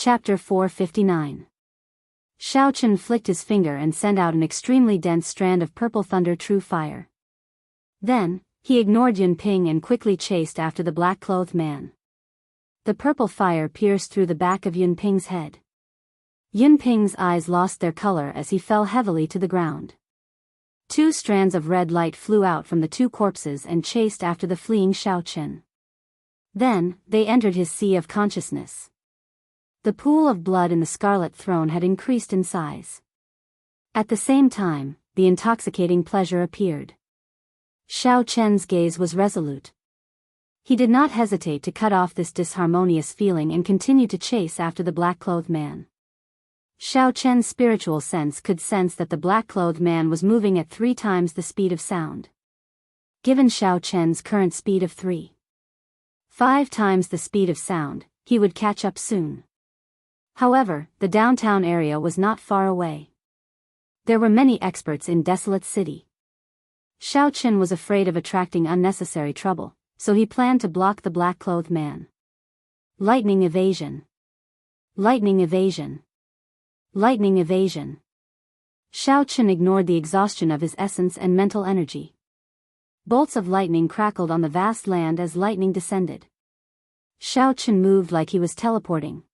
Chapter 459. Xiaochen flicked his finger and sent out an extremely dense strand of purple thunder true fire. Then, he ignored Yunping and quickly chased after the black-clothed man. The purple fire pierced through the back of Yunping's head. Yunping's eyes lost their color as he fell heavily to the ground. Two strands of red light flew out from the two corpses and chased after the fleeing Xiaochen. Then, they entered his sea of consciousness. The pool of blood in the scarlet throne had increased in size. At the same time, the intoxicating pleasure appeared. Xiaochen's gaze was resolute. He did not hesitate to cut off this disharmonious feeling and continue to chase after the black-clothed man. Xiaochen's spiritual sense could sense that the black-clothed man was moving at 3 times the speed of sound. Given Xiaochen's current speed of 5 times the speed of sound, he would catch up soon. However, the downtown area was not far away. There were many experts in Desolate City. Xiaochen was afraid of attracting unnecessary trouble, so he planned to block the black-clothed man. Lightning evasion. Lightning evasion. Lightning evasion. Xiaochen ignored the exhaustion of his essence and mental energy. Bolts of lightning crackled on the vast land as lightning descended. Xiaochen moved like he was teleporting.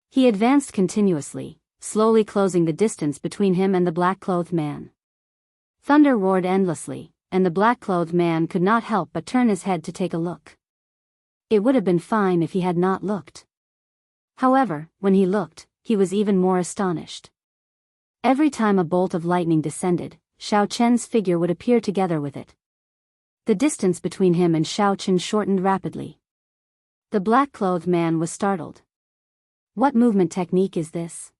He advanced continuously, slowly closing the distance between him and the black-clothed man. Thunder roared endlessly, and the black-clothed man could not help but turn his head to take a look. It would have been fine if he had not looked. However, when he looked, he was even more astonished. Every time a bolt of lightning descended, Xiaochen's figure would appear together with it. The distance between him and Xiaochen shortened rapidly. The black-clothed man was startled. What movement technique is this?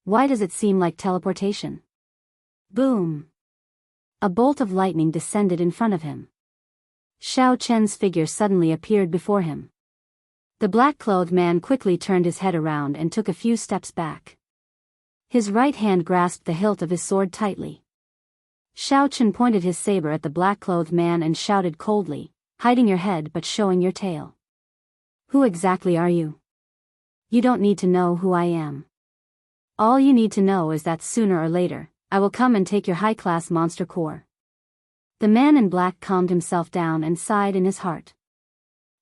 Why does it seem like teleportation? Boom! A bolt of lightning descended in front of him. Xiaochen's figure suddenly appeared before him. The black-clothed man quickly turned his head around and took a few steps back. His right hand grasped the hilt of his sword tightly. Xiaochen pointed his saber at the black-clothed man and shouted coldly, "Hiding your head but showing your tail. Who exactly are you? You don't need to know who I am. All you need to know is that sooner or later, I will come and take your high-class monster core." The man in black calmed himself down and sighed in his heart.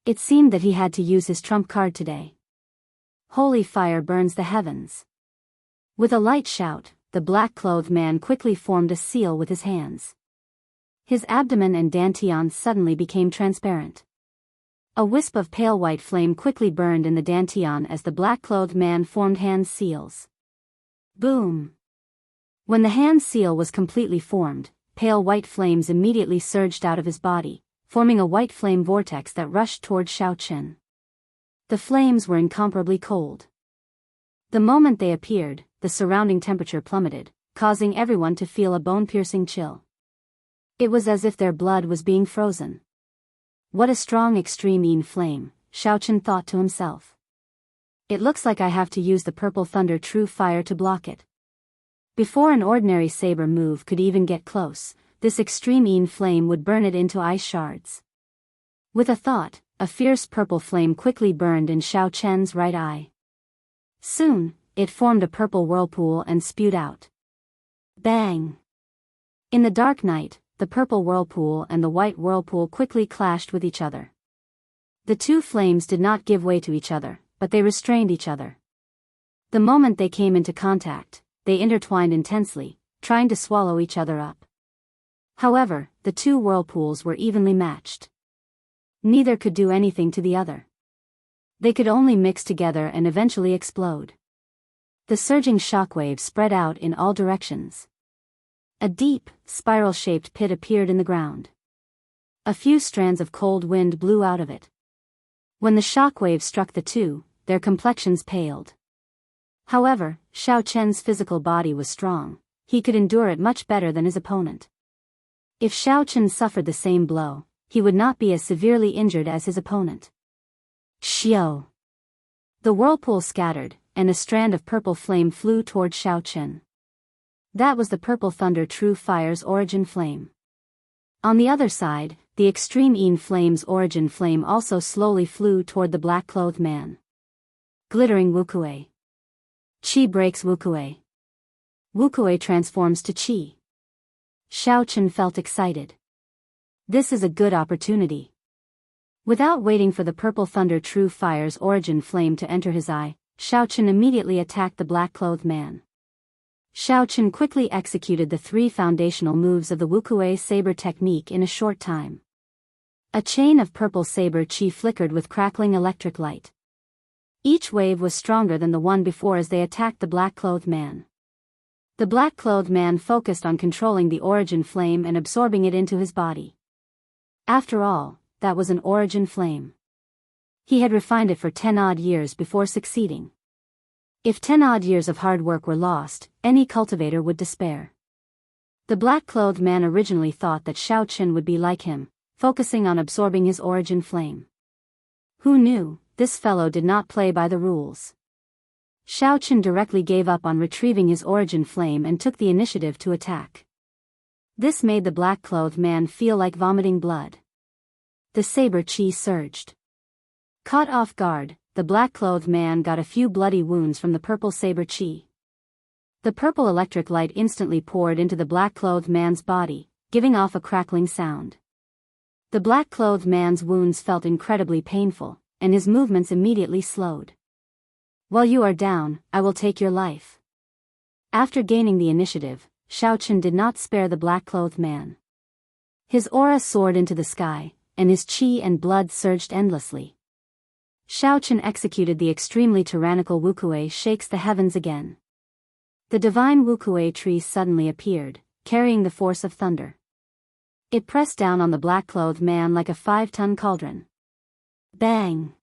It seemed that he had to use his trump card today. Holy fire burns the heavens. With a light shout, the black-clothed man quickly formed a seal with his hands. His abdomen and dantian suddenly became transparent. A wisp of pale white flame quickly burned in the dantian as the black-clothed man formed hand seals. Boom! When the hand seal was completely formed, pale white flames immediately surged out of his body, forming a white flame vortex that rushed toward Xiaochen. The flames were incomparably cold. The moment they appeared, the surrounding temperature plummeted, causing everyone to feel a bone-piercing chill. It was as if their blood was being frozen. What a strong extreme flame, Xiaochen thought to himself. It looks like I have to use the purple thunder true fire to block it. Before an ordinary saber move could even get close, this extreme flame would burn it into ice shards. With a thought, a fierce purple flame quickly burned in Xiaochen's right eye. Soon, it formed a purple whirlpool and spewed out. Bang! In the dark night, the purple whirlpool and the white whirlpool quickly clashed with each other. The two flames did not give way to each other, but they restrained each other. The moment they came into contact, they intertwined intensely, trying to swallow each other up. However, the two whirlpools were evenly matched. Neither could do anything to the other. They could only mix together and eventually explode. The surging shockwave spread out in all directions. A deep, spiral-shaped pit appeared in the ground. A few strands of cold wind blew out of it. When the shockwave struck the two, their complexions paled. However, Xiaochen's physical body was strong. He could endure it much better than his opponent. If Xiaochen suffered the same blow, he would not be as severely injured as his opponent. Xiao! The whirlpool scattered, and a strand of purple flame flew toward Xiaochen. That was the purple thunder true fire's origin flame. On the other side, the extreme flame's origin flame also slowly flew toward the black-clothed man. Glittering Wuxia. Qi breaks Wuxia. Wuxia transforms to Qi. Xiaochen felt excited. This is a good opportunity. Without waiting for the purple thunder true fire's origin flame to enter his eye, Xiaochen immediately attacked the black-clothed man. Xiaochen quickly executed the 3 foundational moves of the Wuxia saber technique in a short time. A chain of purple saber qi flickered with crackling electric light. Each wave was stronger than the one before as they attacked the black-clothed man. The black-clothed man focused on controlling the origin flame and absorbing it into his body. After all, that was an origin flame. He had refined it for 10-odd years before succeeding. If 10-odd years of hard work were lost, any cultivator would despair. The black-clothed man originally thought that Xiaochen would be like him, focusing on absorbing his origin flame. Who knew, this fellow did not play by the rules. Xiaochen directly gave up on retrieving his origin flame and took the initiative to attack. This made the black-clothed man feel like vomiting blood. The saber qi surged. Caught off guard, the black-clothed man got a few bloody wounds from the purple saber qi. The purple electric light instantly poured into the black-clothed man's body, giving off a crackling sound. The black-clothed man's wounds felt incredibly painful, and his movements immediately slowed. While you are down, I will take your life. After gaining the initiative, Xiaochen did not spare the black-clothed man. His aura soared into the sky, and his qi and blood surged endlessly. Xiaochen executed the extremely tyrannical Wuxia shakes the heavens again. The divine Wuxia tree suddenly appeared, carrying the force of thunder. It pressed down on the black-clothed man like a 5-ton cauldron. Bang!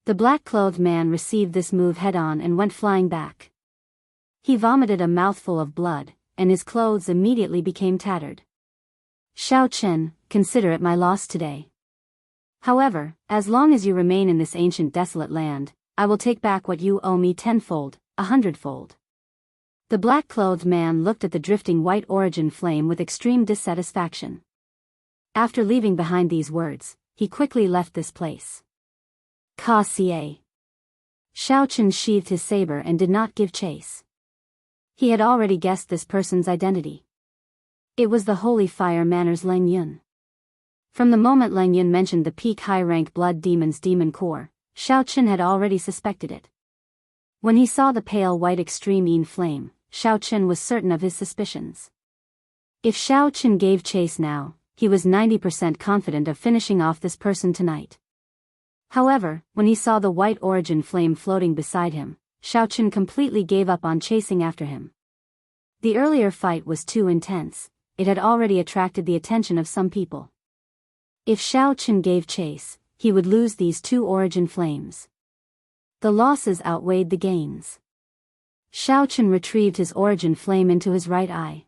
The black-clothed man received this move head-on and went flying back. He vomited a mouthful of blood, and his clothes immediately became tattered. Xiaochen, consider it my loss today. However, as long as you remain in this ancient desolate land, I will take back what you owe me 10-fold, 100-fold. The black-clothed man looked at the drifting white origin flame with extreme dissatisfaction. After leaving behind these words, he quickly left this place. Ka Xie. Xiaochen sheathed his saber and did not give chase. He had already guessed this person's identity. It was the Holy Fire Manor's Lang Yun. From the moment Lang Yun mentioned the peak high-rank blood demon's demon core, Xiaochen had already suspected it. When he saw the pale white extreme yin flame, Xiaochen was certain of his suspicions. If Xiaochen gave chase now, he was 90% confident of finishing off this person tonight. However, when he saw the white origin flame floating beside him, Xiaochen completely gave up on chasing after him. The earlier fight was too intense, it had already attracted the attention of some people. If Xiaochen gave chase, he would lose these 2 origin flames. The losses outweighed the gains. Xiaochen retrieved his origin flame into his right eye.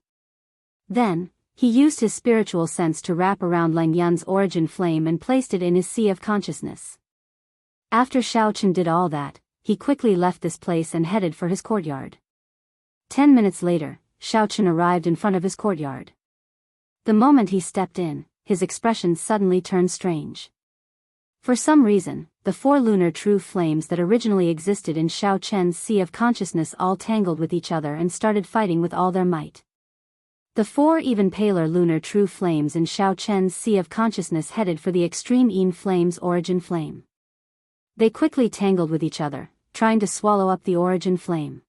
Then, he used his spiritual sense to wrap around Lang Yun's origin flame and placed it in his sea of consciousness. After Xiaochen did all that, he quickly left this place and headed for his courtyard. 10 minutes later, Xiaochen arrived in front of his courtyard. The moment he stepped in, his expression suddenly turned strange. For some reason, the 4 lunar true flames that originally existed in Xiaochen's sea of consciousness all tangled with each other and started fighting with all their might. The 4 even paler lunar true flames in Xiaochen's sea of consciousness headed for the extreme yin flame's origin flame. They quickly tangled with each other, trying to swallow up the origin flame.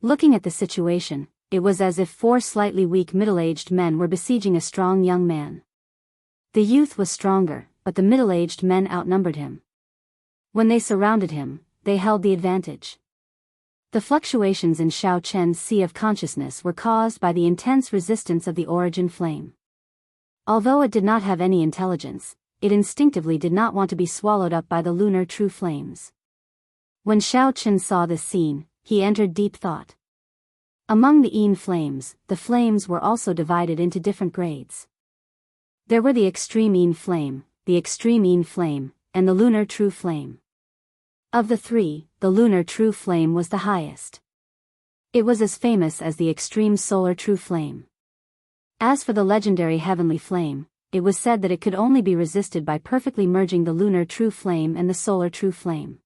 Looking at the situation, it was as if 4 slightly weak middle-aged men were besieging a strong young man. The youth was stronger, but the middle-aged men outnumbered him. When they surrounded him, they held the advantage. The fluctuations in Xiaochen's sea of consciousness were caused by the intense resistance of the origin flame. Although it did not have any intelligence, it instinctively did not want to be swallowed up by the lunar true flames. When Xiaochen saw this scene, he entered deep thought. Among the yin flames, the flames were also divided into different grades. There were the extreme yin flame, the extreme yin flame, and the lunar true flame. Of the 3, the lunar true flame was the highest. It was as famous as the extreme solar true flame. As for the legendary heavenly flame, it was said that it could only be resisted by perfectly merging the lunar true flame and the solar true flame.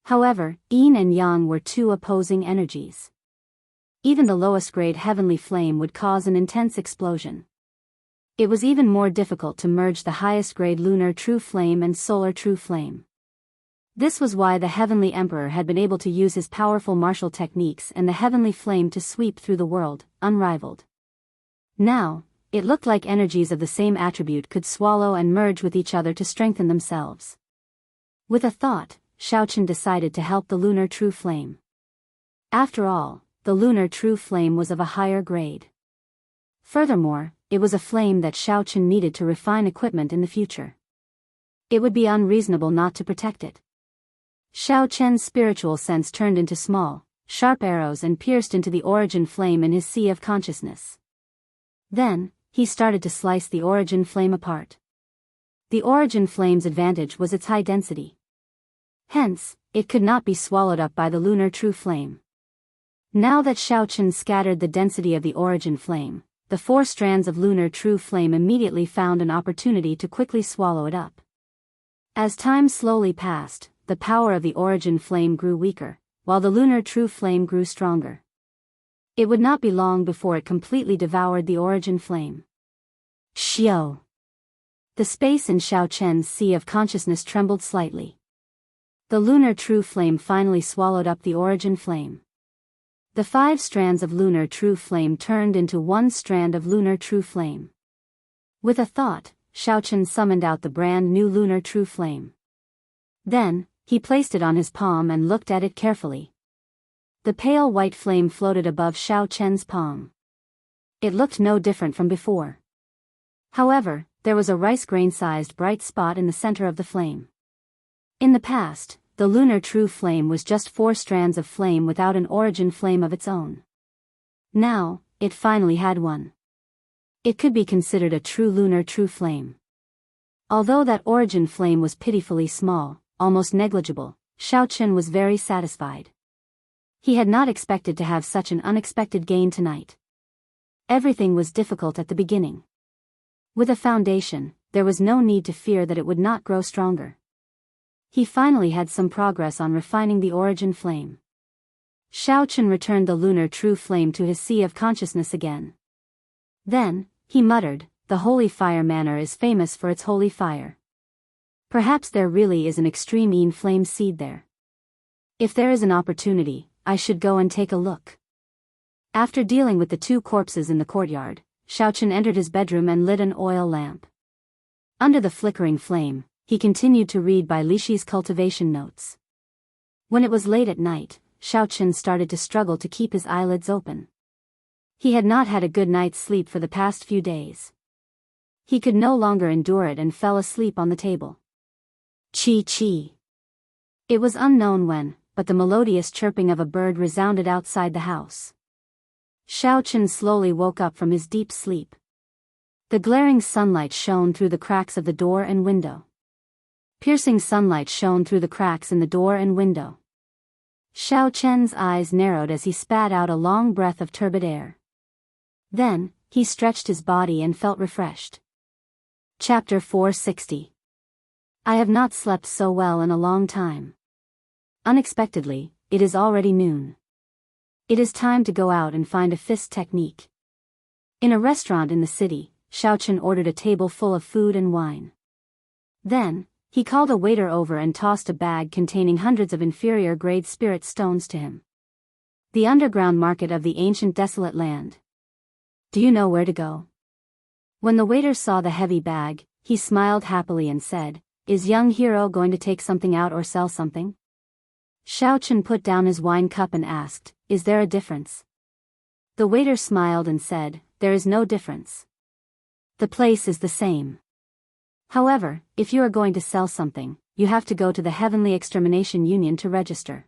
However, yin and yang were two opposing energies. Even the lowest grade heavenly flame would cause an intense explosion. It was even more difficult to merge the highest grade lunar true flame and solar true flame. This was why the Heavenly Emperor had been able to use his powerful martial techniques and the heavenly flame to sweep through the world, unrivaled. Now, it looked like energies of the same attribute could swallow and merge with each other to strengthen themselves. With a thought, Shaochen decided to help the lunar true flame. After all, the lunar true flame was of a higher grade. Furthermore, it was a flame that Shaochen needed to refine equipment in the future. It would be unreasonable not to protect it. Shaochen's spiritual sense turned into small, sharp arrows and pierced into the origin flame in his sea of consciousness. Then, he started to slice the origin flame apart. The origin flame's advantage was its high density. Hence, it could not be swallowed up by the lunar true flame. Now that Shaochen scattered the density of the origin flame, the 4 strands of lunar true flame immediately found an opportunity to quickly swallow it up. As time slowly passed, the power of the origin flame grew weaker, while the lunar true flame grew stronger. It would not be long before it completely devoured the origin flame. Xiao. The space in Shaochen's sea of consciousness trembled slightly. The lunar true flame finally swallowed up the origin flame. The 5 strands of lunar true flame turned into 1 strand of lunar true flame. With a thought, Shaochen summoned out the brand new lunar true flame. Then, he placed it on his palm and looked at it carefully. The pale white flame floated above Shaochen's palm. It looked no different from before. However, there was a rice grain-sized bright spot in the center of the flame. In the past, the lunar true flame was just 4 strands of flame without an origin flame of its own. Now, it finally had one. It could be considered a true lunar true flame. Although that origin flame was pitifully small, almost negligible, Shaochen was very satisfied. He had not expected to have such an unexpected gain tonight. Everything was difficult at the beginning. With a foundation, there was no need to fear that it would not grow stronger. He finally had some progress on refining the origin flame. Shaochen returned the lunar true flame to his sea of consciousness again. Then, he muttered, "The holy fire manor is famous for its holy fire. Perhaps there really is an extreme yin flame seed there. If there is an opportunity, I should go and take a look." After dealing with the 2 corpses in the courtyard, Shaochen entered his bedroom and lit an oil lamp. Under the flickering flame, he continued to read Bai Lishi's cultivation notes. When it was late at night, Shaochen started to struggle to keep his eyelids open. He had not had a good night's sleep for the past few days. He could no longer endure it and fell asleep on the table. Chi. It was unknown when, but the melodious chirping of a bird resounded outside the house. Shaochen slowly woke up from his deep sleep. The glaring sunlight shone through the cracks of the door and window. Piercing sunlight shone through the cracks in the door and window. Shaochen's eyes narrowed as he spat out a long breath of turbid air. Then, he stretched his body and felt refreshed. Chapter 460. I have not slept so well in a long time. Unexpectedly, it is already noon. It is time to go out and find a fist technique. In a restaurant in the city, Shaochen ordered a table full of food and wine. Then, he called a waiter over and tossed a bag containing hundreds of inferior-grade spirit stones to him. The underground market of the ancient desolate land. Do you know where to go? When the waiter saw the heavy bag, he smiled happily and said, "Is young hero going to take something out or sell something?" Shaochen put down his wine cup and asked, "Is there a difference?" The waiter smiled and said, "There is no difference. The place is the same. However, if you are going to sell something, you have to go to the Heavenly Extermination Union to register.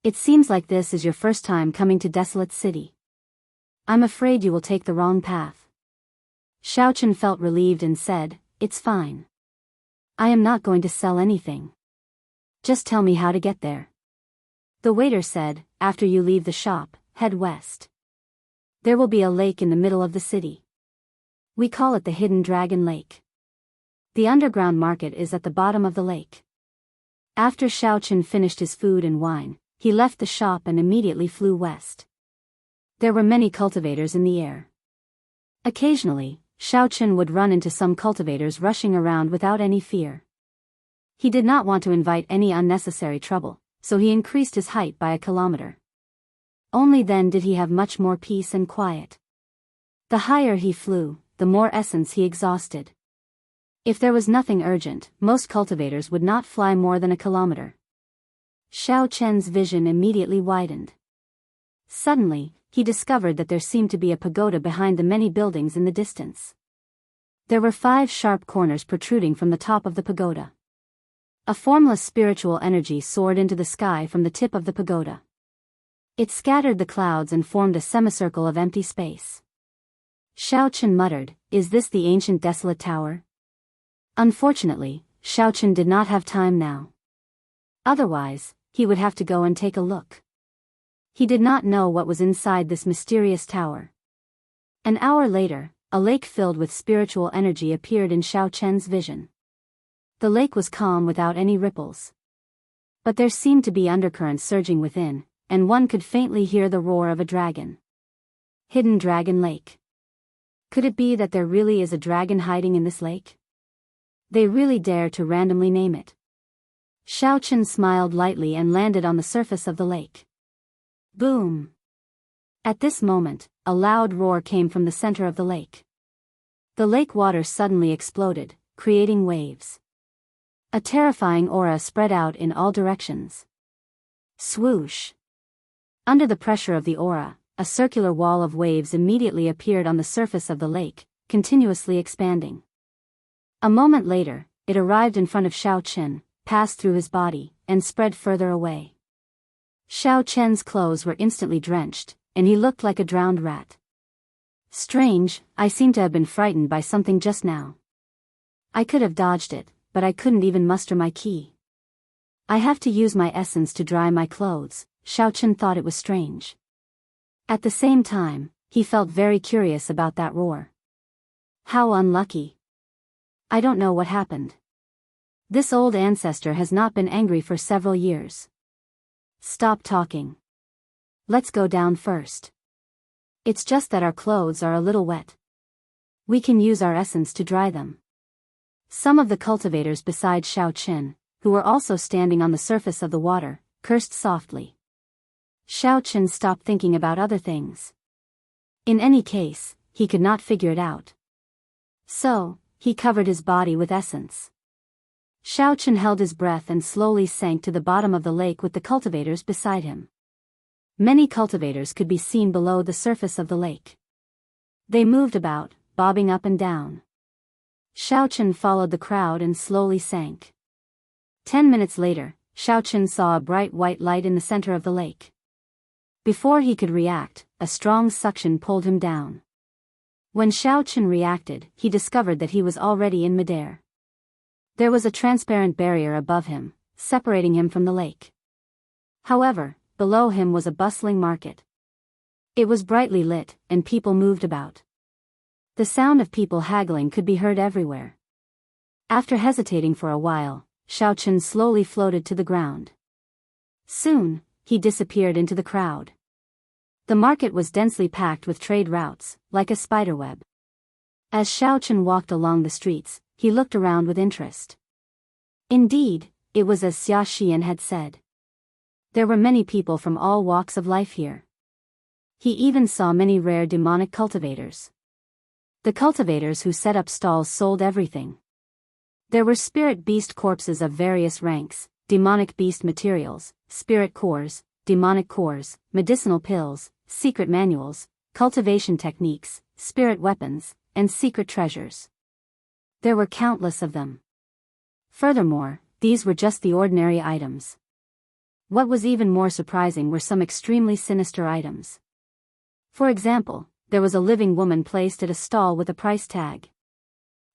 It seems like this is your first time coming to Desolate City. I'm afraid you will take the wrong path." Shaochen felt relieved and said, "It's fine. I am not going to sell anything. Just tell me how to get there." The waiter said, "After you leave the shop, head west. There will be a lake in the middle of the city. We call it the Hidden Dragon Lake. The underground market is at the bottom of the lake. After Xiaochen finished his food and wine, he left the shop and immediately flew west. There were many cultivators in the air. Occasionally, Xiaochen would run into some cultivators rushing around without any fear. He did not want to invite any unnecessary trouble, so he increased his height by a kilometer. Only then did he have much more peace and quiet. The higher he flew, the more essence he exhausted. If there was nothing urgent, most cultivators would not fly more than a kilometer. Xiaochen's vision immediately widened. Suddenly, he discovered that there seemed to be a pagoda behind the many buildings in the distance. There were 5 sharp corners protruding from the top of the pagoda. A formless spiritual energy soared into the sky from the tip of the pagoda. It scattered the clouds and formed a semicircle of empty space. Xiaochen muttered, "Is this the ancient desolate tower?" Unfortunately, Xiaochen did not have time now. Otherwise, he would have to go and take a look. He did not know what was inside this mysterious tower. An hour later, a lake filled with spiritual energy appeared in Xiaochen's vision. The lake was calm without any ripples. But there seemed to be undercurrents surging within, and one could faintly hear the roar of a dragon. Hidden Dragon Lake. Could it be that there really is a dragon hiding in this lake? They really dare to randomly name it. Xiaochen smiled lightly and landed on the surface of the lake. Boom! At this moment, a loud roar came from the center of the lake. The lake water suddenly exploded, creating waves. A terrifying aura spread out in all directions. Swoosh! Under the pressure of the aura, a circular wall of waves immediately appeared on the surface of the lake, continuously expanding. A moment later, it arrived in front of Xiaochen, passed through his body, and spread further away. Xiaochen's clothes were instantly drenched, and he looked like a drowned rat. Strange, I seem to have been frightened by something just now. I could have dodged it, but I couldn't even muster my ki. I have to use my essence to dry my clothes. Xiaochen thought it was strange. At the same time, he felt very curious about that roar. How unlucky. I don't know what happened. This old ancestor has not been angry for several years. Stop talking. Let's go down first. It's just that our clothes are a little wet. We can use our essence to dry them. Some of the cultivators beside Xiaochen, who were also standing on the surface of the water, cursed softly. Xiaochen stopped thinking about other things. In any case, he could not figure it out. So, he covered his body with essence. Xiaochen held his breath and slowly sank to the bottom of the lake with the cultivators beside him. Many cultivators could be seen below the surface of the lake. They moved about, bobbing up and down. Xiaochen followed the crowd and slowly sank. 10 minutes later, Xiaochen saw a bright white light in the center of the lake. Before he could react, a strong suction pulled him down. When Xiaochen reacted, he discovered that he was already in midair. There was a transparent barrier above him, separating him from the lake. However, below him was a bustling market. It was brightly lit, and people moved about. The sound of people haggling could be heard everywhere. After hesitating for a while, Xiaochen slowly floated to the ground. Soon, he disappeared into the crowd. The market was densely packed with trade routes, like a spiderweb. As Xiaochen walked along the streets, he looked around with interest. Indeed, it was as Xia Xian had said. There were many people from all walks of life here. He even saw many rare demonic cultivators. The cultivators who set up stalls sold everything. There were spirit beast corpses of various ranks, demonic beast materials, spirit cores, demonic cores, medicinal pills, secret manuals, cultivation techniques, spirit weapons, and secret treasures. There were countless of them. Furthermore, these were just the ordinary items. What was even more surprising were some extremely sinister items. For example, there was a living woman placed at a stall with a price tag.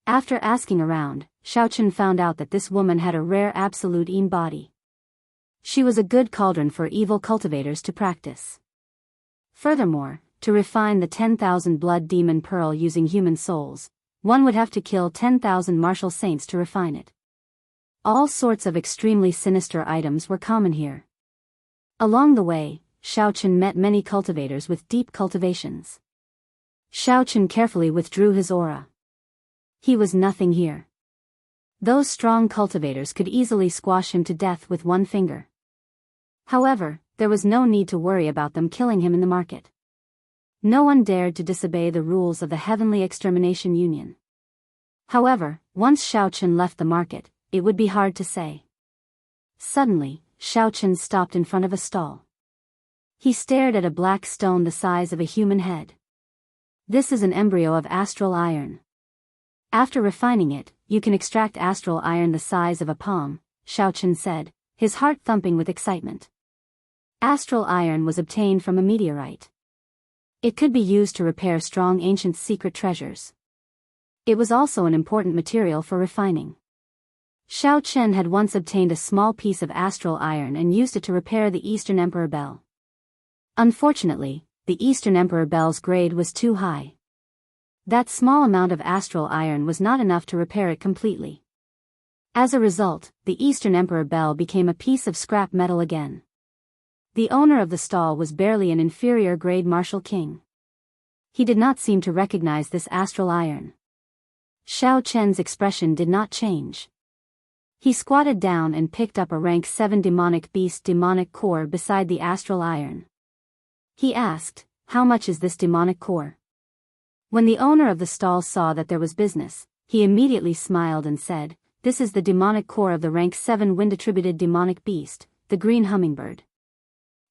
After asking around, Xiaochen found out that this woman had a rare absolute Yin body. She was a good cauldron for evil cultivators to practice. Furthermore, to refine the 10,000 blood demon pearl using human souls, one would have to kill 10,000 martial saints to refine it. All sorts of extremely sinister items were common here. Along the way, Xiaochen met many cultivators with deep cultivations. Xiaochen carefully withdrew his aura. He was nothing here. Those strong cultivators could easily squash him to death with one finger. However, there was no need to worry about them killing him in the market. No one dared to disobey the rules of the Heavenly Extermination Union. However, once Xiaochen left the market, it would be hard to say. Suddenly, Xiaochen stopped in front of a stall. He stared at a black stone the size of a human head. This is an embryo of astral iron. After refining it, you can extract astral iron the size of a palm, Xiaochen said, his heart thumping with excitement. Astral iron was obtained from a meteorite. It could be used to repair strong ancient secret treasures. It was also an important material for refining. Xiaochen had once obtained a small piece of astral iron and used it to repair the Eastern Emperor bell. Unfortunately, the Eastern Emperor bell's grade was too high. That small amount of astral iron was not enough to repair it completely. As a result, the Eastern Emperor bell became a piece of scrap metal again. The owner of the stall was barely an inferior grade martial king. He did not seem to recognize this astral iron. Xiaochen's expression did not change. He squatted down and picked up a rank 7 demonic beast demonic core beside the astral iron. He asked, "How much is this demonic core?" When the owner of the stall saw that there was business, he immediately smiled and said, "This is the demonic core of the rank 7 wind-attributed demonic beast, the green hummingbird.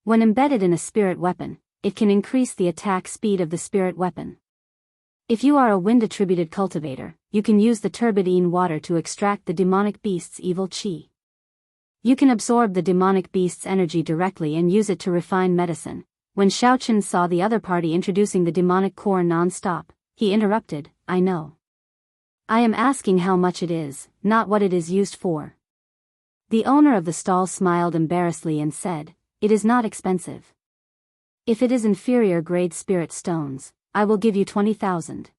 When embedded in a spirit weapon, it can increase the attack speed of the spirit weapon. If you are a wind-attributed cultivator, you can use the turbidine water to extract the demonic beast's evil chi. You can absorb the demonic beast's energy directly and use it to refine medicine." When Xiaochen saw the other party introducing the demonic core non-stop, he interrupted, "I know. I am asking how much it is, not what it is used for." The owner of the stall smiled embarrassedly and said, "It is not expensive. If it is inferior grade spirit stones, I will give you 20,000.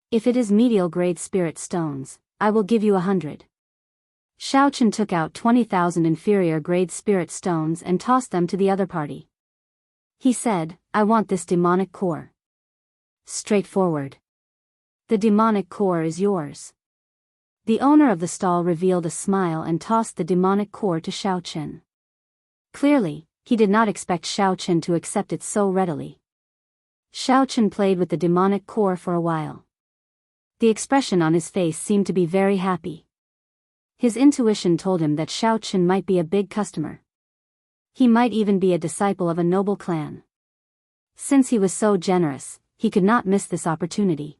If it is medial grade spirit stones, I will give you 100. Xiaochen took out 20,000 inferior grade spirit stones and tossed them to the other party. He said, "I want this demonic core." Straightforward. The demonic core is yours. The owner of the stall revealed a smile and tossed the demonic core to Xiaochen. Clearly, he did not expect Xiaochen to accept it so readily. Xiaochen played with the demonic core for a while. The expression on his face seemed to be very happy. His intuition told him that Xiaochen might be a big customer. He might even be a disciple of a noble clan. Since he was so generous, he could not miss this opportunity.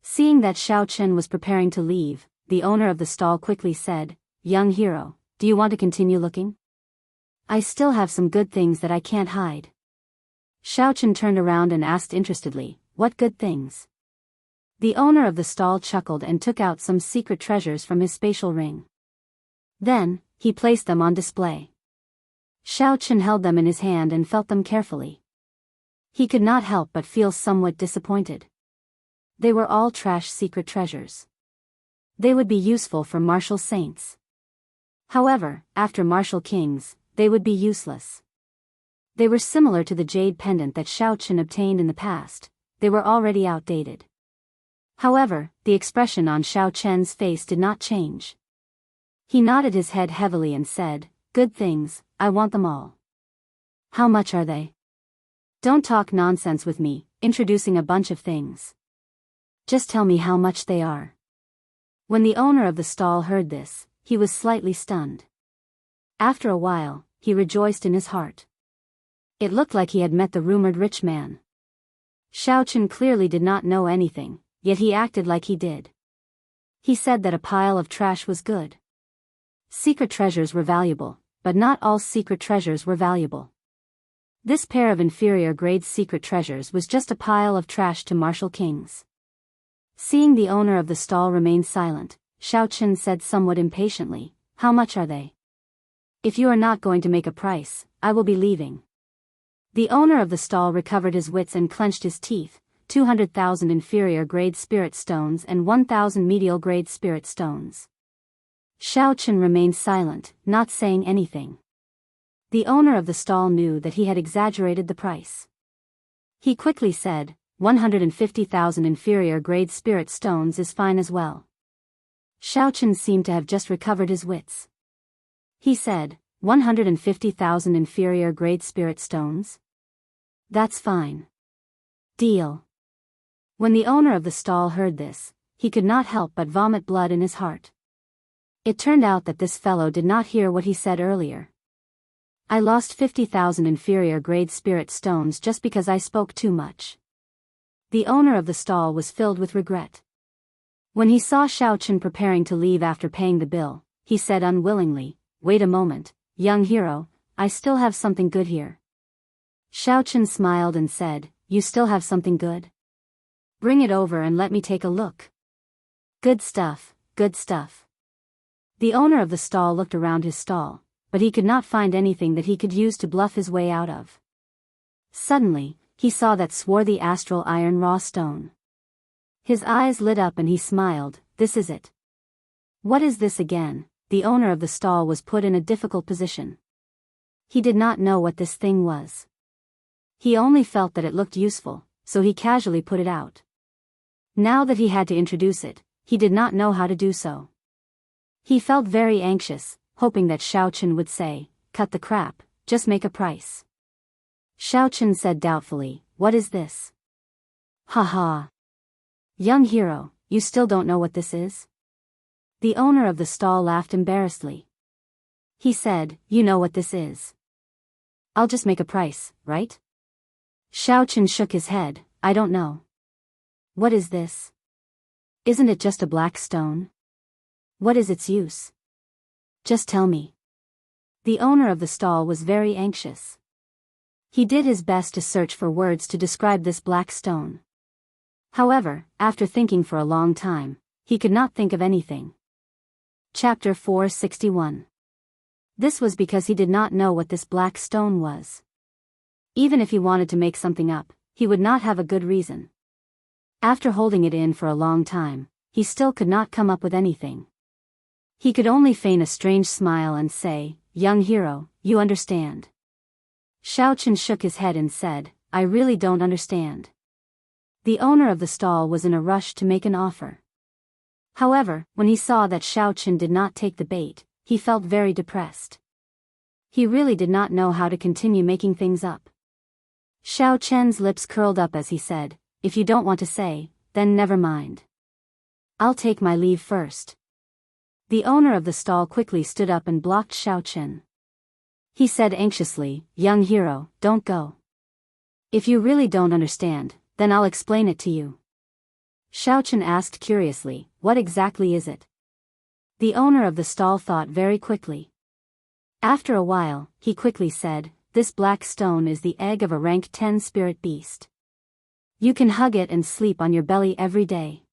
Seeing that Xiaochen was preparing to leave, the owner of the stall quickly said, "Young hero, do you want to continue looking? I still have some good things that I can't hide." Xiaochen turned around and asked interestedly, "What good things?" The owner of the stall chuckled and took out some secret treasures from his spatial ring. Then, he placed them on display. Xiaochen held them in his hand and felt them carefully. He could not help but feel somewhat disappointed. They were all trash secret treasures. They would be useful for martial saints. However, after martial kings, they would be useless. They were similar to the jade pendant that Xiaochen obtained in the past. They were already outdated. However, the expression on Xiaochen's face did not change. He nodded his head heavily and said, "Good things, I want them all." "How much are they?" "Don't talk nonsense with me, introducing a bunch of things. Just tell me how much they are." When the owner of the stall heard this, he was slightly stunned. After a while, he rejoiced in his heart. It looked like he had met the rumored rich man. Xiaochen clearly did not know anything, yet he acted like he did. He said that a pile of trash was good. Secret treasures were valuable, but not all secret treasures were valuable. This pair of inferior grade secret treasures was just a pile of trash to martial kings. Seeing the owner of the stall remain silent, Xiaochen said somewhat impatiently, "How much are they? If you are not going to make a price, I will be leaving." The owner of the stall recovered his wits and clenched his teeth. 200,000 inferior grade spirit stones and 1,000 medial grade spirit stones. Xiao Chen remained silent, not saying anything. The owner of the stall knew that he had exaggerated the price. He quickly said, 150,000 inferior grade spirit stones is fine as well. Xiao Chen seemed to have just recovered his wits. He said, 150,000 inferior grade spirit stones? That's fine. Deal. When the owner of the stall heard this, he could not help but vomit blood in his heart. It turned out that this fellow did not hear what he said earlier. I lost 50,000 inferior grade spirit stones just because I spoke too much. The owner of the stall was filled with regret. When he saw Xiao Chen preparing to leave after paying the bill, he said unwillingly, "Wait a moment, young hero, I still have something good here." Xiao Chen smiled and said, "You still have something good? Bring it over and let me take a look." Good stuff, good stuff. The owner of the stall looked around his stall, but he could not find anything that he could use to bluff his way out of. Suddenly, he saw that swarthy astral iron raw stone. His eyes lit up and he smiled, "This is it." "What is this again?" The owner of the stall was put in a difficult position. He did not know what this thing was. He only felt that it looked useful, so he casually put it out. Now that he had to introduce it, he did not know how to do so. He felt very anxious, hoping that Xiao Chen would say, "Cut the crap, just make a price." Xiao Chen said doubtfully, "What is this?" "Ha ha. Young hero, you still don't know what this is?" The owner of the stall laughed embarrassedly. He said, "You know what this is. I'll just make a price, right?" Xiao Chen shook his head, "I don't know. What is this? Isn't it just a black stone? What is its use? Just tell me." The owner of the stall was very anxious. He did his best to search for words to describe this black stone. However, after thinking for a long time, he could not think of anything. Chapter 461. This was because he did not know what this black stone was. Even if he wanted to make something up, he would not have a good reason. After holding it in for a long time, he still could not come up with anything. He could only feign a strange smile and say, "Young hero, you understand." Xiao Chen shook his head and said, "I really don't understand." The owner of the stall was in a rush to make an offer. However, when he saw that Xiao Chen did not take the bait, he felt very depressed. He really did not know how to continue making things up. Xiao Chen's lips curled up as he said, "If you don't want to say, then never mind. I'll take my leave first." The owner of the stall quickly stood up and blocked Xiao Chen. He said anxiously, "Young hero, don't go. If you really don't understand, then I'll explain it to you." Xiao Chen asked curiously, "What exactly is it?" The owner of the stall thought very quickly. After a while, he quickly said, "This black stone is the egg of a rank 10 spirit beast. You can hug it and sleep on your belly every day.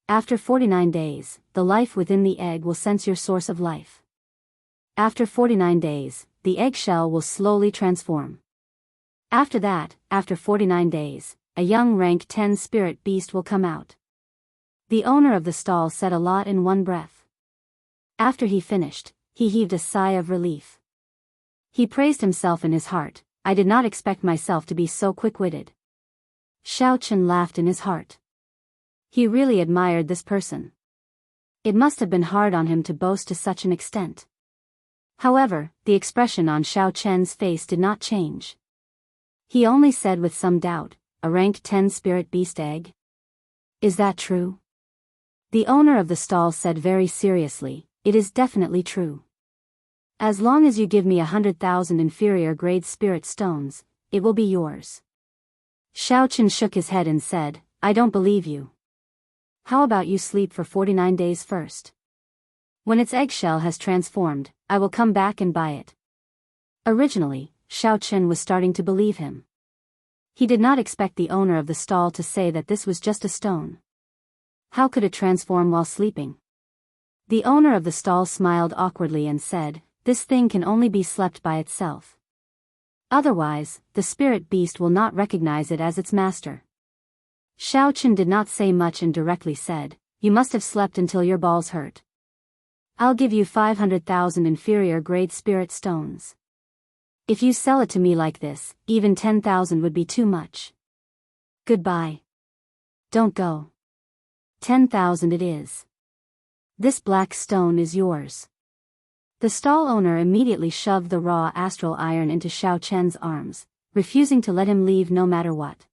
After 49 days, the life within the egg will sense your source of life. After 49 days, the eggshell will slowly transform. After that, after 49 days, a young rank 10 spirit beast will come out." The owner of the stall said a lot in one breath. After he finished, he heaved a sigh of relief. He praised himself in his heart, "I did not expect myself to be so quick-witted." Xiao Chen laughed in his heart. He really admired this person. It must have been hard on him to boast to such an extent. However, the expression on Xiao Chen's face did not change. He only said with some doubt, "A rank 10 spirit beast egg? Is that true?" The owner of the stall said very seriously, "It is definitely true. As long as you give me 100,000 inferior grade spirit stones, it will be yours." Xiao Chen shook his head and said, "I don't believe you. How about you sleep for 49 days first? When its eggshell has transformed, I will come back and buy it." Originally, Xiao Chen was starting to believe him. He did not expect the owner of the stall to say that this was just a stone. How could it transform while sleeping? The owner of the stall smiled awkwardly and said, "This thing can only be slept by itself. Otherwise, the spirit beast will not recognize it as its master." Xiao Chen did not say much and directly said, "You must have slept until your balls hurt." I'll give you 500,000 inferior grade spirit stones. If you sell it to me like this, even 10,000 would be too much. Goodbye. Don't go. 10,000 it is. This black stone is yours. The stall owner immediately shoved the raw astral iron into Xiao Chen's arms, refusing to let him leave no matter what.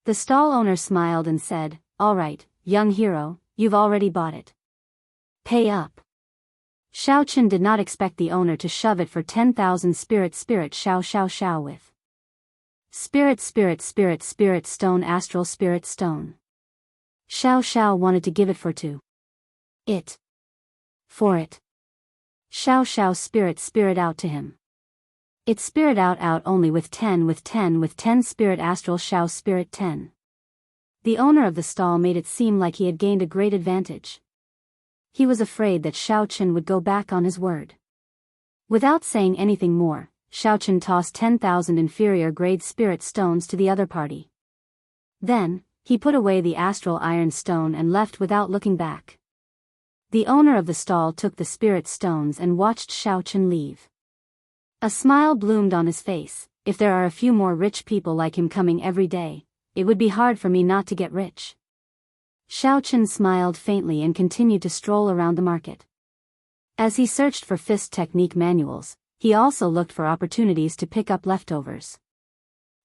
The stall owner smiled and said, "All right, young hero, you've already bought it. Pay up." Xiao Chen did not expect the owner to shove it for 10,000 spirit xiao with. Spirit stone astral spirit stone. Xiao wanted to give it for two. It. For it. Xiao spirit out to him. It spirit out only with 10 spirit astral Xiao spirit 10. The owner of the stall made it seem like he had gained a great advantage. He was afraid that Xiao Chen would go back on his word. Without saying anything more, Xiao Chen tossed 10,000 inferior grade spirit stones to the other party. Then, he put away the astral iron stone and left without looking back. The owner of the stall took the spirit stones and watched Xiao Chen leave. A smile bloomed on his face. If there are a few more rich people like him coming every day, it would be hard for me not to get rich. Xiao Chen smiled faintly and continued to stroll around the market. As he searched for fist technique manuals, he also looked for opportunities to pick up leftovers.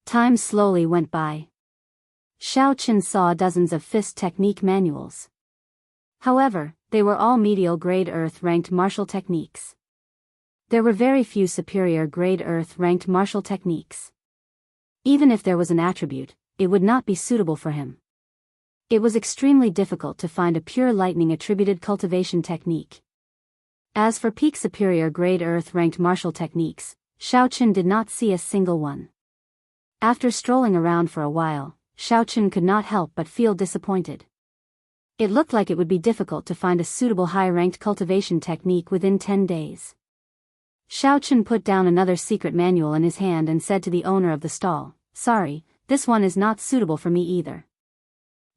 Time slowly went by. Xiao Chen saw dozens of fist technique manuals. However, they were all medial grade earth-ranked martial techniques. There were very few superior grade earth-ranked martial techniques. Even if there was an attribute, it would not be suitable for him. It was extremely difficult to find a pure lightning attributed cultivation technique. As for peak superior grade earth-ranked martial techniques, Xiao Chen did not see a single one. After strolling around for a while, Xiao Chen could not help but feel disappointed. It looked like it would be difficult to find a suitable high-ranked cultivation technique within 10 days. Xiao Chen put down another secret manual in his hand and said to the owner of the stall, "Sorry, this one is not suitable for me either."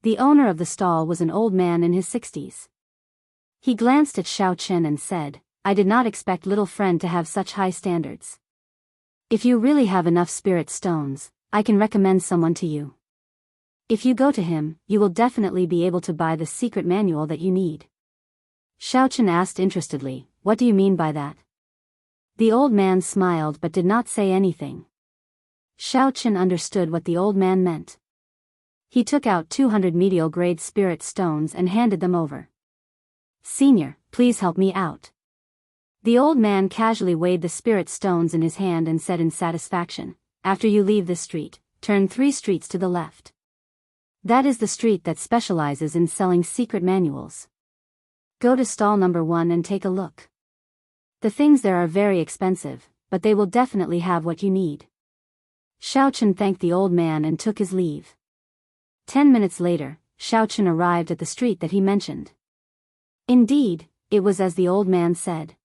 The owner of the stall was an old man in his 60s. He glanced at Xiao Chen and said, "I did not expect little friend to have such high standards. If you really have enough spirit stones, I can recommend someone to you. If you go to him, you will definitely be able to buy the secret manual that you need." Xiao Chen asked interestedly, "What do you mean by that?" The old man smiled but did not say anything. Xiao Chen understood what the old man meant. He took out 200 medial grade spirit stones and handed them over. "Senior, please help me out." The old man casually weighed the spirit stones in his hand and said in satisfaction, "After you leave this street, turn 3 streets to the left. That is the street that specializes in selling secret manuals. Go to stall number 1 and take a look. The things there are very expensive, but they will definitely have what you need." Xiao Chen thanked the old man and took his leave. 10 minutes later, Xiao Chen arrived at the street that he mentioned. Indeed, it was as the old man said.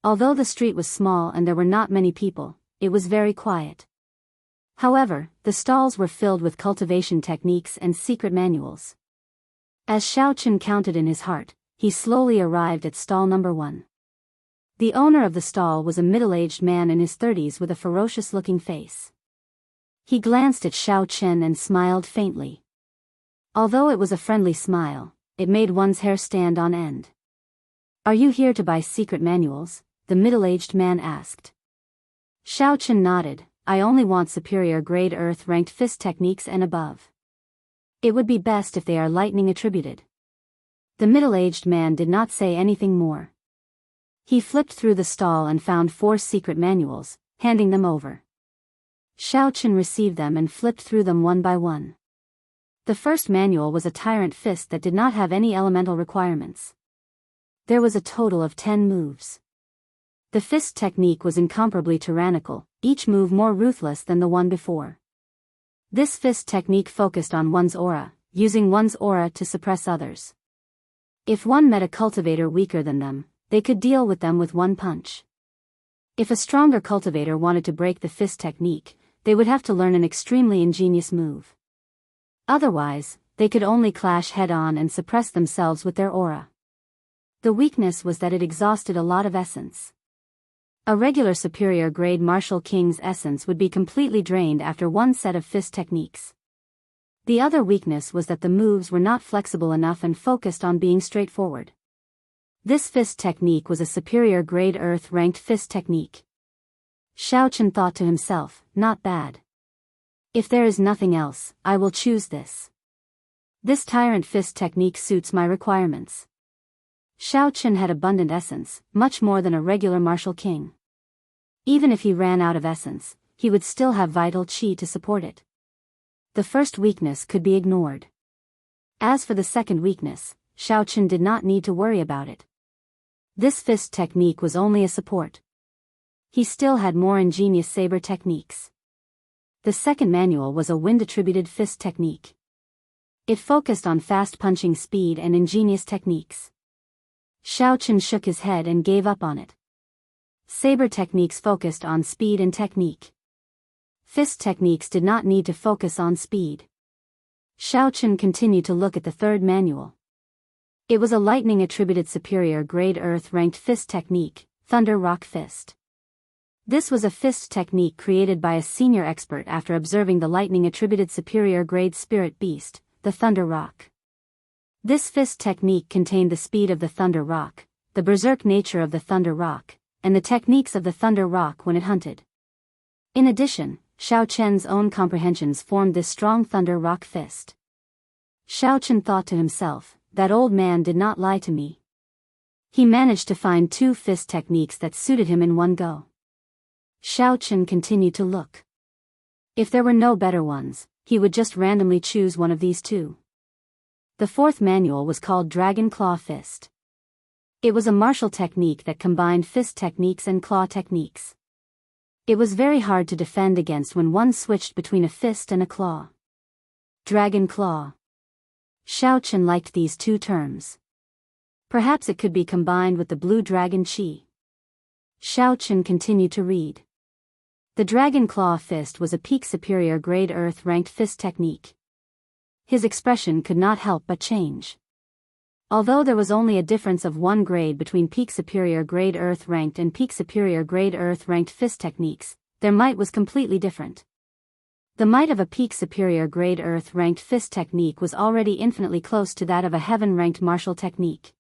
Although the street was small and there were not many people, it was very quiet. However, the stalls were filled with cultivation techniques and secret manuals. As Xiao Chen counted in his heart, he slowly arrived at stall number 1. The owner of the stall was a middle-aged man in his 30s with a ferocious-looking face. He glanced at Xiao Chen and smiled faintly. Although it was a friendly smile, it made one's hair stand on end. "Are you here to buy secret manuals?" the middle-aged man asked. Xiao Chen nodded. "I only want superior grade earth-ranked fist techniques and above. It would be best if they are lightning attributed." The middle-aged man did not say anything more. He flipped through the stall and found 4 secret manuals, handing them over. Xiao Chen received them and flipped through them one by one. The first manual was a tyrant fist that did not have any elemental requirements. There was a total of 10 moves. The fist technique was incomparably tyrannical, each move more ruthless than the one before. This fist technique focused on one's aura, using one's aura to suppress others. If one met a cultivator weaker than them, they could deal with them with one punch. If a stronger cultivator wanted to break the fist technique, they would have to learn an extremely ingenious move. Otherwise, they could only clash head-on and suppress themselves with their aura. The weakness was that it exhausted a lot of essence. A regular superior grade martial king's essence would be completely drained after one set of fist techniques. The other weakness was that the moves were not flexible enough and focused on being straightforward. This fist technique was a superior grade earth-ranked fist technique. Xiaochen thought to himself, not bad. If there is nothing else, I will choose this. This tyrant fist technique suits my requirements. Xiaochen had abundant essence, much more than a regular martial king. Even if he ran out of essence, he would still have vital qi to support it. The first weakness could be ignored. As for the second weakness, Xiaochen did not need to worry about it. This fist technique was only a support. He still had more ingenious saber techniques. The second manual was a wind-attributed fist technique. It focused on fast punching speed and ingenious techniques. Xiaochen shook his head and gave up on it. Saber techniques focused on speed and technique. Fist techniques did not need to focus on speed. Xiaochen continued to look at the third manual. It was a lightning-attributed superior grade earth-ranked fist technique, Thunder Rock Fist. This was a fist technique created by a senior expert after observing the lightning-attributed superior grade spirit beast, the Thunder Rock. This fist technique contained the speed of the Thunder Rock, the berserk nature of the Thunder Rock, and the techniques of the Thunder Rock when it hunted. In addition, Xiaochen's own comprehensions formed this strong Thunder Rock fist. Xiaochen thought to himself, that old man did not lie to me. He managed to find two fist techniques that suited him in one go. Xiaochen continued to look. If there were no better ones, he would just randomly choose one of these two. The fourth manual was called Dragon Claw Fist. It was a martial technique that combined fist techniques and claw techniques. It was very hard to defend against when one switched between a fist and a claw. Dragon Claw. Xiaochen liked these two terms. Perhaps it could be combined with the blue dragon qi. Xiaochen continued to read. The Dragon Claw Fist was a peak superior grade earth-ranked fist technique. His expression could not help but change. Although there was only a difference of 1 grade between peak superior grade earth-ranked and peak superior grade earth-ranked fist techniques, their might was completely different. The might of a peak superior grade earth-ranked fist technique was already infinitely close to that of a heaven-ranked martial technique.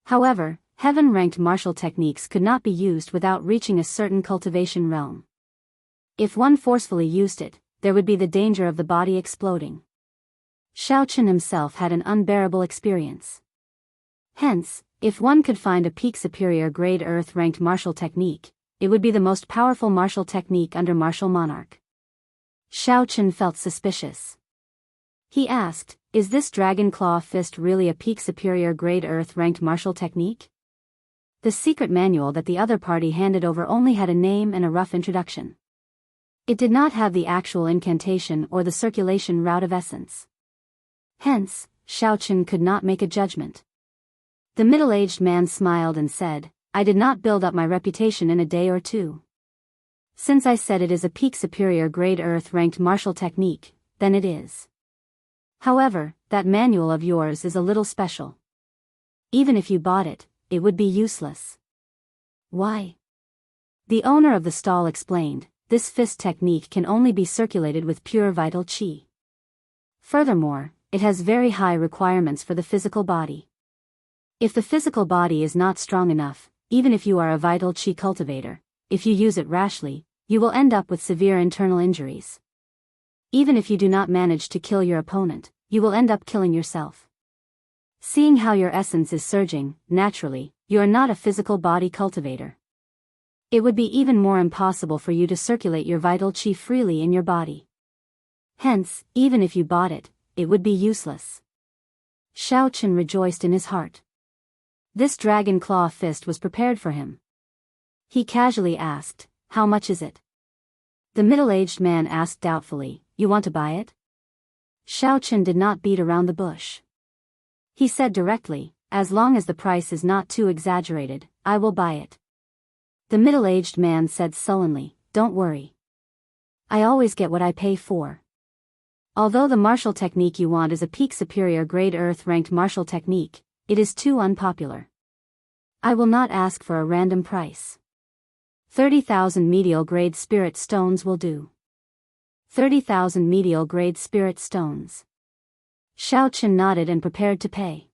However, heaven-ranked martial techniques could not be used without reaching a certain cultivation realm. If one forcefully used it, there would be the danger of the body exploding. Xiaochen himself had an unbearable experience. Hence, if one could find a peak superior grade earth-ranked martial technique, it would be the most powerful martial technique under martial monarch. Xiaochen felt suspicious. He asked, is this Dragon Claw Fist really a peak superior grade earth-ranked martial technique? The secret manual that the other party handed over only had a name and a rough introduction. It did not have the actual incantation or the circulation route of essence. Hence, Xiaochen could not make a judgment. The middle-aged man smiled and said, I did not build up my reputation in a day or two. Since I said it is a peak superior grade earth-ranked martial technique, then it is. However, that manual of yours is a little special. Even if you bought it, it would be useless. Why? The owner of the stall explained, this fist technique can only be circulated with pure vital qi. Furthermore, it has very high requirements for the physical body. If the physical body is not strong enough, even if you are a vital qi cultivator, if you use it rashly, you will end up with severe internal injuries. Even if you do not manage to kill your opponent, you will end up killing yourself. Seeing how your essence is surging, naturally, you are not a physical body cultivator. It would be even more impossible for you to circulate your vital qi freely in your body. Hence, even if you bought it, it would be useless. Xiaochen rejoiced in his heart. This Dragon Claw Fist was prepared for him. He casually asked, how much is it? The middle-aged man asked doubtfully, you want to buy it? Xiaochen did not beat around the bush. He said directly, as long as the price is not too exaggerated, I will buy it. The middle-aged man said sullenly, don't worry. I always get what I pay for. Although the martial technique you want is a peak superior grade earth-ranked martial technique, it is too unpopular. I will not ask for a random price. 30,000 medial-grade spirit stones will do. 30,000 medial-grade spirit stones. Xiaochen nodded and prepared to pay.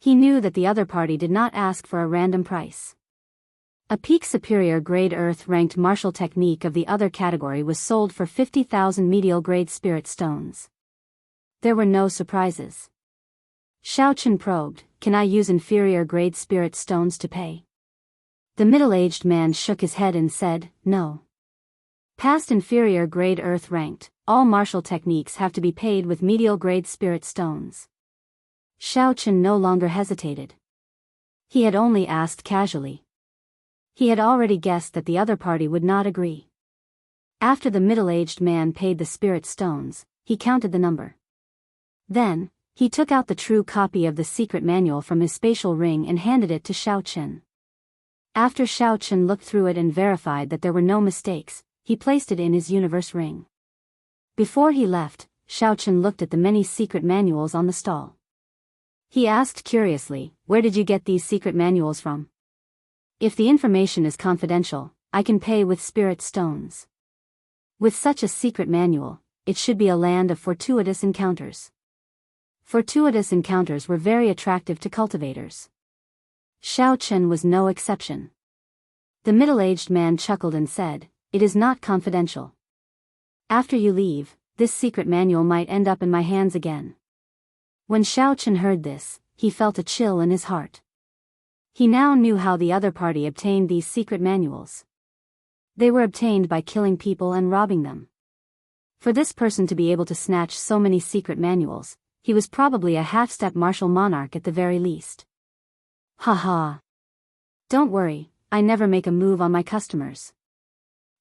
He knew that the other party did not ask for a random price. A peak superior grade earth-ranked martial technique of the other category was sold for 50,000 medial-grade spirit stones. There were no surprises. Xiaochen probed, "Can I use inferior grade spirit stones to pay?" The middle-aged man shook his head and said, "No. Past inferior grade earth-ranked, all martial techniques have to be paid with medial grade spirit stones." Xiaochen no longer hesitated. He had only asked casually. He had already guessed that the other party would not agree. After the middle-aged man paid the spirit stones, he counted the number. Then, he took out the true copy of the secret manual from his spatial ring and handed it to Xiaochen. After Xiaochen looked through it and verified that there were no mistakes, he placed it in his universe ring. Before he left, Xiaochen looked at the many secret manuals on the stall. He asked curiously, "Where did you get these secret manuals from? If the information is confidential, I can pay with spirit stones." With such a secret manual, it should be a land of fortuitous encounters. Fortuitous encounters were very attractive to cultivators. Xiaochen was no exception. The middle-aged man chuckled and said, "It is not confidential. After you leave, this secret manual might end up in my hands again." When Xiaochen heard this, he felt a chill in his heart. He now knew how the other party obtained these secret manuals. They were obtained by killing people and robbing them. For this person to be able to snatch so many secret manuals, he was probably a half-step martial monarch at the very least. Ha ha. Don't worry, I never make a move on my customers.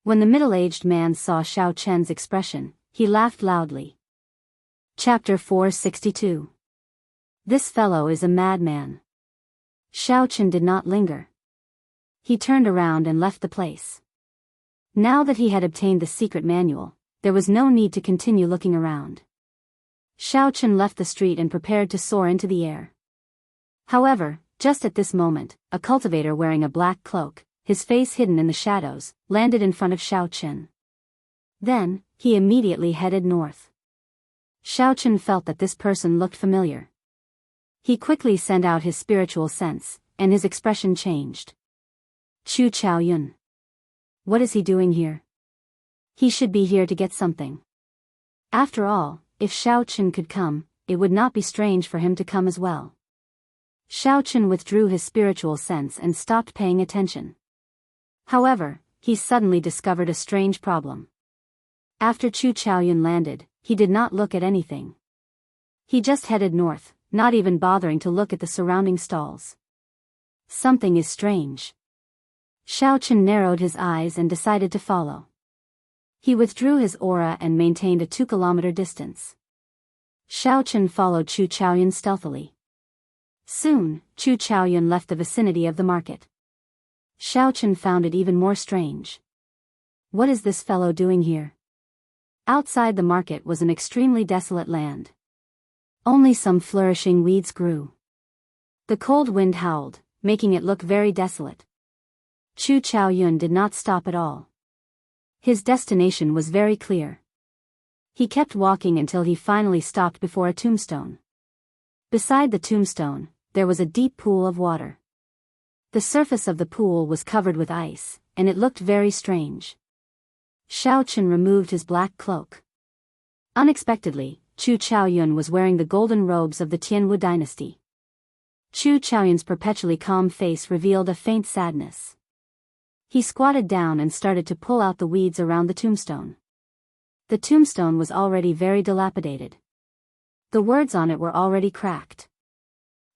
When the middle-aged man saw Xiaochen's expression, he laughed loudly. Chapter 462. This fellow is a madman. Xiaochen did not linger. He turned around and left the place. Now that he had obtained the secret manual, there was no need to continue looking around. Xiaochen left the street and prepared to soar into the air. However, just at this moment, a cultivator wearing a black cloak, his face hidden in the shadows, landed in front of Xiaochen. Then, he immediately headed north. Xiaochen felt that this person looked familiar. He quickly sent out his spiritual sense, and his expression changed. Chu Chaoyun. What is he doing here? He should be here to get something. After all, if Xiaochen could come, it would not be strange for him to come as well. Xiaochen withdrew his spiritual sense and stopped paying attention. However, he suddenly discovered a strange problem. After Chu Chaoyun landed, he did not look at anything. He just headed north, not even bothering to look at the surrounding stalls. Something is strange. Xiaochen narrowed his eyes and decided to follow. He withdrew his aura and maintained a 2-kilometer distance. Xiaochen followed Chu Chaoyun stealthily. Soon, Chu Chaoyun left the vicinity of the market. Xiaochen found it even more strange. What is this fellow doing here? Outside the market was an extremely desolate land. Only some flourishing weeds grew. The cold wind howled, making it look very desolate. Chu Chaoyun did not stop at all. His destination was very clear. He kept walking until he finally stopped before a tombstone. Beside the tombstone, there was a deep pool of water. The surface of the pool was covered with ice, and it looked very strange. Xiaochen removed his black cloak. Unexpectedly, Chu Chaoyun was wearing the golden robes of the Jianghu dynasty. Chu Chaoyun's perpetually calm face revealed a faint sadness. He squatted down and started to pull out the weeds around the tombstone. The tombstone was already very dilapidated. The words on it were already cracked.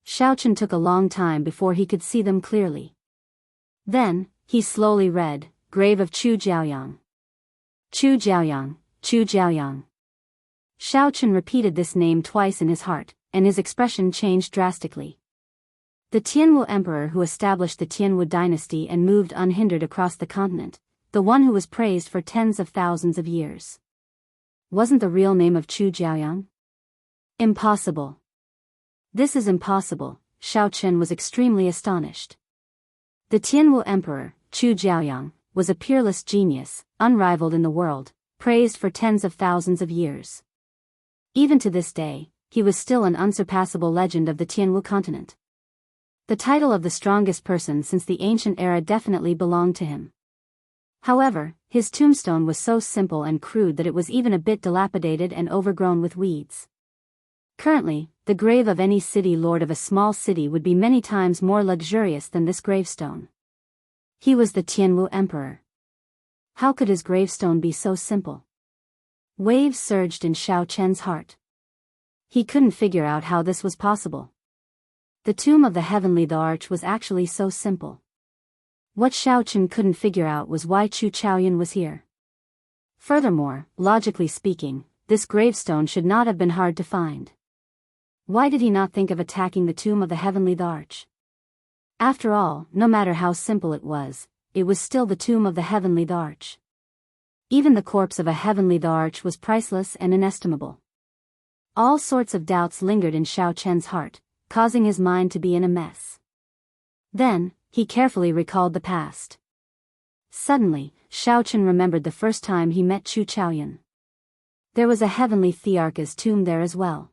Xiaochen took a long time before he could see them clearly. Then, he slowly read, "Grave of Chu Jiaoyang. Chu Jiaoyang, Chu Jiaoyang." Xiaochen repeated this name twice in his heart, and his expression changed drastically. The Tianwu emperor who established the Tianwu dynasty and moved unhindered across the continent, the one who was praised for tens of thousands of years. Wasn't the real name of Chu Jiaoyang? Impossible. This is impossible. Xiaochen was extremely astonished. The Tianwu Emperor, Chu Jiaoyang, was a peerless genius, unrivaled in the world, praised for tens of thousands of years. Even to this day, he was still an unsurpassable legend of the Tianwu continent. The title of the strongest person since the ancient era definitely belonged to him. However, his tombstone was so simple and crude that it was even a bit dilapidated and overgrown with weeds. Currently, the grave of any city lord of a small city would be many times more luxurious than this gravestone. He was the Tianwu Emperor. How could his gravestone be so simple? Waves surged in Xiao Chen's heart. He couldn't figure out how this was possible. The tomb of the heavenly arch was actually so simple. What Xiao Chen couldn't figure out was why Chu Chaoyun was here. Furthermore, logically speaking, this gravestone should not have been hard to find. Why did he not think of attacking the tomb of the heavenly arch? After all, no matter how simple it was still the tomb of the heavenly arch. Even the corpse of a heavenly arch was priceless and inestimable. All sorts of doubts lingered in Xiao Chen's heart, causing his mind to be in a mess. Then, he carefully recalled the past. Suddenly, Xiao Chen remembered the first time he met Chu Chaoyun. There was a heavenly thearch's tomb there as well.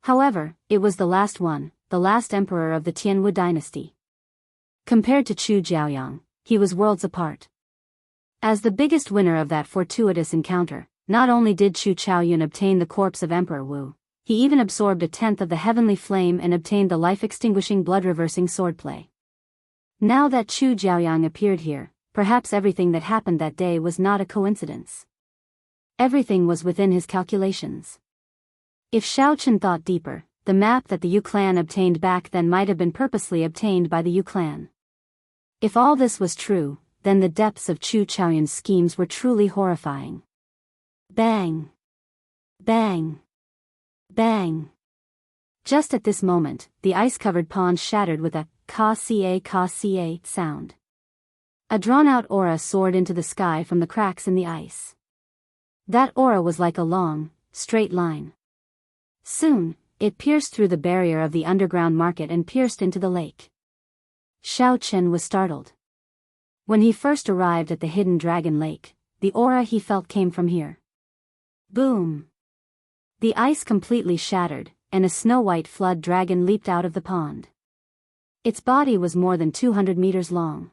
However, it was the last one, the last emperor of the Tianwu dynasty. Compared to Chu Jiaoyang, he was worlds apart. As the biggest winner of that fortuitous encounter, not only did Chu Chaoyun obtain the corpse of Emperor Wu, he even absorbed a tenth of the heavenly flame and obtained the life-extinguishing blood-reversing swordplay. Now that Chu Jiaoyang appeared here, perhaps everything that happened that day was not a coincidence. Everything was within his calculations. If Xiao Chen thought deeper, the map that the Yu clan obtained back then might have been purposely obtained by the Yu clan. If all this was true, then the depths of Chu Chaoyun's schemes were truly horrifying. Bang! Bang! Bang! Just at this moment, the ice-covered pond shattered with a ka-ca sound. A drawn-out aura soared into the sky from the cracks in the ice. That aura was like a long, straight line. Soon, it pierced through the barrier of the underground market and pierced into the lake. Xiao Chen was startled. When he first arrived at the hidden dragon lake, the aura he felt came from here. Boom! The ice completely shattered, and a snow-white flood dragon leaped out of the pond. Its body was more than 200 meters long.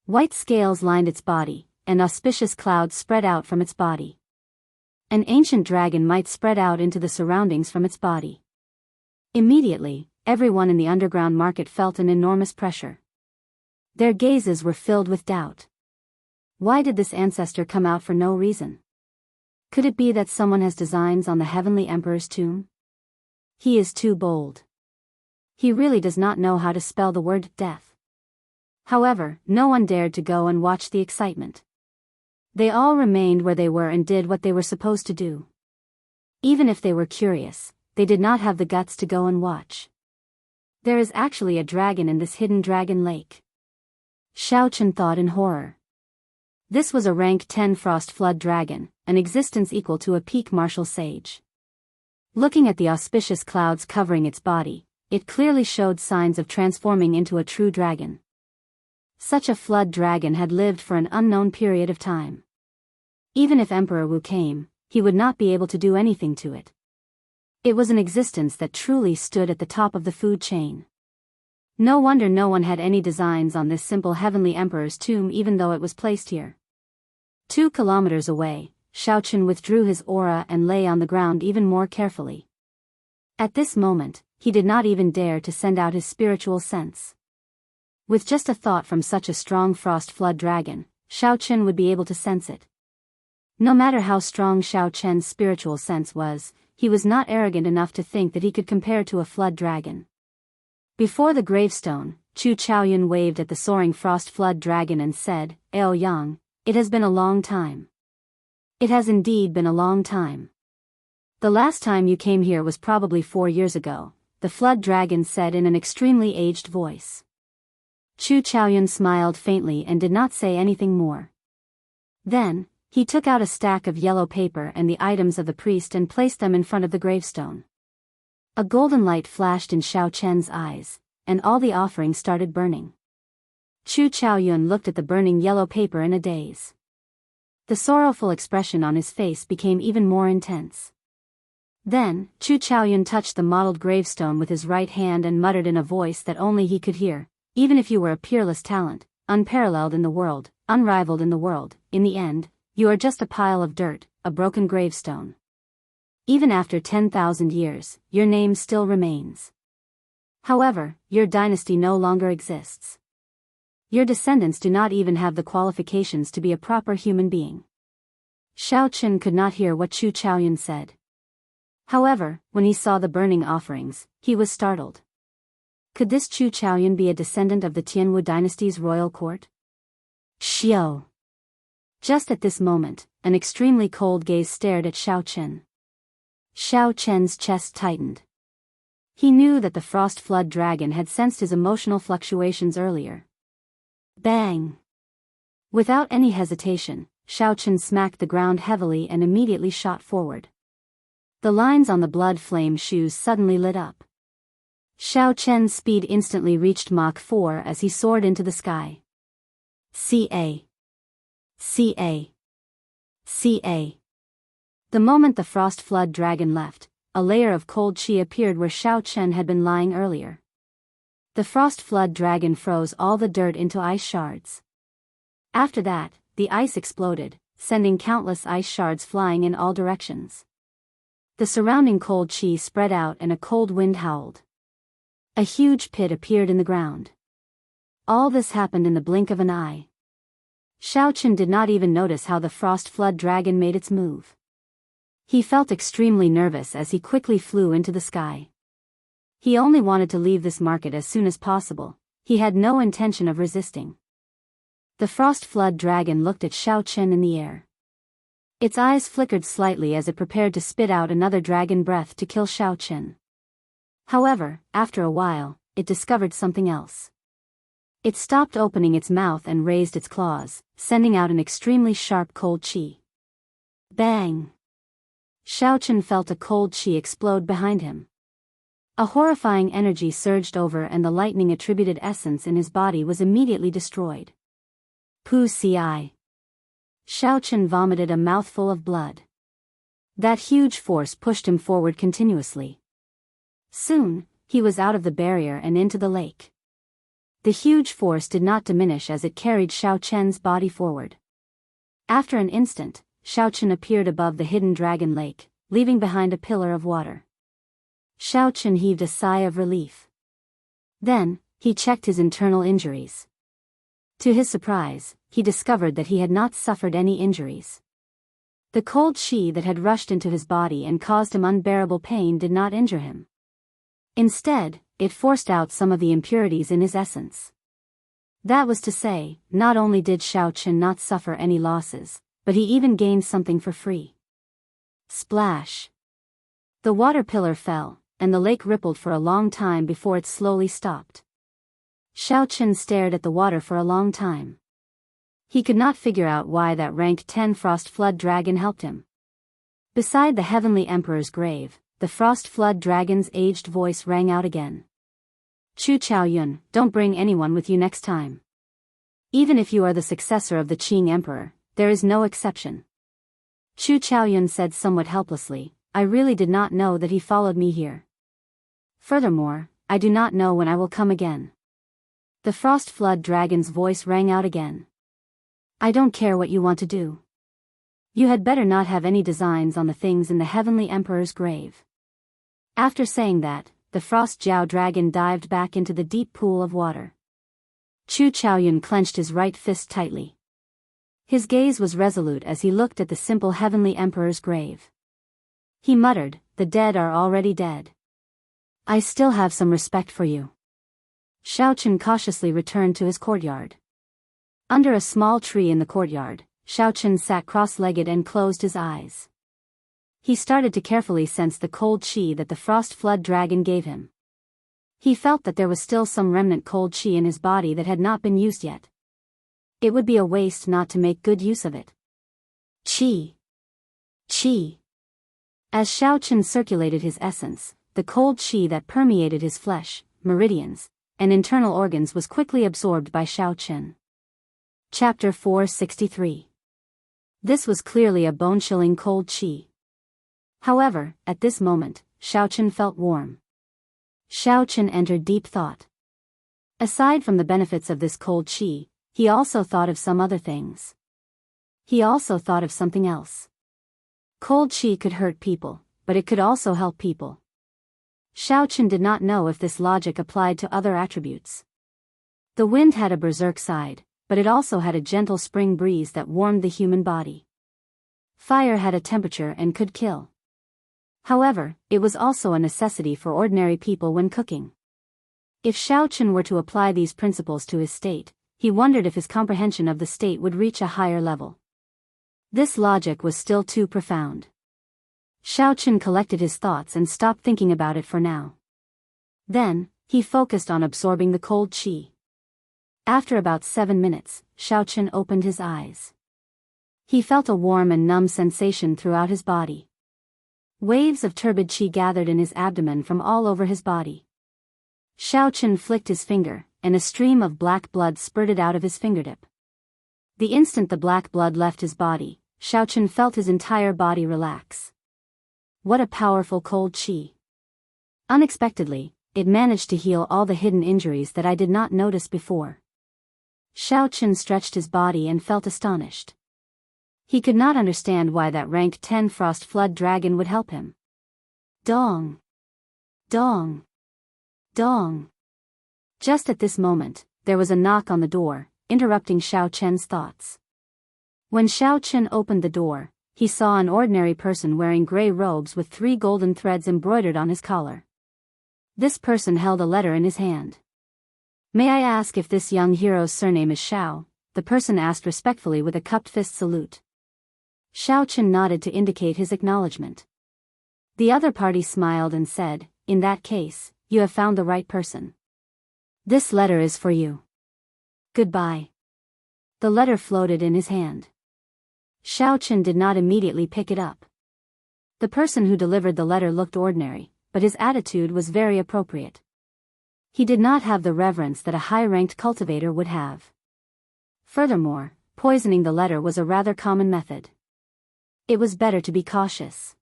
White scales lined its body, and auspicious clouds spread out from its body. An ancient dragon might spread out into the surroundings from its body. Immediately, everyone in the underground market felt an enormous pressure. Their gazes were filled with doubt. Why did this ancestor come out for no reason? Could it be that someone has designs on the heavenly emperor's tomb? He is too bold. He really does not know how to spell the word death. However, no one dared to go and watch the excitement. They all remained where they were and did what they were supposed to do. Even if they were curious, they did not have the guts to go and watch. There is actually a dragon in this hidden dragon lake. Xiao Chen thought in horror. This was a rank 10 frost flood dragon, an existence equal to a peak martial sage. Looking at the auspicious clouds covering its body, it clearly showed signs of transforming into a true dragon. Such a flood dragon had lived for an unknown period of time. Even if Emperor Wu came, he would not be able to do anything to it. It was an existence that truly stood at the top of the food chain. No wonder no one had any designs on this simple heavenly emperor's tomb even though it was placed here. 2 kilometers away, Xiao Chen withdrew his aura and lay on the ground even more carefully. At this moment, he did not even dare to send out his spiritual sense. With just a thought from such a strong frost flood dragon, Xiao Chen would be able to sense it. No matter how strong Xiao Chen's spiritual sense was, he was not arrogant enough to think that he could compare to a flood dragon. Before the gravestone, Chu Chaoyun waved at the soaring frost flood dragon and said, "Ao Yang, it has been a long time." It has indeed been a long time. The last time you came here was probably 4 years ago, the flood dragon said in an extremely aged voice. Chu Chaoyun smiled faintly and did not say anything more. Then, he took out a stack of yellow paper and the items of the priest and placed them in front of the gravestone. A golden light flashed in Xiao Chen's eyes, and all the offerings started burning. Chu Chaoyun looked at the burning yellow paper in a daze. The sorrowful expression on his face became even more intense. Then, Chu Chaoyun touched the mottled gravestone with his right hand and muttered in a voice that only he could hear, "Even if you were a peerless talent, unparalleled in the world, unrivaled in the world, in the end, you are just a pile of dirt, a broken gravestone. Even after 10,000 years, your name still remains. However, your dynasty no longer exists. Your descendants do not even have the qualifications to be a proper human being." Xiao Chen could not hear what Chu Chaoyun said. However, when he saw the burning offerings, he was startled. Could this Chu Chaoyun be a descendant of the Tianwu dynasty's royal court? Xiao. Just at this moment, an extremely cold gaze stared at Xiao Chen. Xiao Chen's chest tightened. He knew that the frost flood dragon had sensed his emotional fluctuations earlier. Bang! Without any hesitation, Xiao Chen smacked the ground heavily and immediately shot forward. The lines on the blood-flame shoes suddenly lit up. Xiao Chen's speed instantly reached Mach 4 as he soared into the sky. Ca. Ca. Ca. The moment the frost flood dragon left, a layer of cold chi appeared where Xiao Chen had been lying earlier. The frost flood dragon froze all the dirt into ice shards. After that, the ice exploded, sending countless ice shards flying in all directions. The surrounding cold chi spread out and a cold wind howled. A huge pit appeared in the ground. All this happened in the blink of an eye. Xiao Chen did not even notice how the frost flood dragon made its move. He felt extremely nervous as he quickly flew into the sky. He only wanted to leave this market as soon as possible. He had no intention of resisting. The frost flood dragon looked at Xiao Chen in the air. Its eyes flickered slightly as it prepared to spit out another dragon breath to kill Xiao Chen. However, after a while, it discovered something else. It stopped opening its mouth and raised its claws, sending out an extremely sharp cold chi. Bang! Xiao Chen felt a cold chi explode behind him. A horrifying energy surged over and the lightning-attributed essence in his body was immediately destroyed. Pu ci. Xiao Chen vomited a mouthful of blood. That huge force pushed him forward continuously. Soon, he was out of the barrier and into the lake. The huge force did not diminish as it carried Xiao Chen's body forward. After an instant, Xiao Chen appeared above the hidden dragon lake, leaving behind a pillar of water. Xiao Chen heaved a sigh of relief. Then, he checked his internal injuries. To his surprise, he discovered that he had not suffered any injuries. The cold chi that had rushed into his body and caused him unbearable pain did not injure him. Instead, it forced out some of the impurities in his essence. That was to say, not only did Xiao Chen not suffer any losses, but he even gained something for free. Splash! The water pillar fell, and the lake rippled for a long time before it slowly stopped. Xiao Chen stared at the water for a long time. He could not figure out why that rank 10 frost flood dragon helped him. Beside the heavenly emperor's grave, the frost flood dragon's aged voice rang out again. Chu Chaoyun, don't bring anyone with you next time. Even if you are the successor of the Qing emperor, there is no exception. Chu Chaoyun said somewhat helplessly, I really did not know that he followed me here. Furthermore, I do not know when I will come again. The frost flood dragon's voice rang out again. I don't care what you want to do. You had better not have any designs on the things in the heavenly emperor's grave. After saying that, the frost Jiao dragon dived back into the deep pool of water. Chu Chaoyun clenched his right fist tightly. His gaze was resolute as he looked at the simple heavenly emperor's grave. He muttered, the dead are already dead. I still have some respect for you. Xiao Chen cautiously returned to his courtyard. Under a small tree in the courtyard, Xiao Chen sat cross-legged and closed his eyes. He started to carefully sense the cold chi that the frost flood dragon gave him. He felt that there was still some remnant cold chi in his body that had not been used yet. It would be a waste not to make good use of it. Chi. Chi. As Xiao Chen circulated his essence, the cold chi that permeated his flesh, meridians, and internal organs was quickly absorbed by Xiaochen. Chapter 463. This was clearly a bone-chilling cold qi. However, at this moment, Xiaochen felt warm. Xiaochen entered deep thought. Aside from the benefits of this cold qi, he also thought of some other things. He also thought of something else. Cold qi could hurt people, but it could also help people. Xiaochen did not know if this logic applied to other attributes. The wind had a berserk side, but it also had a gentle spring breeze that warmed the human body. Fire had a temperature and could kill. However, it was also a necessity for ordinary people when cooking. If Xiaochen were to apply these principles to his state, he wondered if his comprehension of the state would reach a higher level. This logic was still too profound. Xiaochen collected his thoughts and stopped thinking about it for now. Then, he focused on absorbing the cold qi. After about 7 minutes, Xiaochen opened his eyes. He felt a warm and numb sensation throughout his body. Waves of turbid qi gathered in his abdomen from all over his body. Xiaochen flicked his finger, and a stream of black blood spurted out of his fingertip. The instant the black blood left his body, Xiaochen felt his entire body relax. What a powerful cold qi. Unexpectedly, it managed to heal all the hidden injuries that I did not notice before. Xiaochen stretched his body and felt astonished. He could not understand why that rank 10 frost flood dragon would help him. Dong! Dong! Dong! Just at this moment, there was a knock on the door, interrupting Xiaochen's thoughts. When Xiaochen opened the door, he saw an ordinary person wearing gray robes with 3 golden threads embroidered on his collar. This person held a letter in his hand. "May I ask if this young hero's surname is Xiao?" the person asked respectfully with a cupped fist salute. Xiaochen nodded to indicate his acknowledgement. The other party smiled and said, "In that case, you have found the right person. This letter is for you. Goodbye." The letter floated in his hand. Xiaochen did not immediately pick it up. The person who delivered the letter looked ordinary, but his attitude was very appropriate. He did not have the reverence that a high-ranked cultivator would have. Furthermore, poisoning the letter was a rather common method. It was better to be cautious.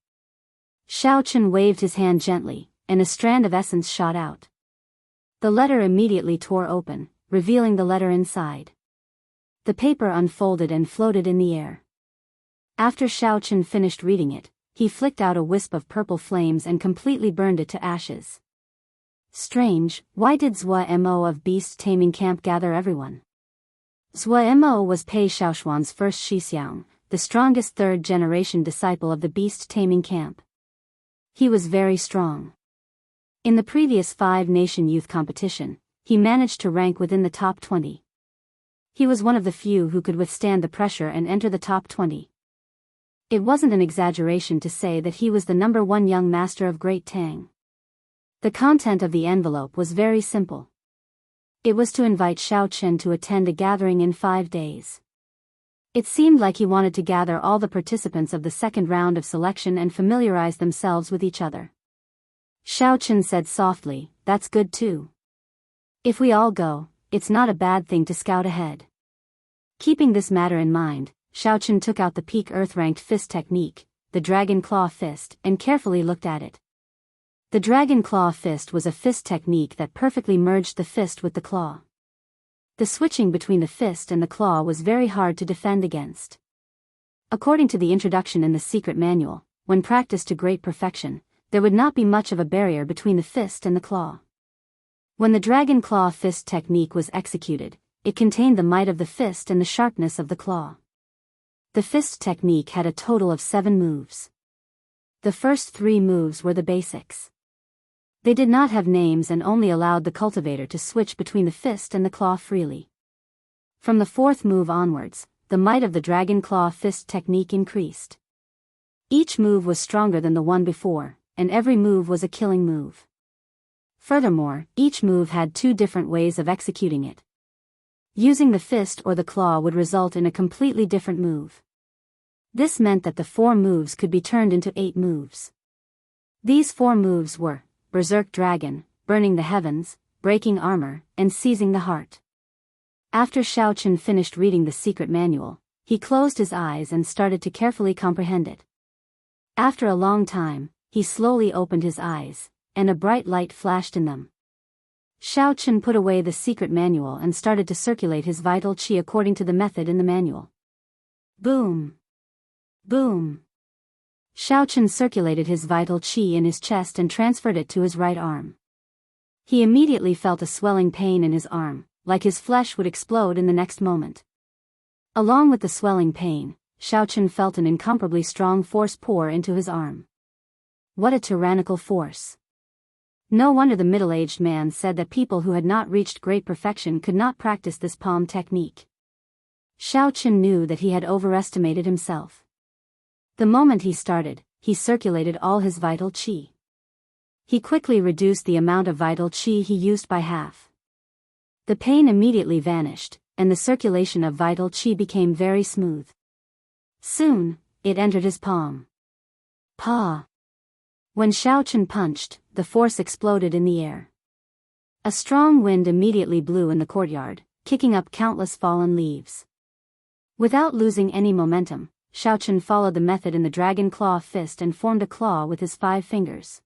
Xiaochen waved his hand gently, and a strand of essence shot out. The letter immediately tore open, revealing the letter inside. The paper unfolded and floated in the air. After Xiaochen finished reading it, he flicked out a wisp of purple flames and completely burned it to ashes. Strange, why did Zhua Mo of beast taming camp gather everyone? Zhua Mo was Pei Xiaoshuan's first Shixiang, the strongest third-generation disciple of the beast taming camp. He was very strong. In the previous 5-nation youth competition, he managed to rank within the top 20. He was one of the few who could withstand the pressure and enter the top 20. It wasn't an exaggeration to say that he was the #1 young master of Great Tang. The content of the envelope was very simple. It was to invite Xiaochen to attend a gathering in 5 days. It seemed like he wanted to gather all the participants of the second round of selection and familiarize themselves with each other. Xiaochen said softly, "That's good too. If we all go, it's not a bad thing to scout ahead." Keeping this matter in mind, Xiaochen took out the peak earth-ranked fist technique, the Dragon Claw Fist, and carefully looked at it. The Dragon Claw Fist was a fist technique that perfectly merged the fist with the claw. The switching between the fist and the claw was very hard to defend against. According to the introduction in the secret manual, when practiced to great perfection, there would not be much of a barrier between the fist and the claw. When the Dragon Claw Fist technique was executed, it contained the might of the fist and the sharpness of the claw. The fist technique had a total of 7 moves. The first 3 moves were the basics. They did not have names and only allowed the cultivator to switch between the fist and the claw freely. From the 4th move onwards, the might of the Dragon Claw Fist technique increased. Each move was stronger than the one before, and every move was a killing move. Furthermore, each move had 2 different ways of executing it. Using the fist or the claw would result in a completely different move. This meant that the 4 moves could be turned into 8 moves. These 4 moves were Berserk Dragon, Burning the Heavens, breaking armor, and seizing the heart. After Xiaochen finished reading the secret manual, he closed his eyes and started to carefully comprehend it. After a long time, he slowly opened his eyes, and a bright light flashed in them. Xiaochen put away the secret manual and started to circulate his vital qi according to the method in the manual. Boom! Boom! Xiaochen circulated his vital qi in his chest and transferred it to his right arm. He immediately felt a swelling pain in his arm, like his flesh would explode in the next moment. Along with the swelling pain, Xiaochen felt an incomparably strong force pour into his arm. What a tyrannical force! No wonder the middle-aged man said that people who had not reached great perfection could not practice this palm technique. Xiaochen knew that he had overestimated himself. The moment he started, he circulated all his vital qi. He quickly reduced the amount of vital qi he used by half. The pain immediately vanished, and the circulation of vital qi became very smooth. Soon, it entered his palm. Pa! When Xiaochen punched, the force exploded in the air. A strong wind immediately blew in the courtyard, kicking up countless fallen leaves. Without losing any momentum, Xiaochen followed the method in the dragon claw fist and formed a claw with his 5 fingers.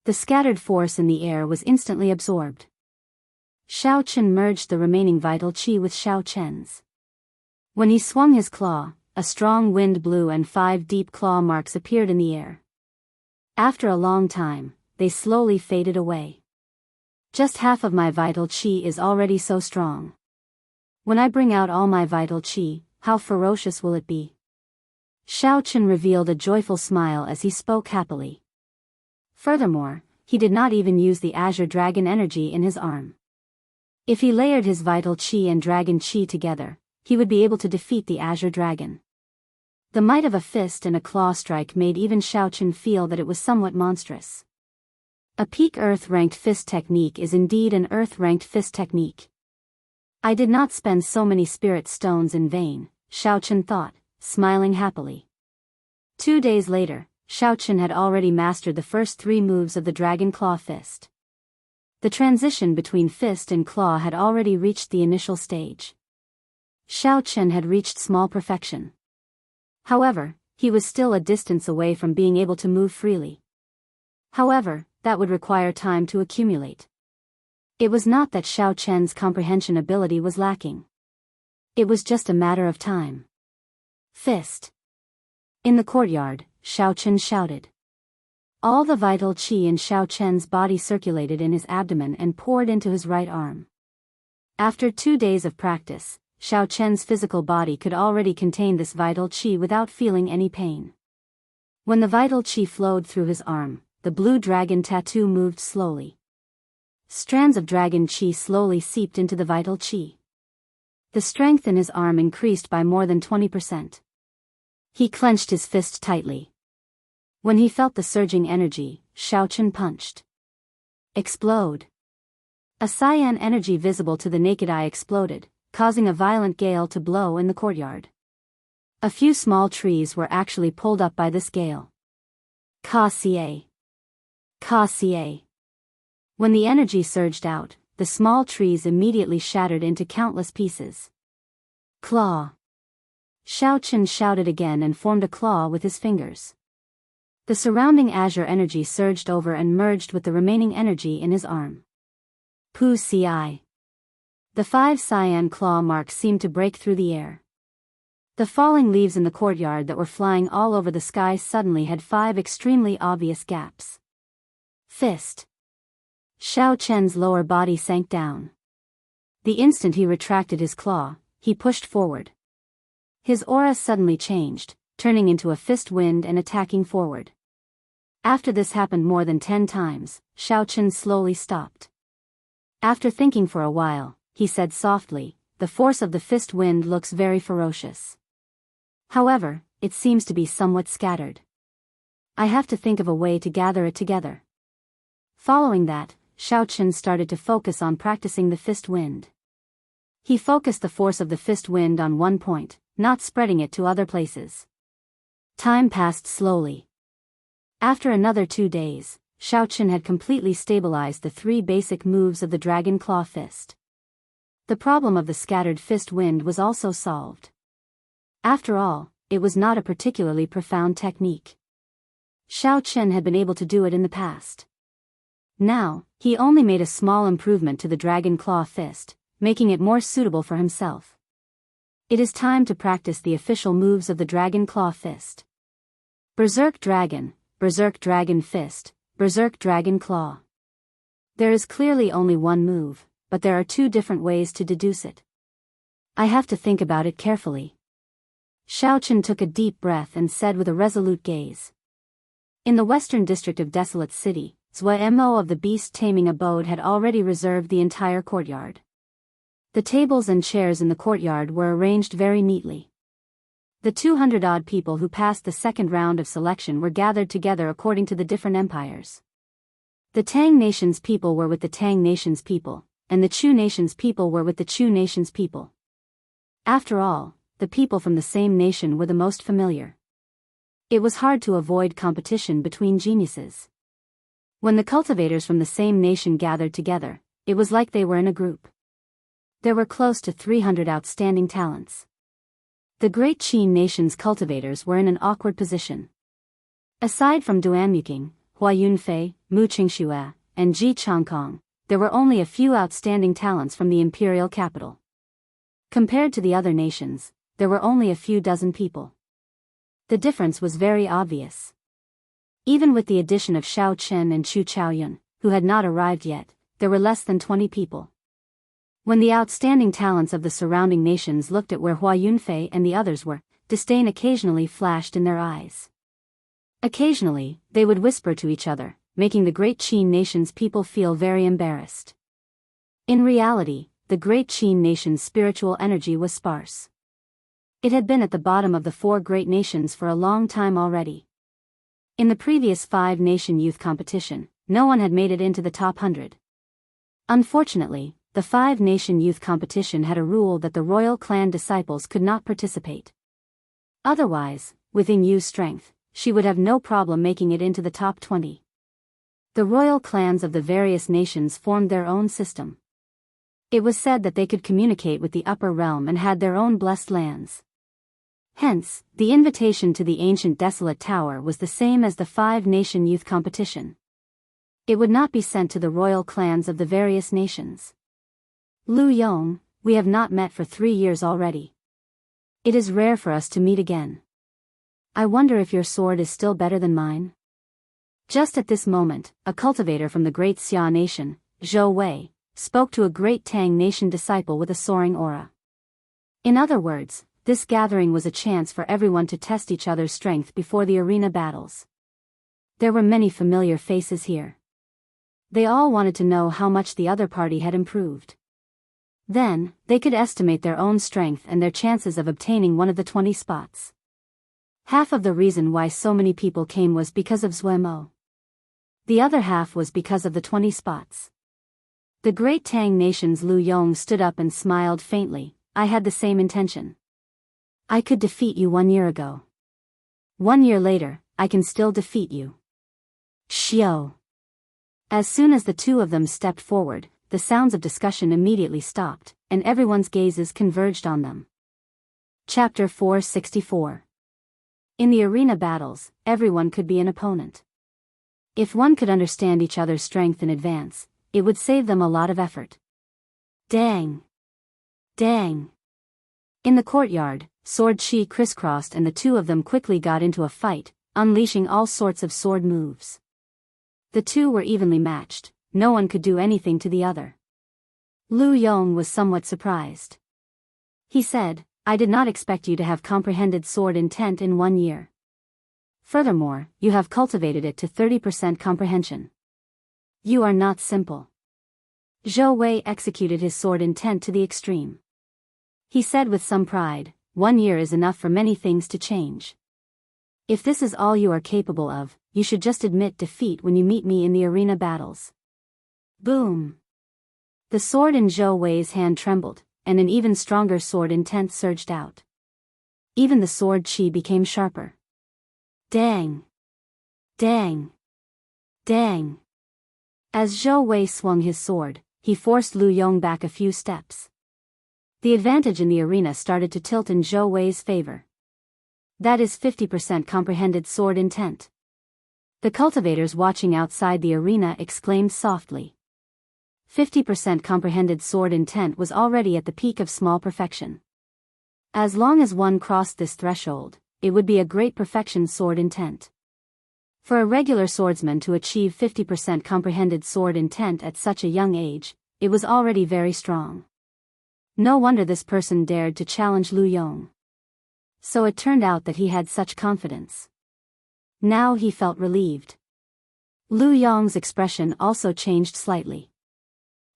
The scattered force in the air was instantly absorbed. Xiaochen merged the remaining vital qi with Xiaochen's. When he swung his claw, a strong wind blew and 5 deep claw marks appeared in the air. After a long time, they slowly faded away. Just half of my vital qi is already so strong. When I bring out all my vital qi, how ferocious will it be? Xiaochen revealed a joyful smile as he spoke happily. Furthermore, he did not even use the azure dragon energy in his arm. If he layered his vital qi and dragon qi together, he would be able to defeat the azure dragon. The might of a fist and a claw strike made even Xiaochen feel that it was somewhat monstrous. A peak earth-ranked fist technique is indeed an earth-ranked fist technique. I did not spend so many spirit stones in vain, Xiaochen thought, smiling happily. 2 days later, Xiaochen had already mastered the first 3 moves of the dragon claw fist. The transition between fist and claw had already reached the initial stage. Xiaochen had reached small perfection. However, he was still a distance away from being able to move freely. However, that would require time to accumulate. It was not that Xiaochen's comprehension ability was lacking. It was just a matter of time. Fist. In the courtyard, Xiaochen shouted. All the vital qi in Xiaochen's body circulated in his abdomen and poured into his right arm. After 2 days of practice, Xiaochen's physical body could already contain this vital qi without feeling any pain. When the vital qi flowed through his arm, the blue dragon tattoo moved slowly. Strands of dragon qi slowly seeped into the vital qi. The strength in his arm increased by more than 20%. He clenched his fist tightly. When he felt the surging energy, Xiaochen punched. Explode. A cyan energy visible to the naked eye exploded, causing a violent gale to blow in the courtyard. A few small trees were actually pulled up by this gale. Ka-ca. Ka-ca. When the energy surged out, the small trees immediately shattered into countless pieces. Claw. Xiaochen shouted again and formed a claw with his fingers. The surrounding azure energy surged over and merged with the remaining energy in his arm. Pu-ci. The 5 cyan claw marks seemed to break through the air. The falling leaves in the courtyard that were flying all over the sky suddenly had 5 extremely obvious gaps. Fist. Xiaochen's lower body sank down. The instant he retracted his claw, he pushed forward. His aura suddenly changed, turning into a fist wind and attacking forward. After this happened more than 10 times, Xiaochen slowly stopped. After thinking for a while, he said softly, "The force of the fist wind looks very ferocious. However, it seems to be somewhat scattered. I have to think of a way to gather it together." Following that, Xiaochen started to focus on practicing the fist wind. He focused the force of the fist wind on one point, not spreading it to other places. Time passed slowly. After another 2 days, Chen had completely stabilized the three basic moves of the Dragon Claw Fist. The problem of the scattered fist wind was also solved. After all, it was not a particularly profound technique. Chen had been able to do it in the past. Now, he only made a small improvement to the Dragon Claw Fist, making it more suitable for himself. It is time to practice the official moves of the Dragon Claw Fist. Berserk Dragon Fist, Berserk Dragon Claw. There is clearly only one move, but there are two different ways to deduce it. I have to think about it carefully. Chen took a deep breath and said with a resolute gaze. In the western district of Desolate City, Mo of the beast-taming abode had already reserved the entire courtyard. The tables and chairs in the courtyard were arranged very neatly. The 200-odd people who passed the second round of selection were gathered together according to the different empires. The Tang Nation's people were with the Tang Nation's people, and the Chu Nation's people were with the Chu Nation's people. After all, the people from the same nation were the most familiar. It was hard to avoid competition between geniuses. When the cultivators from the same nation gathered together, it was like they were in a group. There were close to 300 outstanding talents. The Great Qin Nation's cultivators were in an awkward position. Aside from Duanmuking, Hua Yunfei, Mu Qingxue, and Ji Changkong, there were only a few outstanding talents from the imperial capital. Compared to the other nations, there were only a few dozen people. The difference was very obvious. Even with the addition of Chen and Chu Chaoyun, who had not arrived yet, there were less than 20 people. When the outstanding talents of the surrounding nations looked at where Hua Yunfei and the others were, disdain occasionally flashed in their eyes. Occasionally, they would whisper to each other, making the Great Qin Nation's people feel very embarrassed. In reality, the Great Qin Nation's spiritual energy was sparse. It had been at the bottom of the four great nations for a long time already. In the previous 5-nation youth competition, no one had made it into the top 100. Unfortunately, the 5-nation youth competition had a rule that the royal clan disciples could not participate. Otherwise, within Yu's strength, she would have no problem making it into the top 20. The royal clans of the various nations formed their own system. It was said that they could communicate with the upper realm and had their own blessed lands. Hence, the invitation to the ancient desolate tower was the same as the 5-nation youth competition. It would not be sent to the royal clans of the various nations. Lu Yong, we have not met for 3 years already. It is rare for us to meet again. I wonder if your sword is still better than mine? Just at this moment, a cultivator from the great Xia nation, Zhou Wei, spoke to a great Tang nation disciple with a soaring aura. In other words, this gathering was a chance for everyone to test each other's strength before the arena battles. There were many familiar faces here. They all wanted to know how much the other party had improved. Then, they could estimate their own strength and their chances of obtaining one of the 20 spots. Half of the reason why so many people came was because of Mo. The other half was because of the 20 spots. The great Tang nation's Lu Yong stood up and smiled faintly. I had the same intention. I could defeat you 1 year ago. 1 year later, I can still defeat you. Xiao. As soon as the two of them stepped forward, the sounds of discussion immediately stopped, and everyone's gazes converged on them. Chapter 464. In the arena battles, everyone could be an opponent. If one could understand each other's strength in advance, it would save them a lot of effort. Dang! Dang! In the courtyard, sword chi crisscrossed and the two of them quickly got into a fight, unleashing all sorts of sword moves. The two were evenly matched. No one could do anything to the other. Lu Yong was somewhat surprised. He said, I did not expect you to have comprehended sword intent in 1 year. Furthermore, you have cultivated it to 30% comprehension. You are not simple. Zhou Wei executed his sword intent to the extreme. He said with some pride, 1 year is enough for many things to change. If this is all you are capable of, you should just admit defeat when you meet me in the arena battles. Boom! The sword in Zhou Wei's hand trembled, and an even stronger sword intent surged out. Even the sword chi became sharper. Dang! Dang! Dang! As Zhou Wei swung his sword, he forced Lu Yong back a few steps. The advantage in the arena started to tilt in Zhou Wei's favor. That is 50% comprehended sword intent. The cultivators watching outside the arena exclaimed softly. 50% comprehended sword intent was already at the peak of small perfection. As long as one crossed this threshold, it would be a great perfection sword intent. For a regular swordsman to achieve 50% comprehended sword intent at such a young age, it was already very strong. No wonder this person dared to challenge Lu Yong. So it turned out that he had such confidence. Now he felt relieved. Lu Yong's expression also changed slightly.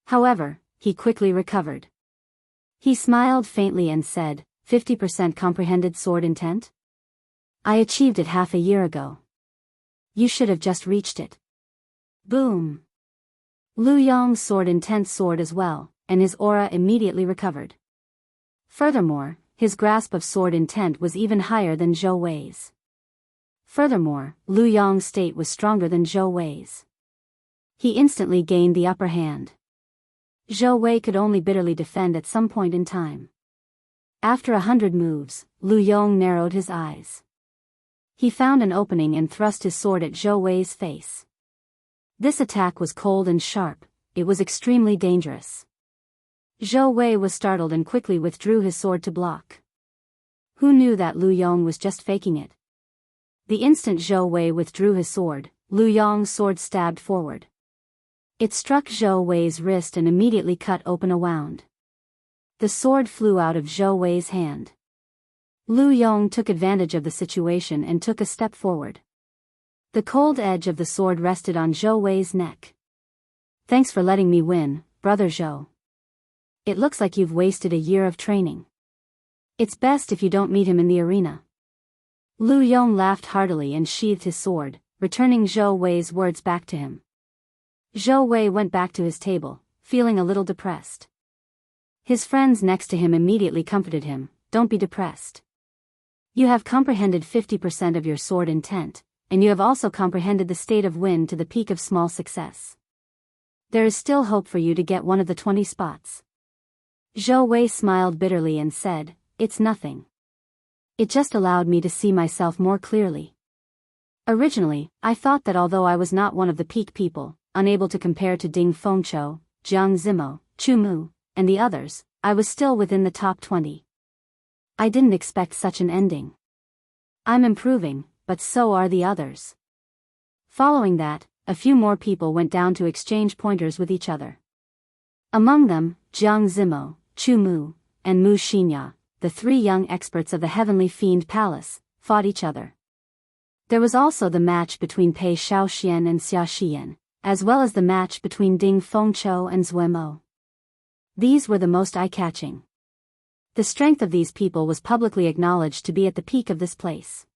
However, he quickly recovered. He smiled faintly and said, 50% comprehended sword intent? I achieved it half a year ago. You should have just reached it. Boom! Lu Yong's sword intent soared as well, and his aura immediately recovered. Furthermore, his grasp of sword intent was even higher than Zhou Wei's. Furthermore, Lu Yong's state was stronger than Zhou Wei's. He instantly gained the upper hand. Zhou Wei could only bitterly defend at some point in time. After 100 moves, Lu Yong narrowed his eyes. He found an opening and thrust his sword at Zhou Wei's face. This attack was cold and sharp, it was extremely dangerous. Zhou Wei was startled and quickly withdrew his sword to block. Who knew that Lu Yong was just faking it? The instant Zhou Wei withdrew his sword, Lu Yong's sword stabbed forward. It struck Zhou Wei's wrist and immediately cut open a wound. The sword flew out of Zhou Wei's hand. Lu Yong took advantage of the situation and took a step forward. The cold edge of the sword rested on Zhou Wei's neck. Thanks for letting me win, brother Zhou. It looks like you've wasted a year of training. It's best if you don't meet him in the arena. Lu Yong laughed heartily and sheathed his sword, returning Zhou Wei's words back to him. Zhou Wei went back to his table, feeling a little depressed. His friends next to him immediately comforted him, don't be depressed. You have comprehended 50% of your sword intent, and you have also comprehended the state of wind to the peak of small success. There is still hope for you to get one of the 20 spots. Zhou Wei smiled bitterly and said, it's nothing. It just allowed me to see myself more clearly. Originally, I thought that although I was not one of the peak people, unable to compare to Ding Fengqiu, Jiang Zimo, Chu Mu, and the others, I was still within the top 20. I didn't expect such an ending. I'm improving, but so are the others. Following that, a few more people went down to exchange pointers with each other. Among them, Jiang Zimo, Chu Mu, and Mu Xinya, the three young experts of the Heavenly Fiend Palace, fought each other. There was also the match between Pei Shaoxian and Xia Xian, as well as the match between Ding Fengqiu and Zui Mo. These were the most eye-catching. The strength of these people was publicly acknowledged to be at the peak of this place.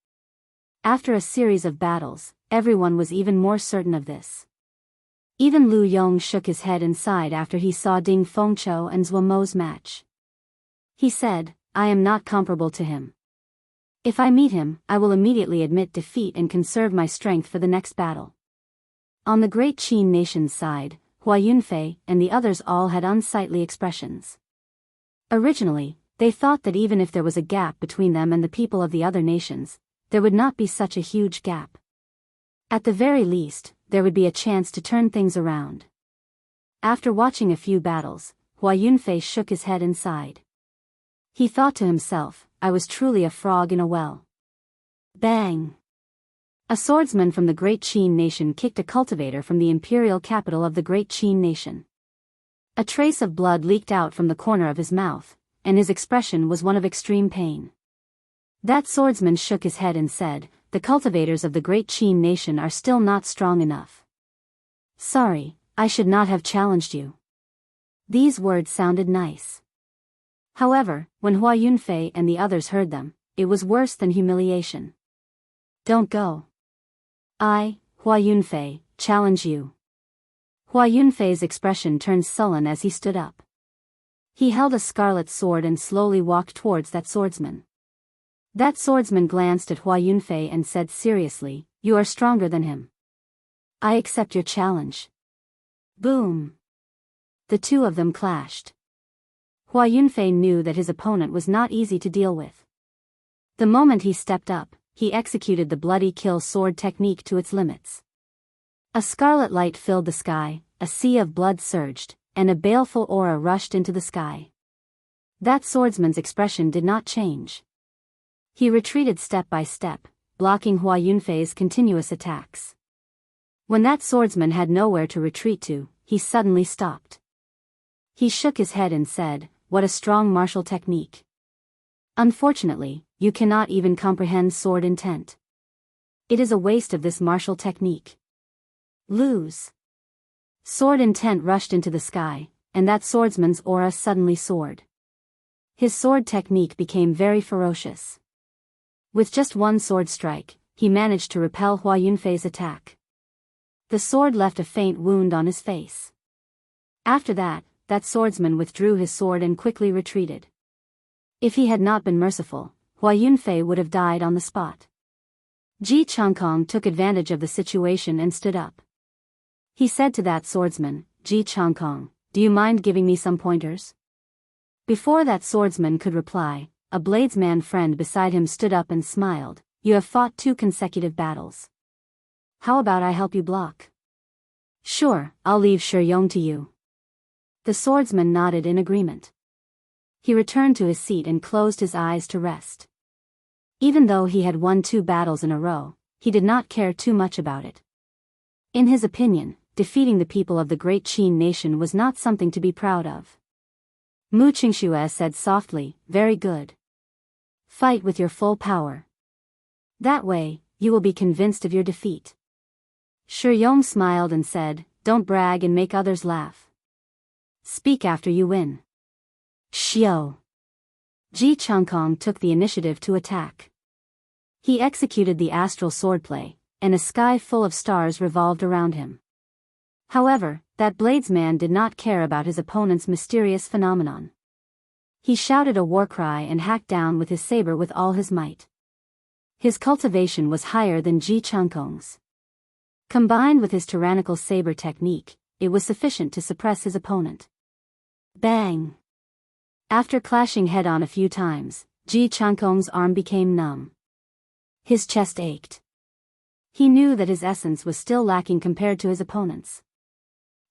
After a series of battles, everyone was even more certain of this. Even Lu Yong shook his head and sighed after he saw Ding Fengqiu and Zui Mo's match. He said, I am not comparable to him. If I meet him, I will immediately admit defeat and conserve my strength for the next battle. On the great Qin nation's side, Hua Yunfei and the others all had unsightly expressions. Originally, they thought that even if there was a gap between them and the people of the other nations, there would not be such a huge gap. At the very least, there would be a chance to turn things around. After watching a few battles, Hua Yunfei shook his head and sighed. He thought to himself, I was truly a frog in a well. Bang! A swordsman from the Great Qin nation kicked a cultivator from the imperial capital of the Great Qin nation. A trace of blood leaked out from the corner of his mouth, and his expression was one of extreme pain. That swordsman shook his head and said, the cultivators of the Great Qin nation are still not strong enough. Sorry, I should not have challenged you. These words sounded nice. However, when Hua Yunfei and the others heard them, it was worse than humiliation. Don't go. I, Hua Yunfei, challenge you. Hua Yunfei's expression turned sullen as he stood up. He held a scarlet sword and slowly walked towards that swordsman. That swordsman glanced at Hua Yunfei and said seriously, you are stronger than him. I accept your challenge. Boom! The two of them clashed. Hua Yunfei knew that his opponent was not easy to deal with. The moment he stepped up, he executed the bloody kill sword technique to its limits. A scarlet light filled the sky, a sea of blood surged, and a baleful aura rushed into the sky. That swordsman's expression did not change. He retreated step by step, blocking Hua Yunfei's continuous attacks. When that swordsman had nowhere to retreat to, he suddenly stopped. He shook his head and said, "What a strong martial technique. Unfortunately, you cannot even comprehend sword intent. It is a waste of this martial technique. Lose." Sword intent rushed into the sky, and that swordsman's aura suddenly soared. His sword technique became very ferocious. With just one sword strike, he managed to repel Hua Yunfei's attack. The sword left a faint wound on his face. After that, that swordsman withdrew his sword and quickly retreated. If he had not been merciful, Hua Yunfei would have died on the spot. Ji Changkong took advantage of the situation and stood up. He said to that swordsman, "Ji Changkong, do you mind giving me some pointers?" Before that swordsman could reply, a bladesman friend beside him stood up and smiled, "You have fought 2 consecutive battles. How about I help you block?" "Sure, I'll leave Shiyong to you." The swordsman nodded in agreement. He returned to his seat and closed his eyes to rest. Even though he had won 2 battles in a row, he did not care too much about it. In his opinion, defeating the people of the great Qin nation was not something to be proud of. Mu Qingxue said softly, "Very good. Fight with your full power. That way, you will be convinced of your defeat." Shiyong smiled and said, "Don't brag and make others laugh. Speak after you win." Xiao. Ji Changkong took the initiative to attack. He executed the astral swordplay, and a sky full of stars revolved around him. However, that bladesman did not care about his opponent's mysterious phenomenon. He shouted a war cry and hacked down with his saber with all his might. His cultivation was higher than Ji Changkong's. Combined with his tyrannical saber technique, it was sufficient to suppress his opponent. Bang! After clashing head-on a few times, Ji Changkong's arm became numb. His chest ached. He knew that his essence was still lacking compared to his opponent's.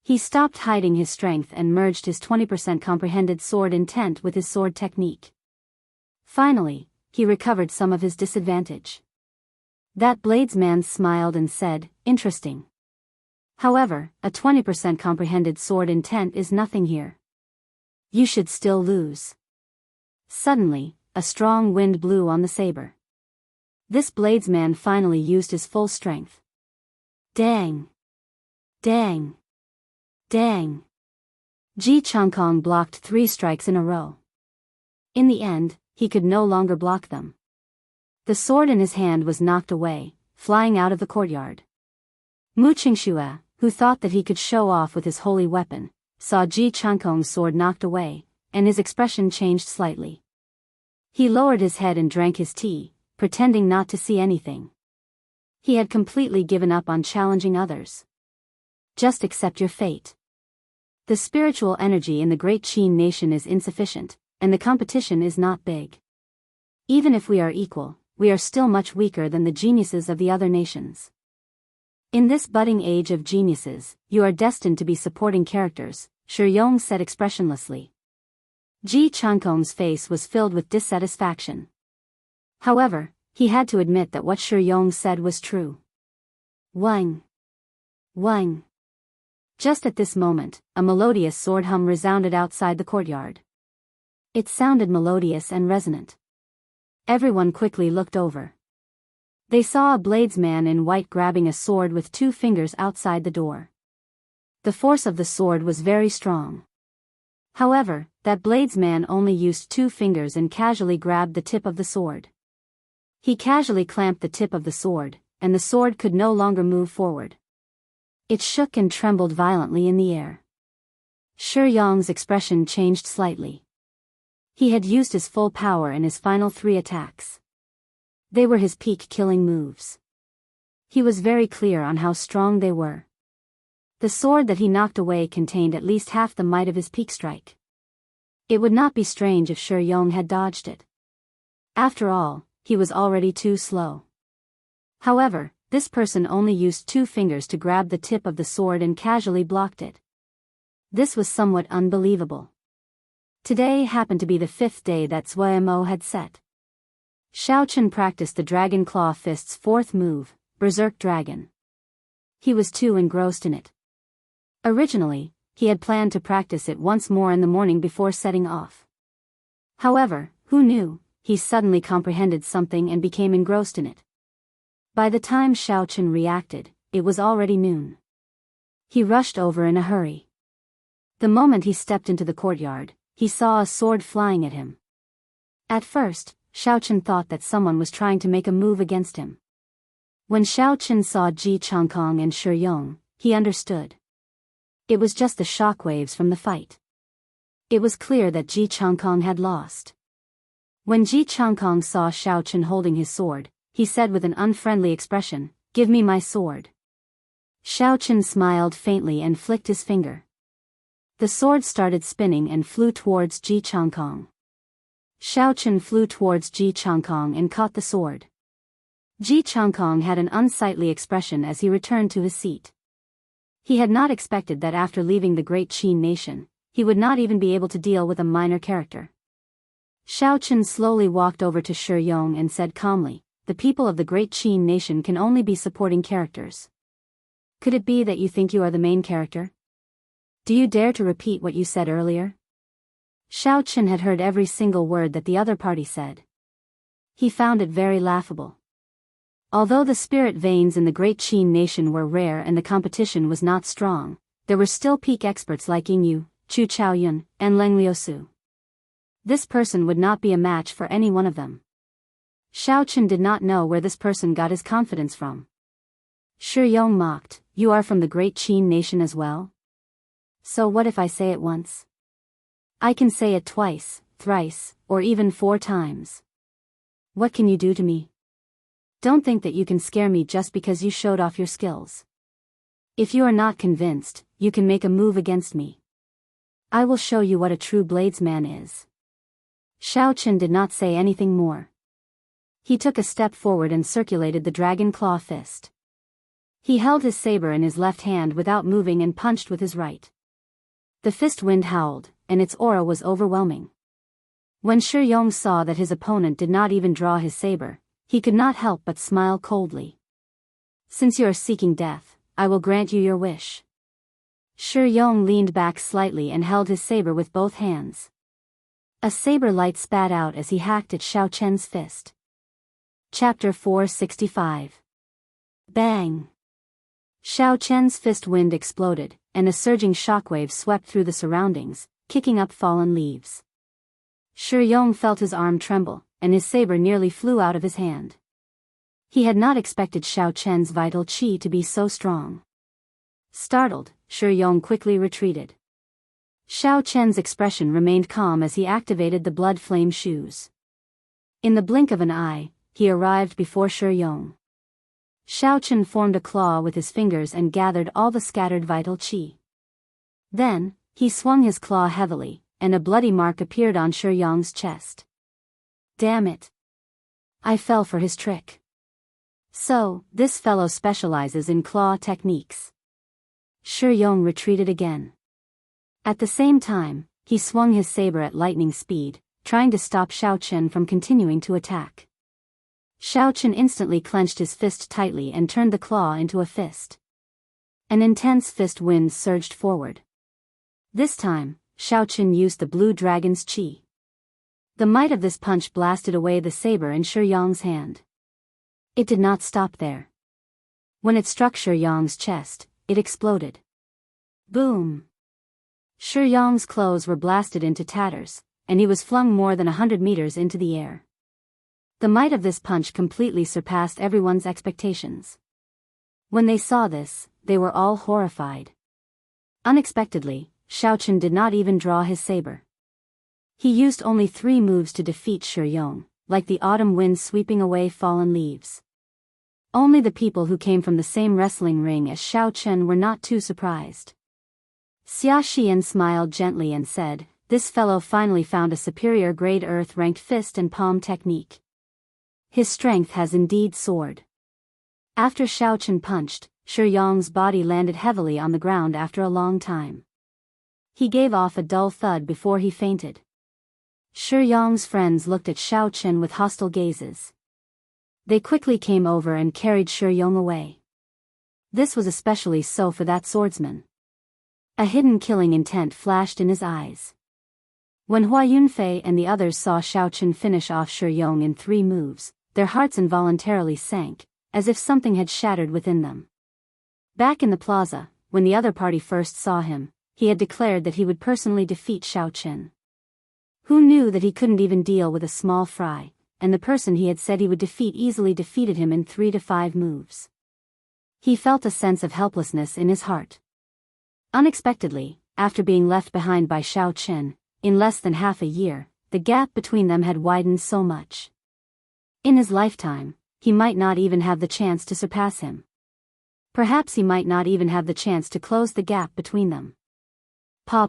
He stopped hiding his strength and merged his 20% comprehended sword intent with his sword technique. Finally, he recovered some of his disadvantage. That bladesman smiled and said, "Interesting. However, a 20% comprehended sword intent is nothing here. You should still lose." Suddenly, a strong wind blew on the saber. This bladesman finally used his full strength. Dang! Dang! Dang! Ji Changkong blocked 3 strikes in a row. In the end, he could no longer block them. The sword in his hand was knocked away, flying out of the courtyard. Mu Qingxue, who thought that he could show off with his holy weapon, saw Ji Changkong's sword knocked away, and his expression changed slightly. He lowered his head and drank his tea, pretending not to see anything. He had completely given up on challenging others. Just accept your fate. The spiritual energy in the great Qin nation is insufficient, and the competition is not big. Even if we are equal, we are still much weaker than the geniuses of the other nations. In this budding age of geniuses, you are destined to be supporting characters, Shiyong said expressionlessly. Ji Changkong's face was filled with dissatisfaction. However, he had to admit that what Shiyong said was true. Wang! Wang! Just at this moment, a melodious sword hum resounded outside the courtyard. It sounded melodious and resonant. Everyone quickly looked over. They saw a bladesman in white grabbing a sword with 2 fingers outside the door. The force of the sword was very strong. However, that bladesman only used 2 fingers and casually grabbed the tip of the sword. He casually clamped the tip of the sword, and the sword could no longer move forward. It shook and trembled violently in the air. Shiyong's expression changed slightly. He had used his full power in his final 3 attacks. They were his peak killing moves. He was very clear on how strong they were. The sword that he knocked away contained at least half the might of his peak strike. It would not be strange if Shi Yong had dodged it. After all, he was already too slow. However, this person only used 2 fingers to grab the tip of the sword and casually blocked it. This was somewhat unbelievable. Today happened to be the 5th day that Zhuo had set. Xiaochen practiced the Dragon Claw Fist's 4th move, Berserk Dragon. He was too engrossed in it. Originally, he had planned to practice it once more in the morning before setting off. However, who knew, he suddenly comprehended something and became engrossed in it. By the time Xiaochen reacted, it was already noon. He rushed over in a hurry. The moment he stepped into the courtyard, he saw a sword flying at him. At first, Xiaochen thought that someone was trying to make a move against him. When Xiaochen saw Ji Changkong and Shi Yong, he understood. It was just the shockwaves from the fight. It was clear that Ji Changkong had lost. When Ji Changkong saw Xiaochen holding his sword, he said with an unfriendly expression, "Give me my sword." Xiaochen smiled faintly and flicked his finger. The sword started spinning and flew towards Ji Changkong. Xiaochen flew towards Ji Changkong and caught the sword. Ji Changkong had an unsightly expression as he returned to his seat. He had not expected that after leaving the great Qin nation, he would not even be able to deal with a minor character. Xiaochen slowly walked over to Shi Yong and said calmly, "The people of the great Qin nation can only be supporting characters. Could it be that you think you are the main character? Do you dare to repeat what you said earlier?" Xiaochen had heard every single word that the other party said. He found it very laughable. Although the spirit veins in the great Qin nation were rare and the competition was not strong, there were still peak experts like Yingyu, Chu Chaoyun, and Leng Liusu. This person would not be a match for any one of them. Xiaochen did not know where this person got his confidence from. Shi Yong mocked, "You are from the great Qin nation as well? So what if I say it once? I can say it twice, thrice, or even 4 times. What can you do to me? Don't think that you can scare me just because you showed off your skills. If you are not convinced, you can make a move against me. I will show you what a true bladesman is." Xiaochen did not say anything more. He took a step forward and circulated the Dragon Claw Fist. He held his saber in his left hand without moving and punched with his right. The fist wind howled, and its aura was overwhelming. When Shi Yong saw that his opponent did not even draw his saber, he could not help but smile coldly. "Since you are seeking death, I will grant you your wish." Shi Yong leaned back slightly and held his saber with both hands. A saber light spat out as he hacked at Xiaochen's fist. Chapter 465. Bang! Xiaochen's fist wind exploded, and a surging shockwave swept through the surroundings, kicking up fallen leaves. Shi Yong felt his arm tremble, and his saber nearly flew out of his hand. He had not expected Xiaochen's vital qi to be so strong. Startled, Shi Yong quickly retreated. Xiaochen's expression remained calm as he activated the blood flame shoes. In the blink of an eye, he arrived before Shi Yong. Xiaochen formed a claw with his fingers and gathered all the scattered vital qi. Then, he swung his claw heavily, and a bloody mark appeared on Shi Yong's chest. Damn it! I fell for his trick. So, this fellow specializes in claw techniques. Shi Yong retreated again. At the same time, he swung his saber at lightning speed, trying to stop Xiaochen from continuing to attack. Xiaochen instantly clenched his fist tightly and turned the claw into a fist. An intense fist wind surged forward. This time, Xiaochen used the blue dragon's qi. The might of this punch blasted away the saber in Shi Yong's hand. It did not stop there. When it struck Shi Yong's chest, it exploded. Boom! Shi Yong's clothes were blasted into tatters, and he was flung more than 100 meters into the air. The might of this punch completely surpassed everyone's expectations. When they saw this, they were all horrified. Unexpectedly, Xiaochen did not even draw his saber. He used only 3 moves to defeat Shi Yong, like the autumn wind sweeping away fallen leaves. Only the people who came from the same wrestling ring as Xiao Chen were not too surprised. Xia Xian smiled gently and said, "This fellow finally found a superior grade earth-ranked fist and palm technique. His strength has indeed soared." After Xiao Chen punched, Shi Yong's body landed heavily on the ground after a long time. He gave off a dull thud before he fainted. Shi Yong's friends looked at Xiao Chen with hostile gazes. They quickly came over and carried Shi Yong away. This was especially so for that swordsman. A hidden killing intent flashed in his eyes. When Hua Yunfei and the others saw Xiao Chen finish off Shi Yong in 3 moves, their hearts involuntarily sank, as if something had shattered within them. Back in the plaza, when the other party first saw him, he had declared that he would personally defeat Xiao Chen. Who knew that he couldn't even deal with a small fry, and the person he had said he would defeat easily defeated him in 3 to 5 moves. He felt a sense of helplessness in his heart. Unexpectedly, after being left behind by Xiao Chen, in less than half a year, the gap between them had widened so much. In his lifetime, he might not even have the chance to surpass him. Perhaps he might not even have the chance to close the gap between them. Pa.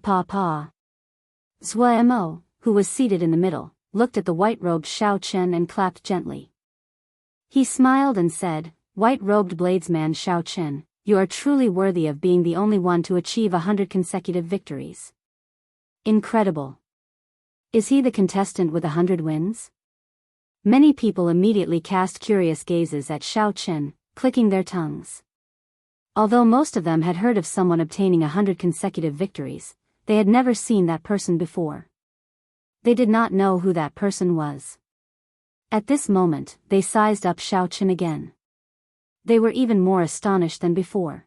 Zhuo Mo, who was seated in the middle, looked at the white-robed Xiao Chen and clapped gently. He smiled and said, "White-robed bladesman Xiao Chen, you are truly worthy of being the only one to achieve 100 consecutive victories. Incredible. Is he the contestant with 100 wins?" Many people immediately cast curious gazes at Xiao Chen, clicking their tongues. Although most of them had heard of someone obtaining 100 consecutive victories, they had never seen that person before. They did not know who that person was. At this moment, they sized up Xiao Chen again. They were even more astonished than before.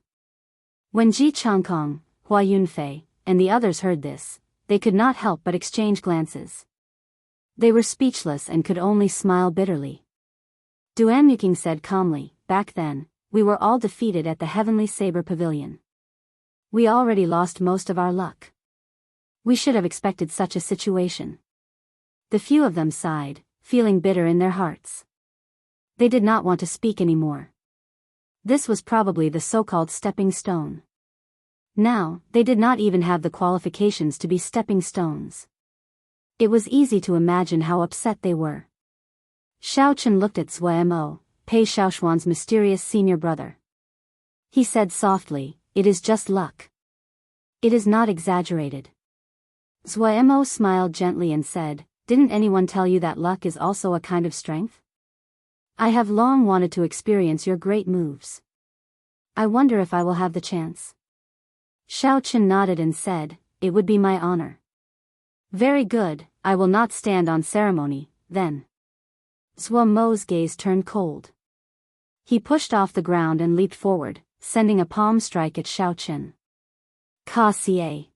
When Ji Changkong, Hua Yunfei, and the others heard this, they could not help but exchange glances. They were speechless and could only smile bitterly. Duan Yuking said calmly, "Back then, we were all defeated at the Heavenly Saber Pavilion. We already lost most of our luck. We should have expected such a situation." The few of them sighed, feeling bitter in their hearts. They did not want to speak anymore. This was probably the so-called stepping stone. Now, they did not even have the qualifications to be stepping stones. It was easy to imagine how upset they were. Xiao Chen looked at Zhuo Mo, Pei Xiaoshuan's mysterious senior brother. He said softly, "It is just luck. It is not exaggerated." Zhuo Mo smiled gently and said, "Didn't anyone tell you that luck is also a kind of strength? I have long wanted to experience your great moves. I wonder if I will have the chance." Xiao Chen nodded and said, "It would be my honor." "Very good, I will not stand on ceremony, then." Zhuo Mo's gaze turned cold. He pushed off the ground and leaped forward, sending a palm strike at Xiao Chen. Ka Xie.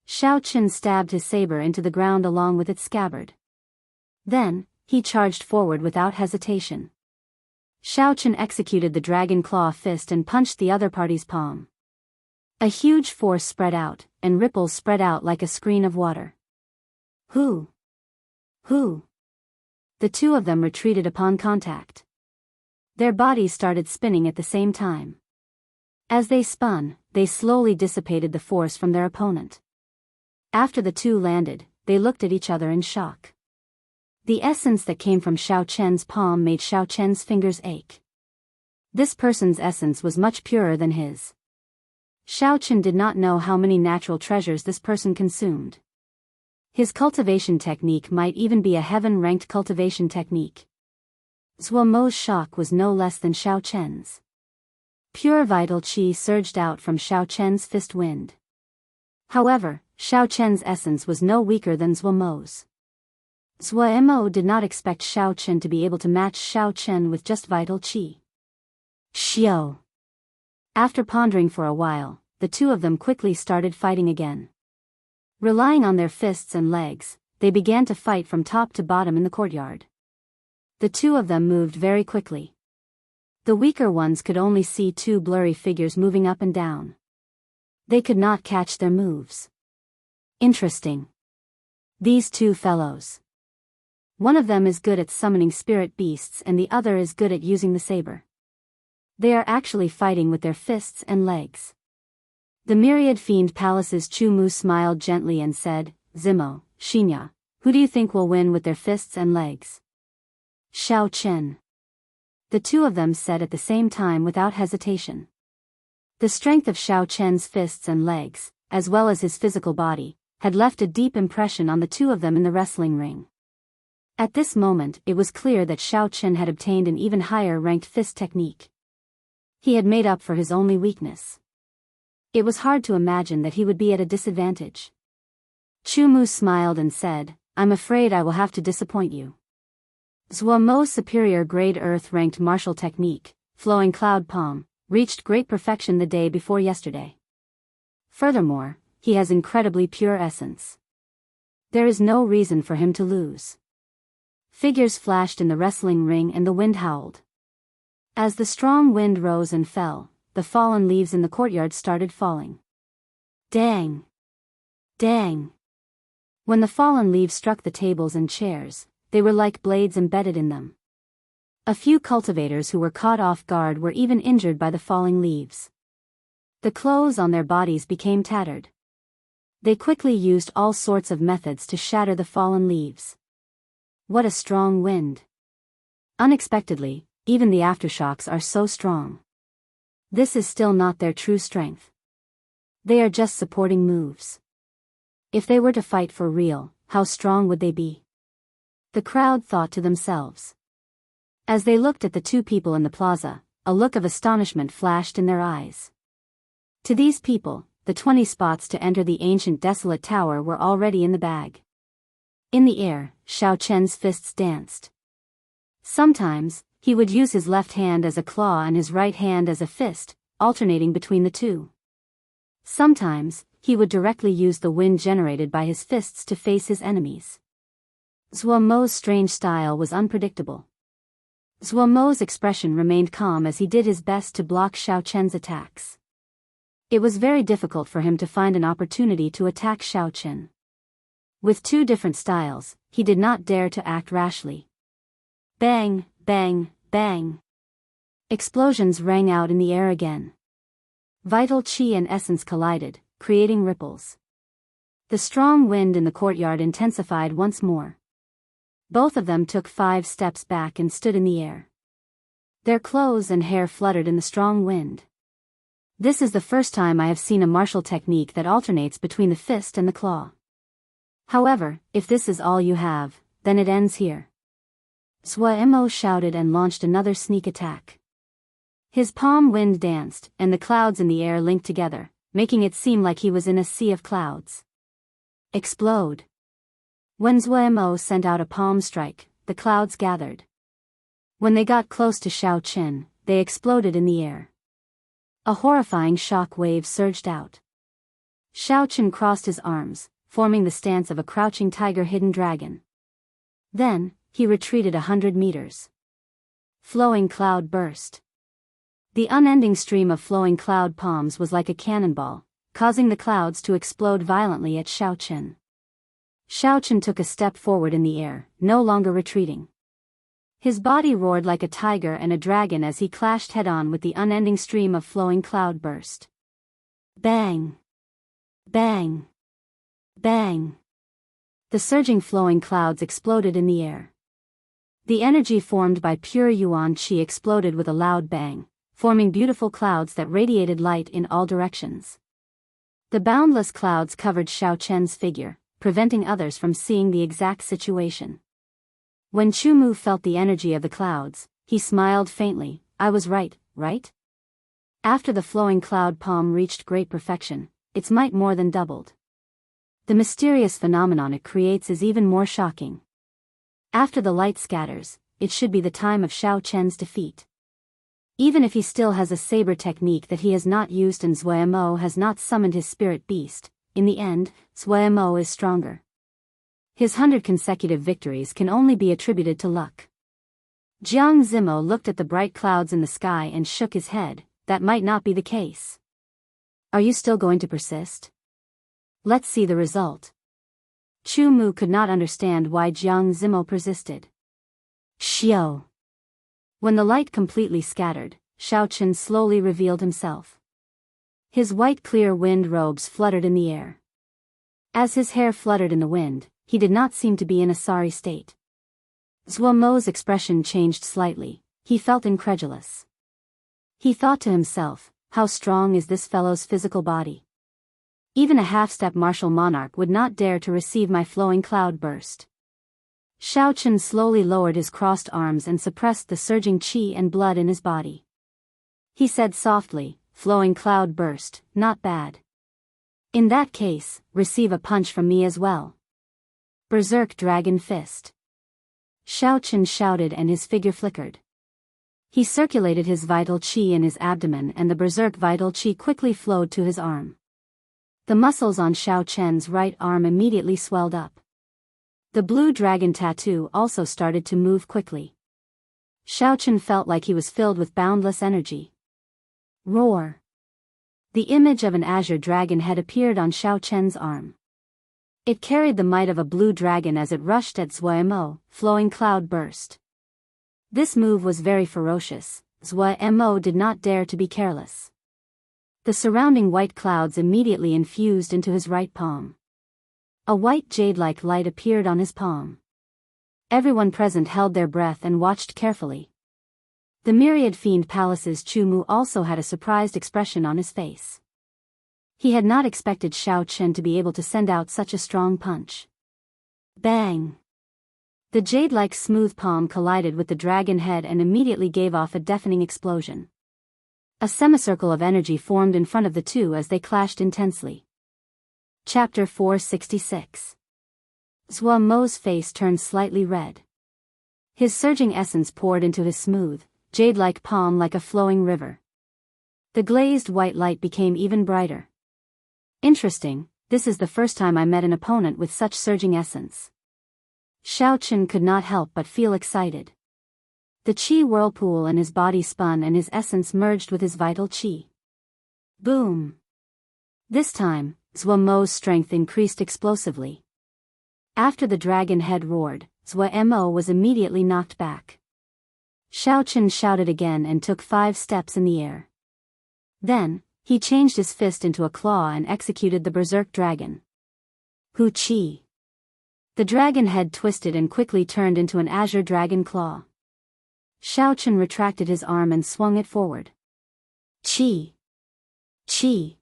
Xiao Chen stabbed his saber into the ground along with its scabbard. Then, he charged forward without hesitation. Xiao Chen executed the dragon claw fist and punched the other party's palm. A huge force spread out, and ripples spread out like a screen of water. Who? The two of them retreated upon contact. Their bodies started spinning at the same time. As they spun, they slowly dissipated the force from their opponent. After the two landed, they looked at each other in shock. The essence that came from Xiao Chen's palm made Xiao Chen's fingers ache. This person's essence was much purer than his. Xiao Chen did not know how many natural treasures this person consumed. His cultivation technique might even be a heaven-ranked cultivation technique. Zhuo Mo's shock was no less than Xiao Chen's. Pure vital qi surged out from Xiao Chen's fist wind. However, Xiao Chen's essence was no weaker than Zhuo Mo's. Zhuo Mo did not expect Xiao Chen to be able to match Xiao Chen with just vital qi. Xiao. After pondering for a while, the two of them quickly started fighting again. Relying on their fists and legs, they began to fight from top to bottom in the courtyard. The two of them moved very quickly. The weaker ones could only see two blurry figures moving up and down. They could not catch their moves. Interesting. These two fellows. One of them is good at summoning spirit beasts and the other is good at using the saber. They are actually fighting with their fists and legs. The myriad fiend palaces. Chu Mu smiled gently and said, Zimo, Xinya, who do you think will win with their fists and legs? Xiao Chen. The two of them said at the same time without hesitation. The strength of Xiao Chen's fists and legs, as well as his physical body, had left a deep impression on the two of them in the wrestling ring. At this moment it was clear that Xiao Chen had obtained an even higher-ranked fist technique. He had made up for his only weakness. It was hard to imagine that he would be at a disadvantage. Chu Mu smiled and said, I'm afraid I will have to disappoint you. Zhuo Mo's superior grade earth-ranked martial technique, flowing cloud palm, reached great perfection the day before yesterday. Furthermore, he has incredibly pure essence. There is no reason for him to lose. Figures flashed in the wrestling ring and the wind howled. As the strong wind rose and fell, the fallen leaves in the courtyard started falling. Dang! Dang! When the fallen leaves struck the tables and chairs, they were like blades embedded in them. A few cultivators who were caught off guard were even injured by the falling leaves. The clothes on their bodies became tattered. They quickly used all sorts of methods to shatter the fallen leaves. What a strong wind! Unexpectedly, even the aftershocks are so strong. This is still not their true strength. They are just supporting moves. If they were to fight for real, how strong would they be? The crowd thought to themselves. As they looked at the two people in the plaza, a look of astonishment flashed in their eyes. To these people, the 20 spots to enter the ancient desolate tower were already in the bag. In the air, Xiao Chen's fists danced. Sometimes, he would use his left hand as a claw and his right hand as a fist, alternating between the two. Sometimes, he would directly use the wind generated by his fists to face his enemies. Zhuo Mo's strange style was unpredictable. Zhuo Mo's expression remained calm as he did his best to block Xiao Chen's attacks. It was very difficult for him to find an opportunity to attack Xiao Chen. With two different styles, he did not dare to act rashly. Bang, bang, bang. Explosions rang out in the air again. Vital chi and essence collided, creating ripples. The strong wind in the courtyard intensified once more. Both of them took 5 steps back and stood in the air. Their clothes and hair fluttered in the strong wind. This is the first time I have seen a martial technique that alternates between the fist and the claw. However, if this is all you have, then it ends here. Zhuo Mo shouted and launched another sneak attack. His palm wind danced, and the clouds in the air linked together, making it seem like he was in a sea of clouds. Explode! When Zhuo Mo sent out a palm strike, the clouds gathered. When they got close to Xiao Chen, they exploded in the air. A horrifying shock wave surged out. Xiao Chen crossed his arms, forming the stance of a crouching tiger-hidden dragon. Then, he retreated 100 meters. Flowing cloud burst. The unending stream of flowing cloud palms was like a cannonball, causing the clouds to explode violently at Xiao Chen. Xiao Chen took a step forward in the air, no longer retreating. His body roared like a tiger and a dragon as he clashed head-on with the unending stream of flowing cloud burst. Bang! Bang! Bang! The surging flowing clouds exploded in the air. The energy formed by pure yuan qi exploded with a loud bang, forming beautiful clouds that radiated light in all directions. The boundless clouds covered Xiao Chen's figure, preventing others from seeing the exact situation. When Chu Mu felt the energy of the clouds, he smiled faintly. I was right, right? After the flowing cloud palm reached great perfection, its might more than doubled. The mysterious phenomenon it creates is even more shocking. After the light scatters, it should be the time of Xiao Chen's defeat. Even if he still has a saber technique that he has not used and Zhuo Mo has not summoned his spirit beast, in the end, Zhuo Mo is stronger. His 100 consecutive victories can only be attributed to luck. Jiang Zimo looked at the bright clouds in the sky and shook his head. That might not be the case. Are you still going to persist? Let's see the result. Chu Mu could not understand why Jiang Zimo persisted. Xiao. When the light completely scattered, Shao Chen slowly revealed himself. His white clear wind robes fluttered in the air. As his hair fluttered in the wind, he did not seem to be in a sorry state. Zhuo Mo's expression changed slightly. He felt incredulous. He thought to himself, how strong is this fellow's physical body? Even a half-step martial monarch would not dare to receive my flowing cloud burst. Shao Chen slowly lowered his crossed arms and suppressed the surging qi and blood in his body. He said softly, flowing cloud burst, not bad. In that case, receive a punch from me as well. Berserk Dragon Fist. Shao Chen shouted and his figure flickered. He circulated his vital qi in his abdomen and the berserk vital qi quickly flowed to his arm. The muscles on Shao Chen's right arm immediately swelled up. The blue dragon tattoo also started to move quickly. Shao Chen felt like he was filled with boundless energy. Roar! The image of an azure dragon had appeared on Shao Chen's arm. It carried the might of a blue dragon as it rushed at Zhuo Mo, flowing cloud burst. This move was very ferocious. Zhuo Mo did not dare to be careless. The surrounding white clouds immediately infused into his right palm. A white jade-like light appeared on his palm. Everyone present held their breath and watched carefully. The myriad fiend palace's Chu Mu also had a surprised expression on his face. He had not expected Shao Chen to be able to send out such a strong punch. Bang! The jade-like smooth palm collided with the dragon head and immediately gave off a deafening explosion. A semicircle of energy formed in front of the two as they clashed intensely. Chapter 466. Zhuo Mo's face turned slightly red. His surging essence poured into his smooth, jade-like palm like a flowing river. The glazed white light became even brighter. Interesting, this is the first time I met an opponent with such surging essence. Shao Chen could not help but feel excited. The qi whirlpool in his body spun and his essence merged with his vital qi. Boom! This time, Zhuo Mo's strength increased explosively. After the dragon head roared, Zhuo Mo was immediately knocked back. Shao Chen shouted again and took 5 steps in the air. Then, he changed his fist into a claw and executed the berserk dragon. Hu Qi. The dragon head twisted and quickly turned into an azure dragon claw. Shao Chen retracted his arm and swung it forward. Qi. Qi.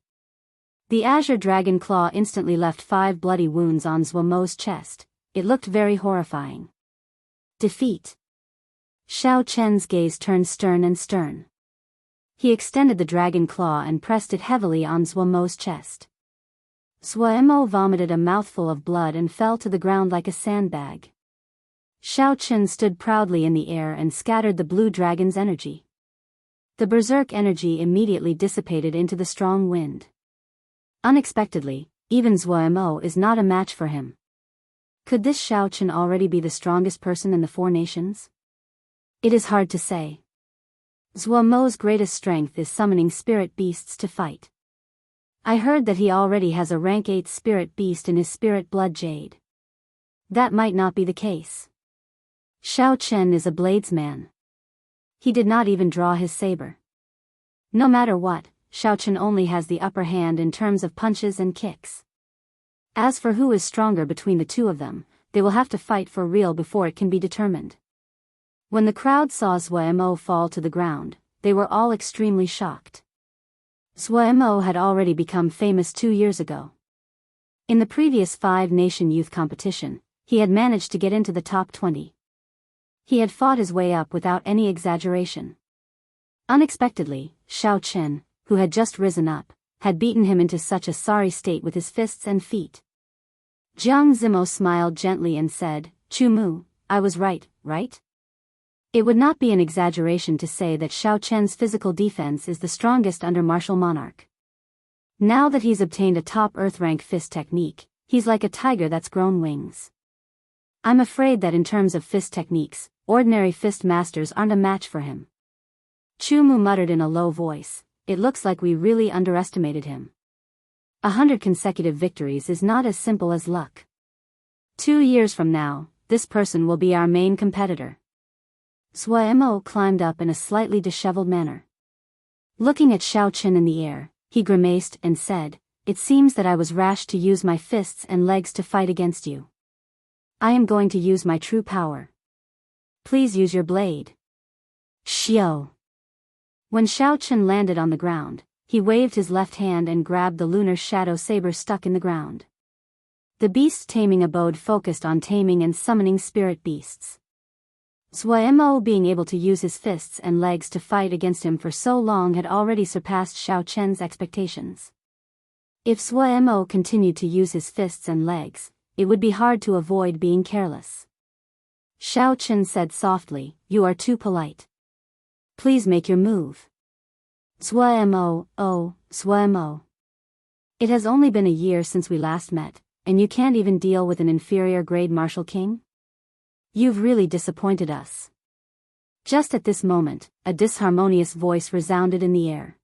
The azure dragon claw instantly left 5 bloody wounds on Zhuo Mo's chest. It looked very horrifying. Defeat. Shao Chen's gaze turned stern and stern. He extended the dragon claw and pressed it heavily on Zhuo Mo's chest. Zhuo Mo vomited a mouthful of blood and fell to the ground like a sandbag. Shao Chen stood proudly in the air and scattered the blue dragon's energy. The berserk energy immediately dissipated into the strong wind. Unexpectedly, even Zhuo Mo is not a match for him. Could this Shao Chen already be the strongest person in the 4 nations? It is hard to say. Zhuo Mo's greatest strength is summoning spirit beasts to fight. I heard that he already has a rank 8 spirit beast in his spirit blood jade. That might not be the case. Shao Chen is a bladesman. He did not even draw his saber. No matter what, Shao Chen only has the upper hand in terms of punches and kicks. As for who is stronger between the two of them, they will have to fight for real before it can be determined. When the crowd saw Zhuo Mo fall to the ground, they were all extremely shocked. Zhuo Mo had already become famous 2 years ago. In the previous 5-nation youth competition, he had managed to get into the top 20. He had fought his way up without any exaggeration. Unexpectedly, Shao Chen, who had just risen up, had beaten him into such a sorry state with his fists and feet. Jiang Zimo smiled gently and said, Chu Mu, I was right, right? It would not be an exaggeration to say that Shao Chen's physical defense is the strongest under martial monarch. Now that he's obtained a top earth rank fist technique, he's like a tiger that's grown wings. I'm afraid that in terms of fist techniques, ordinary fist masters aren't a match for him. Chu Mu muttered in a low voice, it looks like we really underestimated him. 100 consecutive victories is not as simple as luck. 2 years from now, this person will be our main competitor. Zhuo Mo climbed up in a slightly disheveled manner. Looking at Xiao Chen in the air, he grimaced and said, "It seems that I was rash to use my fists and legs to fight against you. I am going to use my true power. Please use your blade." Xiao. When Xiao Chen landed on the ground, he waved his left hand and grabbed the lunar shadow saber stuck in the ground. The beast's taming abode focused on taming and summoning spirit beasts. Mo, being able to use his fists and legs to fight against him for so long, had already surpassed Xiao Chen's expectations. If Mo continued to use his fists and legs, it would be hard to avoid being careless. Xiao Chen said softly, "You are too polite. Please make your move." Mo, oh, Mo. It has only been a year since we last met, and you can't even deal with an inferior grade martial king? You've really disappointed us. Just at this moment, a disharmonious voice resounded in the air.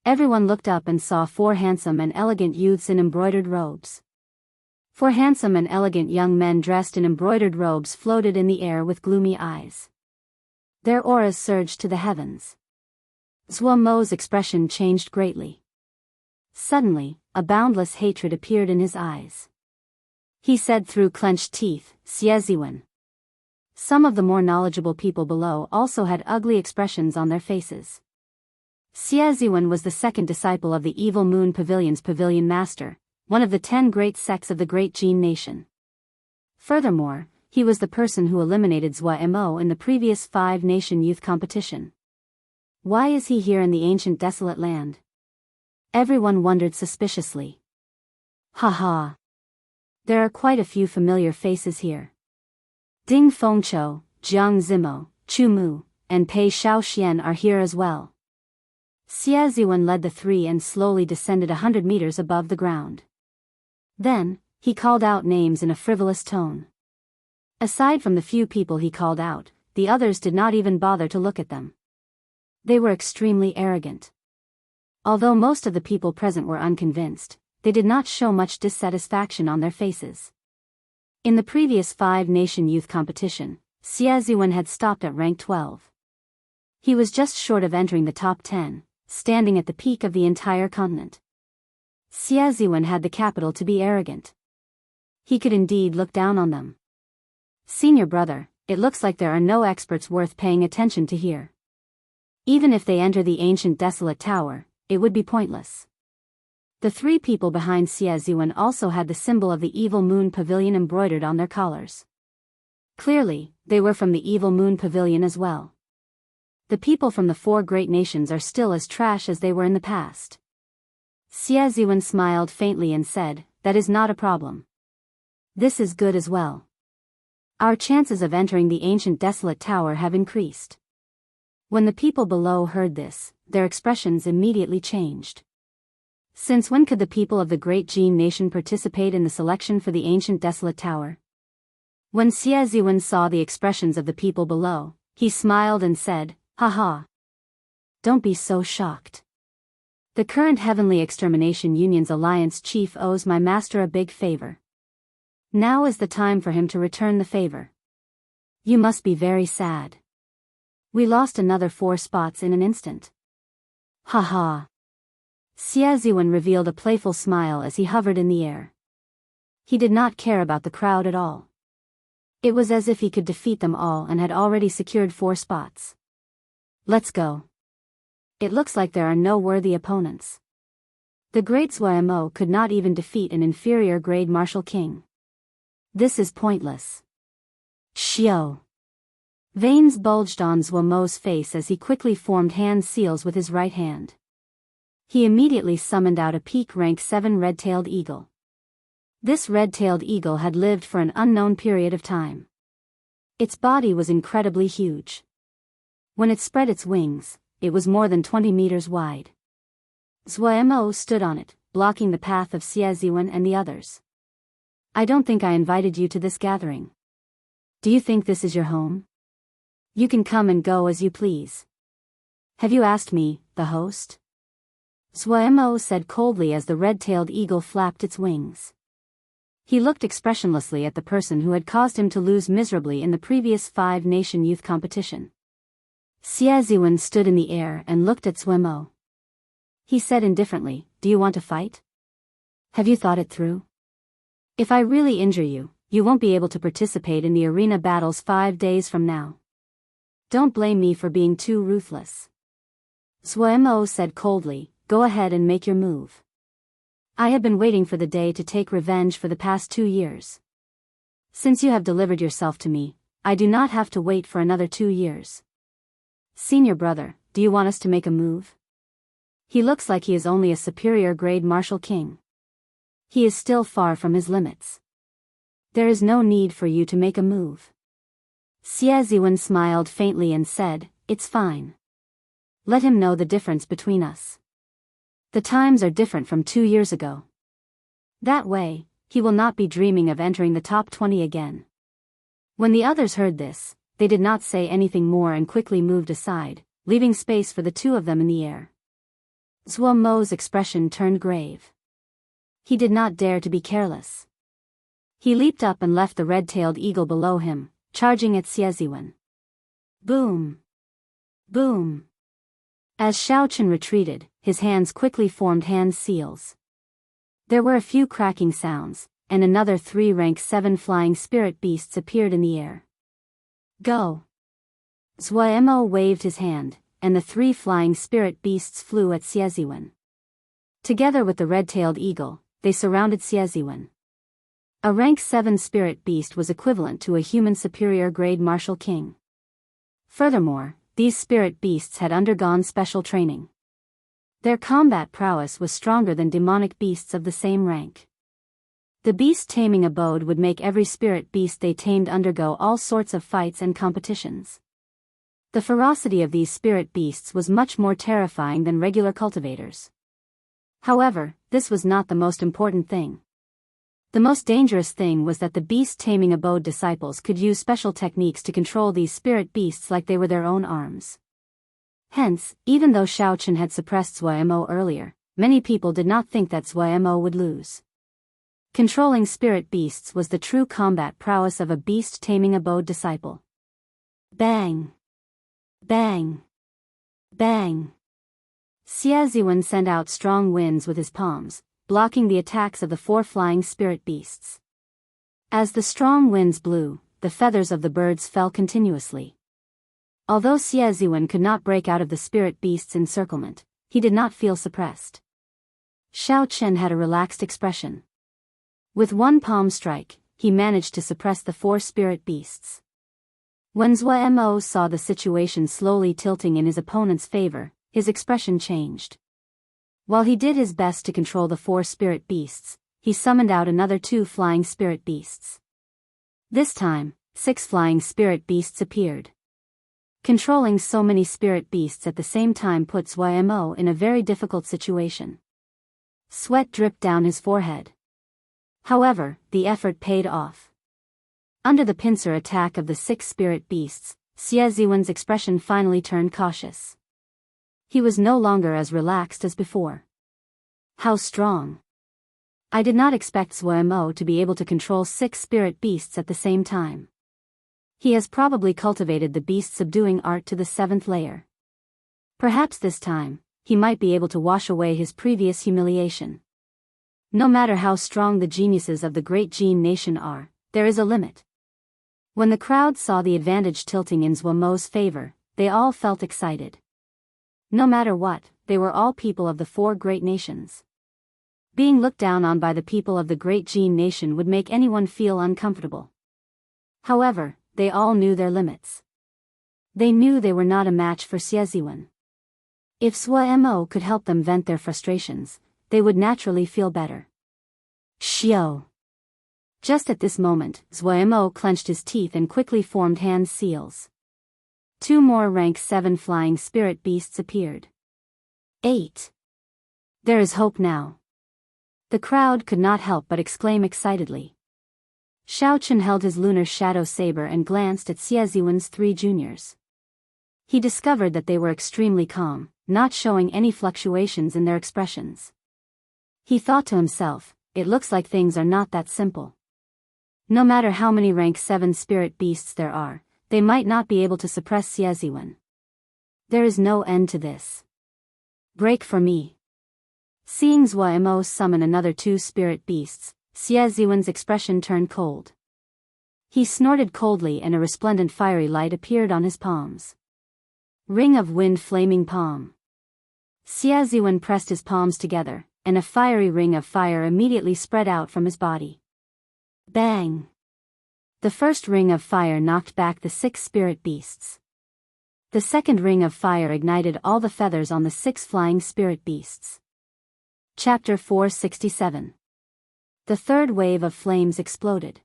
Everyone looked up and saw 4 handsome and elegant youths in embroidered robes. 4 handsome and elegant young men dressed in embroidered robes floated in the air with gloomy eyes. Their auras surged to the heavens. Mo's expression changed greatly. Suddenly, a boundless hatred appeared in his eyes. He said through clenched teeth, "Xieziwen." Some of the more knowledgeable people below also had ugly expressions on their faces. Xieziwen was the second disciple of the Evil Moon Pavilion's Pavilion Master, one of the 10 great sects of the Great Jin Nation. Furthermore, he was the person who eliminated Mo in the previous 5-nation youth competition. Why is he here in the ancient desolate land? Everyone wondered suspiciously. Haha. There are quite a few familiar faces here. Ding Fengqiu, Jiang Zimo, Chu Mu, and Pei Shaoxian are here as well. Xieziwen led the 3 and slowly descended 100 meters above the ground. Then, he called out names in a frivolous tone. Aside from the few people he called out, the others did not even bother to look at them. They were extremely arrogant. Although most of the people present were unconvinced, they did not show much dissatisfaction on their faces. In the previous 5-nation youth competition, Xieziwen had stopped at rank 12. He was just short of entering the top 10, standing at the peak of the entire continent. Xieziwen had the capital to be arrogant. He could indeed look down on them. "Senior brother, it looks like there are no experts worth paying attention to here. Even if they enter the ancient desolate tower, it would be pointless." The 3 people behind Xieziwen also had the symbol of the Evil Moon Pavilion embroidered on their collars. Clearly, they were from the Evil Moon Pavilion as well. The people from the 4 great nations are still as trash as they were in the past. Xieziwen smiled faintly and said, "That is not a problem. This is good as well. Our chances of entering the ancient desolate tower have increased." When the people below heard this, their expressions immediately changed. Since when could the people of the Great Jin Nation participate in the selection for the ancient desolate tower? When Xieziwen saw the expressions of the people below, he smiled and said, "Haha. Don't be so shocked. The current Heavenly Extermination Union's alliance chief owes my master a big favor. Now is the time for him to return the favor. You must be very sad. We lost another 4 spots in an instant." Haha. Xieziwen revealed a playful smile as he hovered in the air. He did not care about the crowd at all. It was as if he could defeat them all and had already secured 4 spots. "Let's go. It looks like there are no worthy opponents. The great Mo could not even defeat an inferior grade martial king. This is pointless." Xiao. Veins bulged on Mo's face as he quickly formed hand seals with his right hand. He immediately summoned out a peak rank 7 red-tailed eagle. This red-tailed eagle had lived for an unknown period of time. Its body was incredibly huge. When it spread its wings, it was more than 20 meters wide. Mo stood on it, blocking the path of Xieziwen and the others. "I don't think I invited you to this gathering. Do you think this is your home? You can come and go as you please. Have you asked me, the host?" Mo said coldly as the red-tailed eagle flapped its wings. He looked expressionlessly at the person who had caused him to lose miserably in the previous 5-nation youth competition. Xie Ziwen stood in the air and looked at Zuemo. He said indifferently, "Do you want to fight? Have you thought it through? If I really injure you, you won't be able to participate in the arena battles 5 days from now. Don't blame me for being too ruthless." Zuemo said coldly, "Go ahead and make your move. I have been waiting for the day to take revenge for the past 2 years. Since you have delivered yourself to me, I do not have to wait for another 2 years. Senior brother, do you want us to make a move? He looks like he is only a superior grade martial king. He is still far from his limits. There is no need for you to make a move." Xie Ziwen smiled faintly and said, "It's fine. Let him know the difference between us. The times are different from 2 years ago. That way, he will not be dreaming of entering the top 20 again." When the others heard this, they did not say anything more and quickly moved aside, leaving space for the two of them in the air. Zuomo's expression turned grave. He did not dare to be careless. He leaped up and left the red-tailed eagle below him, charging at Xie Ziwen. Boom! Boom! As Shaochen retreated, his hands quickly formed hand seals. There were a few cracking sounds, and another 3 rank 7 flying spirit beasts appeared in the air. Go! Zuemo waved his hand, and the 3 flying spirit beasts flew at Xie Ziwen. Together with the red-tailed eagle, they surrounded Xie Ziwen. A rank 7 spirit beast was equivalent to a human superior grade martial king. Furthermore, these spirit beasts had undergone special training. Their combat prowess was stronger than demonic beasts of the same rank. The beast taming abode would make every spirit beast they tamed undergo all sorts of fights and competitions. The ferocity of these spirit beasts was much more terrifying than regular cultivators. However, this was not the most important thing. The most dangerous thing was that the beast-taming abode disciples could use special techniques to control these spirit beasts like they were their own arms. Hence, even though Shaochen had suppressed Zuemo earlier, many people did not think that Zuemo would lose. Controlling spirit beasts was the true combat prowess of a beast-taming abode disciple. Bang! Bang! Bang! Xie Ziwen sent out strong winds with his palms, blocking the attacks of the 4 flying spirit beasts. As the strong winds blew, the feathers of the birds fell continuously. Although Xie Ziwen could not break out of the spirit beast's encirclement, he did not feel suppressed. Shaochen had a relaxed expression. With 1 palm strike, he managed to suppress the 4 spirit beasts. When Zuemo saw the situation slowly tilting in his opponent's favor, his expression changed. While he did his best to control the 4 spirit beasts, he summoned out another 2 flying spirit beasts. This time, 6 flying spirit beasts appeared. Controlling so many spirit beasts at the same time put Zuemo in a very difficult situation. Sweat dripped down his forehead. However, the effort paid off. Under the pincer attack of the 6 spirit beasts, Xie Ziwen's expression finally turned cautious. He was no longer as relaxed as before. How strong! I did not expect Zuemo to be able to control 6 spirit beasts at the same time. He has probably cultivated the beast-subduing art to the 7th layer. Perhaps this time, he might be able to wash away his previous humiliation. No matter how strong the geniuses of the great Jin nation are, there is a limit. When the crowd saw the advantage tilting in Zuomo's favor, they all felt excited. No matter what, they were all people of the 4 great nations. Being looked down on by the people of the great Jin nation would make anyone feel uncomfortable. However, they all knew their limits. They knew they were not a match for Xie Ziwen. If Zuemo could help them vent their frustrations, they would naturally feel better. Xiao! Just at this moment, Zuemo clenched his teeth and quickly formed hand seals. 2 more rank 7 flying spirit beasts appeared. 8. There is hope now. The crowd could not help but exclaim excitedly. Shaochen held his lunar shadow saber and glanced at Xie Ziwen's 3 juniors. He discovered that they were extremely calm, not showing any fluctuations in their expressions. He thought to himself, it looks like things are not that simple. No matter how many rank 7 spirit beasts there are, they might not be able to suppress Xie Ziwen. There is no end to this. Break for me. Seeing Zhuo summon another two spirit beasts, Xie Ziwen's expression turned cold. He snorted coldly and a resplendent fiery light appeared on his palms. Ring of Wind Flaming Palm. Xie Ziwen pressed his palms together, and a fiery ring of fire immediately spread out from his body. Bang! The first ring of fire knocked back the 6 spirit beasts. The second ring of fire ignited all the feathers on the 6 flying spirit beasts. Chapter 467. The third wave of flames exploded.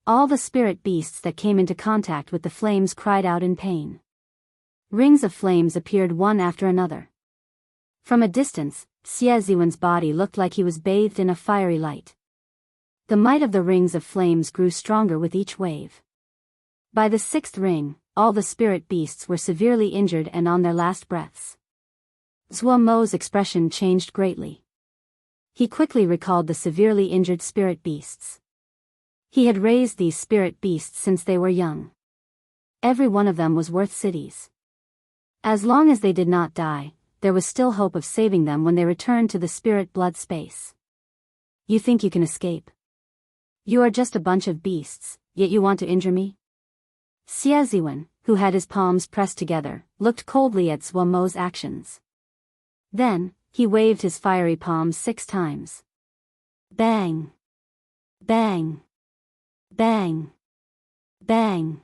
All the spirit beasts that came into contact with the flames cried out in pain. Rings of flames appeared one after another. From a distance, Xie Ziwen's body looked like he was bathed in a fiery light. The might of the rings of flames grew stronger with each wave. By the 6th ring, all the spirit beasts were severely injured and on their last breaths. Zhuo's expression changed greatly. He quickly recalled the severely injured spirit beasts. He had raised these spirit beasts since they were young. Every one of them was worth cities. As long as they did not die, there was still hope of saving them when they returned to the spirit blood space. You think you can escape? You are just a bunch of beasts, yet you want to injure me? Xie Ziwen, who had his palms pressed together, looked coldly at Zhuo's actions. Then, he waved his fiery palms 6 times. Bang! Bang! Bang! Bang!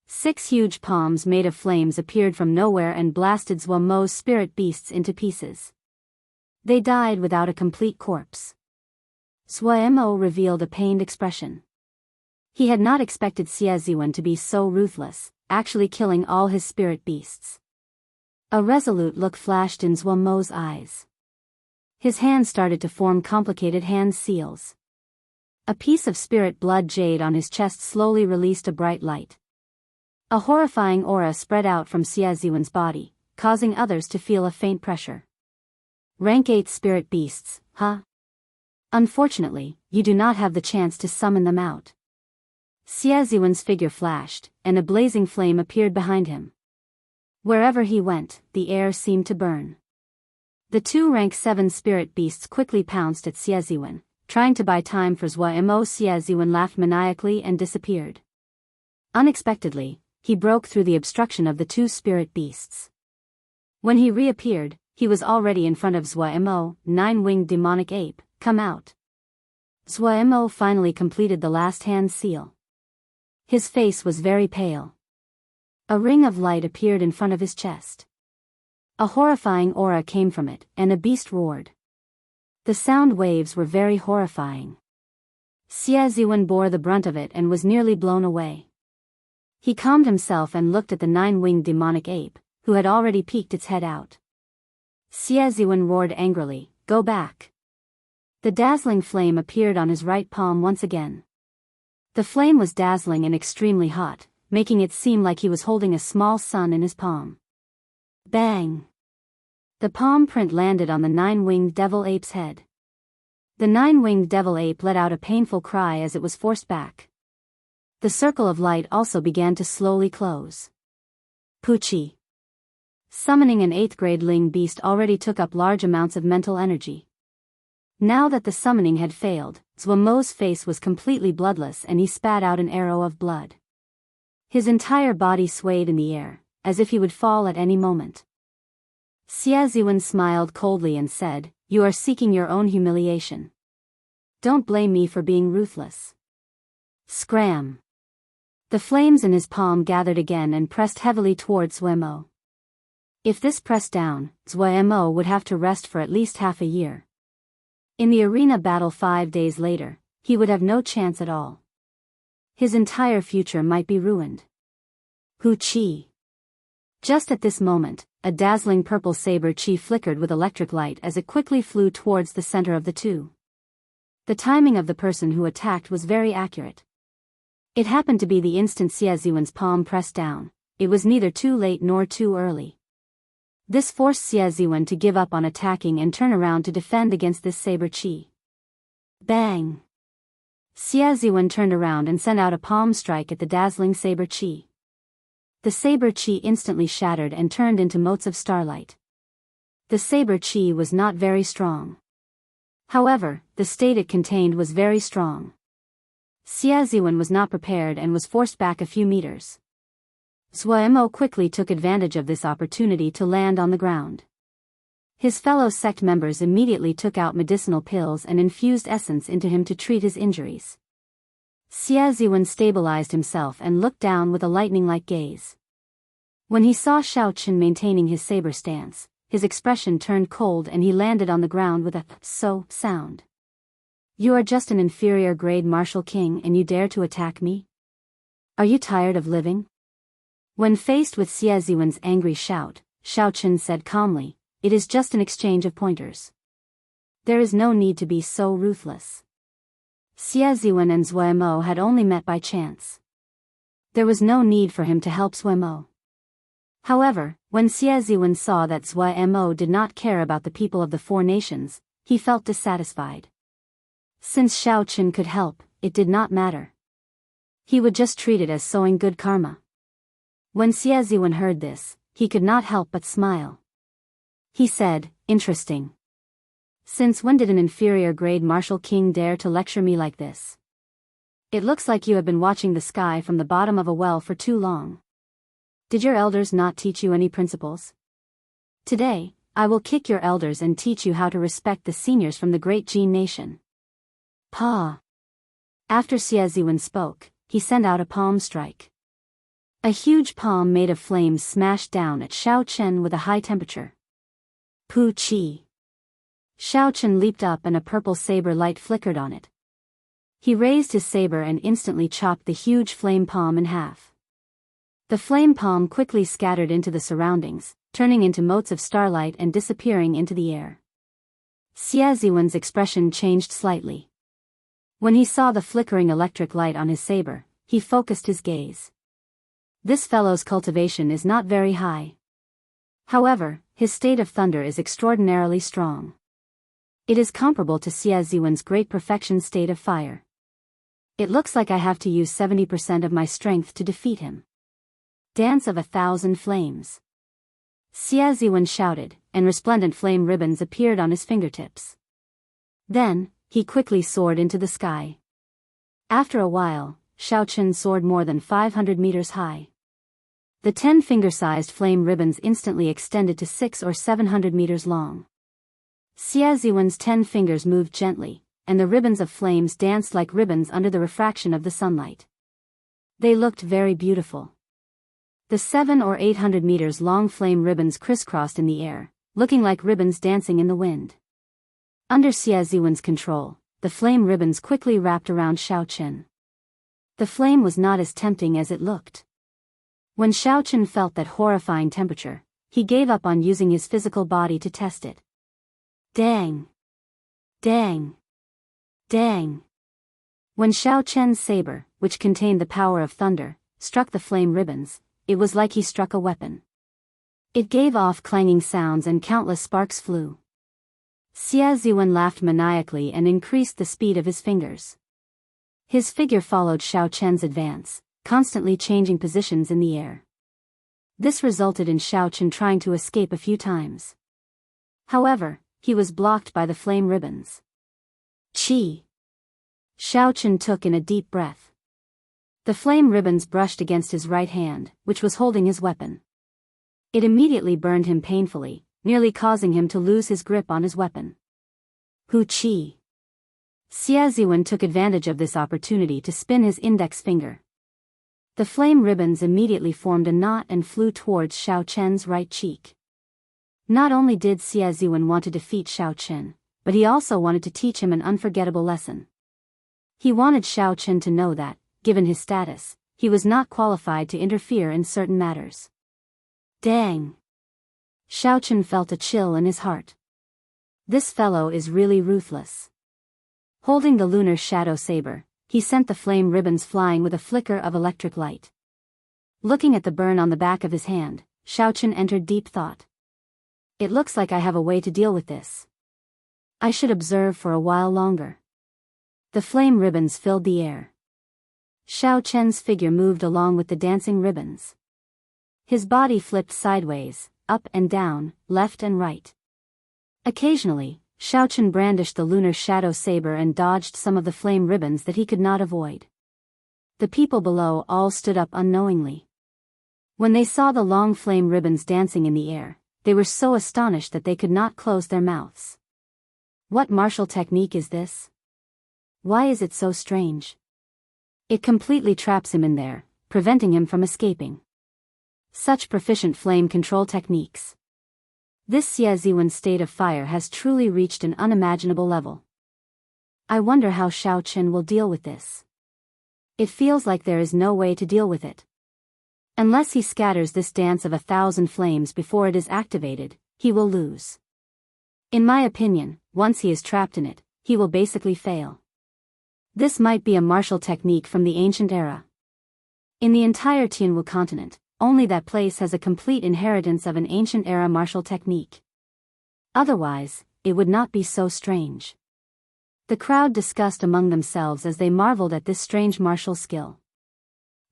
6 huge palms made of flames appeared from nowhere and blasted Zhuo's spirit beasts into pieces. They died without a complete corpse. Zhuo revealed a pained expression. He had not expected Xie Ziwen to be so ruthless, actually killing all his spirit beasts. A resolute look flashed in Zhuo's eyes. His hands started to form complicated hand seals. A piece of spirit blood jade on his chest slowly released a bright light. A horrifying aura spread out from Xie Ziwen's body, causing others to feel a faint pressure. Rank 8 spirit beasts, huh? Unfortunately, you do not have the chance to summon them out. Xie Ziwen's figure flashed, and a blazing flame appeared behind him. Wherever he went, the air seemed to burn. The 2 rank 7 spirit beasts quickly pounced at Xie Ziwen, trying to buy time for Zhuo. Xie Ziwen laughed maniacally and disappeared. Unexpectedly, he broke through the obstruction of the 2 spirit beasts. When he reappeared, he was already in front of Zhuo. 9-winged demonic ape, come out. Zhuo finally completed the last hand seal. His face was very pale. A ring of light appeared in front of his chest. A horrifying aura came from it, and a beast roared. The sound waves were very horrifying. Xie Ziwen bore the brunt of it and was nearly blown away. He calmed himself and looked at the 9-winged demonic ape, who had already peeked its head out. Xie Ziwen roared angrily, go back. The dazzling flame appeared on his right palm once again. The flame was dazzling and extremely hot, making it seem like he was holding a small sun in his palm. Bang! The palm print landed on the 9-winged devil ape's head. The 9-winged devil ape let out a painful cry as it was forced back. The circle of light also began to slowly close. Puchi. Summoning an 8th grade Ling beast already took up large amounts of mental energy. Now that the summoning had failed, Zhuo's face was completely bloodless and he spat out an arrow of blood. His entire body swayed in the air, as if he would fall at any moment. Xie Ziwen smiled coldly and said, you are seeking your own humiliation. Don't blame me for being ruthless. Scram! The flames in his palm gathered again and pressed heavily towards Zhuo. If this pressed down, Zhuo would have to rest for at least half a year. In the arena battle 5 days later, he would have no chance at all. His entire future might be ruined. Hu Qi. Just at this moment, a dazzling purple saber chi flickered with electric light as it quickly flew towards the center of the 2. The timing of the person who attacked was very accurate. It happened to be the instant Xie Ziwen's palm pressed down. It was neither too late nor too early. This forced Xie Ziwen to give up on attacking and turn around to defend against this saber chi. Bang! Xie Ziwen turned around and sent out a palm strike at the dazzling saber chi. The saber chi instantly shattered and turned into motes of starlight. The saber chi was not very strong. However, the state it contained was very strong. Xie Ziwen was not prepared and was forced back a few meters. Zuo quickly took advantage of this opportunity to land on the ground. His fellow sect members immediately took out medicinal pills and infused essence into him to treat his injuries. Xie Ziwen stabilized himself and looked down with a lightning-like gaze. When he saw Shao Chen maintaining his saber stance, his expression turned cold and he landed on the ground with a "so" sound. "You are just an inferior grade martial king and you dare to attack me? Are you tired of living?" When faced with Xie Ziwen's angry shout, Shao Chen said calmly, "It is just an exchange of pointers. There is no need to be so ruthless." Xie Ziwen and Zuo had only met by chance. There was no need for him to help Zuo. However, when Xie Ziwen saw that Zuo did not care about the people of the four nations, he felt dissatisfied. Since Shao Chen could help, it did not matter. He would just treat it as sowing good karma. When Xie Ziwen heard this, he could not help but smile. He said, "Interesting. Since when did an inferior grade martial king dare to lecture me like this? It looks like you have been watching the sky from the bottom of a well for too long. Did your elders not teach you any principles? Today, I will kick your elders and teach you how to respect the seniors from the great Jin nation." Pa. After Xie Ziwen spoke, he sent out a palm strike. A huge palm made of flames smashed down at Shao Chen with a high temperature. Pu Chi. Shao Chen leaped up and a purple saber light flickered on it. He raised his saber and instantly chopped the huge flame palm in half. The flame palm quickly scattered into the surroundings, turning into motes of starlight and disappearing into the air. Xie Ziwen's expression changed slightly. When he saw the flickering electric light on his saber, he focused his gaze. This fellow's cultivation is not very high. However, his state of thunder is extraordinarily strong. It is comparable to Xie Ziwen's great perfection state of fire. It looks like I have to use 70% of my strength to defeat him. Dance of 1,000 flames. Xie Ziwen shouted, and resplendent flame ribbons appeared on his fingertips. Then, he quickly soared into the sky. After a while, Shao Chen soared more than 500 meters high. The 10-finger-sized flame ribbons instantly extended to 600 or 700 meters long. Xie Ziwen's 10 fingers moved gently, and the ribbons of flames danced like ribbons under the refraction of the sunlight. They looked very beautiful. The 700 or 800 meters long flame ribbons crisscrossed in the air, looking like ribbons dancing in the wind. Under Xie Ziwen's control, the flame ribbons quickly wrapped around Shao Chen. The flame was not as tempting as it looked. When Shao Chen felt that horrifying temperature, he gave up on using his physical body to test it. Dang! Dang! Dang! When Shao Chen's saber, which contained the power of thunder, struck the flame ribbons, it was like he struck a weapon. It gave off clanging sounds and countless sparks flew. Xie Ziwen laughed maniacally and increased the speed of his fingers. His figure followed Shao Chen's advance, constantly changing positions in the air. This resulted in Shao Chen trying to escape a few times. However, he was blocked by the flame ribbons. Chi! Shao Chen took in a deep breath. The flame ribbons brushed against his right hand, which was holding his weapon. It immediately burned him painfully, nearly causing him to lose his grip on his weapon. Hu Chi! Xie Ziwen took advantage of this opportunity to spin his index finger. The flame ribbons immediately formed a knot and flew towards Shao Chen's right cheek. Not only did Xie Ziwen want to defeat Shao Chen, but he also wanted to teach him an unforgettable lesson. He wanted Shao Chen to know that, given his status, he was not qualified to interfere in certain matters. Dang! Shao Chen felt a chill in his heart. This fellow is really ruthless. Holding the lunar shadow saber, he sent the flame ribbons flying with a flicker of electric light. Looking at the burn on the back of his hand, Shao Chen entered deep thought. It looks like I have a way to deal with this. I should observe for a while longer. The flame ribbons filled the air. Shao Chen's figure moved along with the dancing ribbons. His body flipped sideways, up and down, left and right. Occasionally, Xiaochen brandished the lunar shadow saber and dodged some of the flame ribbons that he could not avoid. The people below all stood up unknowingly. When they saw the long flame ribbons dancing in the air, they were so astonished that they could not close their mouths. What martial technique is this? Why is it so strange? It completely traps him in there, preventing him from escaping. Such proficient flame control techniques. This Xieziwen state of fire has truly reached an unimaginable level. I wonder how Xiaochen will deal with this. It feels like there is no way to deal with it. Unless he scatters this dance of 1,000 flames before it is activated, he will lose. In my opinion, once he is trapped in it, he will basically fail. This might be a martial technique from the ancient era. In the entire Tianwu continent, only that place has a complete inheritance of an ancient era martial technique. Otherwise, it would not be so strange. The crowd discussed among themselves as they marveled at this strange martial skill.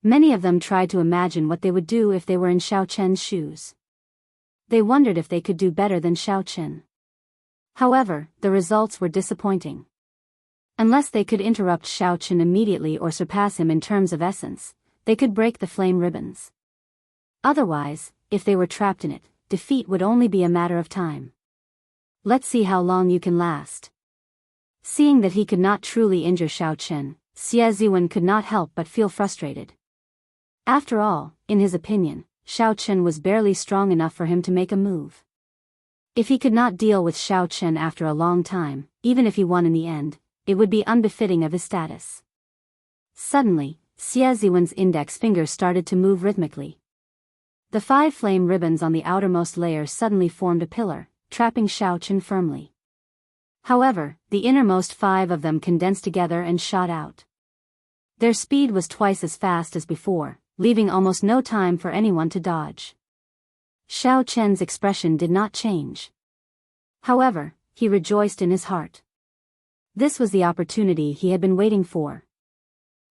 Many of them tried to imagine what they would do if they were in Xiaochen's shoes. They wondered if they could do better than Xiaochen. However, the results were disappointing. Unless they could interrupt Xiaochen immediately or surpass him in terms of essence, they could break the flame ribbons. Otherwise, if they were trapped in it, defeat would only be a matter of time. Let's see how long you can last. Seeing that he could not truly injure Xiaochen, Xieziwen could not help but feel frustrated. After all, in his opinion, Xiaochen was barely strong enough for him to make a move. If he could not deal with Xiaochen after a long time, even if he won in the end, it would be unbefitting of his status. Suddenly, Xieziwen's index finger started to move rhythmically. The 5 flame ribbons on the outermost layer suddenly formed a pillar, trapping Xiaochen firmly. However, the innermost 5 of them condensed together and shot out. Their speed was twice as fast as before, leaving almost no time for anyone to dodge. Xiaochen's expression did not change. However, he rejoiced in his heart. This was the opportunity he had been waiting for.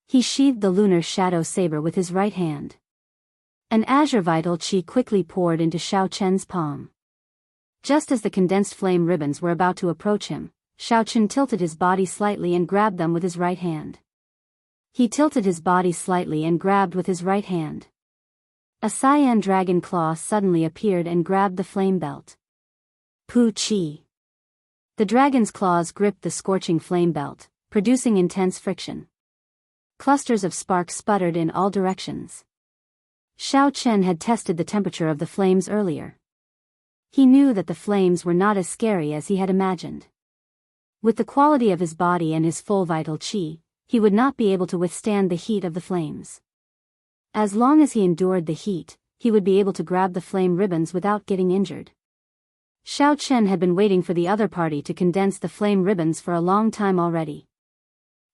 He sheathed the lunar shadow saber with his right hand. An azure vital qi quickly poured into Xiaochen's palm. Just as the condensed flame ribbons were about to approach him, Xiaochen tilted his body slightly and grabbed them with his right hand. He tilted his body slightly and grabbed with his right hand. A cyan dragon claw suddenly appeared and grabbed the flame belt. Pu Qi. The dragon's claws gripped the scorching flame belt, producing intense friction. Clusters of sparks sputtered in all directions. Xiaochen had tested the temperature of the flames earlier. He knew that the flames were not as scary as he had imagined. With the quality of his body and his full vital qi, he would not be able to withstand the heat of the flames. As long as he endured the heat, he would be able to grab the flame ribbons without getting injured. Xiaochen had been waiting for the other party to condense the flame ribbons for a long time already.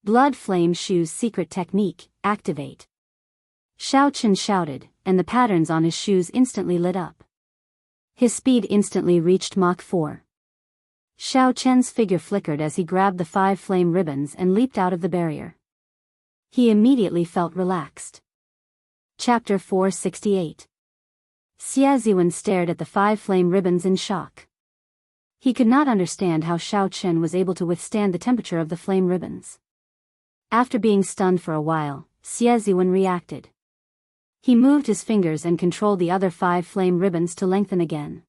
Blood Flame Shoe's secret technique, activate. Xiaochen shouted, and the patterns on his shoes instantly lit up. His speed instantly reached Mach 4. Xiaochen's figure flickered as he grabbed the 5 flame ribbons and leaped out of the barrier. He immediately felt relaxed. Chapter 468. Xieziwen stared at the 5 flame ribbons in shock. He could not understand how Xiaochen was able to withstand the temperature of the flame ribbons. After being stunned for a while, Xieziwen reacted. He moved his fingers and controlled the other 5 flame ribbons to lengthen again.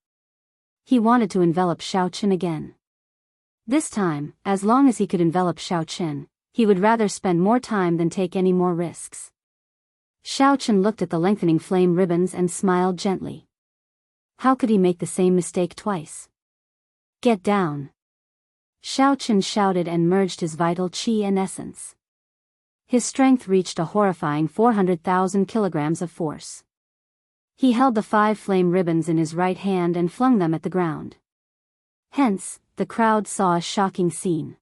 He wanted to envelop Xiaochen again. This time, as long as he could envelop Xiaochen, he would rather spend more time than take any more risks. Xiaochen looked at the lengthening flame ribbons and smiled gently. How could he make the same mistake twice? Get down! Xiaochen shouted and merged his vital qi and essence. His strength reached a horrifying 400,000 kilograms of force. He held the 5 flame ribbons in his right hand and flung them at the ground. Hence, the crowd saw a shocking scene.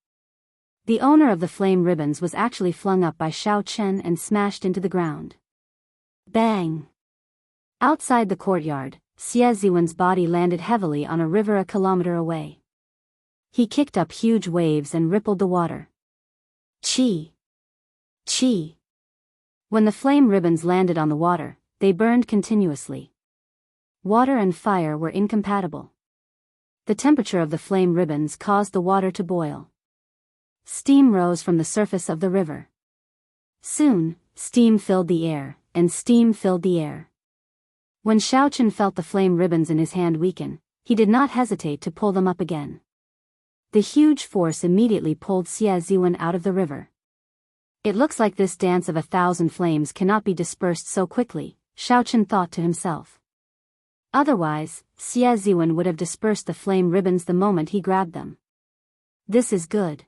The owner of the flame ribbons was actually flung up by Xiaochen and smashed into the ground. Bang! Outside the courtyard, Xieziwen's body landed heavily on a river a kilometer away. He kicked up huge waves and rippled the water. Qi! Qi! When the flame ribbons landed on the water, they burned continuously. Water and fire were incompatible. The temperature of the flame ribbons caused the water to boil. Steam rose from the surface of the river. Soon, steam filled the air, and steam filled the air. When Xiaochen felt the flame ribbons in his hand weaken, he did not hesitate to pull them up again. The huge force immediately pulled Xie Ziwen out of the river. It looks like this dance of 1,000 flames cannot be dispersed so quickly, Xiaochen thought to himself. Otherwise, Xie Ziwen would have dispersed the flame ribbons the moment he grabbed them. This is good.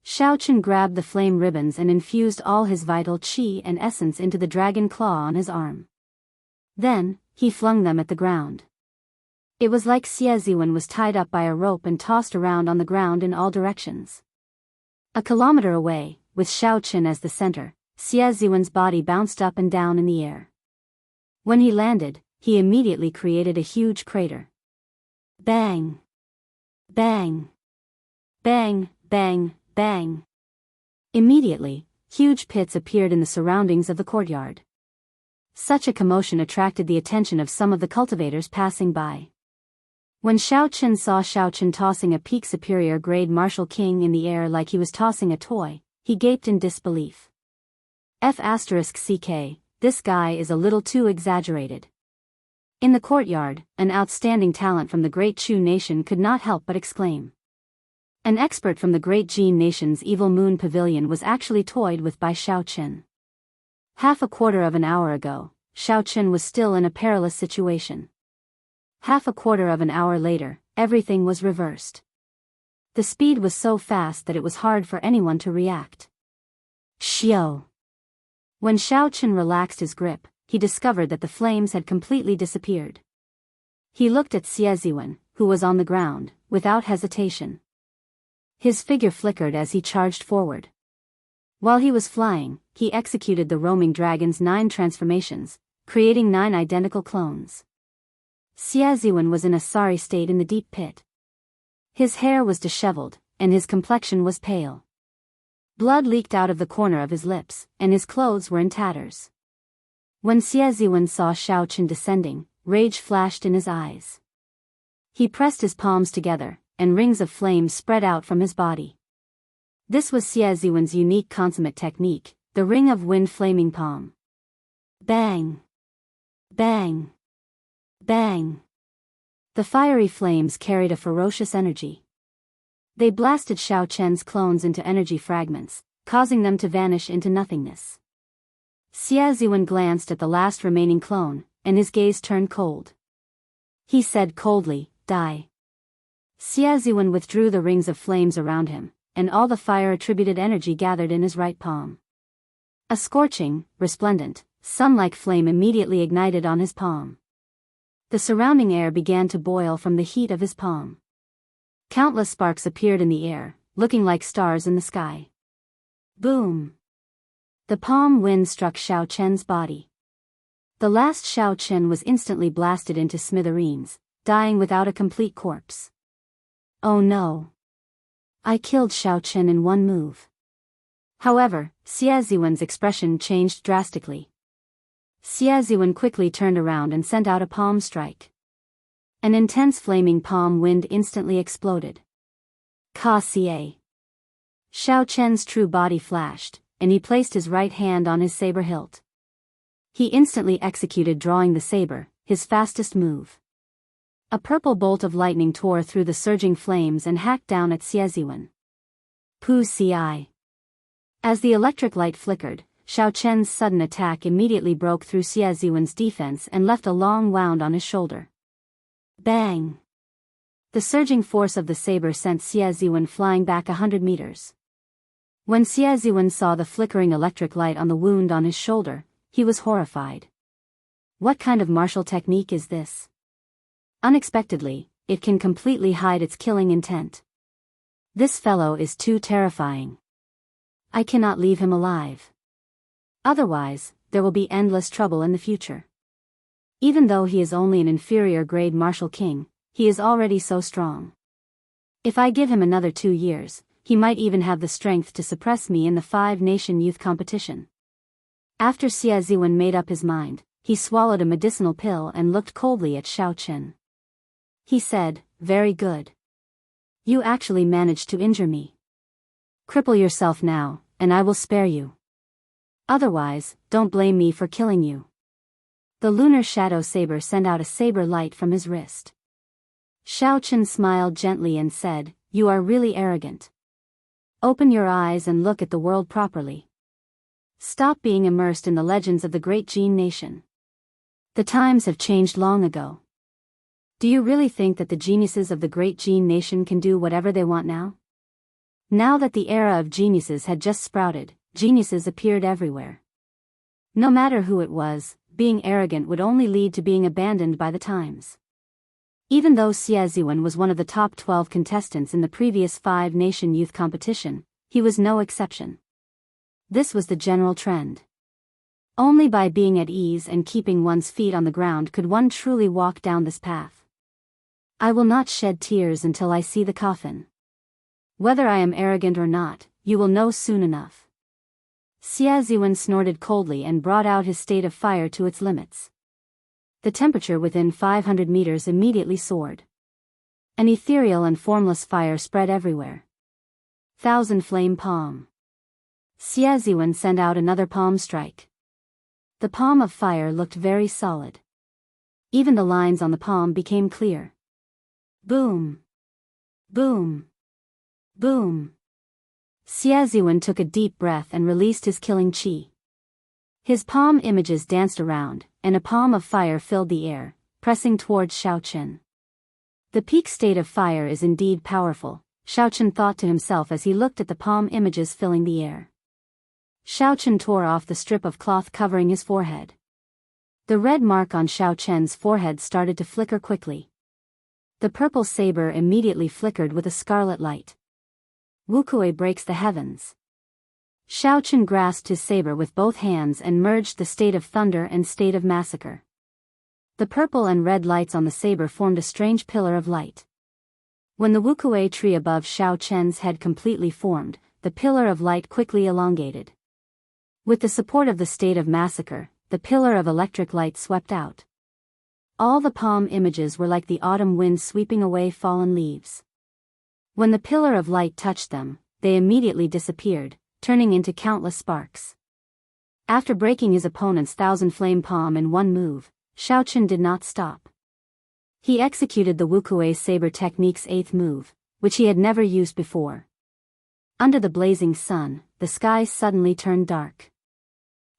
Xiaochen grabbed the flame ribbons and infused all his vital qi and essence into the dragon claw on his arm. Then, he flung them at the ground. It was like Xie Ziwen was tied up by a rope and tossed around on the ground in all directions. A kilometer away, with Xiaochen as the center, Xie Ziwen's body bounced up and down in the air. When he landed, he immediately created a huge crater. Bang! Bang! Bang, bang, bang! Immediately, huge pits appeared in the surroundings of the courtyard. Such a commotion attracted the attention of some of the cultivators passing by. When Xiaochen saw Xiaochen tossing a peak superior grade martial king in the air like he was tossing a toy, he gaped in disbelief. F***ck, this guy is a little too exaggerated. In the courtyard, an outstanding talent from the Great Chu nation could not help but exclaim. An expert from the Great Jin nation's Evil Moon Pavilion was actually toyed with by Xiaochen. Half a quarter of an hour ago, Xiaochen was still in a perilous situation. Half a quarter of an hour later, everything was reversed. The speed was so fast that it was hard for anyone to react. Xiao! When Xiaochen relaxed his grip, he discovered that the flames had completely disappeared. He looked at Xie Ziwen, who was on the ground, without hesitation. His figure flickered as he charged forward. While he was flying, he executed the roaming dragon's 9 transformations, creating 9 identical clones. Xie Ziwen was in a sorry state in the deep pit. His hair was disheveled, and his complexion was pale. Blood leaked out of the corner of his lips, and his clothes were in tatters. When Xie Ziwen saw Xiaochen descending, rage flashed in his eyes. He pressed his palms together, and rings of flame spread out from his body. This was Xie Ziwen's unique consummate technique, the ring of wind flaming palm. Bang! Bang! Bang! The fiery flames carried a ferocious energy. They blasted Xiaochen's clones into energy fragments, causing them to vanish into nothingness. Xie Ziwen glanced at the last remaining clone, and his gaze turned cold. He said coldly, "Die." Xie Ziwen withdrew the rings of flames around him, and all the fire-attributed energy gathered in his right palm. A scorching, resplendent, sun-like flame immediately ignited on his palm. The surrounding air began to boil from the heat of his palm. Countless sparks appeared in the air, looking like stars in the sky. Boom! The palm wind struck Xiaochen's body. The last Xiaochen was instantly blasted into smithereens, dying without a complete corpse. Oh no! I killed Xiaochen in one move. However, Xie Ziwen's expression changed drastically. Xie Ziwen quickly turned around and sent out a palm strike. An intense flaming palm wind instantly exploded. Ka Xie! Xiaochen's true body flashed, and he placed his right hand on his saber hilt. He instantly executed drawing the saber, his fastest move. A purple bolt of lightning tore through the surging flames and hacked down at Xie Ziwen. Pu Ci! As the electric light flickered, Xiaochen's sudden attack immediately broke through Xie Ziwen's defense and left a long wound on his shoulder. Bang! The surging force of the saber sent Xie Ziwen flying back 100 meters. When Xie Ziwen saw the flickering electric light on the wound on his shoulder, he was horrified. What kind of martial technique is this? Unexpectedly, it can completely hide its killing intent. This fellow is too terrifying. I cannot leave him alive. Otherwise, there will be endless trouble in the future. Even though he is only an inferior grade martial king, he is already so strong. If I give him another 2 years, he might even have the strength to suppress me in the 5-nation youth competition. After Xie Ziwen made up his mind, he swallowed a medicinal pill and looked coldly at Xiaochen. He said, "Very good. You actually managed to injure me. Cripple yourself now, and I will spare you. Otherwise, don't blame me for killing you." The lunar shadow saber sent out a saber light from his wrist. Xiaochen smiled gently and said, "You are really arrogant. Open your eyes and look at the world properly. Stop being immersed in the legends of the great Jin nation. The times have changed long ago. Do you really think that the geniuses of the great Jin nation can do whatever they want now?" Now that the era of geniuses had just sprouted, geniuses appeared everywhere. No matter who it was, being arrogant would only lead to being abandoned by the times. Even though Xie Ziwen was one of the top 12 contestants in the previous 5-nation youth competition, he was no exception. This was the general trend. Only by being at ease and keeping one's feet on the ground could one truly walk down this path. "I will not shed tears until I see the coffin. Whether I am arrogant or not, you will know soon enough." Xie Ziwen snorted coldly and brought out his state of fire to its limits. The temperature within 500 meters immediately soared. An ethereal and formless fire spread everywhere. Thousand flame palm. Xie Ziwen sent out another palm strike. The palm of fire looked very solid. Even the lines on the palm became clear. Boom. Boom. Boom. Xie Ziwen took a deep breath and released his killing qi. His palm images danced around, and a palm of fire filled the air, pressing towards Xiaochen. The peak state of fire is indeed powerful, Xiaochen thought to himself as he looked at the palm images filling the air. Xiaochen tore off the strip of cloth covering his forehead. The red mark on Xiaochen's forehead started to flicker quickly. The purple saber immediately flickered with a scarlet light. Wuxia breaks the heavens. Xiaochen grasped his saber with both hands and merged the state of thunder and state of massacre. The purple and red lights on the saber formed a strange pillar of light. When the Wuxia tree above Xiaochen's head completely formed, the pillar of light quickly elongated. With the support of the state of massacre, the pillar of electric light swept out. All the palm images were like the autumn wind sweeping away fallen leaves. When the pillar of light touched them, they immediately disappeared, turning into countless sparks. After breaking his opponent's 1,000 flame palm in one move, Xiaochen did not stop. He executed the Wuxia saber technique's 8th move, which he had never used before. Under the blazing sun, the sky suddenly turned dark.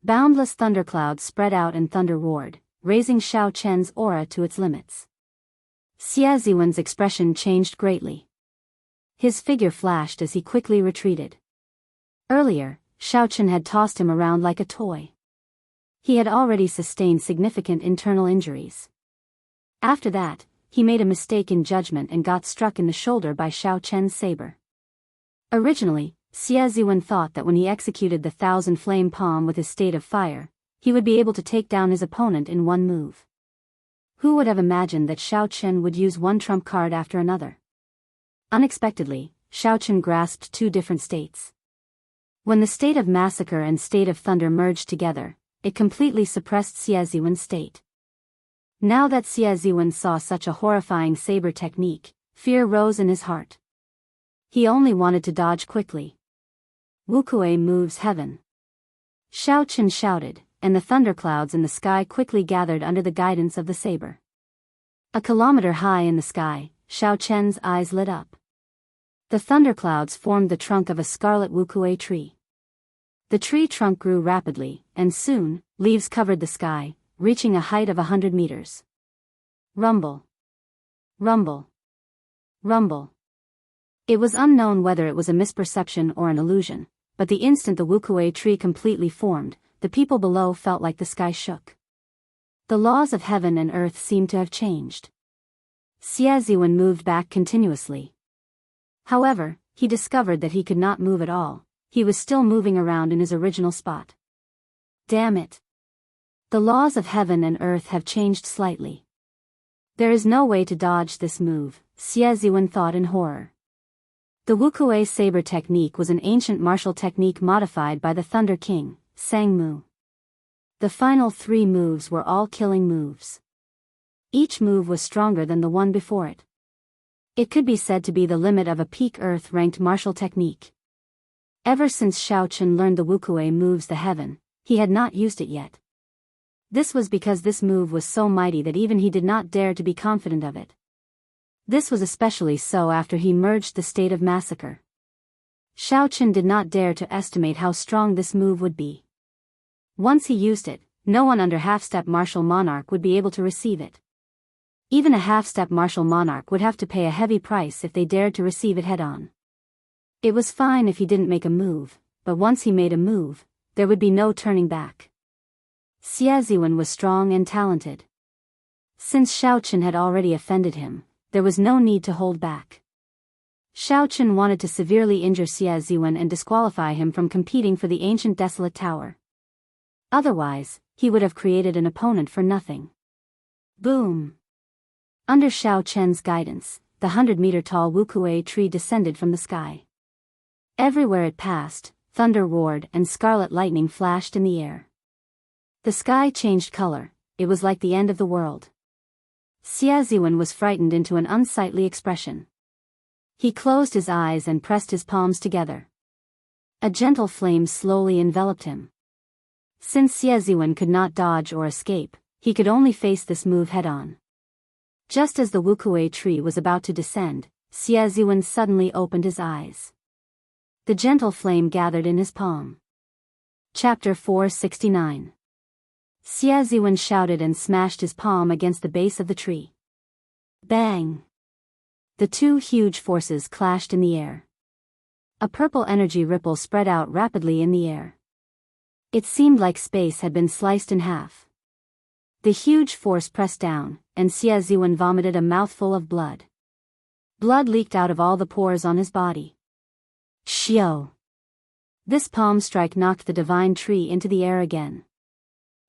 Boundless thunderclouds spread out and thunder roared, raising Xiaochen's aura to its limits. Xie Ziwen's expression changed greatly. His figure flashed as he quickly retreated. Earlier, Xiaochen had tossed him around like a toy. He had already sustained significant internal injuries. After that, he made a mistake in judgment and got struck in the shoulder by Xiaochen's saber. Originally, Xie Ziwen thought that when he executed the 1,000 flame palm with his state of fire, he would be able to take down his opponent in one move. Who would have imagined that Xiaochen would use one trump card after another? Unexpectedly, Xiaochen grasped two different states. When the state of massacre and state of thunder merged together, it completely suppressed Xie Ziwen's state. Now that Xie Ziwen saw such a horrifying saber technique, fear rose in his heart. He only wanted to dodge quickly. Wuxia moves heaven. Xiaochen shouted, and the thunderclouds in the sky quickly gathered under the guidance of the saber. A kilometer high in the sky, Xiaochen's eyes lit up. The thunderclouds formed the trunk of a scarlet Wuxia tree. The tree trunk grew rapidly, and soon, leaves covered the sky, reaching a height of 100 meters. Rumble. Rumble. Rumble. It was unknown whether it was a misperception or an illusion, but the instant the Wuxia tree completely formed, the people below felt like the sky shook. The laws of heaven and earth seemed to have changed. Xie Ziwen moved back continuously. However, he discovered that he could not move at all. He was still moving around in his original spot. Damn it. The laws of heaven and earth have changed slightly. There is no way to dodge this move, Xie Ziwen thought in horror. The Wuxia saber technique was an ancient martial technique modified by the Thunder King, Sang Mu. The final 3 moves were all killing moves. Each move was stronger than the one before it. It could be said to be the limit of a peak Earth-ranked martial technique. Ever since Xiao Chen learned the Wukuei moves the heaven, he had not used it yet. This was because this move was so mighty that even he did not dare to be confident of it. This was especially so after he merged the state of massacre. Xiao Chen did not dare to estimate how strong this move would be. Once he used it, no one under half-step martial monarch would be able to receive it. Even a half-step martial monarch would have to pay a heavy price if they dared to receive it head-on. It was fine if he didn't make a move, but once he made a move, there would be no turning back. Xie Ziwen was strong and talented. Since Xiao Chen had already offended him, there was no need to hold back. Xiao Chen wanted to severely injure Xie Ziwen and disqualify him from competing for the ancient desolate tower. Otherwise, he would have created an opponent for nothing. Boom! Under Xiao Chen's guidance, the 100-meter-tall Wukuei tree descended from the sky. Everywhere it passed, thunder roared and scarlet lightning flashed in the air. The sky changed color, it was like the end of the world. Xie Ziwen was frightened into an unsightly expression. He closed his eyes and pressed his palms together. A gentle flame slowly enveloped him. Since Xie Ziwen could not dodge or escape, he could only face this move head-on. Just as the Wukuei tree was about to descend, Xie Ziwen suddenly opened his eyes. The gentle flame gathered in his palm. Chapter 469. Xie Ziwen shouted and smashed his palm against the base of the tree. Bang! The 2 huge forces clashed in the air. A purple energy ripple spread out rapidly in the air. It seemed like space had been sliced in half. The huge force pressed down, and Xie Ziwen vomited a mouthful of blood. Blood leaked out of all the pores on his body. Xiao! This palm strike knocked the divine tree into the air again.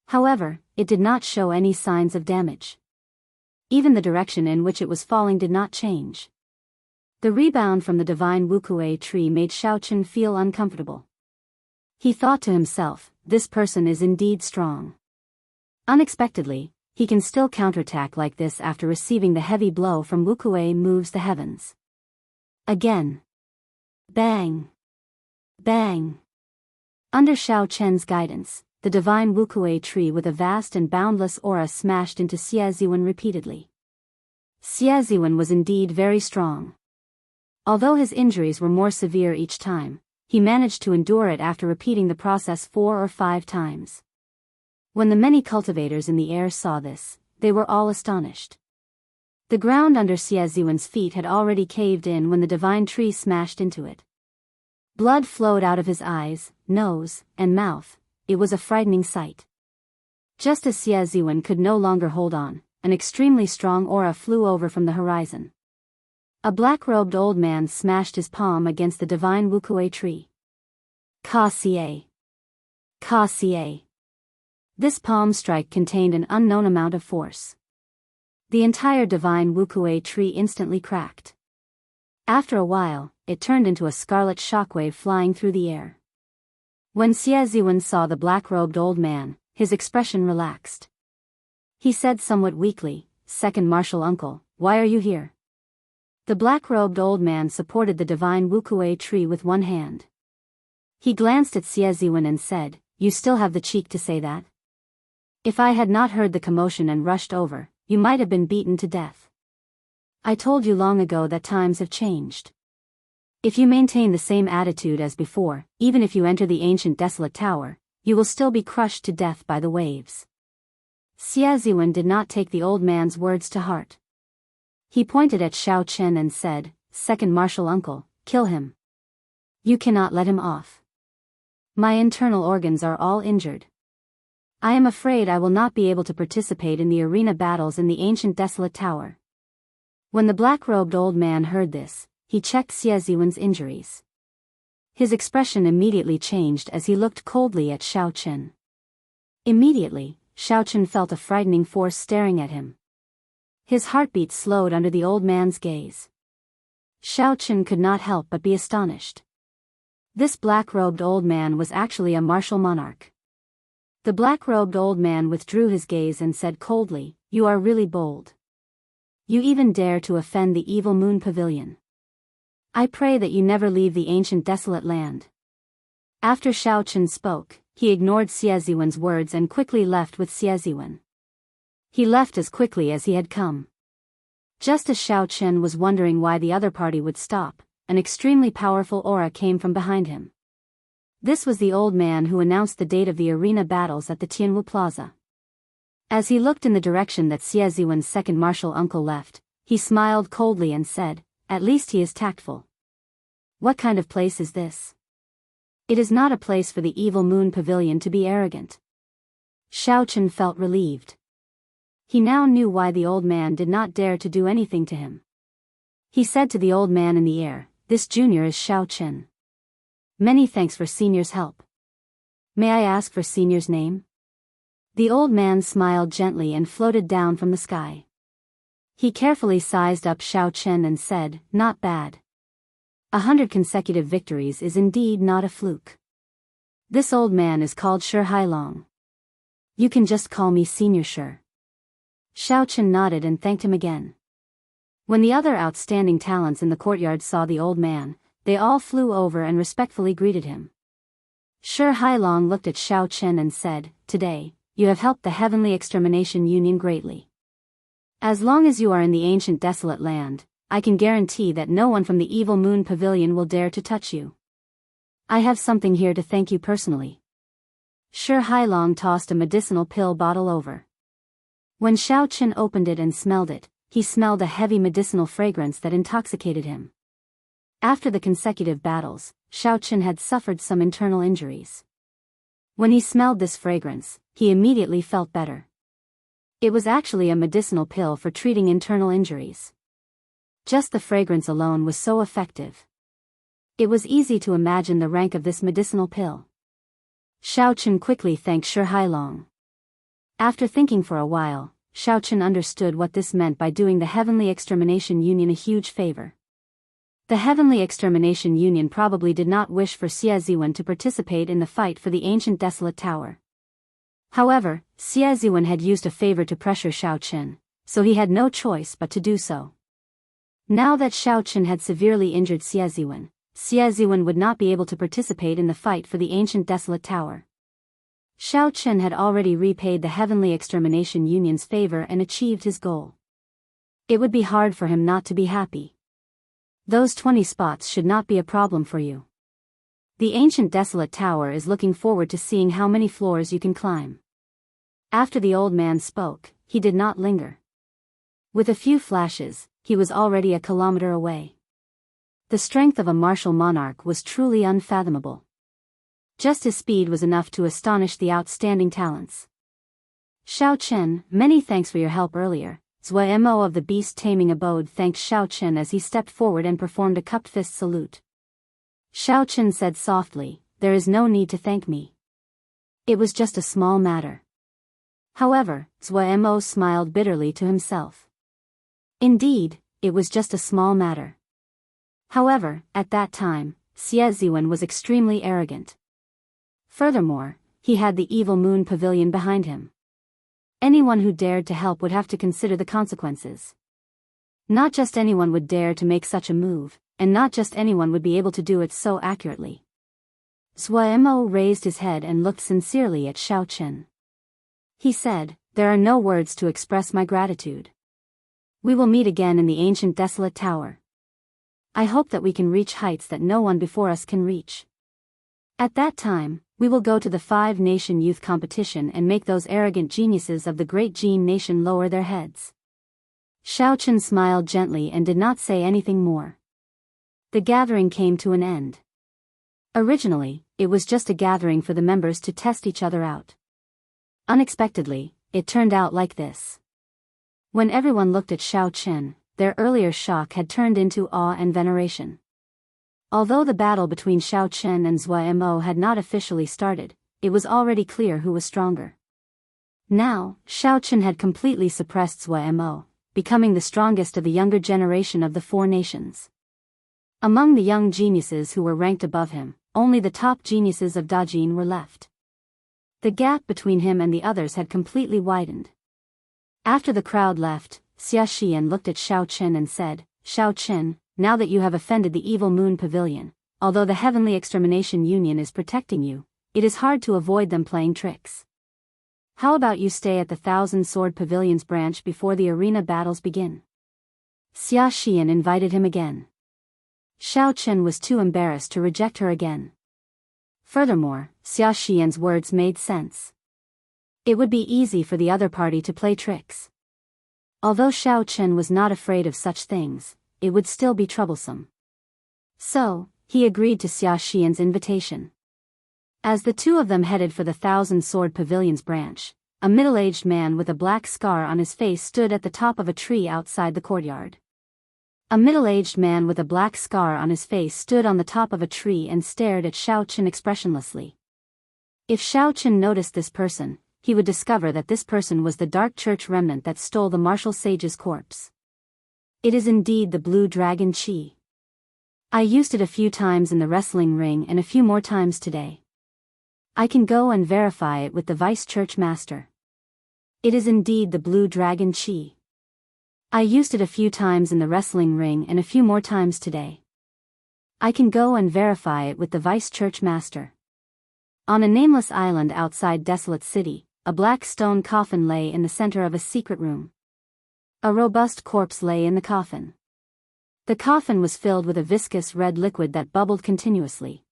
However, it did not show any signs of damage. Even the direction in which it was falling did not change. The rebound from the divine Wukuei tree made Xiao Chen feel uncomfortable. He thought to himself, this person is indeed strong. Unexpectedly, he can still counterattack like this after receiving the heavy blow from Wukuei moves the heavens. Again. Bang! Bang! Under Xiao Chen's guidance, the divine Wukuei tree with a vast and boundless aura smashed into Xie Ziwen repeatedly. Xie Ziwen was indeed very strong. Although his injuries were more severe each time, he managed to endure it after repeating the process 4 or 5 times. When the many cultivators in the air saw this, they were all astonished. The ground under Xie Ziwen's feet had already caved in when the divine tree smashed into it. Blood flowed out of his eyes, nose, and mouth. It was a frightening sight. Just as Xie Ziwen could no longer hold on, an extremely strong aura flew over from the horizon. A black-robed old man smashed his palm against the divine Wukuei tree. Ka Xie! Ka Xie! This palm strike contained an unknown amount of force. The entire divine Wukuei tree instantly cracked. After a while, it turned into a scarlet shockwave flying through the air. When Xie Ziwen saw the black-robed old man, his expression relaxed. He said somewhat weakly, "Second martial uncle, why are you here?" The black-robed old man supported the divine Wukuei tree with one hand. He glanced at Xie Ziwen and said, "You still have the cheek to say that? If I had not heard the commotion and rushed over, you might have been beaten to death. I told you long ago that times have changed. If you maintain the same attitude as before, even if you enter the ancient desolate tower, you will still be crushed to death by the waves." Xie Ziwen did not take the old man's words to heart. He pointed at Xiao Chen and said, "Second martial uncle, kill him. You cannot let him off. My internal organs are all injured. I am afraid I will not be able to participate in the arena battles in the ancient desolate tower." When the black-robed old man heard this, he checked Xie Ziwen's injuries. His expression immediately changed as he looked coldly at Xiao Chen. Immediately, Xiao Chen felt a frightening force staring at him. His heartbeat slowed under the old man's gaze. Xiao Chen could not help but be astonished. This black-robed old man was actually a martial monarch. The black-robed old man withdrew his gaze and said coldly, "You are really bold. You even dare to offend the evil moon pavilion. I pray that you never leave the ancient desolate land." After Xiao Chen spoke, he ignored Xie Ziwen's words and quickly left with Xie Ziwen. He left as quickly as he had come. Just as Xiao Chen was wondering why the other party would stop, an extremely powerful aura came from behind him. This was the old man who announced the date of the arena battles at the Tianwu Plaza. As he looked in the direction that Xie Ziwen's second martial uncle left, he smiled coldly and said, "At least he is tactful. What kind of place is this? It is not a place for the evil moon pavilion to be arrogant." Xiao Chen felt relieved. He now knew why the old man did not dare to do anything to him. He said to the old man in the air, "This junior is Xiao Chen. Many thanks for senior's help. May I ask for senior's name?" The old man smiled gently and floated down from the sky. He carefully sized up Xiao Chen and said, "Not bad. 100 consecutive victories is indeed not a fluke. This old man is called Shi Hailong. You can just call me Senior Shi." Xiao Chen nodded and thanked him again. When the other outstanding talents in the courtyard saw the old man, they all flew over and respectfully greeted him. Shi Hailong looked at Xiao Chen and said, "Today, you have helped the Heavenly Extermination Union greatly. As long as you are in the ancient desolate land, I can guarantee that no one from the evil moon pavilion will dare to touch you. I have something here to thank you personally." Shi Hailong tossed a medicinal pill bottle over. When Xiao Chen opened it and smelled it, he smelled a heavy medicinal fragrance that intoxicated him. After the consecutive battles, Xiao Chen had suffered some internal injuries. When he smelled this fragrance, he immediately felt better. It was actually a medicinal pill for treating internal injuries. Just the fragrance alone was so effective. It was easy to imagine the rank of this medicinal pill. Xiao Chen quickly thanked Shi Hailong. After thinking for a while, Xiao Chen understood what this meant by doing the Heavenly Extermination Union a huge favor. The Heavenly Extermination Union probably did not wish for Xie Ziwen to participate in the fight for the ancient desolate tower. However, Xie Ziwen had used a favor to pressure Xiao Chen, so he had no choice but to do so. Now that Xiao Chen had severely injured Xie Ziwen would not be able to participate in the fight for the ancient desolate tower. Xiao Chen had already repaid the Heavenly Extermination Union's favor and achieved his goal. It would be hard for him not to be happy. Those 20 spots should not be a problem for you. The ancient desolate tower is looking forward to seeing how many floors you can climb. After the old man spoke, he did not linger. With a few flashes, he was already a kilometer away. The strength of a martial monarch was truly unfathomable. Just his speed was enough to astonish the outstanding talents. "Xiao Chen, many thanks for your help earlier." Zui Mo of the beast taming abode thanked Xiao Chen as he stepped forward and performed a cupped fist salute. Xiao Chen said softly, "There is no need to thank me. It was just a small matter." However, Zui Mo smiled bitterly to himself. Indeed, it was just a small matter. However, at that time, Xie Ziwen was extremely arrogant. Furthermore, he had the evil moon pavilion behind him. Anyone who dared to help would have to consider the consequences. Not just anyone would dare to make such a move, and not just anyone would be able to do it so accurately. Zui Mo raised his head and looked sincerely at Xiao Chen. He said, "There are no words to express my gratitude. We will meet again in the ancient desolate tower. I hope that we can reach heights that no one before us can reach. At that time, we will go to the 5-nation youth competition and make those arrogant geniuses of the great Jin nation lower their heads." Xiao Chen smiled gently and did not say anything more. The gathering came to an end. Originally, it was just a gathering for the members to test each other out. Unexpectedly, it turned out like this. When everyone looked at Xiao Chen, their earlier shock had turned into awe and veneration. Although the battle between Xiao Chen and Zui Mo had not officially started, it was already clear who was stronger. Now, Xiao Chen had completely suppressed Zui Mo, becoming the strongest of the younger generation of the 4 nations. Among the young geniuses who were ranked above him, only the top geniuses of Dajin were left. The gap between him and the others had completely widened. After the crowd left, Xia Xian looked at Shao Chen and said, "Shao Chen, now that you have offended the evil moon pavilion, although the Heavenly Extermination Union is protecting you, it is hard to avoid them playing tricks. How about you stay at the Thousand Sword Pavilion's branch before the arena battles begin?" Xia Xian invited him again. Shao Chen was too embarrassed to reject her again. Furthermore, Xia Xian's words made sense. It would be easy for the other party to play tricks. Although Shao Chen was not afraid of such things, it would still be troublesome. So, he agreed to Xia Xian's invitation. As the two of them headed for the Thousand Sword Pavilion's branch, a middle-aged man with a black scar on his face stood at the top of a tree outside the courtyard. A middle-aged man with a black scar on his face stood on the top of a tree and stared at Shao Chen expressionlessly. If Shao Chen noticed this person, he would discover that this person was the Dark Church remnant that stole the martial sage's corpse. It is indeed the Blue Dragon Qi. I used it a few times in the wrestling ring and a few more times today. I can go and verify it with the Vice Church Master. It is indeed the Blue Dragon Qi. I used it a few times in the wrestling ring and a few more times today. I can go and verify it with the Vice Church Master. On a nameless island outside Desolate City, a black stone coffin lay in the center of a secret room. A robust corpse lay in the coffin. The coffin was filled with a viscous red liquid that bubbled continuously.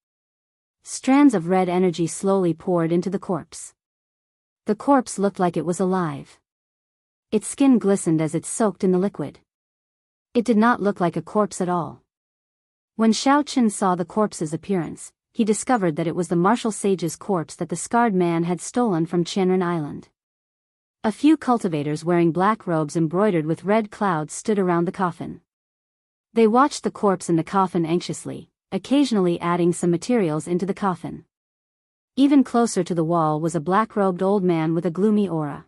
Strands of red energy slowly poured into the corpse. The corpse looked like it was alive. Its skin glistened as it soaked in the liquid. It did not look like a corpse at all. When Shao Chen saw the corpse's appearance, he discovered that it was the martial sage's corpse that the scarred man had stolen from Qianren Island. A few cultivators wearing black robes embroidered with red clouds stood around the coffin. They watched the corpse in the coffin anxiously, occasionally adding some materials into the coffin. Even closer to the wall was a black-robed old man with a gloomy aura.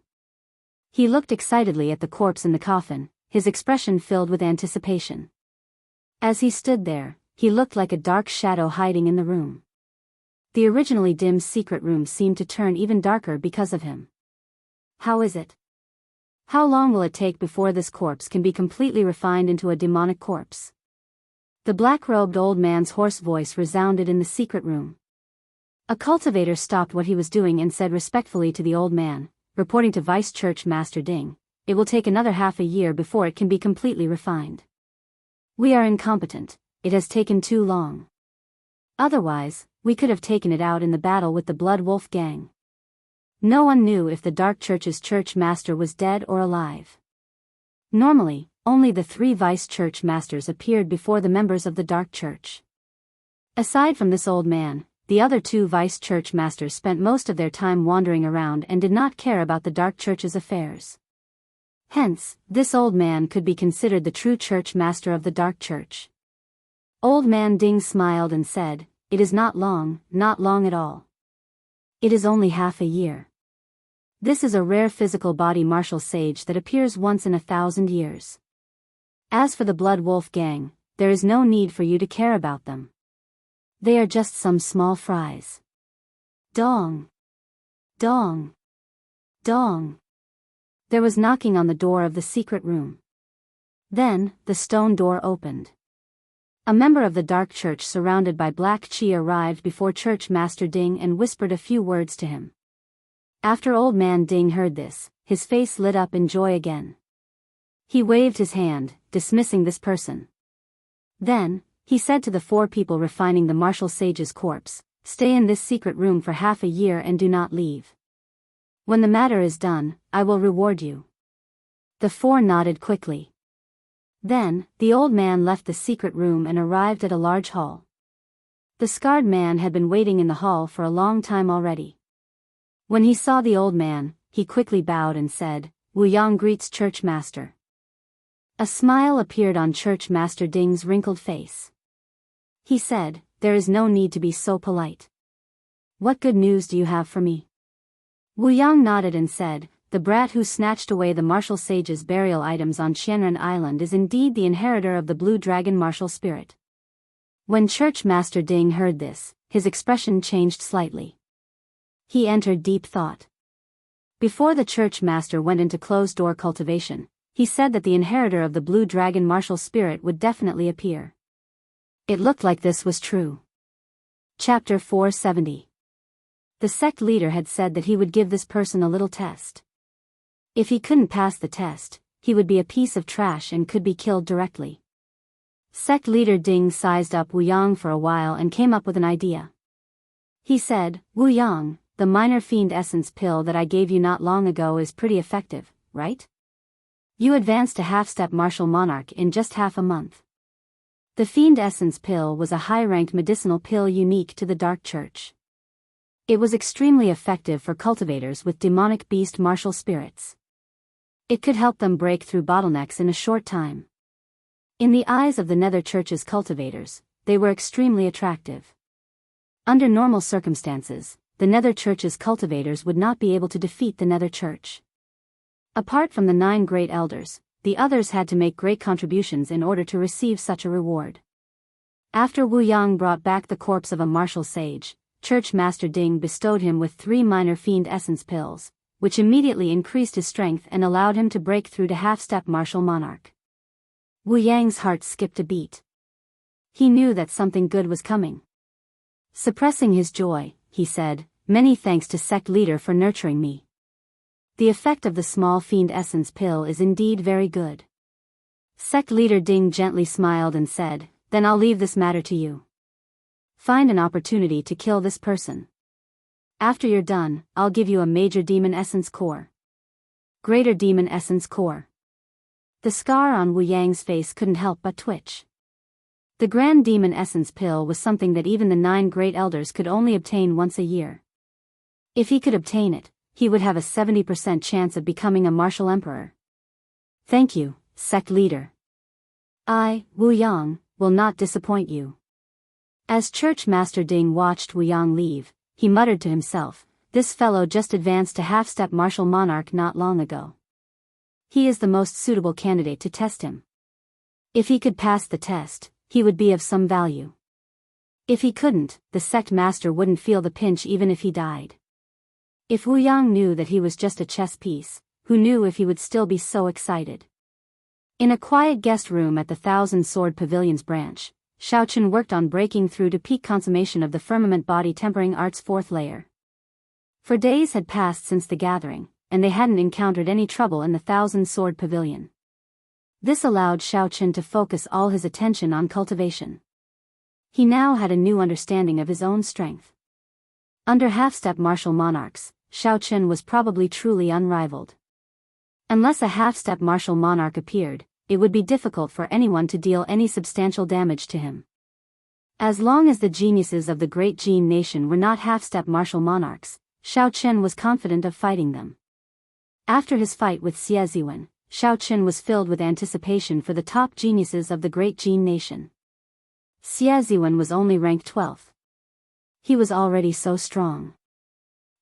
He looked excitedly at the corpse in the coffin, his expression filled with anticipation. As he stood there, he looked like a dark shadow hiding in the room. The originally dim secret room seemed to turn even darker because of him. How is it? How long will it take before this corpse can be completely refined into a demonic corpse? The black-robed old man's hoarse voice resounded in the secret room. A cultivator stopped what he was doing and said respectfully to the old man, reporting to Vice Church Master Ding, "It will take another half a year before it can be completely refined. We are incompetent, it has taken too long. Otherwise, we could have taken it out in the battle with the Blood Wolf gang." No one knew if the Dark Church's church master was dead or alive. Normally, only the 3 Vice Church Masters appeared before the members of the Dark Church. Aside from this old man, the other 2 Vice Church Masters spent most of their time wandering around and did not care about the Dark Church's affairs. Hence, this old man could be considered the true Church Master of the Dark Church. Old Man Ding smiled and said, "It is not long at all. It is only half a year. This is a rare physical body martial sage that appears once in 1,000 years. As for the Blood Wolf gang, there is no need for you to care about them. They are just some small fries." Dong! Dong! Dong! There was knocking on the door of the secret room. Then, the stone door opened. A member of the Dark Church surrounded by Black Qi arrived before Church Master Ding and whispered a few words to him. After Old Man Ding heard this, his face lit up in joy again. He waved his hand, dismissing this person. Then, he said to the 4 people refining the martial sage's corpse, "Stay in this secret room for half a year and do not leave. When the matter is done, I will reward you." The 4 nodded quickly. Then, the old man left the secret room and arrived at a large hall. The scarred man had been waiting in the hall for a long time already. When he saw the old man, he quickly bowed and said, "Wu Yang greets Church Master." A smile appeared on Church Master Ding's wrinkled face. He said, "There is no need to be so polite. What good news do you have for me?" Wu Yang nodded and said, "The brat who snatched away the martial sage's burial items on Qianren Island is indeed the inheritor of the Blue Dragon martial spirit." When Church Master Ding heard this, his expression changed slightly. He entered deep thought. Before the church master went into closed-door cultivation, he said that the inheritor of the blue dragon martial spirit would definitely appear. It looked like this was true. Chapter 470. The sect leader had said that he would give this person a little test. If he couldn't pass the test, he would be a piece of trash and could be killed directly. Sect leader Ding sized up Wu Yang for a while and came up with an idea. He said, "Wu Yang, the minor fiend essence pill that I gave you not long ago is pretty effective, right? You advanced to half-step martial monarch in just half a month." The fiend essence pill was a high-ranked medicinal pill unique to the Dark Church. It was extremely effective for cultivators with demonic beast martial spirits. It could help them break through bottlenecks in a short time. In the eyes of the Nether Church's cultivators, they were extremely attractive. Under normal circumstances, the Nether Church's cultivators would not be able to defeat the Nether Church. Apart from the 9 great elders, the others had to make great contributions in order to receive such a reward. After Wu Yang brought back the corpse of a martial sage, Church Master Ding bestowed him with 3 minor fiend essence pills, which immediately increased his strength and allowed him to break through to half-step martial monarch. Wu Yang's heart skipped a beat. He knew that something good was coming. Suppressing his joy, he said, "Many thanks to sect leader for nurturing me. The effect of the small fiend essence pill is indeed very good." Sect leader Ding gently smiled and said, "Then I'll leave this matter to you. Find an opportunity to kill this person. After you're done, I'll give you a major demon essence core. Greater demon essence core." The scar on Wu Yang's face couldn't help but twitch. The grand demon essence pill was something that even the 9 great elders could only obtain once a year. If he could obtain it, he would have a 70% chance of becoming a martial emperor. "Thank you, sect leader. I, Wu Yang, will not disappoint you." As Church Master Ding watched Wu Yang leave, he muttered to himself, "This fellow just advanced to half-step martial monarch not long ago. He is the most suitable candidate to test him. If he could pass the test, he would be of some value. If he couldn't, the sect master wouldn't feel the pinch even if he died." If Wu Yang knew that he was just a chess piece, who knew if he would still be so excited? In a quiet guest room at the Thousand Sword Pavilion's branch, Shaochen worked on breaking through to peak consummation of the firmament body tempering art's 4th layer. For days had passed since the gathering, and they hadn't encountered any trouble in the Thousand Sword Pavilion. This allowed Shaochen to focus all his attention on cultivation. He now had a new understanding of his own strength. Under half-step martial monarchs, Shaochen was probably truly unrivaled. Unless a half-step martial monarch appeared, it would be difficult for anyone to deal any substantial damage to him. As long as the geniuses of the Great Jin Nation were not half-step martial monarchs, Shaochen was confident of fighting them. After his fight with Xie Ziwen, Shaochen was filled with anticipation for the top geniuses of the Great Jin Nation. Xie Ziwen was only ranked 12th. He was already so strong.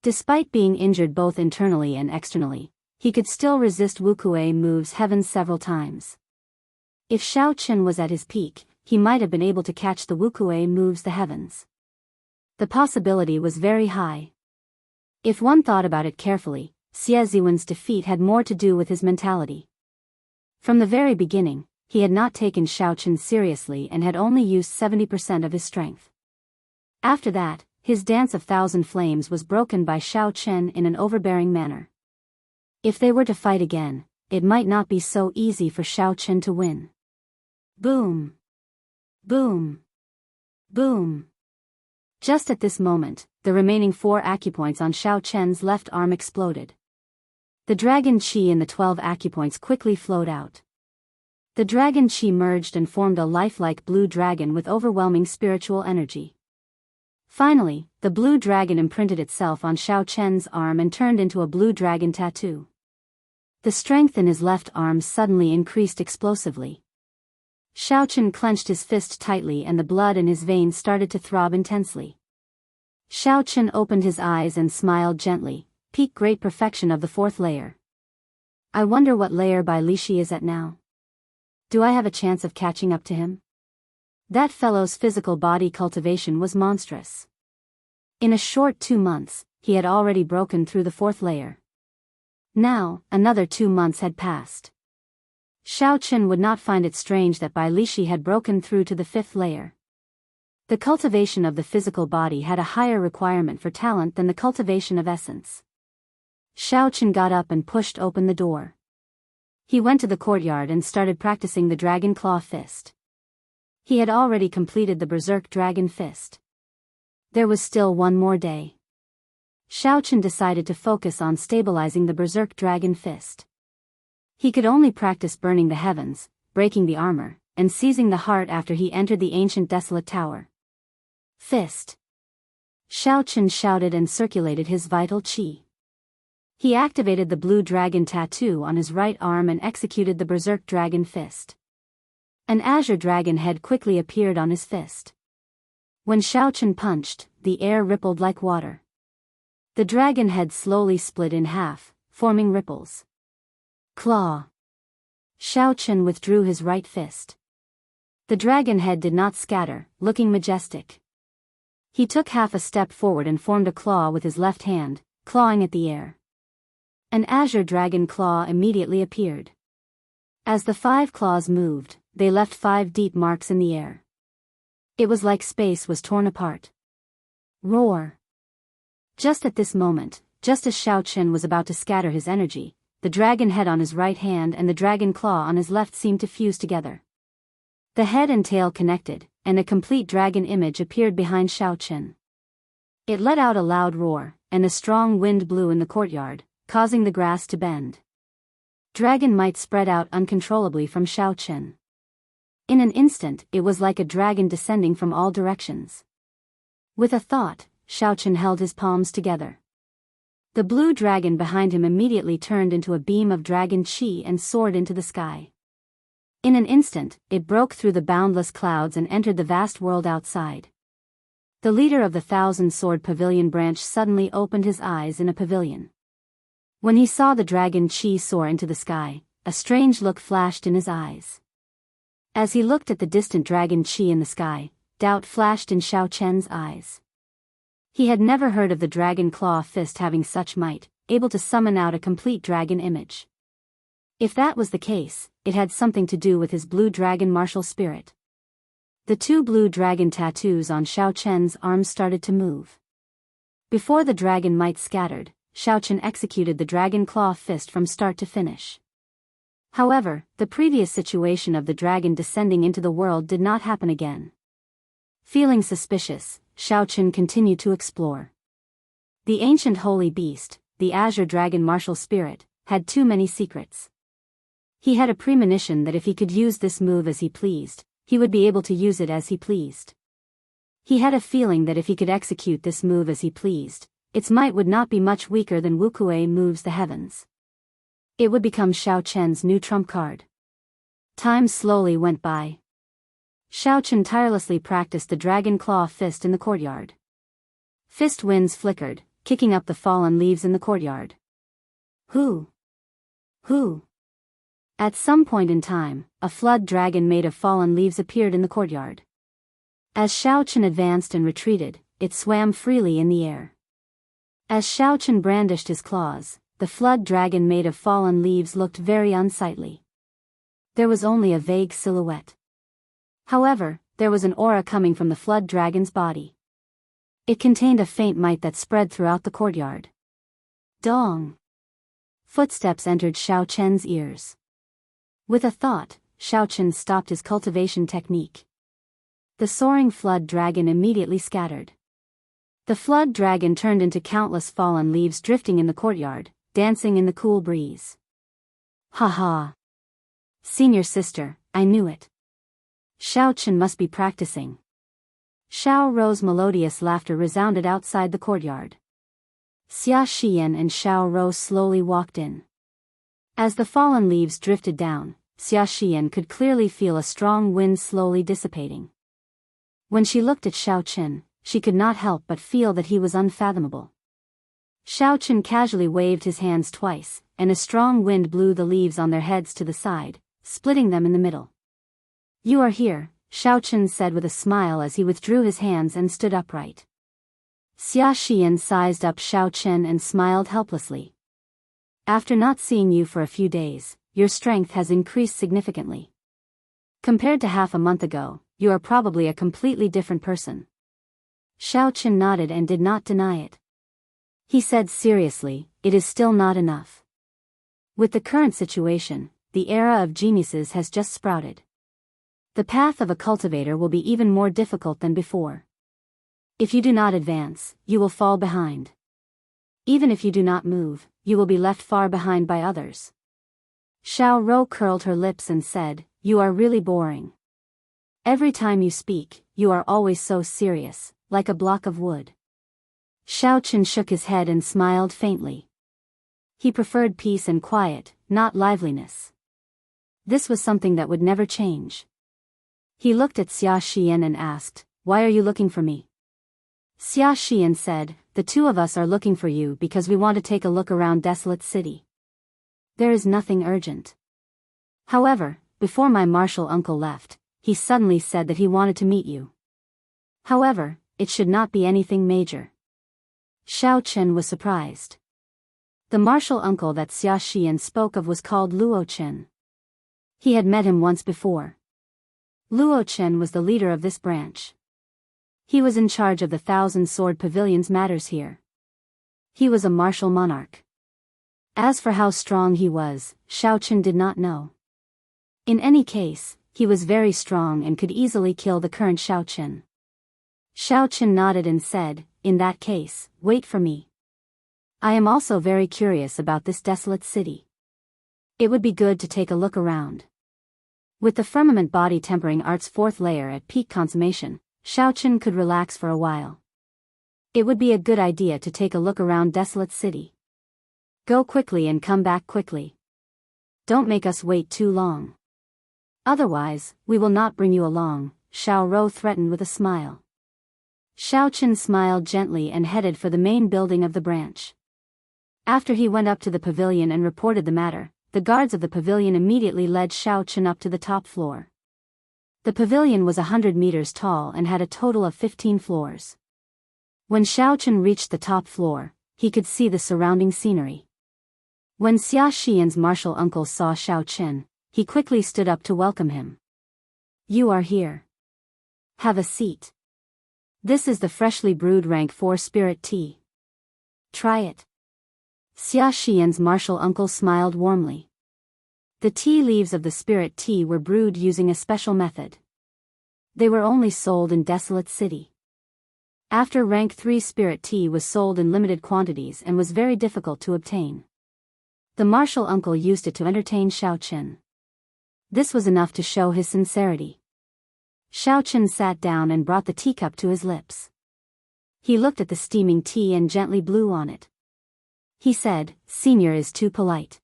Despite being injured both internally and externally, he could still resist Wuxia moves heaven several times. If Shaochen was at his peak, he might have been able to catch the Wuxia moves the heavens. The possibility was very high. If one thought about it carefully, Xie Ziwen's defeat had more to do with his mentality. From the very beginning, he had not taken Shaochen seriously and had only used 70% of his strength. After that, his dance of 1,000 flames was broken by Shaochen in an overbearing manner. If they were to fight again, it might not be so easy for Shaochen to win. Boom! Boom! Boom! Just at this moment, the remaining 4 acupoints on Shaochen's left arm exploded. The dragon chi in the 12 acupoints quickly flowed out. The dragon chi merged and formed a lifelike blue dragon with overwhelming spiritual energy. Finally, the blue dragon imprinted itself on Shaochen's arm and turned into a blue dragon tattoo. The strength in his left arm suddenly increased explosively. Shaochen clenched his fist tightly and the blood in his veins started to throb intensely. Shaochen opened his eyes and smiled gently, peak great perfection of the 4th layer. I wonder what layer Bai Lishi is at now. Do I have a chance of catching up to him? That fellow's physical body cultivation was monstrous. In a short 2 months, he had already broken through the 4th layer. Now, another 2 months had passed. Xiaochen would not find it strange that Bai Lishi had broken through to the 5th layer. The cultivation of the physical body had a higher requirement for talent than the cultivation of essence. Xiaochen got up and pushed open the door. He went to the courtyard and started practicing the Dragon Claw Fist. He had already completed the Berserk Dragon Fist. There was still one more day. Xiaochen decided to focus on stabilizing the Berserk Dragon Fist. He could only practice burning the heavens, breaking the armor, and seizing the heart after he entered the ancient desolate tower. Fist. Xiaochen shouted and circulated his vital qi. He activated the blue dragon tattoo on his right arm and executed the Berserk Dragon Fist. An azure dragon head quickly appeared on his fist. When Xiaochen punched, the air rippled like water. The dragon head slowly split in half, forming ripples. Claw. Xiaochen withdrew his right fist. The dragon head did not scatter, looking majestic. He took half a step forward and formed a claw with his left hand, clawing at the air. An azure dragon claw immediately appeared. As the 5 claws moved, they left 5 deep marks in the air. It was like space was torn apart. Roar. Just at this moment, just as Xiaochen was about to scatter his energy, the dragon head on his right hand and the dragon claw on his left seemed to fuse together. The head and tail connected, and a complete dragon image appeared behind Xiaochen. It let out a loud roar, and a strong wind blew in the courtyard, causing the grass to bend. Dragon might spread out uncontrollably from Xiaochen. In an instant, it was like a dragon descending from all directions. With a thought, Xiaochen held his palms together. The blue dragon behind him immediately turned into a beam of dragon qi and soared into the sky. In an instant, it broke through the boundless clouds and entered the vast world outside. The leader of the 1,000-sword pavilion branch suddenly opened his eyes in a pavilion. When he saw the dragon qi soar into the sky, a strange look flashed in his eyes. As he looked at the distant dragon qi in the sky, doubt flashed in Xiaochen's eyes. He had never heard of the dragon claw fist having such might, able to summon out a complete dragon image. If that was the case, it had something to do with his blue dragon martial spirit. The 2 blue dragon tattoos on Xiaochen's arms started to move. Before the dragon might scattered, Xiaochen executed the dragon claw fist from start to finish. However, the previous situation of the dragon descending into the world did not happen again. Feeling suspicious, Xiaochen continued to explore. The ancient holy beast, the azure dragon martial spirit, had too many secrets. He had a premonition that if he could use this move as he pleased, he would be able to use it as he pleased. He had a feeling that if he could execute this move as he pleased, its might would not be much weaker than Wuxia moves the heavens. It would become Xiaochen's new trump card. Time slowly went by. Xiaochen tirelessly practiced the dragon claw fist in the courtyard. Fist winds flickered, kicking up the fallen leaves in the courtyard. Who? At some point in time, a flood dragon made of fallen leaves appeared in the courtyard. As Xiaochen advanced and retreated, it swam freely in the air. As Xiaochen brandished his claws, the flood dragon made of fallen leaves looked very unsightly. There was only a vague silhouette. However, there was an aura coming from the flood dragon's body. It contained a faint might that spread throughout the courtyard. Dong! Footsteps entered Xiaochen's ears. With a thought, Xiaochen stopped his cultivation technique. The soaring flood dragon immediately scattered. The flood dragon turned into countless fallen leaves drifting in the courtyard, dancing in the cool breeze. Ha ha! Senior sister, I knew it. Xiaochen must be practicing. Xiao Rou's melodious laughter resounded outside the courtyard. Xia Xian and Xiao Rou slowly walked in. As the fallen leaves drifted down, Xia Xian could clearly feel a strong wind slowly dissipating. When she looked at Xiaochen, she could not help but feel that he was unfathomable. Xiaochen casually waved his hands twice, and a strong wind blew the leaves on their heads to the side, splitting them in the middle. You are here, Xiaochen said with a smile as he withdrew his hands and stood upright. Xia Xian sized up Xiao Chen and smiled helplessly. After not seeing you for a few days, your strength has increased significantly. Compared to half a month ago, you are probably a completely different person. Xiao Chen nodded and did not deny it. He said seriously, it is still not enough. With the current situation, the era of geniuses has just sprouted. The path of a cultivator will be even more difficult than before. If you do not advance, you will fall behind. Even if you do not move, you will be left far behind by others. Xiao Rou curled her lips and said, "You are really boring. Every time you speak, you are always so serious, like a block of wood." Xiao Chen shook his head and smiled faintly. He preferred peace and quiet, not liveliness. This was something that would never change. He looked at Xia Xian and asked, "Why are you looking for me?" Xia Xian said, "The two of us are looking for you because we want to take a look around Desolate City. There is nothing urgent. However, before my martial uncle left, he suddenly said that he wanted to meet you. However, it should not be anything major." Xiao Chen was surprised. The martial uncle that Xia Xian spoke of was called Luo Chen. He had met him once before. Luo Chen was the leader of this branch. He was in charge of the 1,000-sword pavilion's matters here. He was a martial monarch. As for how strong he was, Xiao Chen did not know. In any case, he was very strong and could easily kill the current Xiao Chen. Xiao Chen nodded and said, "In that case, wait for me. I am also very curious about this desolate city. It would be good to take a look around." With the firmament body tempering art's 4th layer at peak consummation, Xiao Chen could relax for a while. It would be a good idea to take a look around Desolate City. Go quickly and come back quickly. Don't make us wait too long. Otherwise, we will not bring you along, Xiao Rou threatened with a smile. Xiao Chen smiled gently and headed for the main building of the branch. After he went up to the pavilion and reported the matter, the guards of the pavilion immediately led Xiao Chen up to the top floor. The pavilion was 100 meters tall and had a total of 15 floors. When Xiao Chen reached the top floor, he could see the surrounding scenery. When Xia Xian's martial uncle saw Xiao Chen, he quickly stood up to welcome him. "You are here. Have a seat. This is the freshly brewed rank 4 spirit tea. Try it." Xia Xian's martial uncle smiled warmly. The tea leaves of the spirit tea were brewed using a special method. They were only sold in Desolate City. After rank 3 spirit tea was sold in limited quantities and was very difficult to obtain. The martial uncle used it to entertain Xiao Chen. This was enough to show his sincerity. Xiao Chen sat down and brought the teacup to his lips. He looked at the steaming tea and gently blew on it. He said, "Senior is too polite.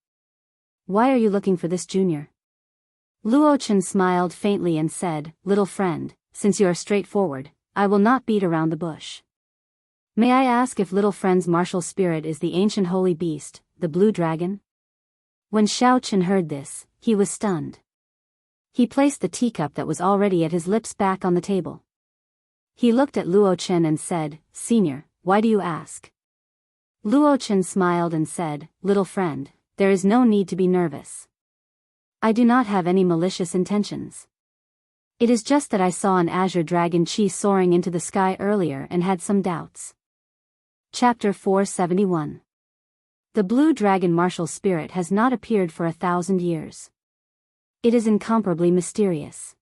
Why are you looking for this junior?" Luo Chen smiled faintly and said, "Little friend, since you are straightforward, I will not beat around the bush. May I ask if little friend's martial spirit is the ancient holy beast, the blue dragon?" When Xiao Chen heard this, he was stunned. He placed the teacup that was already at his lips back on the table. He looked at Luo Chen and said, "Senior, why do you ask?" Luo Chen smiled and said, "Little friend, there is no need to be nervous. I do not have any malicious intentions. It is just that I saw an azure dragon chi soaring into the sky earlier and had some doubts." Chapter 471. The blue dragon martial spirit has not appeared for 1,000 years. It is incomparably mysterious.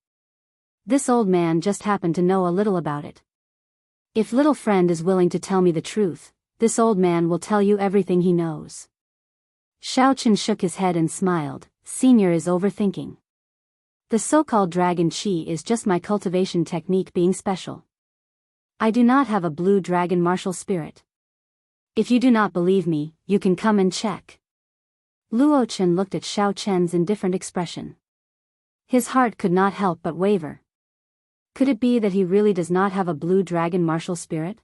This old man just happened to know a little about it. If little friend is willing to tell me the truth, this old man will tell you everything he knows. Xiao Chen shook his head and smiled. "Senior is overthinking. The so-called dragon chi is just my cultivation technique being special. I do not have a blue dragon martial spirit. If you do not believe me, you can come and check." Luo Chen looked at Xiao Chen's indifferent expression. His heart could not help but waver. Could it be that he really does not have a blue dragon martial spirit?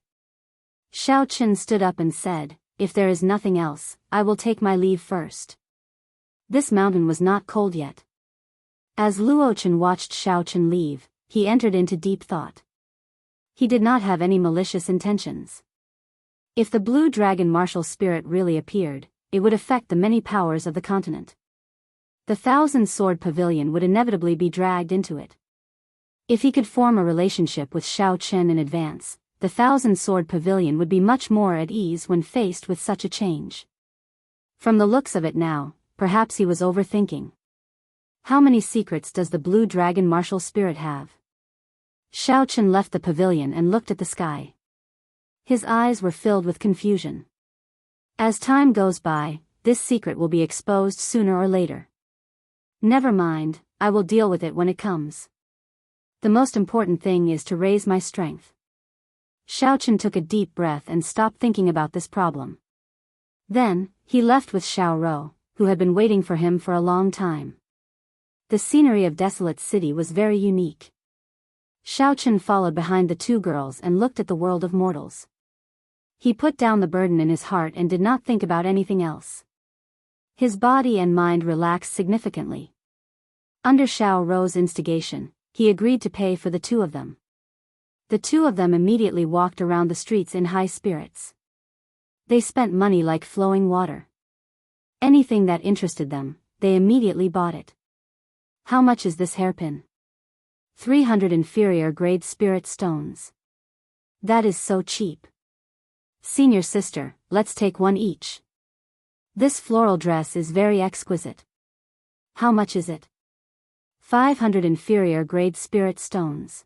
Xiao Chen stood up and said, "If there is nothing else, I will take my leave first." This mountain was not cold yet. As Luo Chen watched Xiao Chen leave, he entered into deep thought. He did not have any malicious intentions. If the blue dragon martial spirit really appeared, it would affect the many powers of the continent. The thousand-sword pavilion would inevitably be dragged into it. If he could form a relationship with Xiao Chen in advance, the thousand-sword pavilion would be much more at ease when faced with such a change. From the looks of it now, perhaps he was overthinking. How many secrets does the blue dragon martial spirit have? Xiao Chen left the pavilion and looked at the sky. His eyes were filled with confusion. As time goes by, this secret will be exposed sooner or later. Never mind, I will deal with it when it comes. The most important thing is to raise my strength. Xiao Chen took a deep breath and stopped thinking about this problem. Then, he left with Xiao Rou, who had been waiting for him for a long time. The scenery of Desolate City was very unique. Xiao Chen followed behind the two girls and looked at the world of mortals. He put down the burden in his heart and did not think about anything else. His body and mind relaxed significantly. Under Xiao Rou's instigation, he agreed to pay for the two of them. The two of them immediately walked around the streets in high spirits. They spent money like flowing water. Anything that interested them, they immediately bought it. How much is this hairpin? 300 inferior grade spirit stones. That is so cheap. Senior sister, let's take one each. This floral dress is very exquisite. How much is it? 500 inferior grade spirit stones.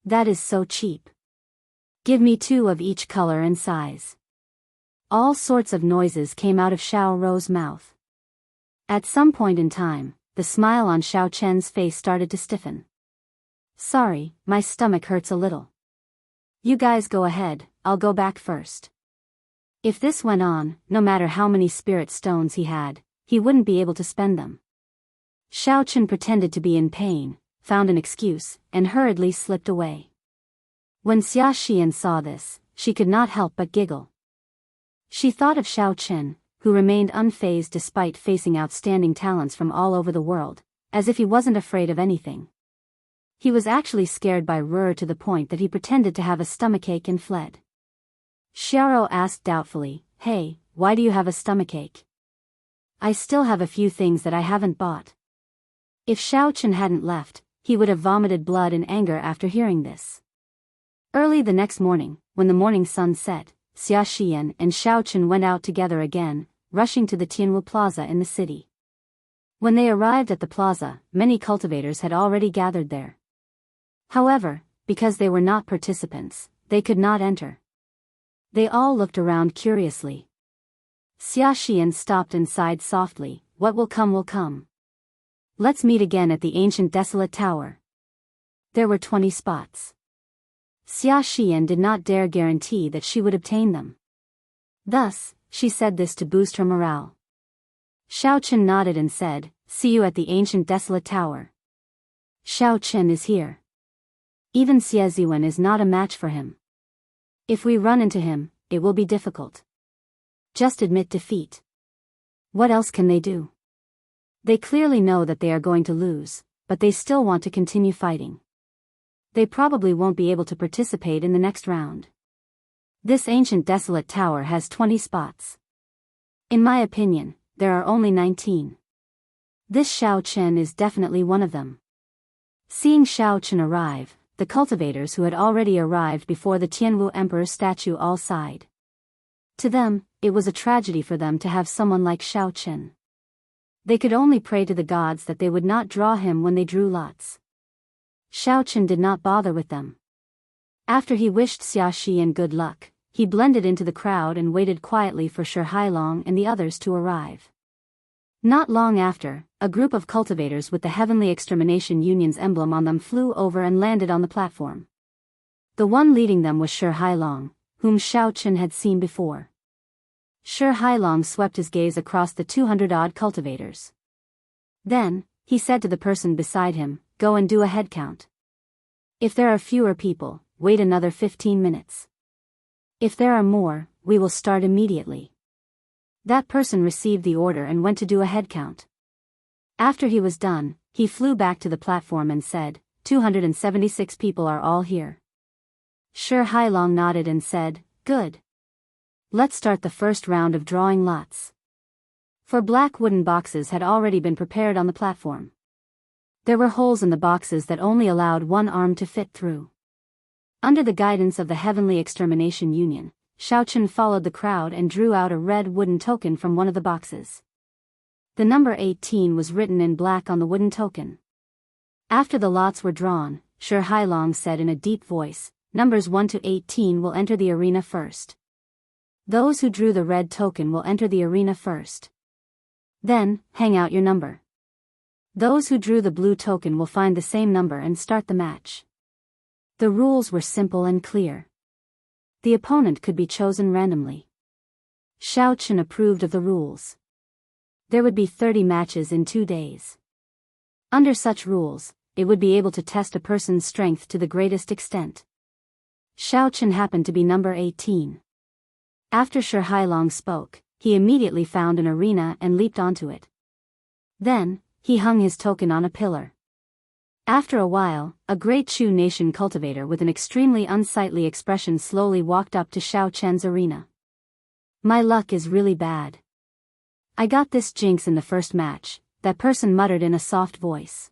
That is so cheap. Give me 2 of each color and size. All sorts of noises came out of Xiao Rou's mouth. At some point in time, the smile on Xiao Chen's face started to stiffen. Sorry, my stomach hurts a little. You guys go ahead, I'll go back first. If this went on, no matter how many spirit stones he had, he wouldn't be able to spend them. Xiao Chen pretended to be in pain, found an excuse, and hurriedly slipped away. When Xia Xian saw this, she could not help but giggle. She thought of Xiao Chen, who remained unfazed despite facing outstanding talents from all over the world, as if he wasn't afraid of anything. He was actually scared by Ru to the point that he pretended to have a stomachache and fled. Xiao asked doubtfully, "Hey, why do you have a stomachache?" "I still have a few things that I haven't bought." If Xiao Chen hadn't left, he would have vomited blood in anger after hearing this. Early the next morning, when the morning sun set, Xia Xian and Xiao Chen went out together again, rushing to the Tianwu Plaza in the city. When they arrived at the plaza, many cultivators had already gathered there. However, because they were not participants, they could not enter. They all looked around curiously. Xia Xian stopped and sighed softly, "What will come will come. Let's meet again at the ancient desolate tower." There were 20 spots. Xia Xian did not dare guarantee that she would obtain them. Thus, she said this to boost her morale. Xiao Chen nodded and said, "See you at the ancient desolate tower." Xiao Chen is here. Even Xie Ziwen is not a match for him. If we run into him, it will be difficult. Just admit defeat. What else can they do? They clearly know that they are going to lose, but they still want to continue fighting. They probably won't be able to participate in the next round. This ancient desolate tower has 20 spots. In my opinion, there are only 19. This Xiao Chen is definitely one of them. Seeing Xiao Chen arrive, the cultivators who had already arrived before the Tianwu Emperor's statue all sighed. To them, it was a tragedy for them to have someone like Xiao Chen. They could only pray to the gods that they would not draw him when they drew lots. Xiao Chen did not bother with them. After he wished Xia Xian good luck, he blended into the crowd and waited quietly for Shi Hailong and the others to arrive. Not long after, a group of cultivators with the Heavenly Extermination Union's emblem on them flew over and landed on the platform. The one leading them was Shi Hailong, whom Xiao Chen had seen before. Shi Hailong swept his gaze across the 200-odd cultivators. Then, he said to the person beside him, "Go and do a head count. If there are fewer people, wait another 15 minutes. If there are more, we will start immediately." That person received the order and went to do a head count. After he was done, he flew back to the platform and said, 276 people are all here. Shi Hailong nodded and said, "Good. Let's start the first round of drawing lots. 4 black wooden boxes had already been prepared on the platform. There were holes in the boxes that only allowed one arm to fit through. Under the guidance of the Heavenly Extermination Union, Shaochen followed the crowd and drew out a red wooden token from one of the boxes. The number 18 was written in black on the wooden token. After the lots were drawn, Shi Hailong said in a deep voice, "Numbers 1 to 18 will enter the arena first. Those who drew the red token will enter the arena first. Then, hang out your number. Those who drew the blue token will find the same number and start the match." The rules were simple and clear. The opponent could be chosen randomly. Shaochen approved of the rules. There would be 30 matches in 2 days. Under such rules, it would be able to test a person's strength to the greatest extent. Shaochen happened to be number 18. After Shi Hailong spoke, he immediately found an arena and leaped onto it. Then, he hung his token on a pillar. After a while, a great Chu nation cultivator with an extremely unsightly expression slowly walked up to Shaochen's arena. "My luck is really bad. I got this jinx in the first match," that person muttered in a soft voice.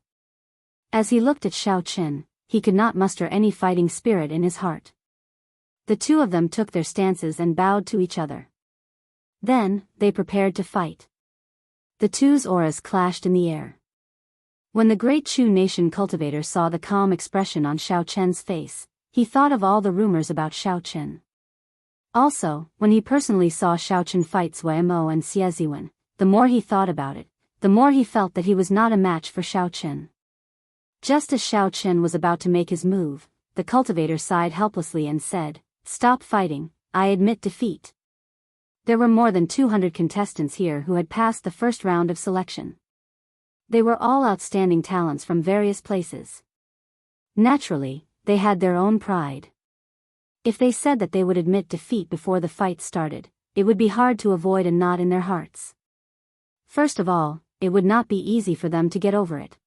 As he looked at Shaochen, he could not muster any fighting spirit in his heart. The two of them took their stances and bowed to each other. Then, they prepared to fight. The two's auras clashed in the air. When the great Chu nation cultivator saw the calm expression on Shaochen's face, he thought of all the rumors about Shaochen. Also, when he personally saw Shaochen fight Sui Mo and Xie Ziwen, the more he thought about it, the more he felt that he was not a match for Shaochen. Just as Shaochen was about to make his move, the cultivator sighed helplessly and said, "Stop fighting, I admit defeat." There were more than 200 contestants here who had passed the first round of selection. They were all outstanding talents from various places. Naturally, they had their own pride. If they said that they would admit defeat before the fight started, it would be hard to avoid a knot in their hearts. First of all, it would not be easy for them to get over it.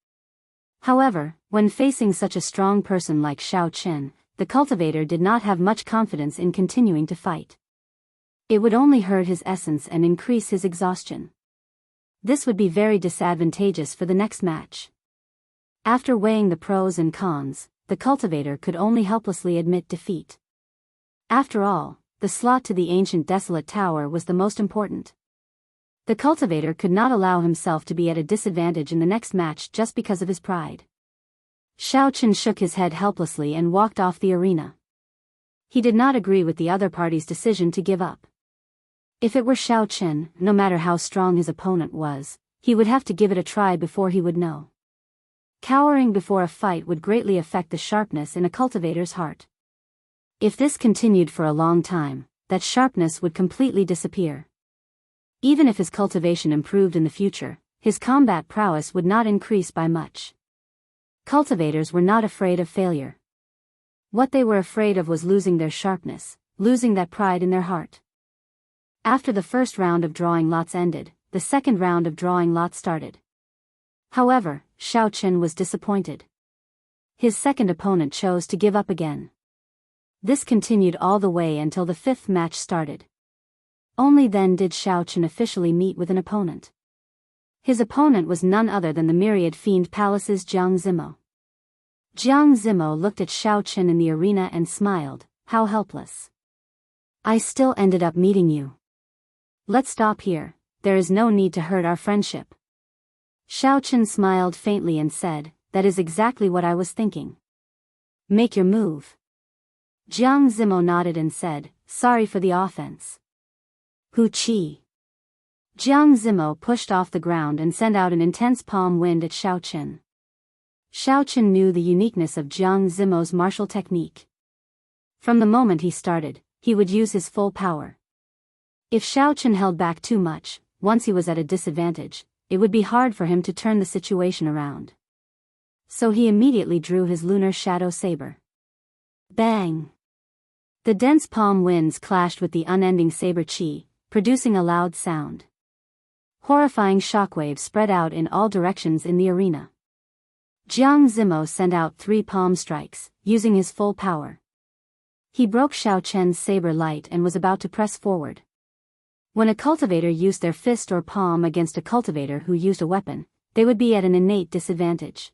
However, when facing such a strong person like Shaochen, the cultivator did not have much confidence in continuing to fight. It would only hurt his essence and increase his exhaustion. This would be very disadvantageous for the next match. After weighing the pros and cons, the cultivator could only helplessly admit defeat. After all, the slot to the ancient desolate tower was the most important. The cultivator could not allow himself to be at a disadvantage in the next match just because of his pride. Shaochen shook his head helplessly and walked off the arena. He did not agree with the other party's decision to give up. If it were Shaochen, no matter how strong his opponent was, he would have to give it a try before he would know. Cowering before a fight would greatly affect the sharpness in a cultivator's heart. If this continued for a long time, that sharpness would completely disappear. Even if his cultivation improved in the future, his combat prowess would not increase by much. Cultivators were not afraid of failure. What they were afraid of was losing their sharpness, losing that pride in their heart. After the first round of drawing lots ended, the second round of drawing lots started. However, Shaochen was disappointed. His second opponent chose to give up again. This continued all the way until the fifth match started. Only then did Shaochen officially meet with an opponent. His opponent was none other than the Myriad Fiend Palace's Jiang Zimo. Jiang Zimo looked at Shaochen in the arena and smiled, "How helpless. I still ended up meeting you. Let's stop here, there is no need to hurt our friendship." Shaochen smiled faintly and said, "That is exactly what I was thinking. Make your move." Jiang Zimo nodded and said, "Sorry for the offense." Hu Qi. Jiang Zimo pushed off the ground and sent out an intense palm wind at Shaochen. Shaochen knew the uniqueness of Jiang Zimo's martial technique. From the moment he started, he would use his full power. If Shaochen held back too much, once he was at a disadvantage, it would be hard for him to turn the situation around. So he immediately drew his lunar shadow saber. Bang! The dense palm winds clashed with the unending saber chi, producing a loud sound. Horrifying shockwaves spread out in all directions in the arena. Jiang Zimo sent out 3 palm strikes, using his full power. He broke Shaochen's saber light and was about to press forward. When a cultivator used their fist or palm against a cultivator who used a weapon, they would be at an innate disadvantage.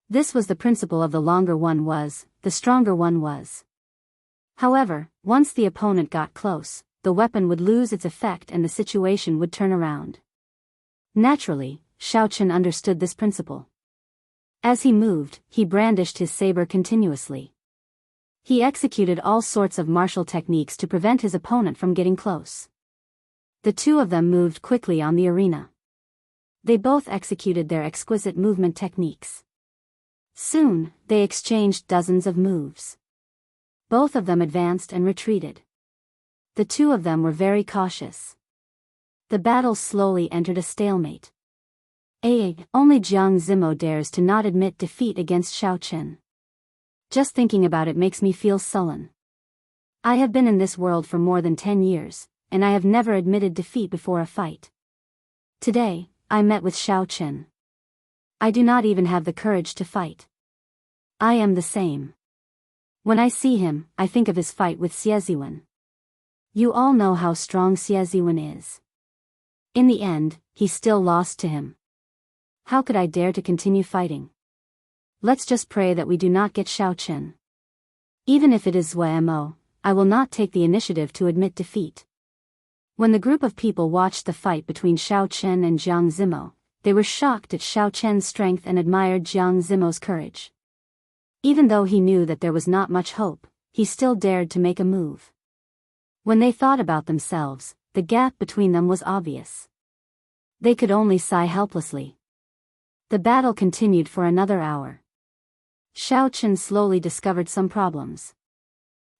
This was the principle of the longer one was, the stronger one was. However, once the opponent got close, the weapon would lose its effect and the situation would turn around. Naturally, Shaochen understood this principle. As he moved, he brandished his saber continuously. He executed all sorts of martial techniques to prevent his opponent from getting close. The two of them moved quickly on the arena. They both executed their exquisite movement techniques. Soon, they exchanged dozens of moves. Both of them advanced and retreated. The two of them were very cautious. The battle slowly entered a stalemate. Only Jiang Zimo dares to not admit defeat against Shaochen. Just thinking about it makes me feel sullen. I have been in this world for more than 10 years, and I have never admitted defeat before a fight. Today, I met with Shaochen. I do not even have the courage to fight. I am the same. When I see him, I think of his fight with Xie Ziwen. You all know how strong Xie Ziwen is. In the end, he still lost to him. How could I dare to continue fighting? Let's just pray that we do not get Shaochen. Even if it is Zue Mo, I will not take the initiative to admit defeat. When the group of people watched the fight between Shaochen and Jiang Zimo, they were shocked at Shaochen's strength and admired Jiang Zimo's courage. Even though he knew that there was not much hope, he still dared to make a move. When they thought about themselves, the gap between them was obvious. They could only sigh helplessly. The battle continued for another hour. Shaochen slowly discovered some problems.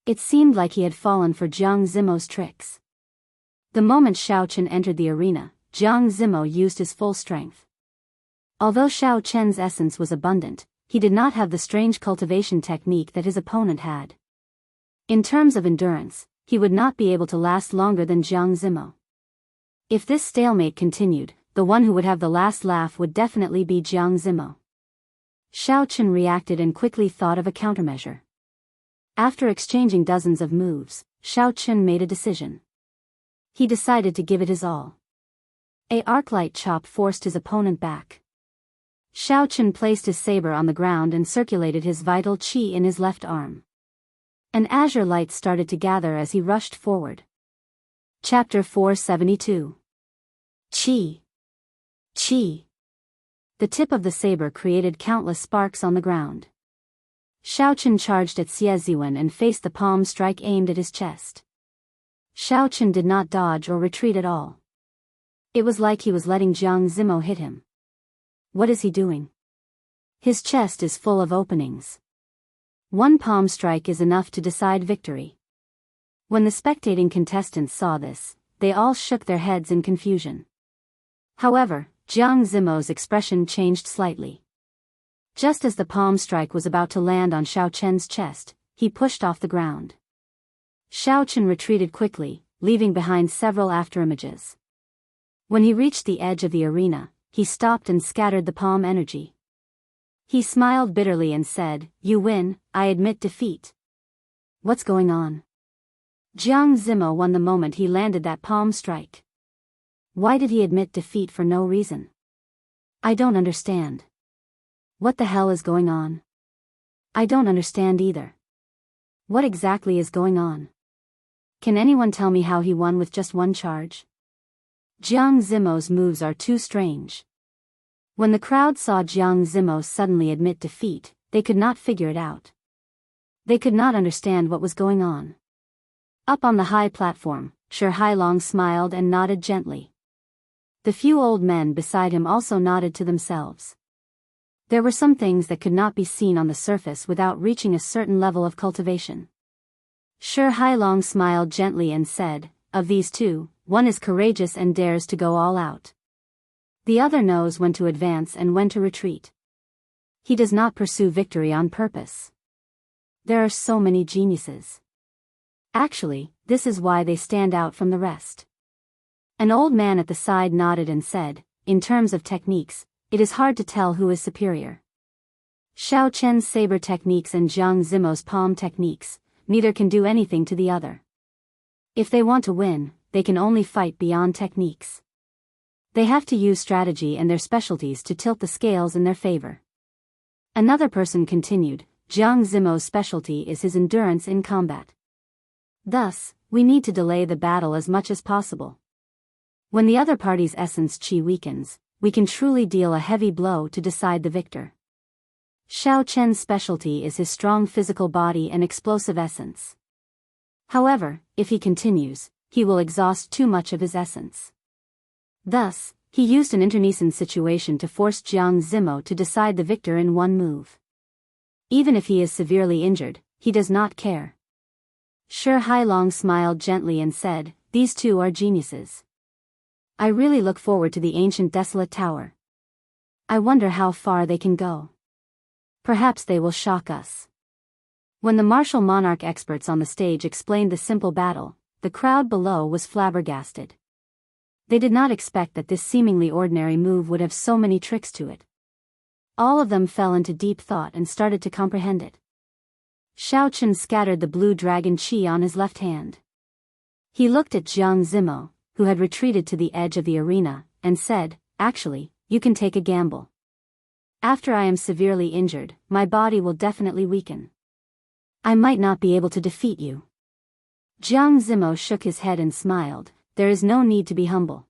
It seemed like he had fallen for Jiang Zimo's tricks. The moment Shaochen entered the arena, Jiang Zimo used his full strength. Although Shaochen's essence was abundant, he did not have the strange cultivation technique that his opponent had. In terms of endurance, he would not be able to last longer than Jiang Zimo. If this stalemate continued, the one who would have the last laugh would definitely be Jiang Zimo. Shaochen reacted and quickly thought of a countermeasure. After exchanging dozens of moves, Shaochen made a decision. He decided to give it his all. A arc-light chop forced his opponent back. Shaochen placed his saber on the ground and circulated his vital qi in his left arm. An azure light started to gather as he rushed forward. Chapter 472. Qi. Qi. The tip of the saber created countless sparks on the ground. Shaochen charged at Xie Ziwen and faced the palm strike aimed at his chest. Shaochen did not dodge or retreat at all. It was like he was letting Jiang Zimo hit him. What is he doing? His chest is full of openings. One palm strike is enough to decide victory. When the spectating contestants saw this, they all shook their heads in confusion. However, Jiang Zimo's expression changed slightly. Just as the palm strike was about to land on Shaochen's chest, he pushed off the ground. Shaochen retreated quickly, leaving behind several afterimages. When he reached the edge of the arena, he stopped and scattered the palm energy. He smiled bitterly and said, "You win, I admit defeat." What's going on? Jiang Zimo won the moment he landed that palm strike. Why did he admit defeat for no reason? I don't understand. What the hell is going on? I don't understand either. What exactly is going on? Can anyone tell me how he won with just one charge? Jiang Zimo's moves are too strange. When the crowd saw Jiang Zimo suddenly admit defeat, they could not figure it out. They could not understand what was going on. Up on the high platform, Shi Hailong smiled and nodded gently. The few old men beside him also nodded to themselves. There were some things that could not be seen on the surface without reaching a certain level of cultivation. Shi Hailong smiled gently and said, "Of these two, one is courageous and dares to go all out. The other knows when to advance and when to retreat. He does not pursue victory on purpose. There are so many geniuses. Actually, this is why they stand out from the rest." An old man at the side nodded and said, "In terms of techniques, it is hard to tell who is superior. Shaochen's saber techniques and Jiang Zimo's palm techniques, neither can do anything to the other. If they want to win, they can only fight beyond techniques. They have to use strategy and their specialties to tilt the scales in their favor. Another person continued, Jiang Zimo's specialty is his endurance in combat. Thus, we need to delay the battle as much as possible. When the other party's essence qi weakens, we can truly deal a heavy blow to decide the victor. Xiao Chen's specialty is his strong physical body and explosive essence. However, if he continues, he will exhaust too much of his essence. Thus, he used an internecine situation to force Jiang Zimo to decide the victor in one move. Even if he is severely injured, he does not care. Shi Hailong smiled gently and said, "These two are geniuses. I really look forward to the ancient desolate tower. I wonder how far they can go. Perhaps they will shock us." When the martial monarch experts on the stage explained the simple battle, the crowd below was flabbergasted. They did not expect that this seemingly ordinary move would have so many tricks to it. All of them fell into deep thought and started to comprehend it. Xiao Chen scattered the blue dragon qi on his left hand. He looked at Jiang Zimo, who had retreated to the edge of the arena, and said, "Actually, you can take a gamble. After I am severely injured, my body will definitely weaken. I might not be able to defeat you." Jiang Zimo shook his head and smiled, "There is no need to be humble.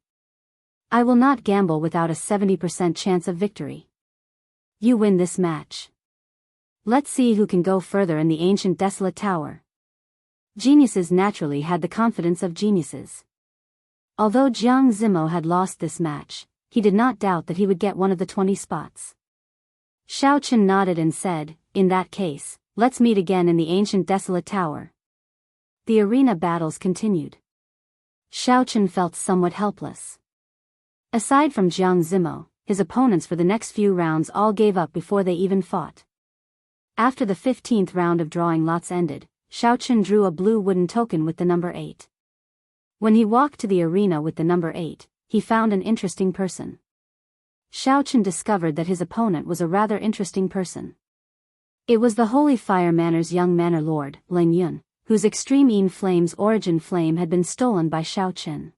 I will not gamble without a 70% chance of victory. You win this match. Let's see who can go further in the ancient desolate tower." Geniuses naturally had the confidence of geniuses. Although Jiang Zimo had lost this match, he did not doubt that he would get one of the 20 spots. Xiao Chen nodded and said, "In that case, let's meet again in the ancient desolate tower." The arena battles continued. Xiao Chen felt somewhat helpless. Aside from Jiang Zimo, his opponents for the next few rounds all gave up before they even fought. After the 15th round of drawing lots ended, Xiao Chen drew a blue wooden token with the number 8. When he walked to the arena with the number 8, he found an interesting person. Xiao Chen discovered that his opponent was a rather interesting person. It was the Holy Fire Manor's young manor lord, Leng Yun, whose extreme Yin Flame's origin flame had been stolen by Xiao Chen.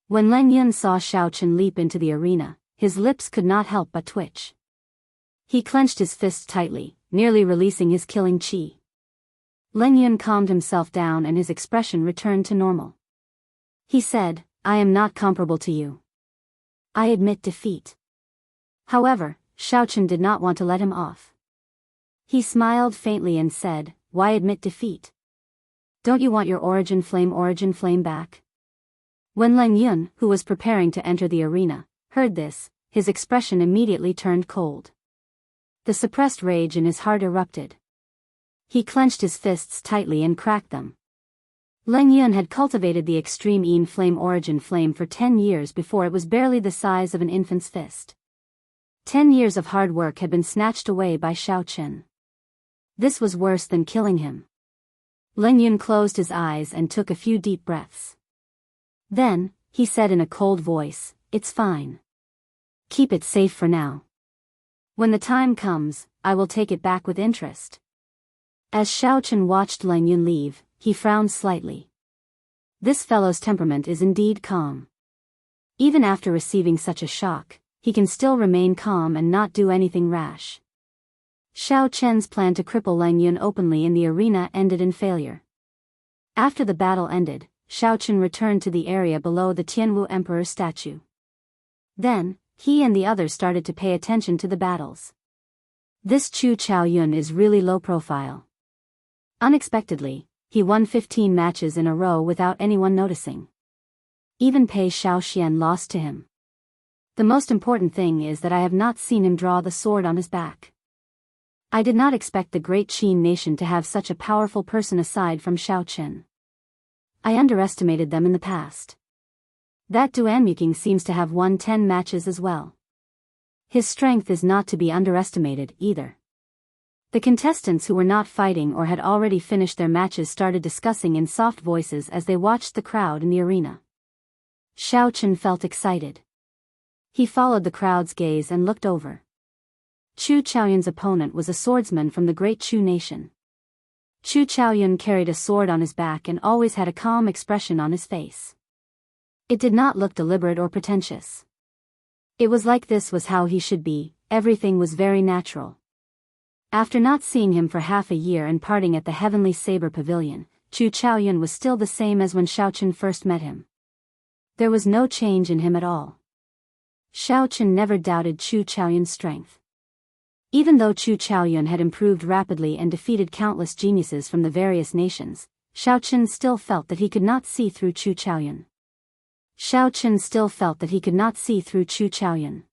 When Leng Yun saw Xiao Chen leap into the arena, his lips could not help but twitch. He clenched his fists tightly, nearly releasing his killing qi. Leng Yun calmed himself down and his expression returned to normal. He said, "I am not comparable to you. I admit defeat." However, Xiao Chen did not want to let him off. He smiled faintly and said, "Why admit defeat? Don't you want your origin flame back?" When Leng Yun, who was preparing to enter the arena, heard this, his expression immediately turned cold. The suppressed rage in his heart erupted. He clenched his fists tightly and cracked them. Leng Yun had cultivated the extreme Yin Flame origin flame for 10 years before it was barely the size of an infant's fist. 10 years of hard work had been snatched away by Xiao Chen. This was worse than killing him. Leng Yun closed his eyes and took a few deep breaths. Then, he said in a cold voice, "It's fine. Keep it safe for now. When the time comes, I will take it back with interest." As Xiao Chen watched Leng Yun leave, he frowned slightly. This fellow's temperament is indeed calm. Even after receiving such a shock, he can still remain calm and not do anything rash. Xiao Chen's plan to cripple Leng Yun openly in the arena ended in failure. After the battle ended, Xiao Chen returned to the area below the Tianwu Emperor's statue. Then, he and the others started to pay attention to the battles. This Chu Chaoyun is really low profile. Unexpectedly, he won 15 matches in a row without anyone noticing. Even Pei Xiaoxian lost to him. The most important thing is that I have not seen him draw the sword on his back. I did not expect the great Qin nation to have such a powerful person aside from Xiao Chen. I underestimated them in the past. That Duanmuking seems to have won 10 matches as well. His strength is not to be underestimated either. The contestants who were not fighting or had already finished their matches started discussing in soft voices as they watched the crowd in the arena. Xiao Chen felt excited. He followed the crowd's gaze and looked over. Chu Chaoyun's opponent was a swordsman from the great Chu nation. Chu Chaoyun carried a sword on his back and always had a calm expression on his face. It did not look deliberate or pretentious. It was like this was how he should be, everything was very natural. After not seeing him for half a year and parting at the Heavenly Saber Pavilion, Chu Chaoyun was still the same as when Xiaochen first met him. There was no change in him at all. Xiaochen never doubted Chu Chaoyun's strength. Even though Chu Chaoyun had improved rapidly and defeated countless geniuses from the various nations, Xiaochen still felt that he could not see through Chu Chaoyun. Xiaochen still felt that he could not see through Chu Chaoyun.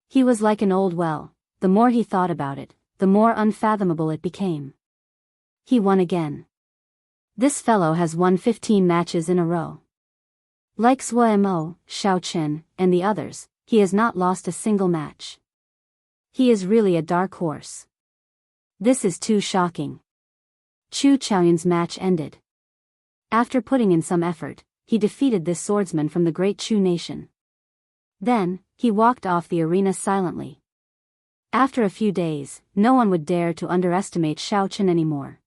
He was like an old well, the more he thought about it, the more unfathomable it became. He won again. This fellow has won 15 matches in a row. Like Zhuo Mo, Xiaochen, and the others, he has not lost a single match. He is really a dark horse. This is too shocking. Chu Chaoyun's match ended. After putting in some effort, he defeated this swordsman from the great Chu nation. Then, he walked off the arena silently. After a few days, no one would dare to underestimate Xiaochen anymore.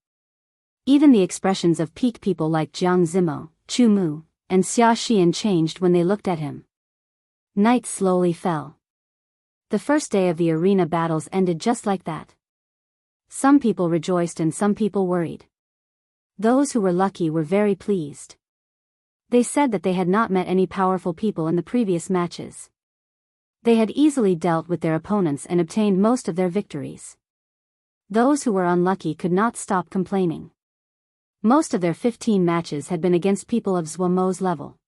Even the expressions of peak people like Jiang Zimo, Chu Mu, and Xia Xian changed when they looked at him. Night slowly fell. The first day of the arena battles ended just like that. Some people rejoiced and some people worried. Those who were lucky were very pleased. They said that they had not met any powerful people in the previous matches. They had easily dealt with their opponents and obtained most of their victories. Those who were unlucky could not stop complaining. Most of their 15 matches had been against people of Zhuo Mo's level.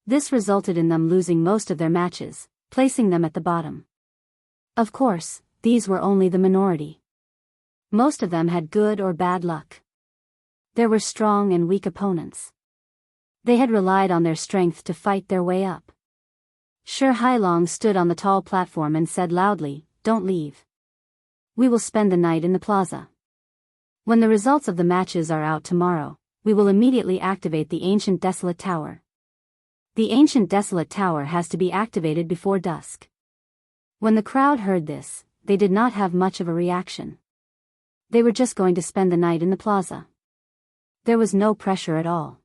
This resulted in them losing most of their matches, placing them at the bottom. Of course, these were only the minority. Most of them had good or bad luck. There were strong and weak opponents. They had relied on their strength to fight their way up. Shi Hailong stood on the tall platform and said loudly, "Don't leave. We will spend the night in the plaza. When the results of the matches are out tomorrow, we will immediately activate the ancient desolate tower. The ancient desolate tower has to be activated before dusk." When the crowd heard this, they did not have much of a reaction. They were just going to spend the night in the plaza. There was no pressure at all.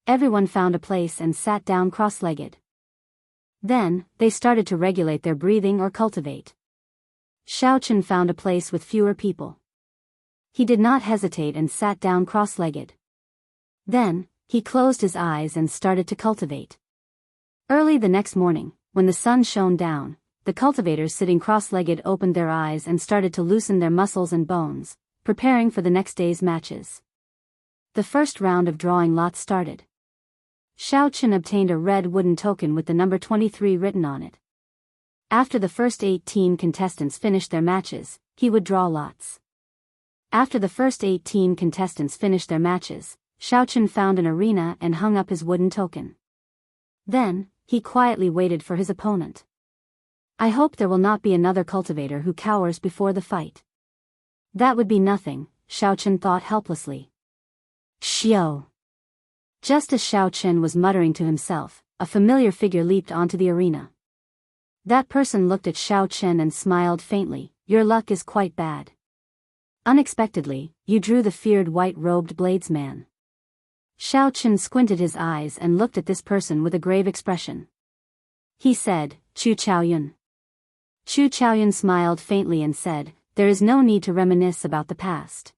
Everyone found a place and sat down cross-legged. Then, they started to regulate their breathing or cultivate. Xiaochen found a place with fewer people. He did not hesitate and sat down cross-legged. Then, he closed his eyes and started to cultivate. Early the next morning, when the sun shone down, the cultivators sitting cross-legged opened their eyes and started to loosen their muscles and bones, preparing for the next day's matches. The first round of drawing lots started. Xiaochen obtained a red wooden token with the number 23 written on it. After the first 18 contestants finished their matches, he would draw lots. After the first 18 contestants finished their matches, Xiaochen found an arena and hung up his wooden token. Then, he quietly waited for his opponent. I hope there will not be another cultivator who cowers before the fight. That would be nothing, Xiaochen thought helplessly. Xiao. Just as Xiaochen was muttering to himself, a familiar figure leaped onto the arena. That person looked at Xiaochen and smiled faintly. Your luck is quite bad. Unexpectedly, you drew the feared white-robed bladesman. Xiaochen squinted his eyes and looked at this person with a grave expression. He said, Chu Chaoyun. Chu Chaoyun smiled faintly and said, there is no need to reminisce about the past.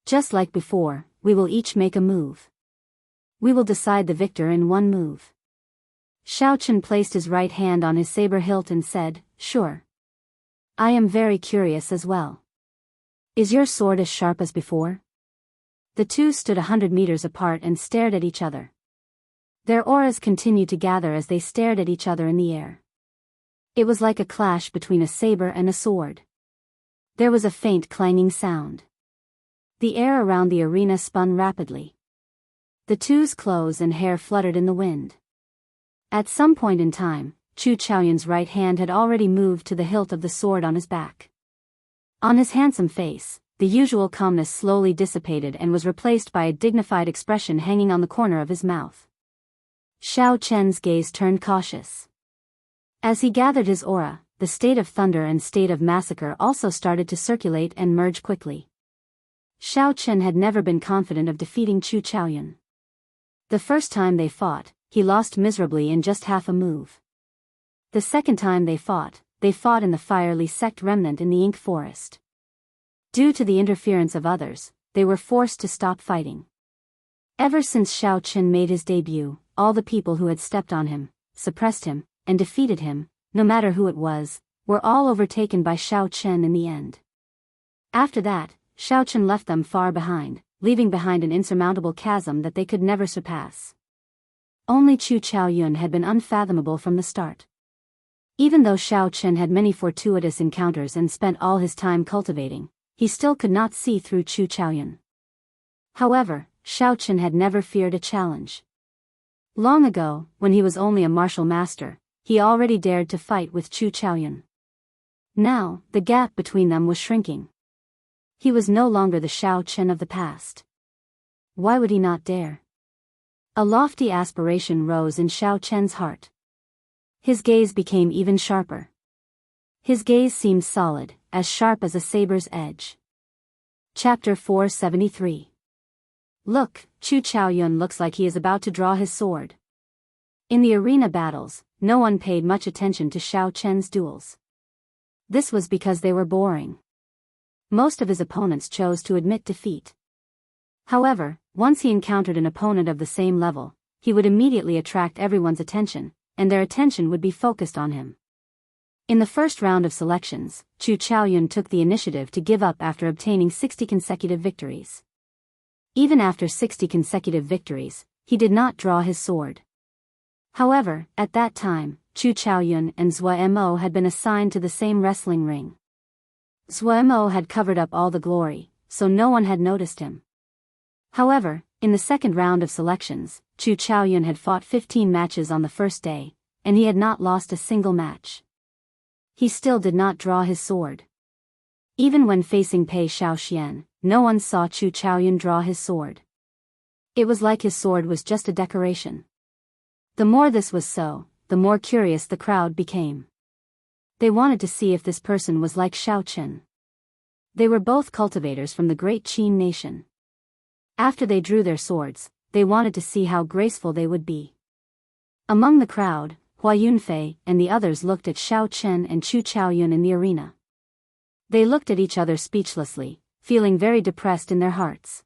Just like before, we will each make a move. We will decide the victor in one move. Xiaochen placed his right hand on his saber hilt and said, sure. I am very curious as well. Is your sword as sharp as before? The two stood 100 meters apart and stared at each other. Their auras continued to gather as they stared at each other in the air. It was like a clash between a saber and a sword. There was a faint clanging sound. The air around the arena spun rapidly. The two's clothes and hair fluttered in the wind. At some point in time, Chu Chaoyun's right hand had already moved to the hilt of the sword on his back. On his handsome face, the usual calmness slowly dissipated and was replaced by a dignified expression hanging on the corner of his mouth. Xiaochen's gaze turned cautious. As he gathered his aura, the state of thunder and state of massacre also started to circulate and merge quickly. Xiaochen had never been confident of defeating Chu Chaoyun. The first time they fought, he lost miserably in just half a move. The second time they fought in the fiery sect remnant in the ink forest. Due to the interference of others, they were forced to stop fighting. Ever since Xiao Chen made his debut, all the people who had stepped on him, suppressed him, and defeated him, no matter who it was, were all overtaken by Xiao Chen in the end. After that, Xiao Chen left them far behind, leaving behind an insurmountable chasm that they could never surpass. Only Chu Chaoyun had been unfathomable from the start. Even though Xiao Chen had many fortuitous encounters and spent all his time cultivating, he still could not see through Chu Chaoyun. However, Xiao Chen had never feared a challenge. Long ago, when he was only a martial master, he already dared to fight with Chu Chaoyun. Now, the gap between them was shrinking. He was no longer the Xiao Chen of the past. Why would he not dare? A lofty aspiration rose in Xiao Chen's heart. His gaze became even sharper. His gaze seemed solid, as sharp as a saber's edge. Chapter 473. Look, Chu Chaoyun looks like he is about to draw his sword. In the arena battles, no one paid much attention to Xiao Chen's duels. This was because they were boring. Most of his opponents chose to admit defeat. However, once he encountered an opponent of the same level, he would immediately attract everyone's attention, and their attention would be focused on him. In the first round of selections, Chu Chaoyun took the initiative to give up after obtaining 60 consecutive victories. Even after 60 consecutive victories, he did not draw his sword. However, at that time, Chu Chaoyun and Zhua Mo had been assigned to the same wrestling ring. Zhua Mo had covered up all the glory, so no one had noticed him. However, in the second round of selections, Chu Chaoyun had fought 15 matches on the first day, and he had not lost a single match. He still did not draw his sword. Even when facing Pei Shaoxian, no one saw Chu Chaoyun draw his sword. It was like his sword was just a decoration. The more this was so, the more curious the crowd became. They wanted to see if this person was like Xiao Chen. They were both cultivators from the great Qin nation. After they drew their swords, they wanted to see how graceful they would be. Among the crowd, Hua Yunfei and the others looked at Xiao Chen and Chu Chaoyun in the arena. They looked at each other speechlessly, feeling very depressed in their hearts.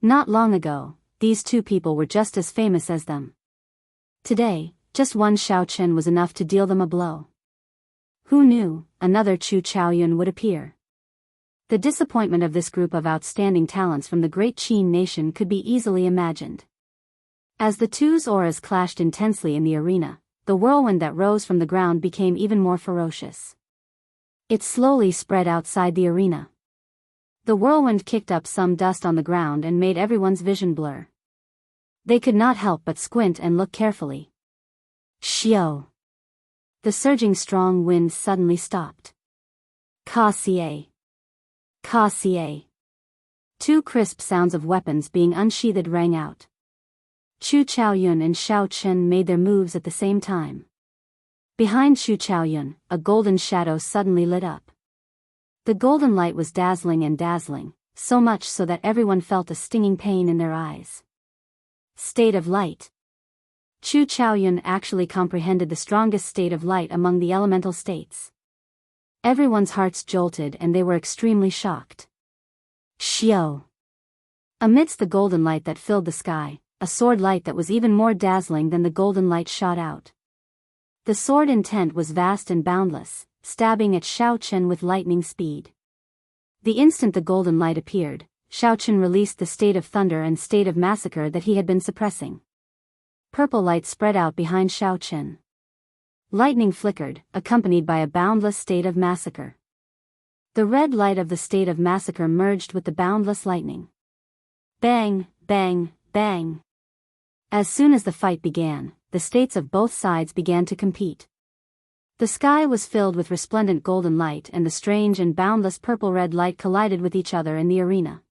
Not long ago, these two people were just as famous as them. Today, just one Xiao Chen was enough to deal them a blow. Who knew, another Chu Chaoyun would appear? The disappointment of this group of outstanding talents from the great Qin nation could be easily imagined. As the two's auras clashed intensely in the arena, the whirlwind that rose from the ground became even more ferocious. It slowly spread outside the arena. The whirlwind kicked up some dust on the ground and made everyone's vision blur. They could not help but squint and look carefully. Xiao! The surging strong wind suddenly stopped. Ka xie! Ka xie! Two crisp sounds of weapons being unsheathed rang out. Chu Chaoyun and Xiao Chen made their moves at the same time. Behind Chu Chaoyun, a golden shadow suddenly lit up. The golden light was dazzling, so much so that everyone felt a stinging pain in their eyes. State of light. Chu Chaoyun actually comprehended the strongest state of light among the elemental states. Everyone's hearts jolted and they were extremely shocked. Xiao! Amidst the golden light that filled the sky, a sword light that was even more dazzling than the golden light shot out. The sword intent was vast and boundless, stabbing at Xiao Chen with lightning speed. The instant the golden light appeared, Xiao Chen released the state of thunder and state of massacre that he had been suppressing. Purple light spread out behind Xiao Chen. Lightning flickered, accompanied by a boundless state of massacre. The red light of the state of massacre merged with the boundless lightning. Bang, bang, bang. As soon as the fight began, the states of both sides began to compete. The sky was filled with resplendent golden light and the strange and boundless purple-red light collided with each other in the arena.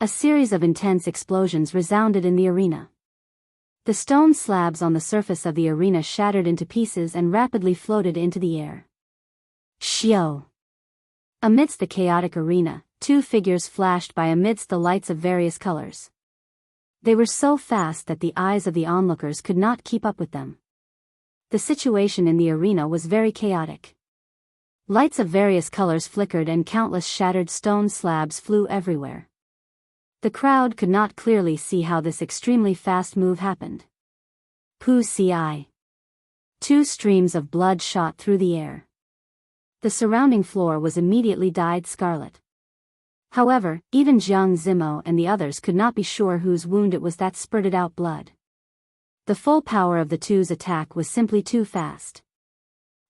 A series of intense explosions resounded in the arena. The stone slabs on the surface of the arena shattered into pieces and rapidly floated into the air. Xiao! Amidst the chaotic arena, two figures flashed by amidst the lights of various colors. They were so fast that the eyes of the onlookers could not keep up with them. The situation in the arena was very chaotic. Lights of various colors flickered and countless shattered stone slabs flew everywhere. The crowd could not clearly see how this extremely fast move happened. Pu-ci. 2 streams of blood shot through the air. The surrounding floor was immediately dyed scarlet. However, even Jiang Zimo and the others could not be sure whose wound it was that spurted out blood. The full power of the two's attack was simply too fast.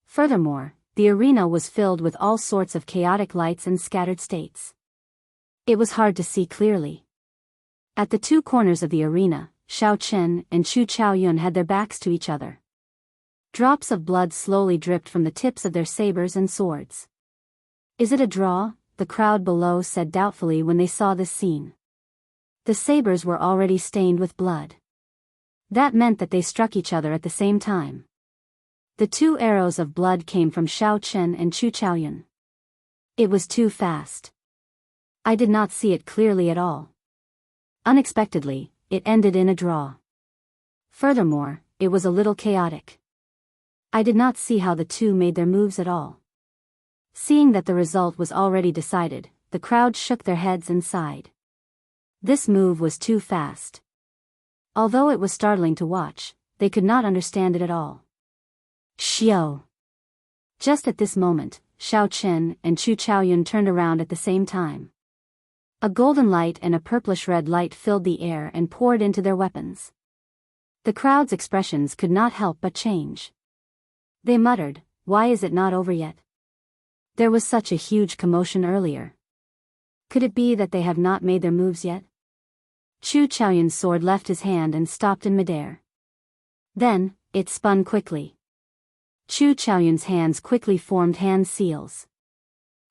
Furthermore, the arena was filled with all sorts of chaotic lights and scattered states. It was hard to see clearly. At the 2 corners of the arena, Xiao Chen and Chu Chaoyun had their backs to each other. Drops of blood slowly dripped from the tips of their sabers and swords. "Is it a draw?" the crowd below said doubtfully when they saw this scene. The sabers were already stained with blood. That meant that they struck each other at the same time. The 2 arrows of blood came from Xiao Chen and Chu Chaoyun. It was too fast. I did not see it clearly at all. Unexpectedly, it ended in a draw. Furthermore, it was a little chaotic. I did not see how the 2 made their moves at all. Seeing that the result was already decided, the crowd shook their heads and sighed. This move was too fast. Although it was startling to watch, they could not understand it at all. Xiao. Just at this moment, Xiao Chen and Chu Chaoyun turned around at the same time. A golden light and a purplish-red light filled the air and poured into their weapons. The crowd's expressions could not help but change. They muttered, "Why is it not over yet? There was such a huge commotion earlier. Could it be that they have not made their moves yet?" Chu Chaoyun's sword left his hand and stopped in midair. Then, it spun quickly. Chu Chaoyun's hands quickly formed hand seals.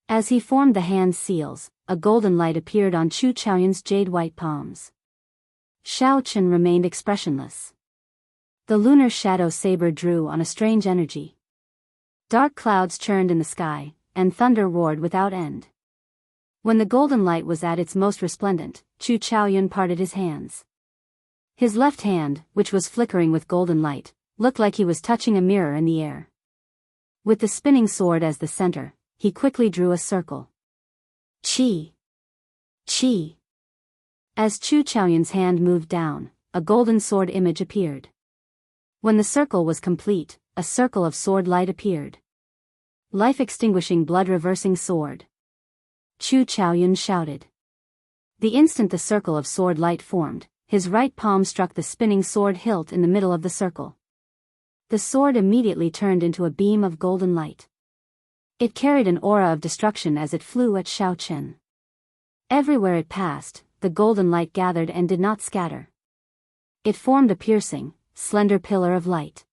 As he formed the hand seals, a golden light appeared on Chu Chaoyun's jade-white palms. Xiao Chen remained expressionless. The lunar shadow saber drew on a strange energy. Dark clouds churned in the sky, and thunder roared without end. When the golden light was at its most resplendent, Chu Chaoyun parted his hands. His left hand, which was flickering with golden light, looked like he was touching a mirror in the air. With the spinning sword as the center, he quickly drew a circle. Chi! Chi! As Chu Chaoyun's hand moved down, a golden sword image appeared. When the circle was complete, a circle of sword light appeared. Life-extinguishing blood-reversing sword. Chu Chaoyun shouted. The instant the circle of sword light formed, his right palm struck the spinning sword hilt in the middle of the circle. The sword immediately turned into a beam of golden light. It carried an aura of destruction as it flew at Xiao Chen. Everywhere it passed, the golden light gathered and did not scatter. It formed a piercing, slender pillar of light.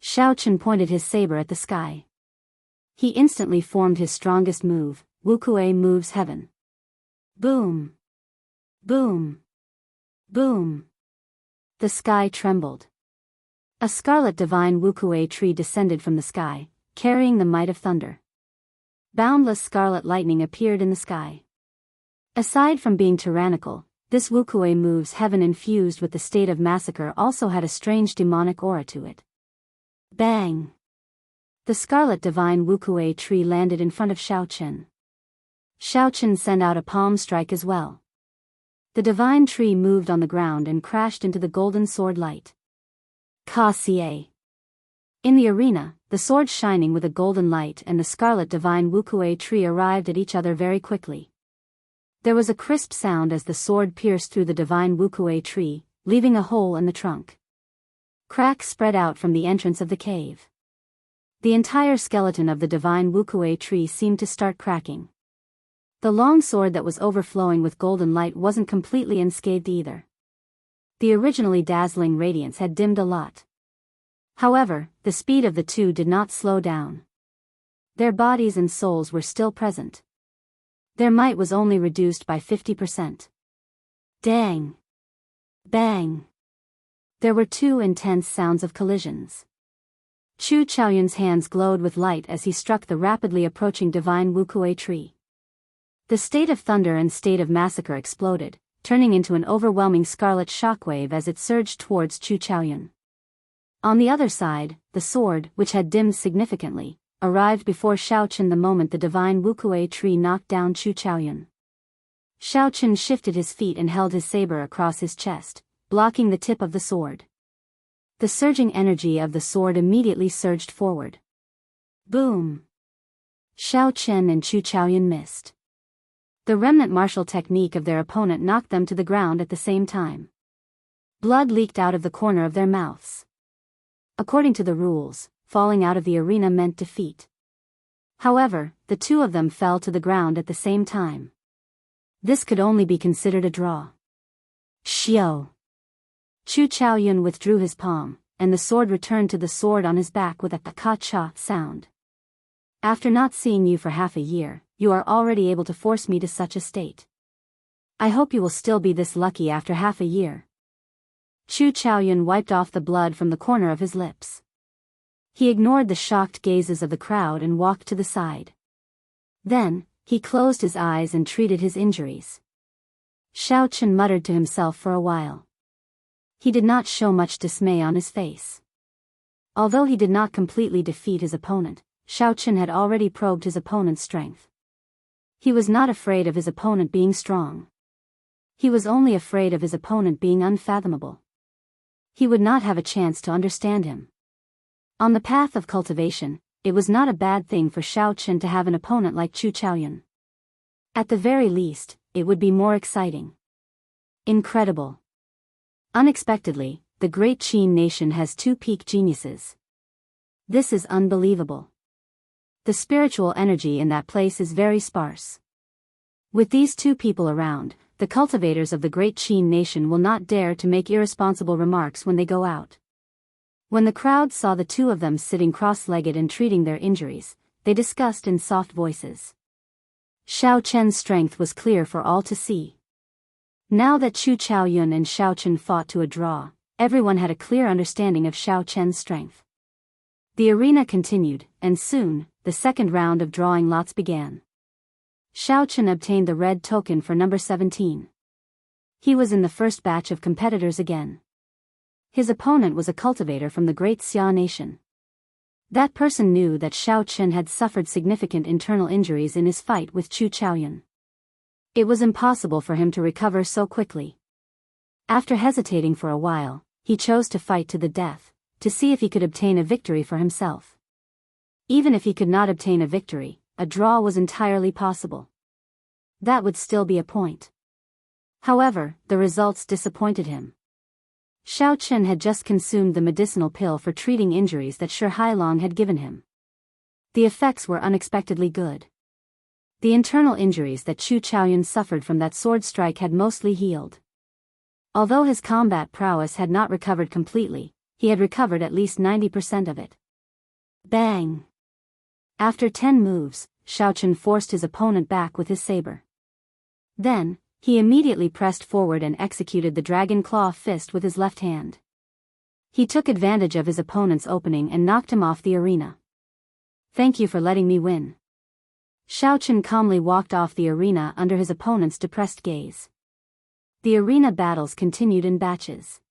Xiao Chen pointed his saber at the sky. He instantly formed his strongest move, Wuxia moves heaven. Boom! Boom! Boom! The sky trembled. A scarlet divine Wuxia tree descended from the sky, carrying the might of thunder. Boundless scarlet lightning appeared in the sky. Aside from being tyrannical, this Wuxia moves heaven infused with the state of massacre also had a strange demonic aura to it. Bang! The scarlet divine Wuxia tree landed in front of Xiao Chen. Xiao Chen sent out a palm strike as well. The divine tree moved on the ground and crashed into the golden sword light. Ka-ca. In the arena, the sword shining with a golden light and the scarlet divine Wuxia tree arrived at each other very quickly. There was a crisp sound as the sword pierced through the divine Wuxia tree, leaving a hole in the trunk. Cracks spread out from the entrance of the cave. The entire skeleton of the divine Wuxia tree seemed to start cracking. The long sword that was overflowing with golden light wasn't completely unscathed either. The originally dazzling radiance had dimmed a lot. However, the speed of the two did not slow down. Their bodies and souls were still present. Their might was only reduced by 50%. Dang! Bang! There were two intense sounds of collisions. Chu Chaoyun's hands glowed with light as he struck the rapidly approaching divine Wuxia tree. The state of thunder and state of massacre exploded, turning into an overwhelming scarlet shockwave as it surged towards Chu Chaoyun. On the other side, the sword, which had dimmed significantly, arrived before Xiaochen the moment the divine Wuxia tree knocked down Chu Chaoyun. Xiaochen shifted his feet and held his saber across his chest, blocking the tip of the sword. The surging energy of the sword immediately surged forward. Boom! Xiaochen and Chu Chaoyun missed. The remnant martial technique of their opponent knocked them to the ground at the same time. Blood leaked out of the corner of their mouths. According to the rules, falling out of the arena meant defeat. However, the two of them fell to the ground at the same time. This could only be considered a draw. Xiao! Chu Chaoyun withdrew his palm, and the sword returned to the sword on his back with a ka-cha sound. After not seeing you for half a year, you are already able to force me to such a state. I hope you will still be this lucky after half a year. Chu Chaoyun wiped off the blood from the corner of his lips. He ignored the shocked gazes of the crowd and walked to the side. Then, he closed his eyes and treated his injuries. Xiaochen muttered to himself for a while. He did not show much dismay on his face. Although he did not completely defeat his opponent, Xiaochen had already probed his opponent's strength. He was not afraid of his opponent being strong. He was only afraid of his opponent being unfathomable. He would not have a chance to understand him. On the path of cultivation, it was not a bad thing for Xiaochen to have an opponent like Chu Chaoyun. At the very least, it would be more exciting. Incredible. Unexpectedly, the great Qin nation has two peak geniuses. This is unbelievable. The spiritual energy in that place is very sparse. With these two people around, the cultivators of the great Qin nation will not dare to make irresponsible remarks when they go out. When the crowd saw the two of them sitting cross-legged and treating their injuries, they discussed in soft voices. Xiaochen's strength was clear for all to see. Now that Chu Chaoyun and Xiaochen fought to a draw, everyone had a clear understanding of Xiaochen's strength. The arena continued, and soon, the second round of drawing lots began. Xiaochen obtained the red token for number 17. He was in the first batch of competitors again. His opponent was a cultivator from the great Xia nation. That person knew that Xiaochen had suffered significant internal injuries in his fight with Chu Chaoyun. It was impossible for him to recover so quickly. After hesitating for a while, he chose to fight to the death, to see if he could obtain a victory for himself. Even if he could not obtain a victory, a draw was entirely possible. That would still be a point. However, the results disappointed him. Xiaochen had just consumed the medicinal pill for treating injuries that Shi Hailong had given him. The effects were unexpectedly good. The internal injuries that Chu Chaoyun suffered from that sword strike had mostly healed. Although his combat prowess had not recovered completely, he had recovered at least 90% of it. Bang! After 10 moves, Xiaochen forced his opponent back with his saber. Then, he immediately pressed forward and executed the dragon claw fist with his left hand. He took advantage of his opponent's opening and knocked him off the arena. Thank you for letting me win. Xiaochen calmly walked off the arena under his opponent's depressed gaze. The arena battles continued in batches.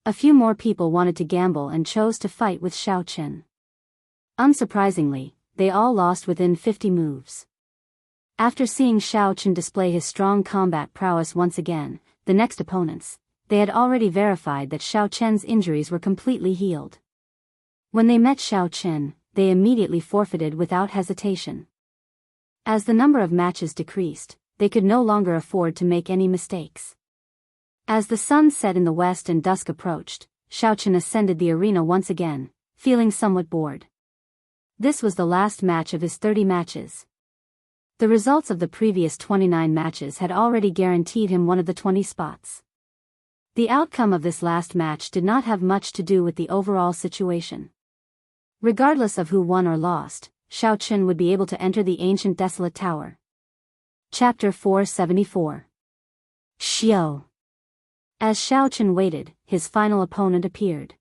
A few more people wanted to gamble and chose to fight with Xiaochen. Unsurprisingly, they all lost within 50 moves. After seeing Xiaochen display his strong combat prowess once again, the next opponents, they had already verified that Xiaochen's injuries were completely healed. When they met Xiaochen, they immediately forfeited without hesitation. As the number of matches decreased, they could no longer afford to make any mistakes. As the sun set in the west and dusk approached, Xiaochen ascended the arena once again, feeling somewhat bored. This was the last match of his 30 matches. The results of the previous 29 matches had already guaranteed him one of the 20 spots. The outcome of this last match did not have much to do with the overall situation. Regardless of who won or lost, Xiaochen would be able to enter the ancient desolate tower. Chapter 474. Xiao. As Xiaochen waited, his final opponent appeared.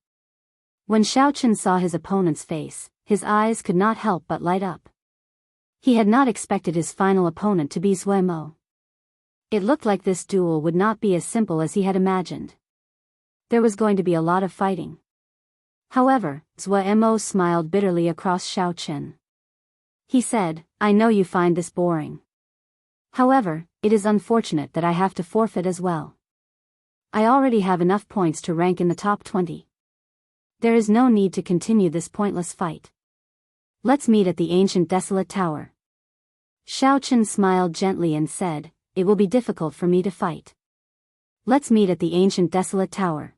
When Xiaochen saw his opponent's face, his eyes could not help but light up. He had not expected his final opponent to be Zuemo. It looked like this duel would not be as simple as he had imagined. There was going to be a lot of fighting. However, Zhuo Mo smiled bitterly across Xiao Chen. He said, "I know you find this boring. However, it is unfortunate that I have to forfeit as well. I already have enough points to rank in the top 20. There is no need to continue this pointless fight. Let's meet at the ancient desolate tower." Xiao Chen smiled gently and said, "It will be difficult for me to fight. Let's meet at the ancient desolate tower.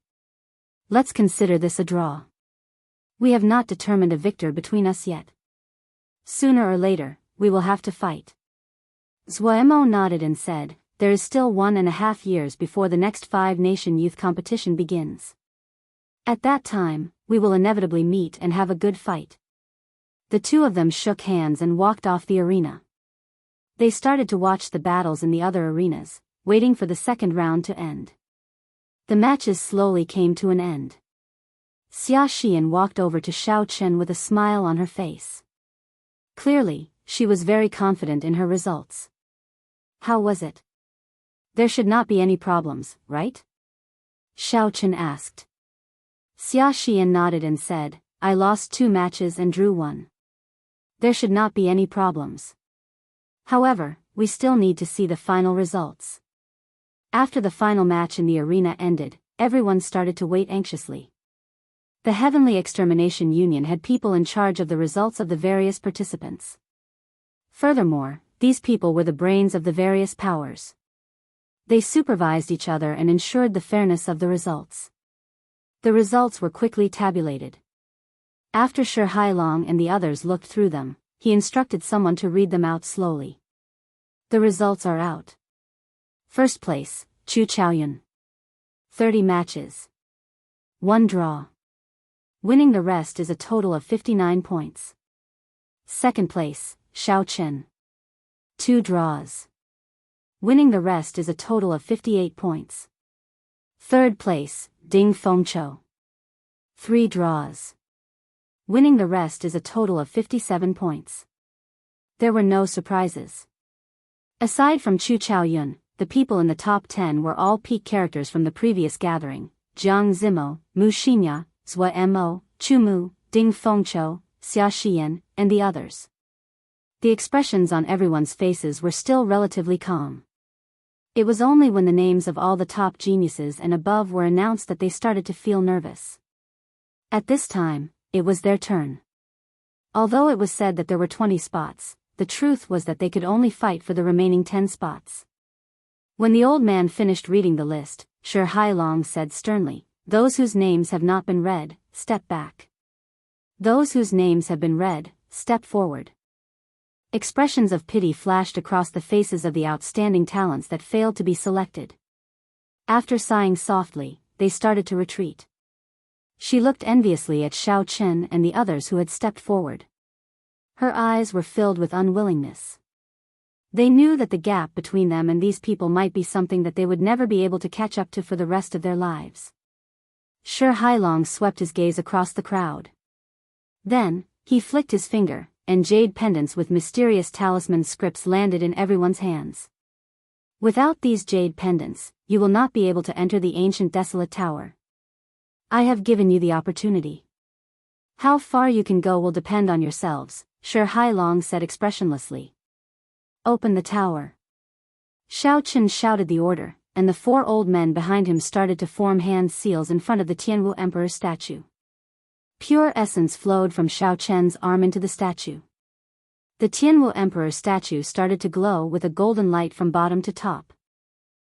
Let's consider this a draw. We have not determined a victor between us yet. Sooner or later, we will have to fight." Zhuo Mo nodded and said, "There is still 1.5 years before the next 5-nation youth competition begins. At that time, we will inevitably meet and have a good fight." The two of them shook hands and walked off the arena. They started to watch the battles in the other arenas, waiting for the second round to end. The matches slowly came to an end. Xia Xian walked over to Xiao Chen with a smile on her face. Clearly, she was very confident in her results. "How was it? There should not be any problems, right?" Xiao Chen asked. Xia Xian nodded and said, "I lost 2 matches and drew 1. There should not be any problems. However, we still need to see the final results." After the final match in the arena ended, everyone started to wait anxiously. The Heavenly Extermination Union had people in charge of the results of the various participants. Furthermore, these people were the brains of the various powers. They supervised each other and ensured the fairness of the results. The results were quickly tabulated. After Shi Hailong and the others looked through them, he instructed someone to read them out slowly. The results are out. First place, Chu Chaoyun. 30 matches. 1 draw. Winning the rest is a total of 59 points. Second place, Xiao Chen. 2 draws. Winning the rest is a total of 58 points. Third place, Ding Fengqiu. 3 draws. Winning the rest is a total of 57 points. There were no surprises. Aside from Chu Chaoyun, the people in the top 10 were all peak characters from the previous gathering: Jiang Zimo, Mu Xinya, Zhuo Mo, Chu Mu, Ding Fengqiu, Xia Xian, and the others. The expressions on everyone's faces were still relatively calm. It was only when the names of all the top geniuses and above were announced that they started to feel nervous. At this time, it was their turn. Although it was said that there were 20 spots, the truth was that they could only fight for the remaining 10 spots. When the old man finished reading the list, Shi Hailong said sternly, "Those whose names have not been read, step back. Those whose names have been read, step forward." Expressions of pity flashed across the faces of the outstanding talents that failed to be selected. After sighing softly, they started to retreat. She looked enviously at Xiao Chen and the others who had stepped forward. Her eyes were filled with unwillingness. They knew that the gap between them and these people might be something that they would never be able to catch up to for the rest of their lives. Shi Hailong swept his gaze across the crowd. Then, he flicked his finger, and jade pendants with mysterious talisman scripts landed in everyone's hands. "Without these jade pendants, you will not be able to enter the ancient desolate tower. I have given you the opportunity. How far you can go will depend on yourselves," Shi Hailong said expressionlessly. "Open the tower." Xiao Chen shouted the order, and the 4 old men behind him started to form hand seals in front of the Tianwu Emperor's statue. Pure essence flowed from Xiao Chen's arm into the statue. The Tianwu Emperor's statue started to glow with a golden light from bottom to top.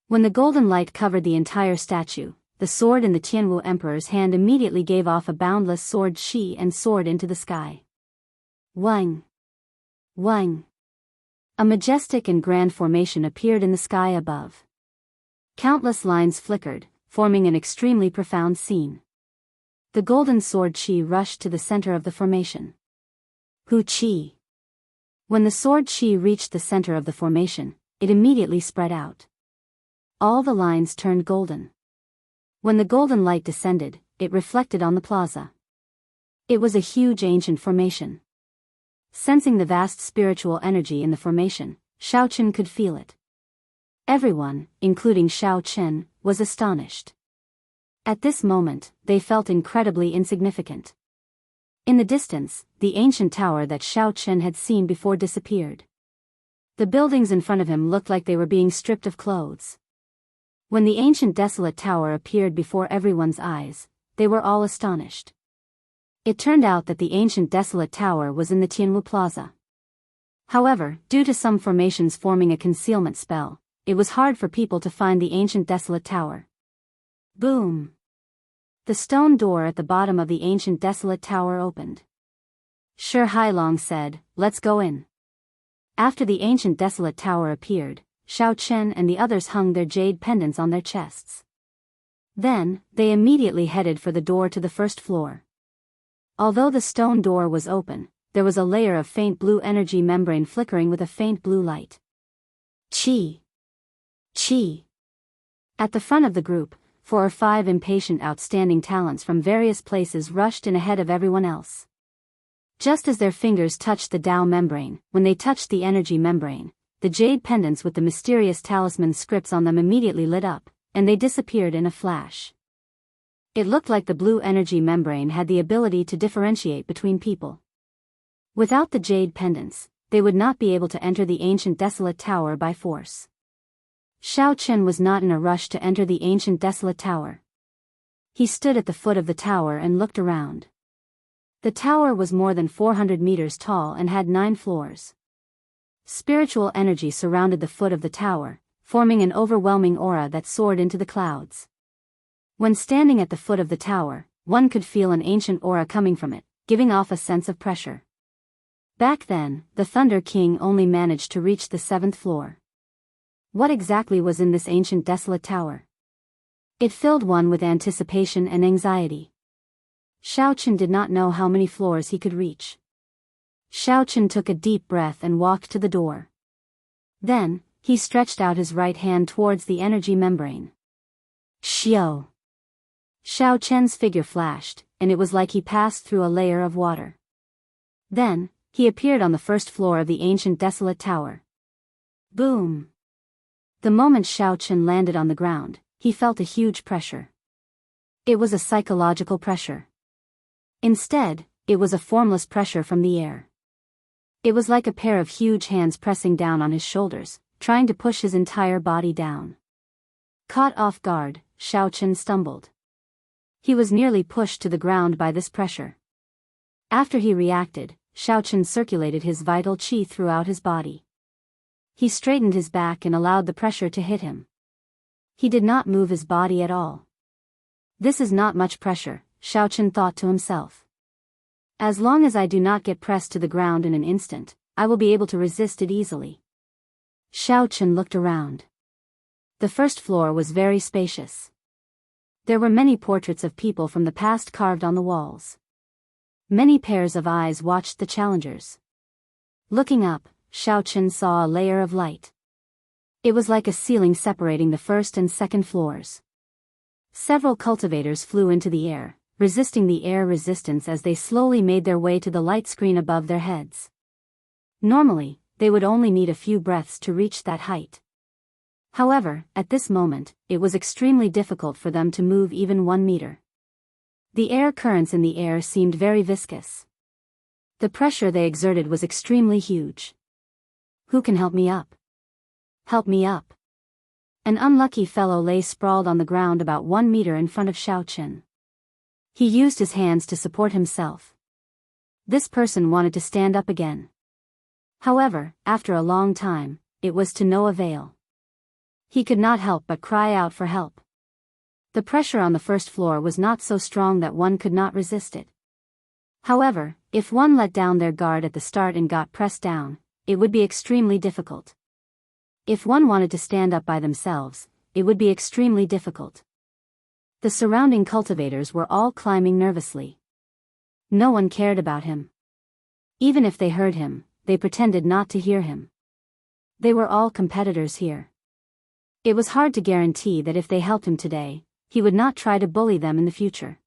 When the golden light covered the entire statue, the sword in the Tianwu Emperor's hand immediately gave off a boundless sword shi and soared into the sky. Wang! Wang! A majestic and grand formation appeared in the sky above. Countless lines flickered, forming an extremely profound scene. The golden sword chi rushed to the center of the formation. Hu chi! When the sword chi reached the center of the formation, it immediately spread out. All the lines turned golden. When the golden light descended, it reflected on the plaza. It was a huge ancient formation. Sensing the vast spiritual energy in the formation, Xiao Chen could feel it. Everyone, including Xiao Chen, was astonished. At this moment, they felt incredibly insignificant. In the distance, the ancient tower that Xiao Chen had seen before disappeared. The buildings in front of him looked like they were being stripped of clothes. When the ancient desolate tower appeared before everyone's eyes, they were all astonished. It turned out that the ancient desolate tower was in the Jianghu Plaza. However, due to some formations forming a concealment spell, it was hard for people to find the ancient desolate tower. Boom! The stone door at the bottom of the ancient desolate tower opened. Shi Hailong said, "Let's go in." After the ancient desolate tower appeared, Xiao Chen and the others hung their jade pendants on their chests. Then, they immediately headed for the door to the first floor. Although the stone door was open, there was a layer of faint blue energy membrane flickering with a faint blue light. Chi! Chi! At the front of the group, 4 or 5 impatient outstanding talents from various places rushed in ahead of everyone else. Just as their fingers touched the Tao membrane, when they touched the energy membrane, the jade pendants with the mysterious talisman scripts on them immediately lit up, and they disappeared in a flash. It looked like the blue energy membrane had the ability to differentiate between people. Without the jade pendants, they would not be able to enter the ancient desolate tower by force. Xiao Chen was not in a rush to enter the ancient desolate tower. He stood at the foot of the tower and looked around. The tower was more than 400 meters tall and had 9 floors. Spiritual energy surrounded the foot of the tower, forming an overwhelming aura that soared into the clouds. When standing at the foot of the tower, one could feel an ancient aura coming from it, giving off a sense of pressure. Back then, the Thunder King only managed to reach the 7th floor. What exactly was in this ancient desolate tower? It filled one with anticipation and anxiety. Xiao Chen did not know how many floors he could reach. Xiao Chen took a deep breath and walked to the door. Then, he stretched out his right hand towards the energy membrane. Xiao! Xiao Chen's figure flashed, and it was like he passed through a layer of water. Then, he appeared on the first floor of the ancient desolate tower. Boom! The moment Xiao Chen landed on the ground, he felt a huge pressure. It was a psychological pressure. Instead, it was a formless pressure from the air. It was like a pair of huge hands pressing down on his shoulders, trying to push his entire body down. Caught off guard, Xiao Chen stumbled. He was nearly pushed to the ground by this pressure. After he reacted, Xiao Chen circulated his vital qi throughout his body. He straightened his back and allowed the pressure to hit him. He did not move his body at all. This is not much pressure, Xiao Chen thought to himself. As long as I do not get pressed to the ground in an instant, I will be able to resist it easily. Xiao Chen looked around. The first floor was very spacious. There were many portraits of people from the past carved on the walls. Many pairs of eyes watched the challengers. Looking up, Xiao Chen saw a layer of light. It was like a ceiling separating the first and second floors. Several cultivators flew into the air, resisting the air resistance as they slowly made their way to the light screen above their heads. Normally, they would only need a few breaths to reach that height. However, at this moment, it was extremely difficult for them to move even 1 meter. The air currents in the air seemed very viscous. The pressure they exerted was extremely huge. Who can help me up? Help me up. An unlucky fellow lay sprawled on the ground about 1 meter in front of Xiao Chen. He used his hands to support himself. This person wanted to stand up again. However, after a long time, it was to no avail. He could not help but cry out for help. The pressure on the first floor was not so strong that one could not resist it. However, if one let down their guard at the start and got pressed down, it would be extremely difficult. If one wanted to stand up by themselves, it would be extremely difficult. The surrounding cultivators were all climbing nervously. No one cared about him. Even if they heard him, they pretended not to hear him. They were all competitors here. It was hard to guarantee that if they helped him today, he would not try to bully them in the future.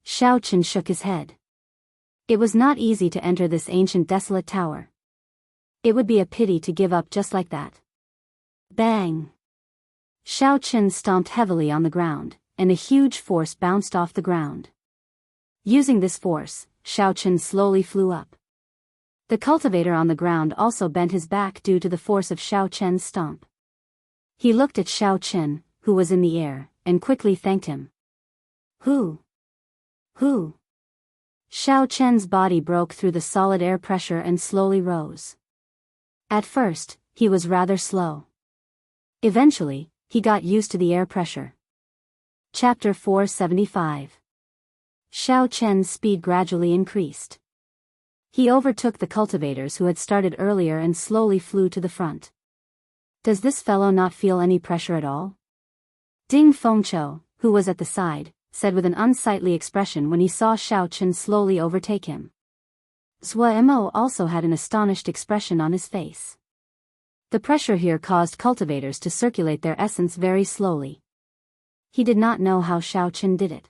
Xiao Chen shook his head. It was not easy to enter this ancient desolate tower. It would be a pity to give up just like that. Bang! Xiao Chen stomped heavily on the ground, and a huge force bounced off the ground. Using this force, Xiao Chen slowly flew up. The cultivator on the ground also bent his back due to the force of Xiao Chen's stomp. He looked at Xiao Chen, who was in the air, and quickly thanked him. Who? Xiao Chen's body broke through the solid air pressure and slowly rose. At first, he was rather slow. Eventually, he got used to the air pressure. Chapter 475. Xiao Chen's speed gradually increased. He overtook the cultivators who had started earlier and slowly flew to the front. Does this fellow not feel any pressure at all? Ding Fengqiu, who was at the side, said with an unsightly expression when he saw Xiao Chen slowly overtake him. Zhua Mo also had an astonished expression on his face. The pressure here caused cultivators to circulate their essence very slowly. He did not know how Xiao Chen did it.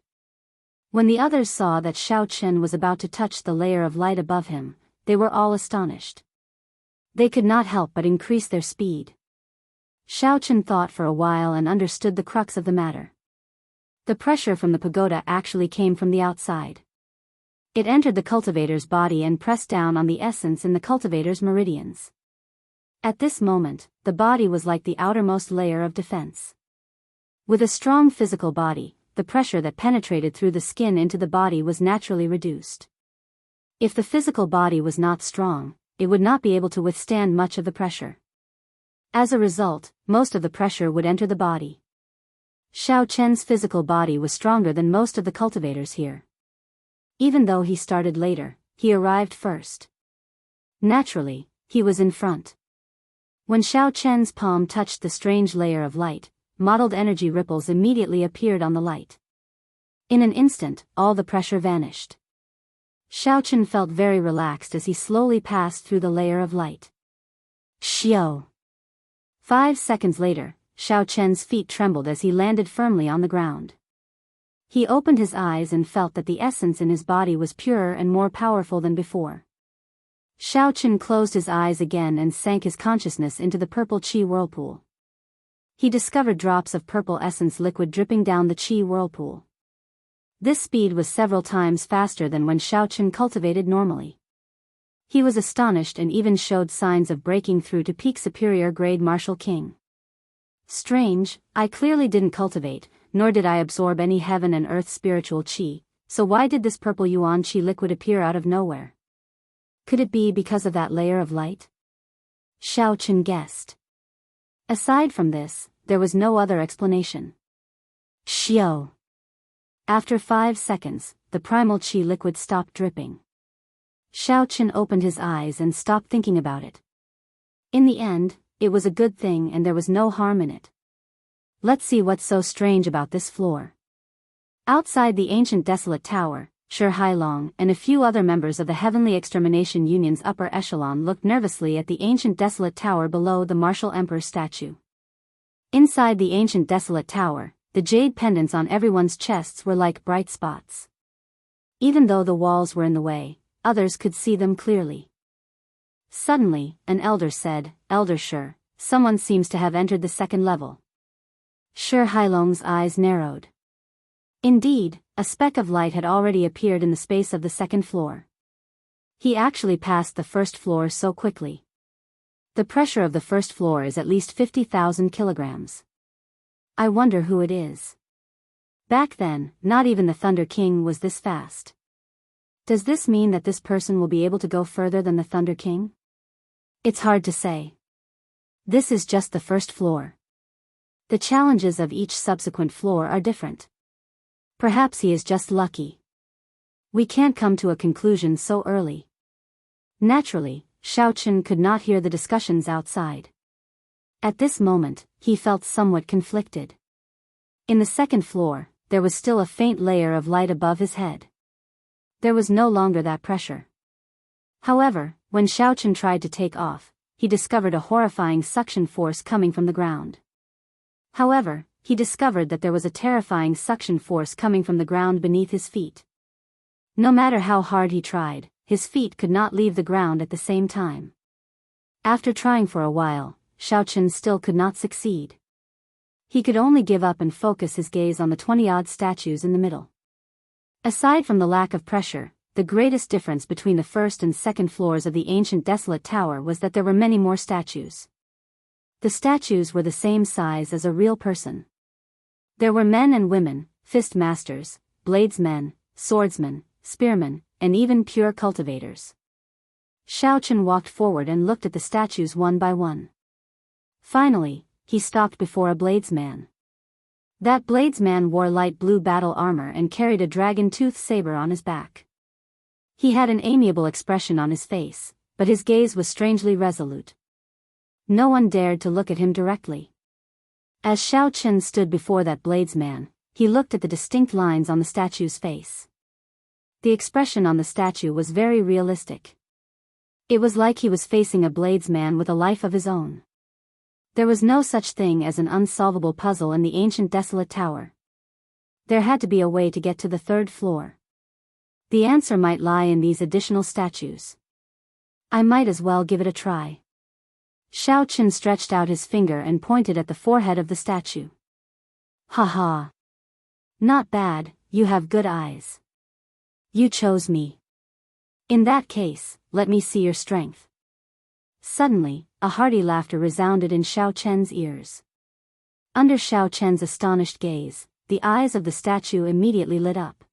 When the others saw that Xiao Chen was about to touch the layer of light above him, they were all astonished. They could not help but increase their speed. Xiao Chen thought for a while and understood the crux of the matter. The pressure from the pagoda actually came from the outside. It entered the cultivator's body and pressed down on the essence in the cultivator's meridians. At this moment, the body was like the outermost layer of defense. With a strong physical body, the pressure that penetrated through the skin into the body was naturally reduced. If the physical body was not strong, it would not be able to withstand much of the pressure. As a result, most of the pressure would enter the body. Xiao Chen's physical body was stronger than most of the cultivators here. Even though he started later, he arrived first. Naturally, he was in front. When Xiao Chen's palm touched the strange layer of light, mottled energy ripples immediately appeared on the light. In an instant, all the pressure vanished. Xiao Chen felt very relaxed as he slowly passed through the layer of light. Xiao! 5 seconds later, Xiao Chen's feet trembled as he landed firmly on the ground. He opened his eyes and felt that the essence in his body was purer and more powerful than before. Xiao Chen closed his eyes again and sank his consciousness into the purple qi whirlpool. He discovered drops of purple essence liquid dripping down the qi whirlpool. This speed was several times faster than when Xiao Chen cultivated normally. He was astonished and even showed signs of breaking through to peak superior grade martial king. Strange, I clearly didn't cultivate, nor did I absorb any heaven and earth spiritual qi, so why did this purple yuan qi liquid appear out of nowhere? Could it be because of that layer of light? Xiao Chen guessed. Aside from this, there was no other explanation. Xiao. After 5 seconds, the primal qi liquid stopped dripping. Xiao Chen opened his eyes and stopped thinking about it. In the end, it was a good thing and there was no harm in it. Let's see what's so strange about this floor. Outside the ancient desolate tower, Shi Hailong and a few other members of the Heavenly Extermination Union's upper echelon looked nervously at the ancient desolate tower below the martial emperor's statue. Inside the ancient desolate tower, the jade pendants on everyone's chests were like bright spots. Even though the walls were in the way, others could see them clearly. Suddenly, an elder said, "Elder Shi, someone seems to have entered the second level." Shi Hailong's eyes narrowed. Indeed, a speck of light had already appeared in the space of the second floor. He actually passed the first floor so quickly. The pressure of the first floor is at least 50,000 kilograms. I wonder who it is. Back then, not even the Thunder King was this fast. Does this mean that this person will be able to go further than the Thunder King? It's hard to say. This is just the first floor. The challenges of each subsequent floor are different. Perhaps he is just lucky. We can't come to a conclusion so early. Naturally, Xiao Chen could not hear the discussions outside. At this moment, he felt somewhat conflicted. In the second floor, there was still a faint layer of light above his head. There was no longer that pressure. However, when Xiao Chen tried to take off, he discovered a horrifying suction force coming from the ground. However, he discovered that there was a terrifying suction force coming from the ground beneath his feet. No matter how hard he tried, his feet could not leave the ground at the same time. After trying for a while, Chen still could not succeed. He could only give up and focus his gaze on the 20-odd statues in the middle. Aside from the lack of pressure, the greatest difference between the first and second floors of the ancient desolate tower was that there were many more statues. The statues were the same size as a real person. There were men and women, fist masters, bladesmen, swordsmen, spearmen, and even pure cultivators. Chen walked forward and looked at the statues one by one. Finally, he stopped before a bladesman. That bladesman wore light blue battle armor and carried a dragon-tooth saber on his back. He had an amiable expression on his face, but his gaze was strangely resolute. No one dared to look at him directly. As Chen stood before that bladesman, he looked at the distinct lines on the statue's face. The expression on the statue was very realistic. It was like he was facing a bladesman with a life of his own. There was no such thing as an unsolvable puzzle in the ancient desolate tower. There had to be a way to get to the third floor. The answer might lie in these additional statues. I might as well give it a try. Chen stretched out his finger and pointed at the forehead of the statue. Ha ha. Not bad, you have good eyes. You chose me. In that case, let me see your strength. Suddenly, a hearty laughter resounded in Chen's ears. Under Chen's astonished gaze, the eyes of the statue immediately lit up.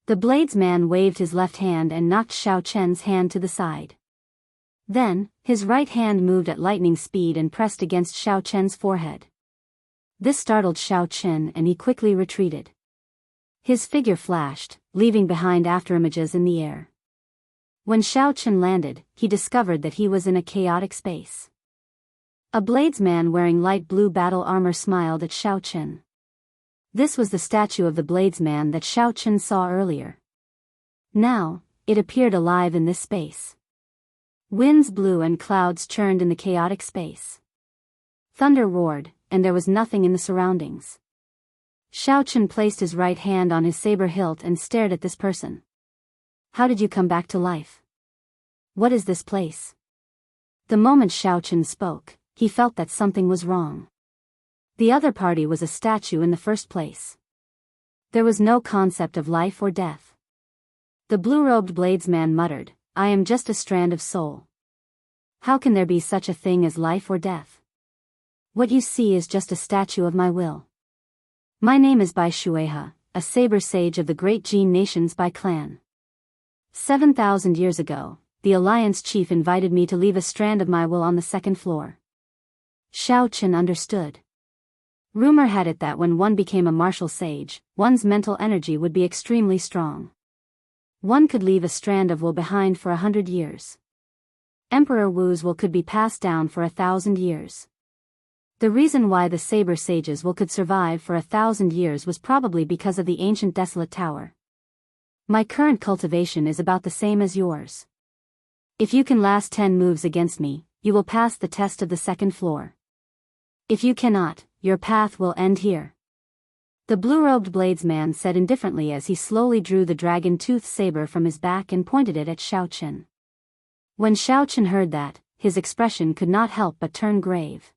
The bladesman waved his left hand and knocked Chen's hand to the side. Then, his right hand moved at lightning speed and pressed against Chen's forehead. This startled Chen and he quickly retreated. His figure flashed, leaving behind afterimages in the air. When Chen landed, he discovered that he was in a chaotic space. A bladesman wearing light blue battle armor smiled at Chen. This was the statue of the bladesman that Chen saw earlier. Now, it appeared alive in this space. Winds blew and clouds churned in the chaotic space. Thunder roared, and there was nothing in the surroundings. Chen placed his right hand on his saber hilt and stared at this person. How did you come back to life? What is this place? The moment Chen spoke, he felt that something was wrong. The other party was a statue in the first place. There was no concept of life or death. The blue-robed bladesman muttered, I am just a strand of soul. How can there be such a thing as life or death? What you see is just a statue of my will. My name is Biyao, a saber sage of the great Jin nations by clan. 7,000 years ago, the Alliance chief invited me to leave a strand of my will on the second floor. Chen understood. Rumor had it that when one became a martial sage, one's mental energy would be extremely strong. One could leave a strand of will behind for 100 years. Emperor Wu's will could be passed down for 1,000 years. The reason why the saber sage's will could survive for 1,000 years was probably because of the ancient desolate tower. My current cultivation is about the same as yours. If you can last 10 moves against me, you will pass the test of the second floor. If you cannot, your path will end here. The blue-robed bladesman said indifferently as he slowly drew the dragon-tooth saber from his back and pointed it at Chen. When Chen heard that, his expression could not help but turn grave.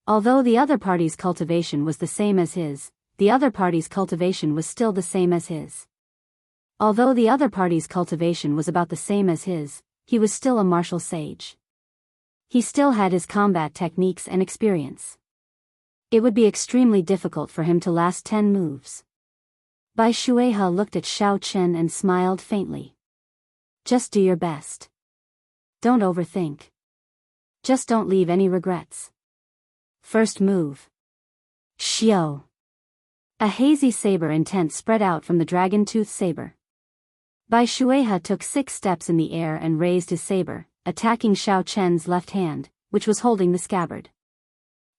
Although the other party's cultivation was the same as his, the other party's cultivation was still the same as his. Although the other party's cultivation was about the same as his, he was still a martial sage. He still had his combat techniques and experience. It would be extremely difficult for him to last 10 moves. Biyao looked at Chen and smiled faintly. Just do your best. Don't overthink. Just don't leave any regrets. First move. Xiao. A hazy saber intent spread out from the dragon-tooth saber. Biyao took 6 steps in the air and raised his saber, attacking Chen's left hand, which was holding the scabbard.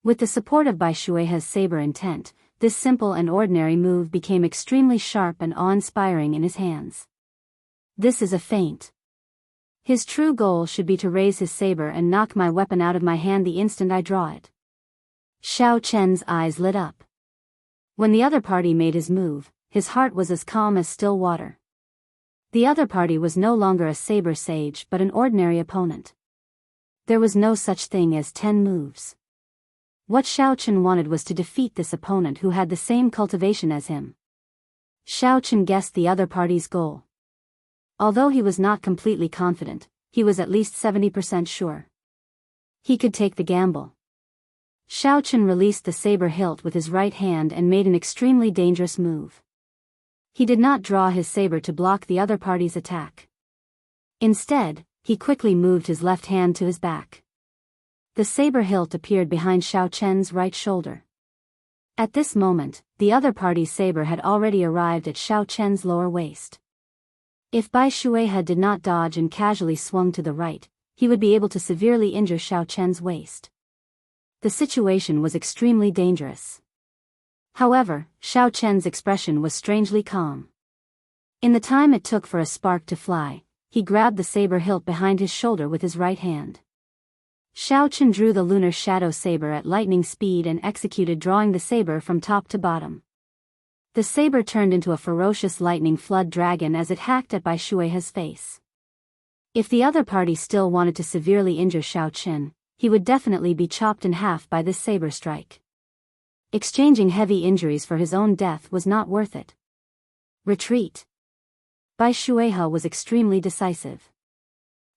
With the support of Biyao's saber intent, this simple and ordinary move became extremely sharp and awe-inspiring in his hands. This is a feint. His true goal should be to raise his saber and knock my weapon out of my hand the instant I draw it. Chen's eyes lit up. When the other party made his move, his heart was as calm as still water. The other party was no longer a saber sage but an ordinary opponent. There was no such thing as 10 moves. What Xiao Chen wanted was to defeat this opponent who had the same cultivation as him. Xiao Chen guessed the other party's goal. Although he was not completely confident, he was at least 70% sure. He could take the gamble. Xiao Chen released the saber hilt with his right hand and made an extremely dangerous move. He did not draw his saber to block the other party's attack. Instead, he quickly moved his left hand to his back. The saber hilt appeared behind Xiao Chen's right shoulder. At this moment, the other party's saber had already arrived at Xiao Chen's lower waist. If Bai Shuihe did not dodge and casually swung to the right, he would be able to severely injure Xiao Chen's waist. The situation was extremely dangerous. However, Xiao Chen's expression was strangely calm. In the time it took for a spark to fly, he grabbed the saber hilt behind his shoulder with his right hand. Xiao Chen drew the lunar shadow saber at lightning speed and executed drawing the saber from top to bottom. The saber turned into a ferocious lightning flood dragon as it hacked at Bai Shuihe's face. If the other party still wanted to severely injure Xiao Chen, he would definitely be chopped in half by this saber strike. Exchanging heavy injuries for his own death was not worth it. Retreat. Bai Shuihe was extremely decisive.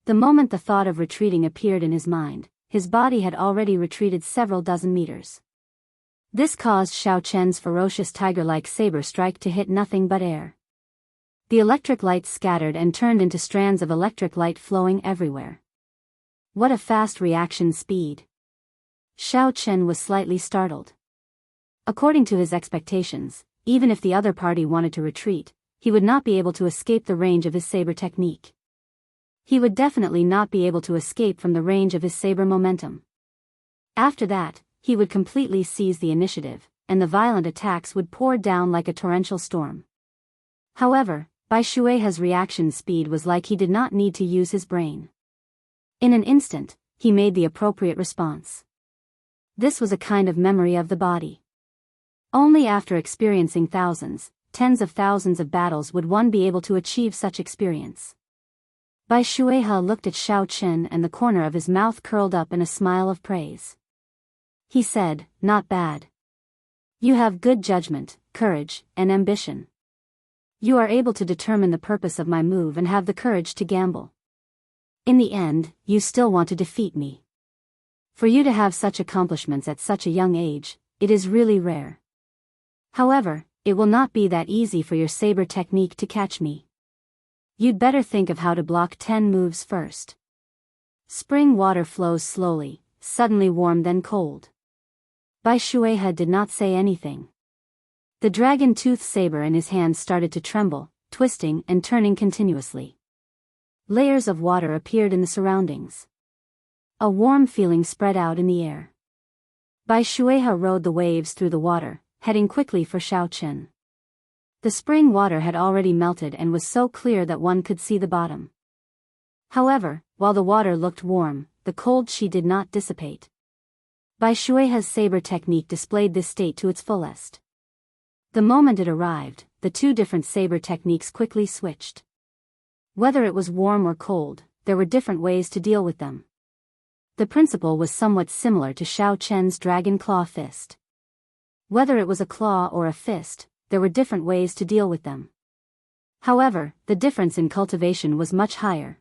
The moment the thought of retreating appeared in his mind, his body had already retreated several dozen meters. This caused Xiao Chen's ferocious tiger-like saber strike to hit nothing but air. The electric light scattered and turned into strands of electric light flowing everywhere. What a fast reaction speed! Xiao Chen was slightly startled. According to his expectations, even if the other party wanted to retreat, he would not be able to escape the range of his saber technique. He would definitely not be able to escape from the range of his saber momentum. After that, he would completely seize the initiative, and the violent attacks would pour down like a torrential storm. However, Bai Shuihe's reaction speed was like he did not need to use his brain. In an instant, he made the appropriate response. This was a kind of memory of the body. Only after experiencing thousands, tens of thousands of battles would one be able to achieve such experience. Bai Shuihe looked at Xiao Chen and the corner of his mouth curled up in a smile of praise. He said, "Not bad. You have good judgment, courage, and ambition. You are able to determine the purpose of my move and have the courage to gamble. In the end, you still want to defeat me. For you to have such accomplishments at such a young age, it is really rare. However, it will not be that easy for your saber technique to catch me. You'd better think of how to block 10 moves first." Spring water flows slowly, suddenly warm then cold. Bai Shuihe did not say anything. The dragon tooth saber in his hand started to tremble, twisting and turning continuously. Layers of water appeared in the surroundings. A warm feeling spread out in the air. Bai Shuihe rode the waves through the water, heading quickly for Xiao Chen. The spring water had already melted and was so clear that one could see the bottom. However, while the water looked warm, the cold she did not dissipate. Bai Shuihe's saber technique displayed this state to its fullest. The moment it arrived, the two different saber techniques quickly switched. Whether it was warm or cold, there were different ways to deal with them. The principle was somewhat similar to Xiao Chen's dragon claw fist. Whether it was a claw or a fist, there were different ways to deal with them. However, the difference in cultivation was much higher.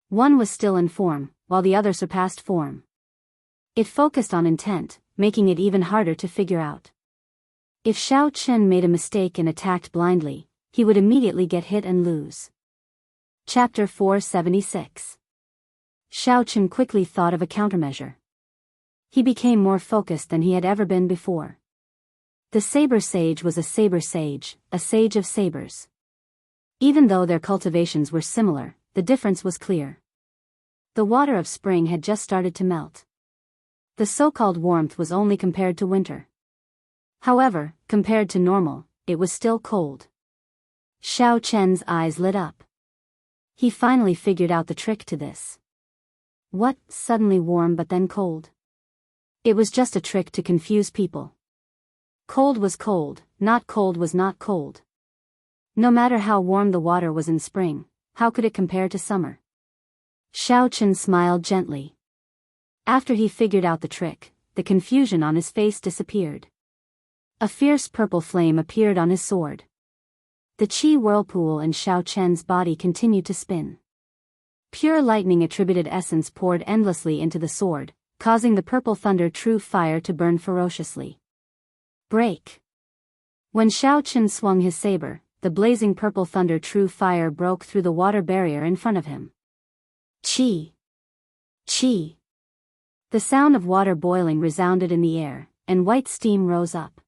One was still in form, while the other surpassed form. It focused on intent, making it even harder to figure out. If Xiao Chen made a mistake and attacked blindly, he would immediately get hit and lose. Chapter 476. Xiao Chen quickly thought of a countermeasure. He became more focused than he had ever been before. The saber sage was a saber sage, a sage of sabers. Even though their cultivations were similar, the difference was clear. The water of spring had just started to melt. The so-called warmth was only compared to winter. However, compared to normal, it was still cold. Xiao Chen's eyes lit up. He finally figured out the trick to this. What, suddenly warm but then cold? It was just a trick to confuse people. Cold was cold, not cold was not cold. No matter how warm the water was in spring, how could it compare to summer? Xiao Chen smiled gently. After he figured out the trick, the confusion on his face disappeared. A fierce purple flame appeared on his sword. The qi whirlpool in Xiao Chen's body continued to spin. Pure lightning-attributed essence poured endlessly into the sword, causing the purple thunder true fire to burn ferociously. Break! When Xiao Chen swung his saber, the blazing purple thunder true fire broke through the water barrier in front of him. Qi! Qi! The sound of water boiling resounded in the air, and white steam rose up.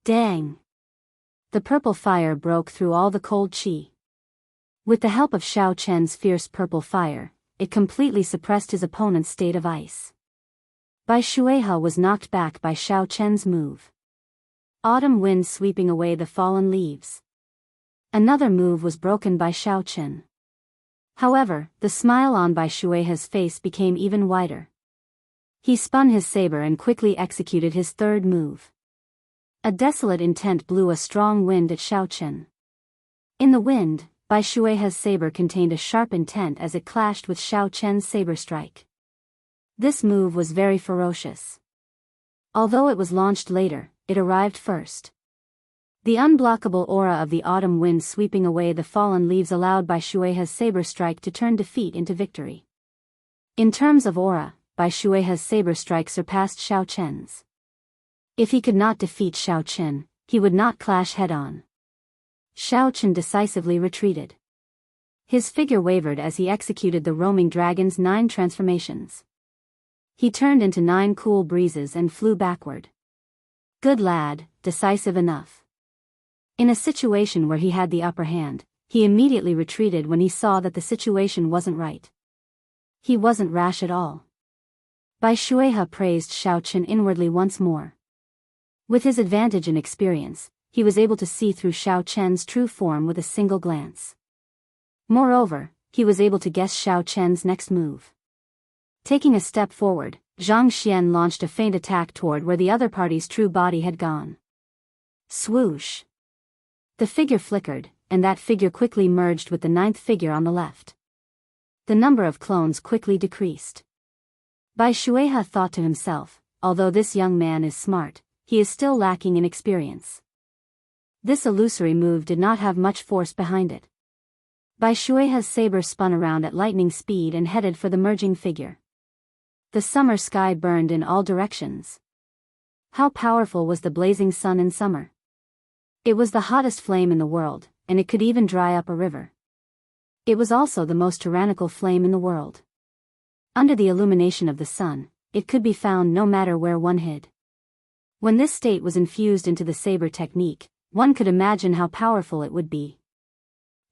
Dang! The purple fire broke through all the cold qi. With the help of Xiao Chen's fierce purple fire, it completely suppressed his opponent's state of ice. Bai Shuihe was knocked back by Xiao Chen's move. Autumn wind sweeping away the fallen leaves. Another move was broken by Xiao Chen. However, the smile on Bai Shuihe's face became even wider. He spun his saber and quickly executed his third move. A desolate intent blew a strong wind at Xiao Chen. In the wind, Bai Shuihe's saber contained a sharp intent as it clashed with Xiao Chen's saber strike. This move was very ferocious. Although it was launched later, it arrived first. The unblockable aura of the autumn wind sweeping away the fallen leaves allowed Bai Shuihe's saber strike to turn defeat into victory. In terms of aura, Bai Shuihe's saber strike surpassed Xiao Chen's. If he could not defeat Xiao Chen, he would not clash head-on. Xiao Chen decisively retreated. His figure wavered as he executed the roaming dragon's 9 transformations. He turned into 9 cool breezes and flew backward. Good lad, decisive enough. In a situation where he had the upper hand, he immediately retreated when he saw that the situation wasn't right. He wasn't rash at all. Bai Shuihe praised Xiao Chen inwardly once more. With his advantage in experience, he was able to see through Xiao Chen's true form with a single glance. Moreover, he was able to guess Xiao Chen's next move. Taking a step forward, Zhang Xian launched a feint attack toward where the other party's true body had gone. Swoosh! The figure flickered, and that figure quickly merged with the 9th figure on the left. The number of clones quickly decreased. Bai Shuihe thought to himself, although this young man is smart, he is still lacking in experience. This illusory move did not have much force behind it. Bai Shuihe's saber spun around at lightning speed and headed for the merging figure. The summer sky burned in all directions. How powerful was the blazing sun in summer? It was the hottest flame in the world, and it could even dry up a river. It was also the most tyrannical flame in the world. Under the illumination of the sun, it could be found no matter where one hid. When this state was infused into the saber technique, one could imagine how powerful it would be.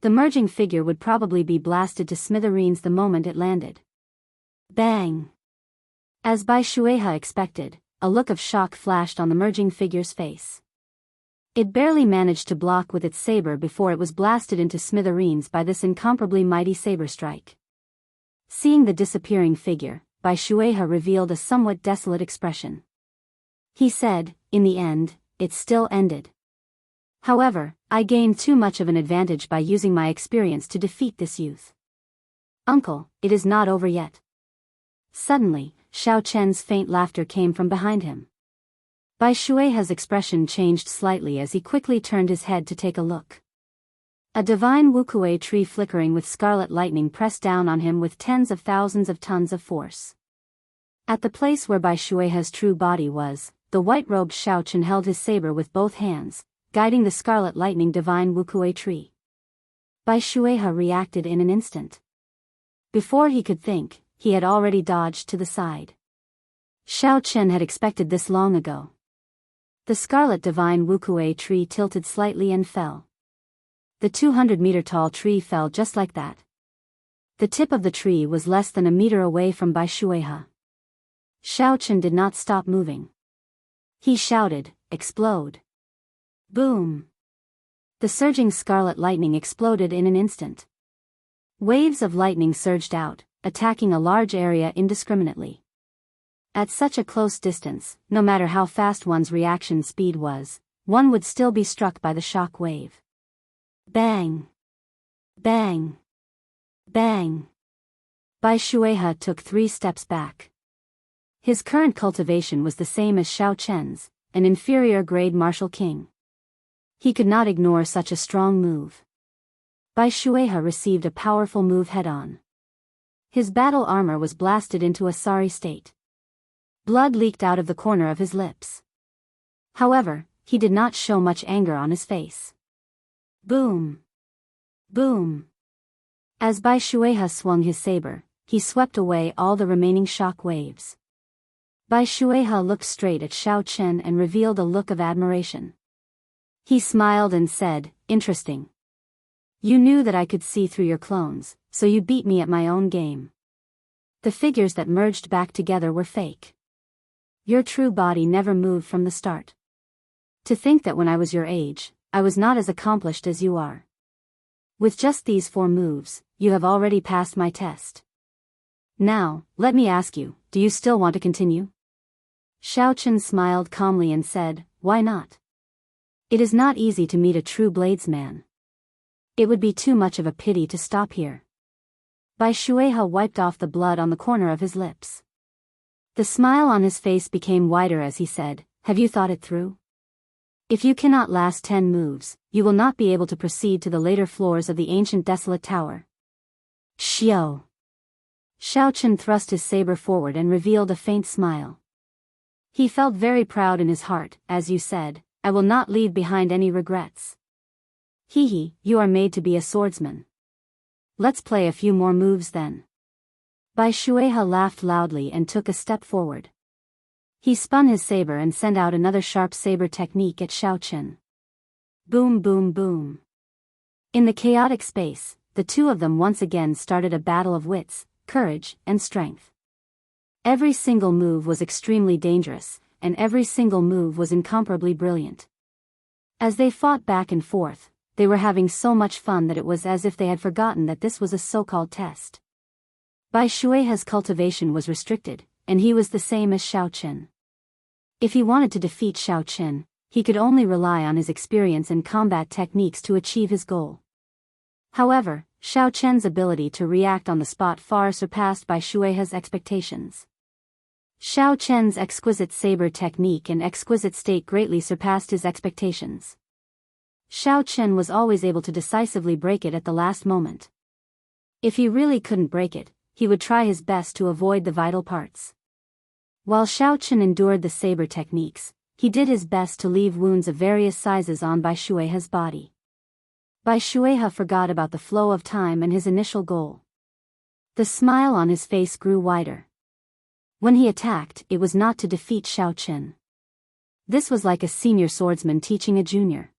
The merging figure would probably be blasted to smithereens the moment it landed. Bang! As Bai Shuihe expected, a look of shock flashed on the merging figure's face. It barely managed to block with its saber before it was blasted into smithereens by this incomparably mighty saber strike. Seeing the disappearing figure, Bai Shuihe revealed a somewhat desolate expression. He said, "In the end, it still ended. However, I gained too much of an advantage by using my experience to defeat this youth. Uncle, it is not over yet." Suddenly, Xiao Chen's faint laughter came from behind him. Bai Shuihe's expression changed slightly as he quickly turned his head to take a look. A divine Wuxia tree flickering with scarlet lightning pressed down on him with tens of thousands of tons of force. At the place where Bai Shuihe's true body was, the white-robed Xiao Chen held his saber with both hands, guiding the scarlet lightning divine Wuxia tree. Bai Shuihe reacted in an instant. Before he could think, he had already dodged to the side. Xiao Chen had expected this long ago. The scarlet divine Wuxia tree tilted slightly and fell. The 200-meter-tall tree fell just like that. The tip of the tree was less than a meter away from Bai Shuihe. Xiao Chen did not stop moving. He shouted, "Explode!" Boom! The surging scarlet lightning exploded in an instant. Waves of lightning surged out, attacking a large area indiscriminately. At such a close distance, no matter how fast one's reaction speed was, one would still be struck by the shock wave. Bang! Bang! Bang! Bai Shuihe took 3 steps back. His current cultivation was the same as Xiao Chen's, an inferior grade martial king. He could not ignore such a strong move. Bai Shuehe received a powerful move head-on. His battle armor was blasted into a sorry state. Blood leaked out of the corner of his lips. However, he did not show much anger on his face. Boom! Boom! As Bai Shuehe swung his saber, he swept away all the remaining shock waves. Bai Shuehe looked straight at Xiao Chen and revealed a look of admiration. He smiled and said, "Interesting. You knew that I could see through your clones, so you beat me at my own game. The figures that merged back together were fake. Your true body never moved from the start. To think that when I was your age, I was not as accomplished as you are. With just these 4 moves, you have already passed my test. Now, let me ask you, do you still want to continue?" Xiao Chen smiled calmly and said, "Why not? It is not easy to meet a true bladesman. It would be too much of a pity to stop here." Bai Shuehe wiped off the blood on the corner of his lips. The smile on his face became wider as he said, "Have you thought it through? If you cannot last 10 moves, you will not be able to proceed to the later floors of the ancient desolate tower." Xiao! Xiao Chen thrust his saber forward and revealed a faint smile. He felt very proud in his heart. "As you said, I will not leave behind any regrets. Hee, you are made to be a swordsman. Let's play a few more moves then." Bai Shuehe laughed loudly and took a step forward. He spun his saber and sent out another sharp saber technique at Xiao Chen. Boom boom boom. In the chaotic space, the two of them once again started a battle of wits, courage, and strength. Every single move was extremely dangerous, and every single move was incomparably brilliant. As they fought back and forth, they were having so much fun that it was as if they had forgotten that this was a so-called test. Bai Shuehe's cultivation was restricted, and he was the same as Xiao Chen. If he wanted to defeat Xiao Chen, he could only rely on his experience and combat techniques to achieve his goal. However, Xiao Chen's ability to react on the spot far surpassed Bai Shuehe's expectations. Xiao Chen's exquisite saber technique and exquisite state greatly surpassed his expectations. Xiao Chen was always able to decisively break it at the last moment. If he really couldn't break it, he would try his best to avoid the vital parts. While Xiao Chen endured the saber techniques, he did his best to leave wounds of various sizes on Bai Shuehe's body. Bai Shuehe forgot about the flow of time and his initial goal. The smile on his face grew wider. When he attacked, it was not to defeat Xiao Chen. This was like a senior swordsman teaching a junior.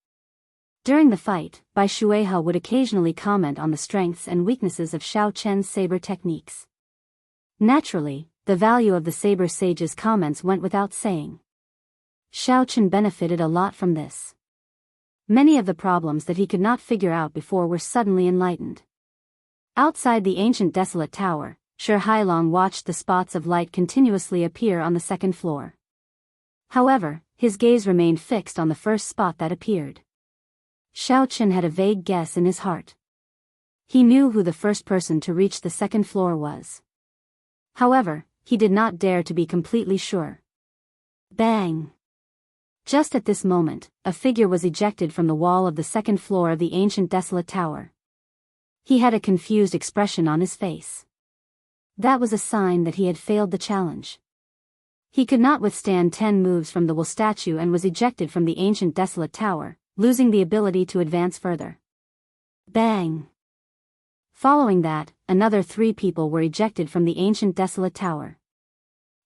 During the fight, Bai Shuehe would occasionally comment on the strengths and weaknesses of Xiao Chen's saber techniques. Naturally, the value of the saber sage's comments went without saying. Xiao Chen benefited a lot from this. Many of the problems that he could not figure out before were suddenly enlightened. Outside the ancient desolate tower, Shi Hailong watched the spots of light continuously appear on the second floor. However, his gaze remained fixed on the first spot that appeared. Xiao Chen had a vague guess in his heart. He knew who the first person to reach the second floor was. However, he did not dare to be completely sure. Bang! Just at this moment, a figure was ejected from the wall of the second floor of the ancient desolate tower. He had a confused expression on his face. That was a sign that he had failed the challenge. He could not withstand 10 moves from the Wu statue and was ejected from the ancient desolate tower, losing the ability to advance further. Bang! Following that, another 3 people were ejected from the ancient desolate tower.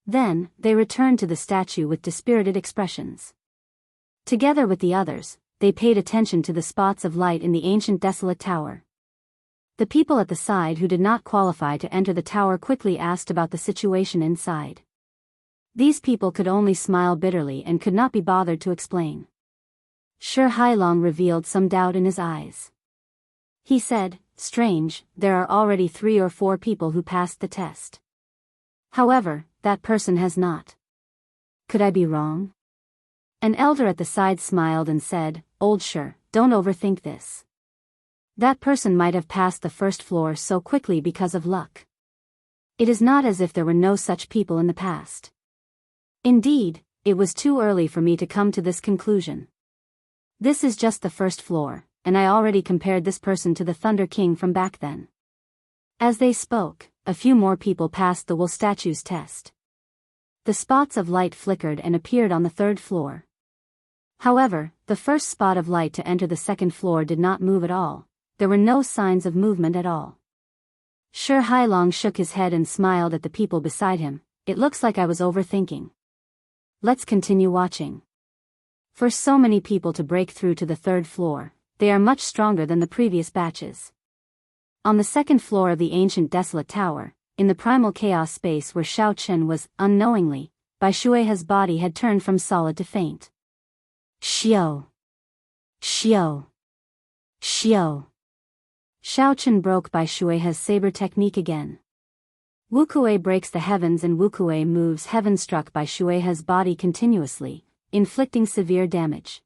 Then, they returned to the statue with dispirited expressions. Together with the others, they paid attention to the spots of light in the ancient desolate tower. The people at the side who did not qualify to enter the tower quickly asked about the situation inside. These people could only smile bitterly and could not be bothered to explain. Shi Hailong revealed some doubt in his eyes. He said, "Strange, there are already 3 or 4 people who passed the test. However, that person has not. Could I be wrong?" An elder at the side smiled and said, "Old Shi, don't overthink this. That person might have passed the first floor so quickly because of luck. It is not as if there were no such people in the past. Indeed, it was too early for me to come to this conclusion. This is just the first floor, and I already compared this person to the Thunder King from back then. As they spoke, a few more people passed the wool statue's test. The spots of light flickered and appeared on the third floor. However, the first spot of light to enter the second floor did not move at all. There were no signs of movement at all. Shi Hailong shook his head and smiled at the people beside him. It looks like I was overthinking. Let's continue watching. For so many people to break through to the third floor, they are much stronger than the previous batches. On the second floor of the ancient desolate tower, in the primal chaos space where Xiao Chen was, unknowingly, Bai Shuihe's body had turned from solid to faint. Xiao. Xiao. Xiao. Xiao Chen broke Bai Shuihe's saber technique again. Wukue breaks the heavens and Wukue moves heaven struck Bai Shuihe's body continuously, inflicting severe damage.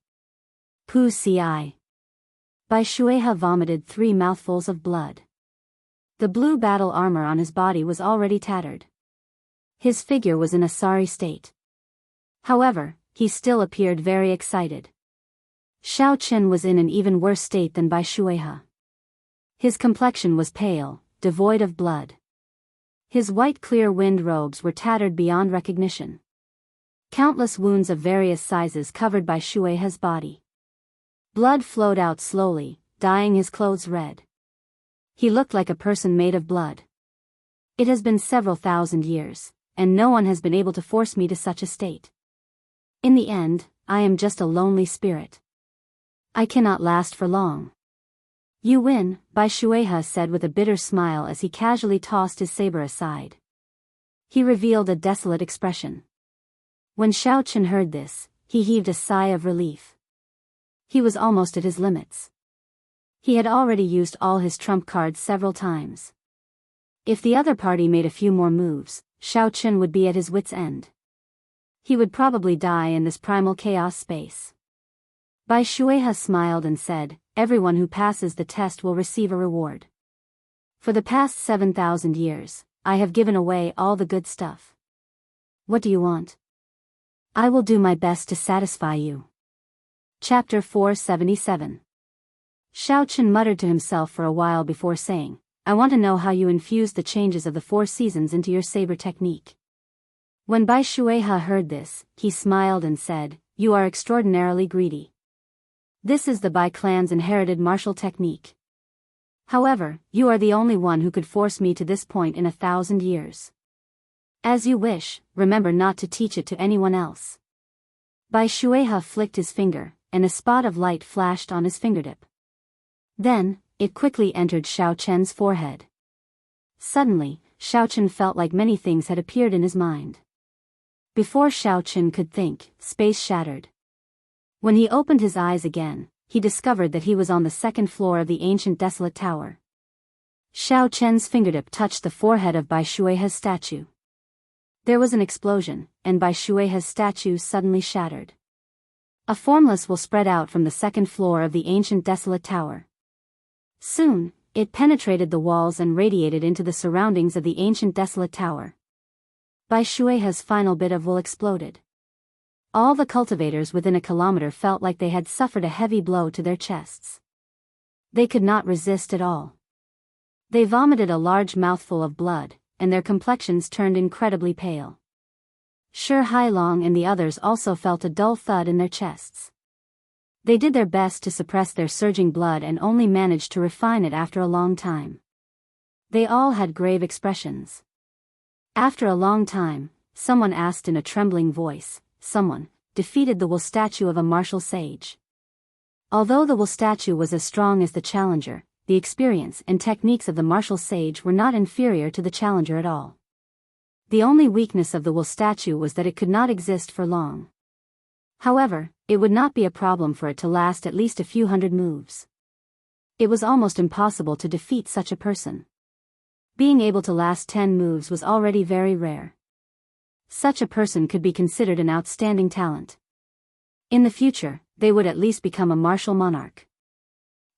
Pu Ci. Bai Shuihe vomited 3 mouthfuls of blood. The blue battle armor on his body was already tattered. His figure was in a sorry state. However, he still appeared very excited. Xiao Chen was in an even worse state than Bai Shuihe. His complexion was pale, devoid of blood. His white clear wind robes were tattered beyond recognition. Countless wounds of various sizes covered Bai Shuihe's body. Blood flowed out slowly, dyeing his clothes red. He looked like a person made of blood. It has been several thousand years, and no one has been able to force me to such a state. In the end, I am just a lonely spirit. I cannot last for long. You win, Bai Shuihe said with a bitter smile as he casually tossed his saber aside. He revealed a desolate expression. When Xiao Chen heard this, he heaved a sigh of relief. He was almost at his limits. He had already used all his trump cards several times. If the other party made a few more moves, Xiao Chen would be at his wit's end. He would probably die in this primal chaos space. Bai Shuihe smiled and said, "Everyone who passes the test will receive a reward. For the past 7,000 years, I have given away all the good stuff. What do you want? I will do my best to satisfy you." Chapter 477. Xiao Chen muttered to himself for a while before saying, "I want to know how you infused the changes of the 4 seasons into your saber technique." When Bai Shuihe heard this, he smiled and said, "You are extraordinarily greedy. This is the Bai clan's inherited martial technique. However, you are the only one who could force me to this point in 1,000 years. As you wish, remember not to teach it to anyone else." Bai Shuihe flicked his finger, and a spot of light flashed on his fingertip. Then, it quickly entered Xiao Chen's forehead. Suddenly, Xiao Chen felt like many things had appeared in his mind. Before Xiao Chen could think, space shattered. When he opened his eyes again, he discovered that he was on the second floor of the ancient desolate tower. Xiao Chen's fingertip touched the forehead of Bai Shuihe's statue. There was an explosion, and Bai Shuihe's statue suddenly shattered. A formless will spread out from the second floor of the ancient desolate tower. Soon, it penetrated the walls and radiated into the surroundings of the ancient desolate tower. Bai Shuihe's final bit of wool exploded. All the cultivators within a kilometer felt like they had suffered a heavy blow to their chests. They could not resist at all. They vomited a large mouthful of blood, and their complexions turned incredibly pale. Shi Hailong and the others also felt a dull thud in their chests. They did their best to suppress their surging blood and only managed to refine it after a long time. They all had grave expressions. After a long time, someone asked in a trembling voice, "Someone defeated the wool statue of a martial sage." Although the wool statue was as strong as the challenger, the experience and techniques of the martial sage were not inferior to the challenger at all. The only weakness of the wool statue was that it could not exist for long. However, it would not be a problem for it to last at least a few hundred moves. It was almost impossible to defeat such a person. Being able to last 10 moves was already very rare. Such a person could be considered an outstanding talent. In the future, they would at least become a martial monarch.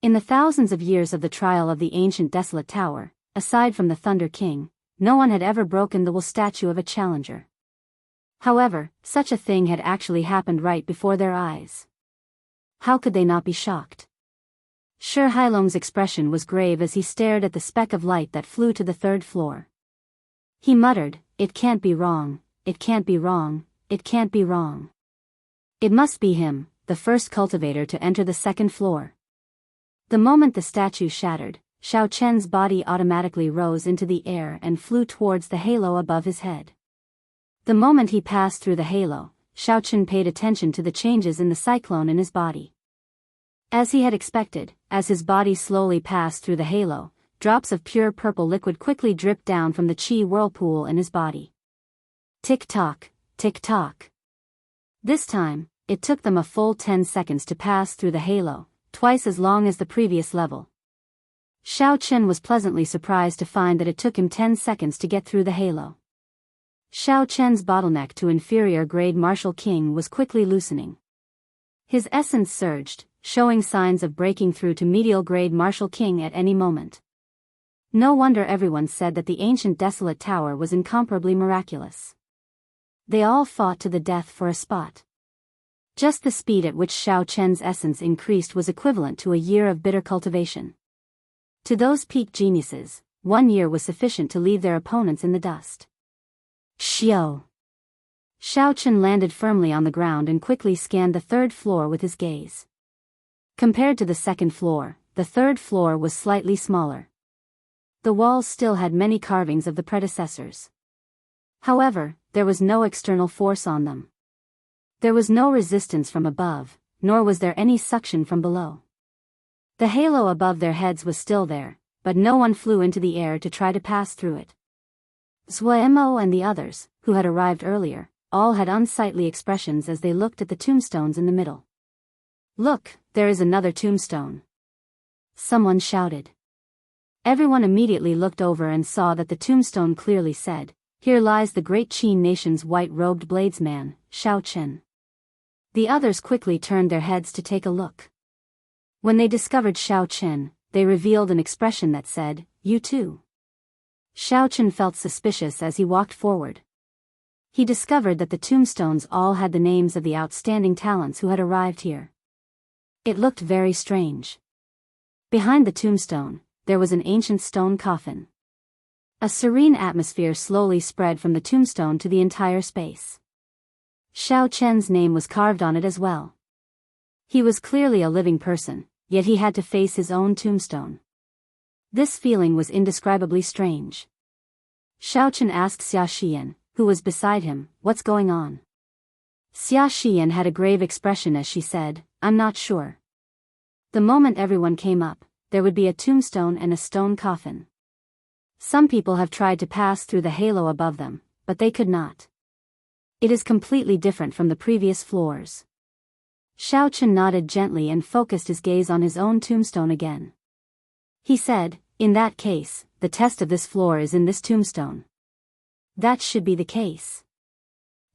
In the thousands of years of the trial of the ancient desolate tower, aside from the Thunder King, no one had ever broken the wool statue of a challenger. However, such a thing had actually happened right before their eyes. How could they not be shocked? Shi Hailong's expression was grave as he stared at the speck of light that flew to the third floor. He muttered, "It can't be wrong, it can't be wrong, it can't be wrong. It must be him, the first cultivator to enter the second floor." The moment the statue shattered, Xiao Chen's body automatically rose into the air and flew towards the halo above his head. The moment he passed through the halo, Xiao Chen paid attention to the changes in the cyclone in his body. As he had expected, as his body slowly passed through the halo, drops of pure purple liquid quickly dripped down from the qi whirlpool in his body. Tick-tock, tick-tock. This time, it took them a full 10 seconds to pass through the halo, twice as long as the previous level. Xiao Chen was pleasantly surprised to find that it took him 10 seconds to get through the halo. Xiao Chen's bottleneck to inferior grade Martial King was quickly loosening. His essence surged, showing signs of breaking through to medial grade Martial King at any moment. No wonder everyone said that the ancient desolate tower was incomparably miraculous. They all fought to the death for a spot. Just the speed at which Xiao Chen's essence increased was equivalent to a year of bitter cultivation. To those peak geniuses, 1 year was sufficient to leave their opponents in the dust. Xiao Chen landed firmly on the ground and quickly scanned the third floor with his gaze. Compared to the second floor, the third floor was slightly smaller. The walls still had many carvings of the predecessors. However, there was no external force on them. There was no resistance from above, nor was there any suction from below. The halo above their heads was still there, but no one flew into the air to try to pass through it. Zuo and the others, who had arrived earlier, all had unsightly expressions as they looked at the tombstones in the middle. "Look, there is another tombstone," someone shouted. Everyone immediately looked over and saw that the tombstone clearly said, "Here lies the great Qin nation's white-robed bladesman, Xiao Chen." The others quickly turned their heads to take a look. When they discovered Xiao Chen, they revealed an expression that said, "You too." Xiao Chen felt suspicious as he walked forward. He discovered that the tombstones all had the names of the outstanding talents who had arrived here. It looked very strange. Behind the tombstone, there was an ancient stone coffin. A serene atmosphere slowly spread from the tombstone to the entire space. Xiao Chen's name was carved on it as well. He was clearly a living person, yet he had to face his own tombstone. This feeling was indescribably strange. Xiao Chen asked Xia Xian, who was beside him, "What's going on?" Xia Xian had a grave expression as she said, "I'm not sure." The moment everyone came up, there would be a tombstone and a stone coffin. Some people have tried to pass through the halo above them, but they could not. It is completely different from the previous floors. Xiao Chen nodded gently and focused his gaze on his own tombstone again. He said, "In that case, the test of this floor is in this tombstone." "That should be the case,"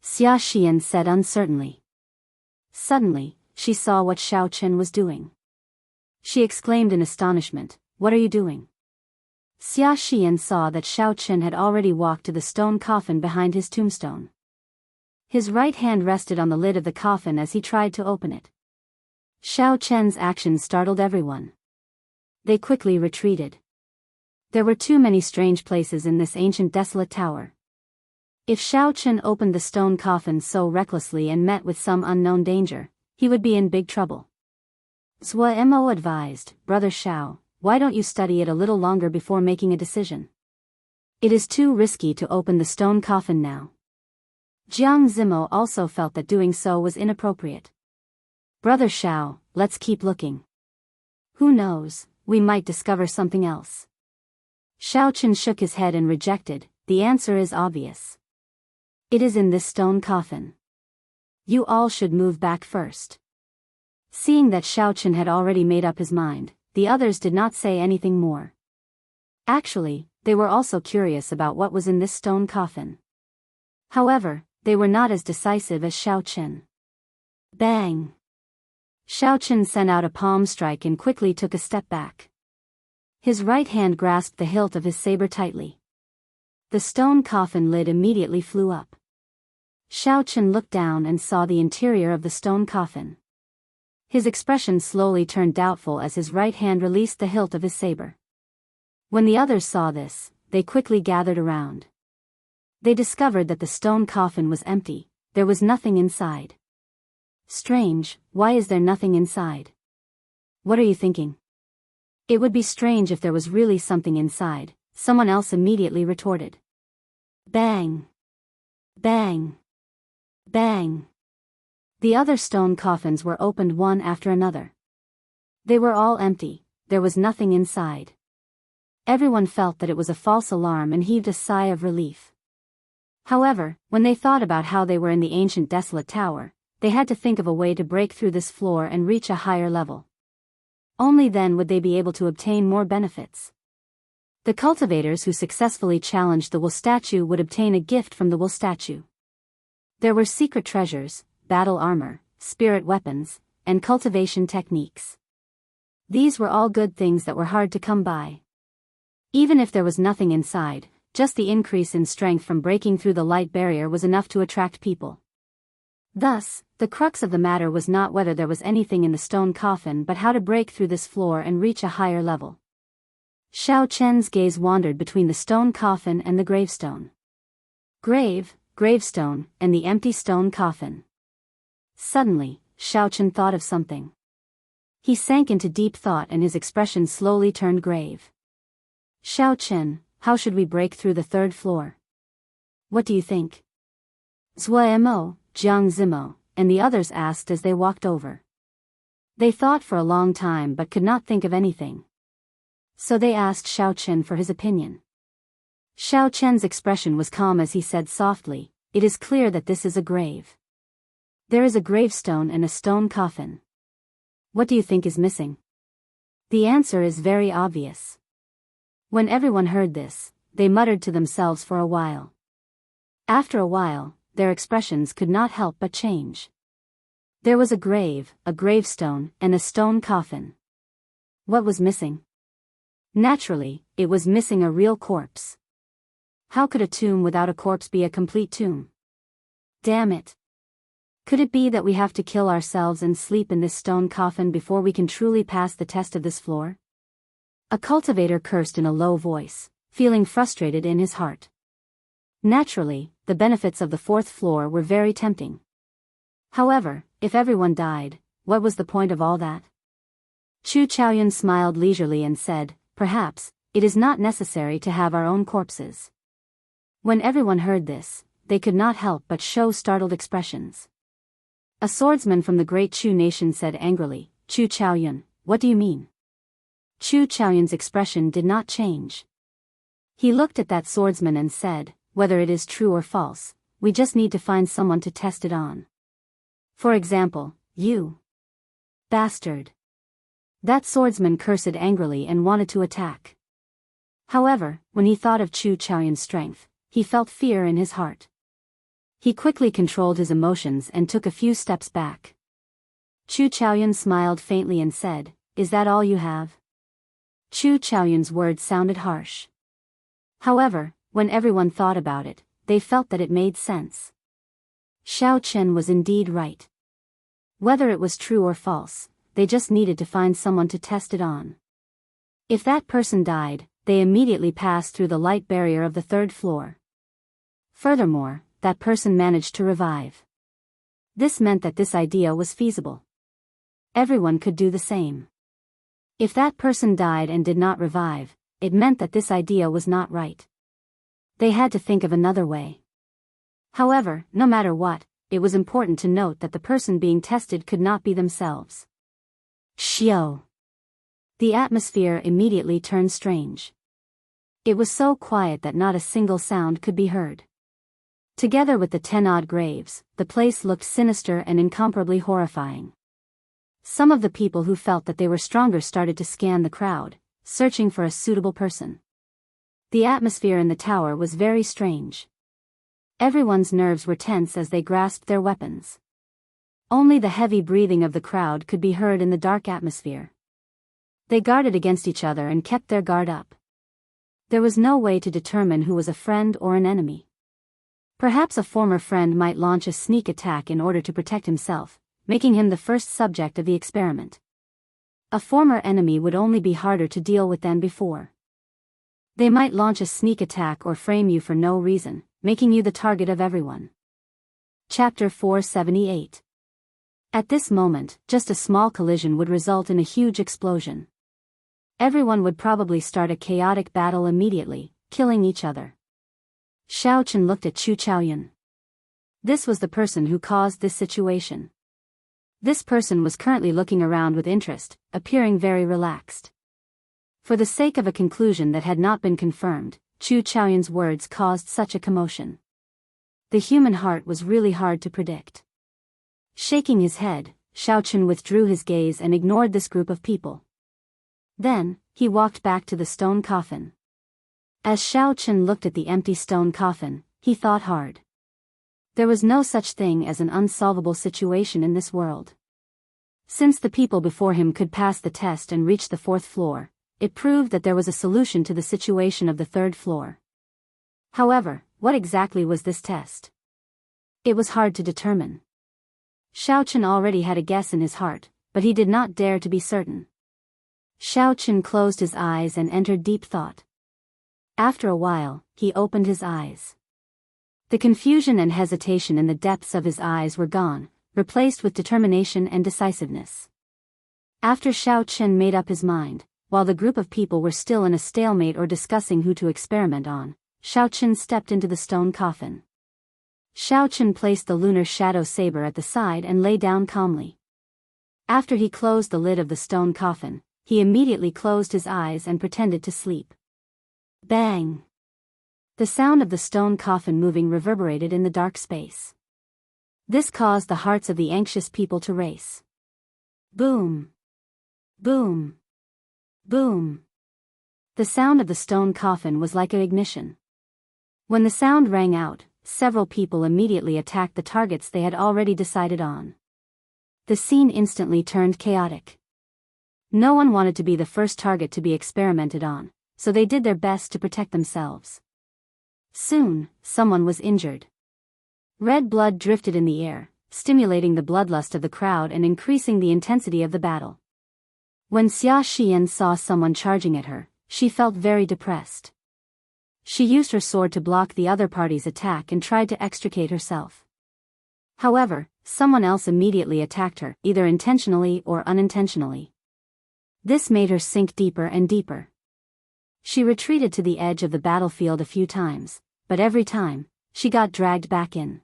Xia Xian said uncertainly. Suddenly, she saw what Xiao Chen was doing. She exclaimed in astonishment, "What are you doing?" Xia Xian saw that Xiao Chen had already walked to the stone coffin behind his tombstone. His right hand rested on the lid of the coffin as he tried to open it. Xiao Chen's actions startled everyone. They quickly retreated. There were too many strange places in this ancient desolate tower. If Xiao Chen opened the stone coffin so recklessly and met with some unknown danger, he would be in big trouble. Zuo advised, "Brother Xiao, why don't you study it a little longer before making a decision? It is too risky to open the stone coffin now." Jianghu also felt that doing so was inappropriate. "Brother Xiao, let's keep looking. Who knows, we might discover something else." Xiao Chen shook his head and rejected, "The answer is obvious. It is in this stone coffin. You all should move back first." Seeing that Xiao Chen had already made up his mind, the others did not say anything more. Actually, they were also curious about what was in this stone coffin. However, they were not as decisive as Xiao Chen. Bang! Xiao Chen sent out a palm strike and quickly took a step back. His right hand grasped the hilt of his saber tightly. The stone coffin lid immediately flew up. Xiao Chen looked down and saw the interior of the stone coffin. His expression slowly turned doubtful as his right hand released the hilt of his saber. When the others saw this, they quickly gathered around. They discovered that the stone coffin was empty, there was nothing inside. Strange, why is there nothing inside? What are you thinking? It would be strange if there was really something inside, someone else immediately retorted. Bang! Bang! Bang! The other stone coffins were opened one after another. They were all empty, there was nothing inside. Everyone felt that it was a false alarm and heaved a sigh of relief. However, when they thought about how they were in the ancient desolate tower, they had to think of a way to break through this floor and reach a higher level. Only then would they be able to obtain more benefits. The cultivators who successfully challenged the Wu statue would obtain a gift from the Wu statue. There were secret treasures, battle armor, spirit weapons, and cultivation techniques. These were all good things that were hard to come by. Even if there was nothing inside, just the increase in strength from breaking through the light barrier was enough to attract people. Thus, the crux of the matter was not whether there was anything in the stone coffin but how to break through this floor and reach a higher level. Xiao Chen's gaze wandered between the stone coffin and the gravestone. Gravestone, and the empty stone coffin. Suddenly, Xiao Chen thought of something. He sank into deep thought and his expression slowly turned grave. Xiao Chen, how should we break through the third floor? What do you think? Zuo, Jiang Zimo, and the others asked as they walked over. They thought for a long time but could not think of anything. So they asked Xiao Chen for his opinion. Xiao Chen's expression was calm as he said softly, "It is clear that this is a grave. There is a gravestone and a stone coffin. What do you think is missing?" The answer is very obvious. When everyone heard this, they muttered to themselves for a while. After a while, their expressions could not help but change. There was a grave, a gravestone, and a stone coffin. What was missing? Naturally, it was missing a real corpse. How could a tomb without a corpse be a complete tomb? Damn it. Could it be that we have to kill ourselves and sleep in this stone coffin before we can truly pass the test of this floor? A cultivator cursed in a low voice, feeling frustrated in his heart. Naturally, the benefits of the fourth floor were very tempting. However, if everyone died, what was the point of all that? Chu Chaoyun smiled leisurely and said, "Perhaps, it is not necessary to have our own corpses." When everyone heard this, they could not help but show startled expressions. A swordsman from the great Chu nation said angrily, "Chu Chaoyun, what do you mean?" Chu Chaoyun's expression did not change. He looked at that swordsman and said, "Whether it is true or false, we just need to find someone to test it on. For example, you. Bastard." That swordsman cursed angrily and wanted to attack. However, when he thought of Chu Chaoyun's strength, he felt fear in his heart. He quickly controlled his emotions and took a few steps back. Chu Chaoyun smiled faintly and said, "Is that all you have?" Chu Chaoyun's words sounded harsh. However, when everyone thought about it, they felt that it made sense. Xiao Chen was indeed right. Whether it was true or false, they just needed to find someone to test it on. If that person died, they immediately passed through the light barrier of the third floor. Furthermore, that person managed to revive. This meant that this idea was feasible. Everyone could do the same. If that person died and did not revive, it meant that this idea was not right. They had to think of another way. However, no matter what, it was important to note that the person being tested could not be themselves. Xiao. The atmosphere immediately turned strange. It was so quiet that not a single sound could be heard. Together with the 10-odd graves, the place looked sinister and incomparably horrifying. Some of the people who felt that they were stronger started to scan the crowd, searching for a suitable person. The atmosphere in the tower was very strange. Everyone's nerves were tense as they grasped their weapons. Only the heavy breathing of the crowd could be heard in the dark atmosphere. They guarded against each other and kept their guard up. There was no way to determine who was a friend or an enemy. Perhaps a former friend might launch a sneak attack in order to protect himself, making him the first subject of the experiment. A former enemy would only be harder to deal with than before. They might launch a sneak attack or frame you for no reason, making you the target of everyone. Chapter 478. At this moment, just a small collision would result in a huge explosion. Everyone would probably start a chaotic battle immediately, killing each other. Xiao Chen looked at Chu Chaoyun. This was the person who caused this situation. This person was currently looking around with interest, appearing very relaxed. For the sake of a conclusion that had not been confirmed, Chu Chaoyun's words caused such a commotion. The human heart was really hard to predict. Shaking his head, Xiao Chen withdrew his gaze and ignored this group of people. Then, he walked back to the stone coffin. As Xiao Chen looked at the empty stone coffin, he thought hard. There was no such thing as an unsolvable situation in this world. Since the people before him could pass the test and reach the 4th floor, it proved that there was a solution to the situation of the 3rd floor. However, what exactly was this test? It was hard to determine. Xiao Chen already had a guess in his heart, but he did not dare to be certain. Xiao Chen closed his eyes and entered deep thought. After a while, he opened his eyes. The confusion and hesitation in the depths of his eyes were gone, replaced with determination and decisiveness. After Xiao Chen made up his mind, while the group of people were still in a stalemate or discussing who to experiment on, Xiao Chen stepped into the stone coffin. Xiao Chen placed the lunar shadow saber at the side and lay down calmly. After he closed the lid of the stone coffin, he immediately closed his eyes and pretended to sleep. Bang! The sound of the stone coffin moving reverberated in the dark space. This caused the hearts of the anxious people to race. Boom! Boom! Boom! The sound of the stone coffin was like an ignition. When the sound rang out, several people immediately attacked the targets they had already decided on. The scene instantly turned chaotic. No one wanted to be the first target to be experimented on, so they did their best to protect themselves. Soon, someone was injured. Red blood drifted in the air, stimulating the bloodlust of the crowd and increasing the intensity of the battle. When Xia Xian saw someone charging at her, she felt very depressed. She used her sword to block the other party's attack and tried to extricate herself. However, someone else immediately attacked her, either intentionally or unintentionally. This made her sink deeper and deeper. She retreated to the edge of the battlefield a few times, but every time, she got dragged back in.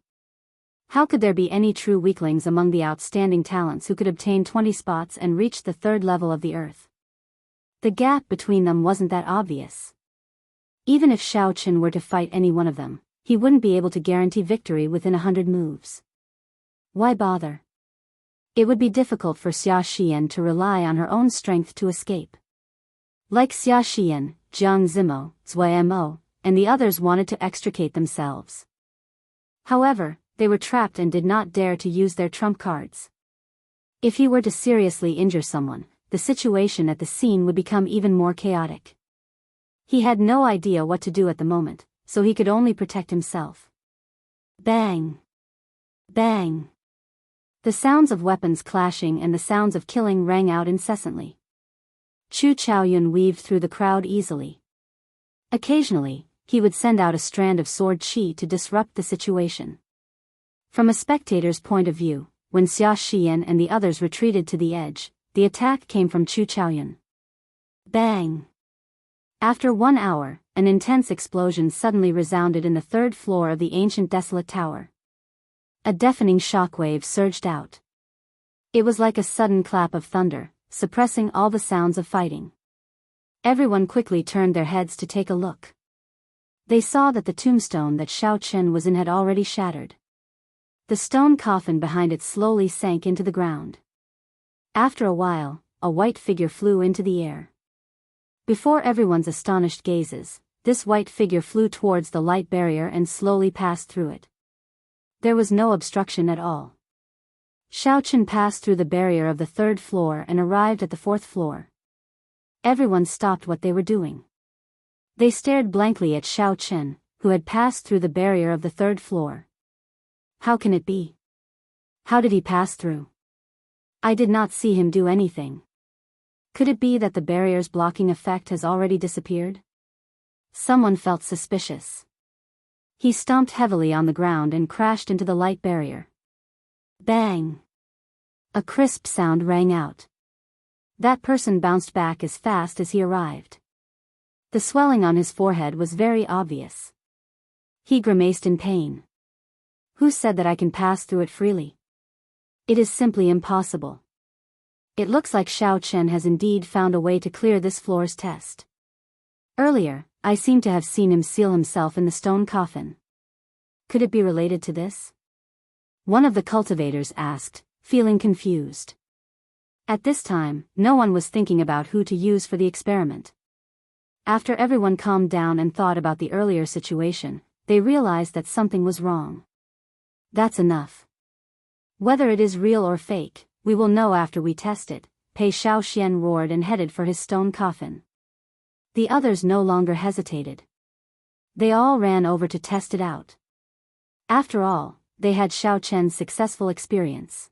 How could there be any true weaklings among the outstanding talents who could obtain 20 spots and reach the 3rd level of the earth? The gap between them wasn't that obvious. Even if Xiao Chen were to fight any one of them, he wouldn't be able to guarantee victory within 100 moves. Why bother? It would be difficult for Xia Xian to rely on her own strength to escape. Like Xia Xian, Jiang Zimo, Zui Mo, and the others wanted to extricate themselves. However, they were trapped and did not dare to use their trump cards. If he were to seriously injure someone, the situation at the scene would become even more chaotic. He had no idea what to do at the moment, so he could only protect himself. Bang! Bang! The sounds of weapons clashing and the sounds of killing rang out incessantly. Chu Chaoyun weaved through the crowd easily. Occasionally, he would send out a strand of sword qi to disrupt the situation. From a spectator's point of view, when Xia Xian and the others retreated to the edge, the attack came from Chu Chaoyun. Bang! After 1 hour, an intense explosion suddenly resounded in the 3rd floor of the ancient desolate tower. A deafening shockwave surged out. It was like a sudden clap of thunder, suppressing all the sounds of fighting. Everyone quickly turned their heads to take a look. They saw that the tombstone that Xiao Chen was in had already shattered. The stone coffin behind it slowly sank into the ground. After a while, a white figure flew into the air. Before everyone's astonished gazes, this white figure flew towards the light barrier and slowly passed through it. There was no obstruction at all. Xiao Chen passed through the barrier of the 3rd floor and arrived at the 4th floor. Everyone stopped what they were doing. They stared blankly at Xiao Chen, who had passed through the barrier of the third floor. How can it be? How did he pass through? I did not see him do anything. Could it be that the barrier's blocking effect has already disappeared? Someone felt suspicious. He stomped heavily on the ground and crashed into the light barrier. Bang! A crisp sound rang out. That person bounced back as fast as he arrived. The swelling on his forehead was very obvious. He grimaced in pain. Who said that I can pass through it freely? It is simply impossible. It looks like Xiao Chen has indeed found a way to clear this floor's test. Earlier, I seem to have seen him seal himself in the stone coffin. Could it be related to this? One of the cultivators asked, feeling confused. At this time, no one was thinking about who to use for the experiment. After everyone calmed down and thought about the earlier situation, they realized that something was wrong. That's enough. Whether it is real or fake, we will know after we test it, Pei Xiaoxian roared and headed for his stone coffin. The others no longer hesitated. They all ran over to test it out. After all, they had Xiao Chen's successful experience.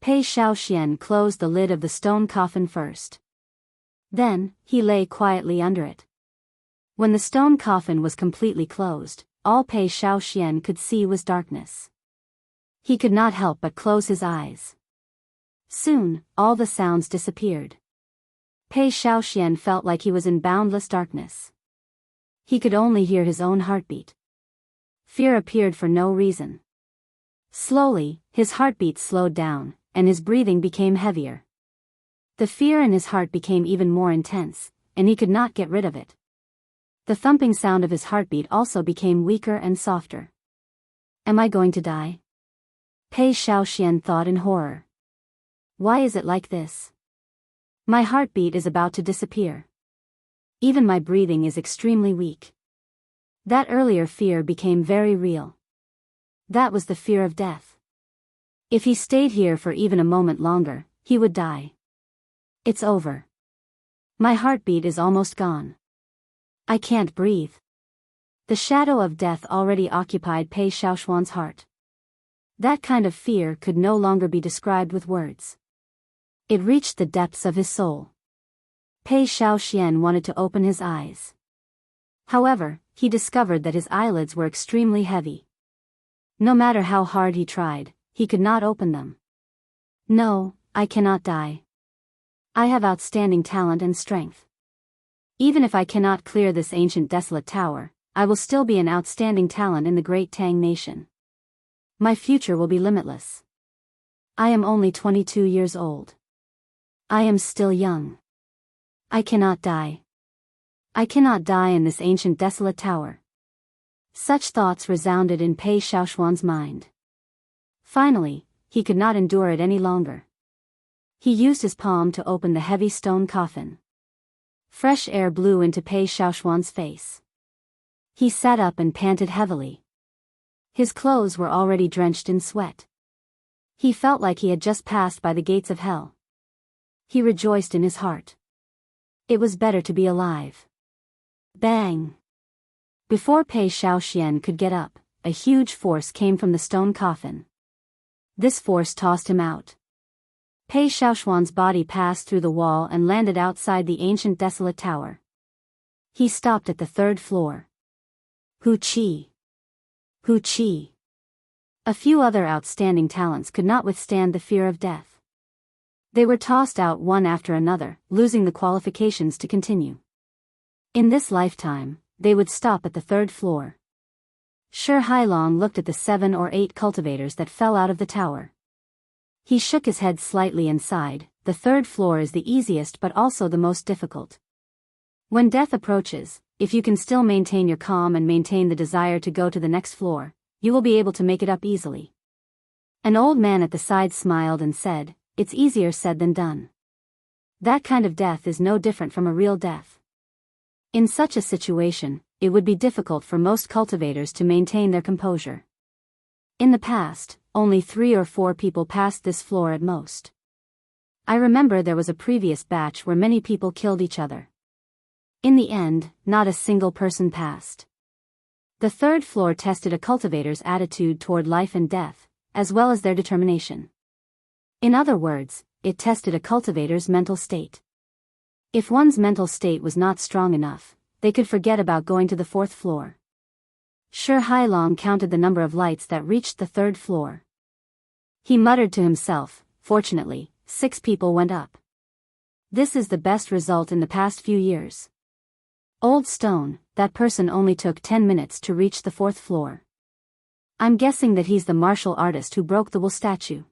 Pei Xiaoxian closed the lid of the stone coffin first. Then, he lay quietly under it. When the stone coffin was completely closed, all Pei Xiaoxian could see was darkness. He could not help but close his eyes. Soon, all the sounds disappeared. Pei Xiaoxian felt like he was in boundless darkness. He could only hear his own heartbeat. Fear appeared for no reason. Slowly, his heartbeat slowed down, and his breathing became heavier. The fear in his heart became even more intense, and he could not get rid of it. The thumping sound of his heartbeat also became weaker and softer. Am I going to die? Pei Xiaoxian thought in horror. Why is it like this? My heartbeat is about to disappear. Even my breathing is extremely weak. That earlier fear became very real. That was the fear of death. If he stayed here for even a moment longer, he would die. It's over. My heartbeat is almost gone. I can't breathe. The shadow of death already occupied Pei Xiaoxuan's heart. That kind of fear could no longer be described with words. It reached the depths of his soul. Pei Xiaoxian wanted to open his eyes. However, he discovered that his eyelids were extremely heavy. No matter how hard he tried, he could not open them. No, I cannot die. I have outstanding talent and strength. Even if I cannot clear this ancient desolate tower, I will still be an outstanding talent in the great Tang nation. My future will be limitless. I am only 22 years old. I am still young. I cannot die. I cannot die in this ancient desolate tower. Such thoughts resounded in Pei Xiaoxuan's mind. Finally, he could not endure it any longer. He used his palm to open the heavy stone coffin. Fresh air blew into Pei Xiaoxuan's face. He sat up and panted heavily. His clothes were already drenched in sweat. He felt like he had just passed by the gates of hell. He rejoiced in his heart. It was better to be alive. Bang! Before Pei Xiaoxian could get up, a huge force came from the stone coffin. This force tossed him out. Pei Xiaoxuan's body passed through the wall and landed outside the ancient desolate tower. He stopped at the third floor. Hu Qi. Hu Qi. A few other outstanding talents could not withstand the fear of death. They were tossed out one after another, losing the qualifications to continue. In this lifetime, they would stop at the third floor. Shi Hailong looked at the 7 or 8 cultivators that fell out of the tower. He shook his head slightly and sighed. The third floor is the easiest but also the most difficult. When death approaches, if you can still maintain your calm and maintain the desire to go to the next floor, you will be able to make it up easily. An old man at the side smiled and said, "It's easier said than done. That kind of death is no different from a real death." In such a situation, it would be difficult for most cultivators to maintain their composure. In the past, only 3 or 4 people passed this floor at most. I remember there was a previous batch where many people killed each other. In the end, not a single person passed. The third floor tested a cultivator's attitude toward life and death, as well as their determination. In other words, it tested a cultivator's mental state. If one's mental state was not strong enough, they could forget about going to the fourth floor. Shi Hailong counted the number of lights that reached the third floor. He muttered to himself, fortunately, 6 people went up. This is the best result in the past few years. Old stone, that person only took 10 minutes to reach the fourth floor. I'm guessing that he's the martial artist who broke the wool statue.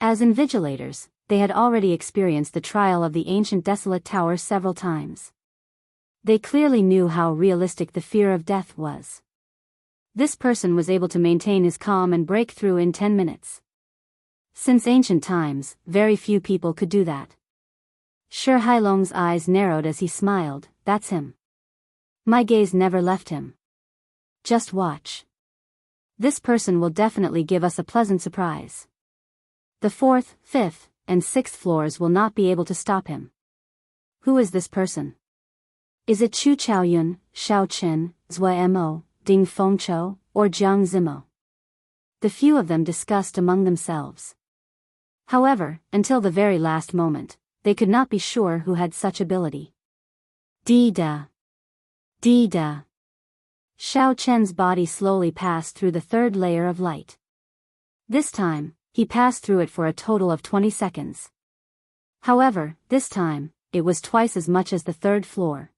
As invigilators, they had already experienced the trial of the ancient desolate tower several times. They clearly knew how realistic the fear of death was. This person was able to maintain his calm and break through in 10 minutes. Since ancient times, very few people could do that. Shi Hailong's eyes narrowed as he smiled. That's him. My gaze never left him. Just watch. This person will definitely give us a pleasant surprise. The 4th, 5th, and 6th floors will not be able to stop him. Who is this person? Is it Chu Chaoyun, Shao Chen, Zui Mo, Ding Fengchou, or Jiang Zimo? The few of them discussed among themselves. However, until the very last moment, they could not be sure who had such ability. Di-da. Di-da. Shao Chen's body slowly passed through the third layer of light. This time, he passed through it for a total of 20 seconds. However, this time, it was twice as much as the third floor.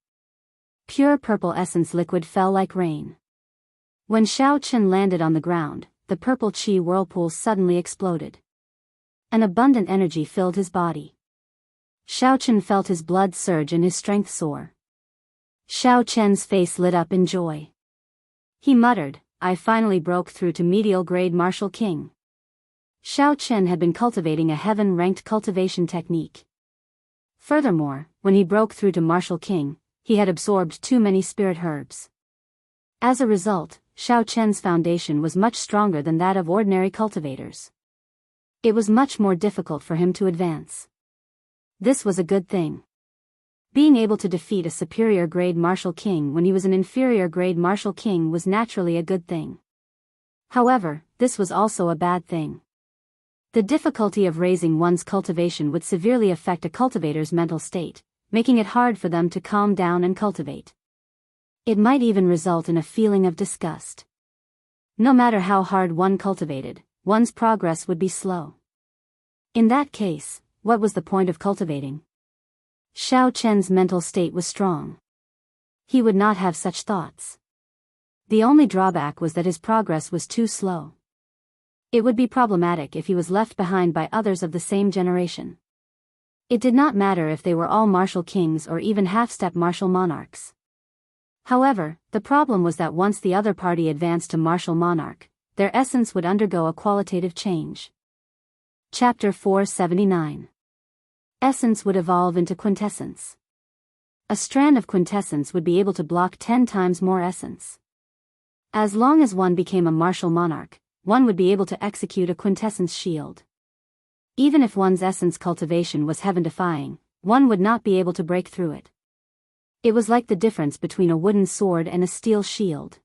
Pure purple essence liquid fell like rain. When Shao Chen landed on the ground, the purple qi whirlpool suddenly exploded. An abundant energy filled his body. Shao Chen felt his blood surge and his strength soar. Shao Chen's face lit up in joy. He muttered, I finally broke through to medial grade martial king. Shao Chen had been cultivating a heaven-ranked cultivation technique. Furthermore, when he broke through to martial king, he had absorbed too many spirit herbs. As a result, Shao Chen's foundation was much stronger than that of ordinary cultivators. It was much more difficult for him to advance. This was a good thing. Being able to defeat a superior grade martial king when he was an inferior grade martial king was naturally a good thing. However, this was also a bad thing. The difficulty of raising one's cultivation would severely affect a cultivator's mental state, making it hard for them to calm down and cultivate. It might even result in a feeling of disgust. No matter how hard one cultivated, one's progress would be slow. In that case, what was the point of cultivating? Shao Chen's mental state was strong. He would not have such thoughts. The only drawback was that his progress was too slow. It would be problematic if he was left behind by others of the same generation. It did not matter if they were all martial kings or even half-step martial monarchs. However, the problem was that once the other party advanced to martial monarch, their essence would undergo a qualitative change. Chapter 479. Essence would evolve into quintessence. A strand of quintessence would be able to block 10 times more essence. As long as one became a martial monarch, one would be able to execute a quintessence shield. Even if one's essence cultivation was heaven-defying, one would not be able to break through it. It was like the difference between a wooden sword and a steel shield.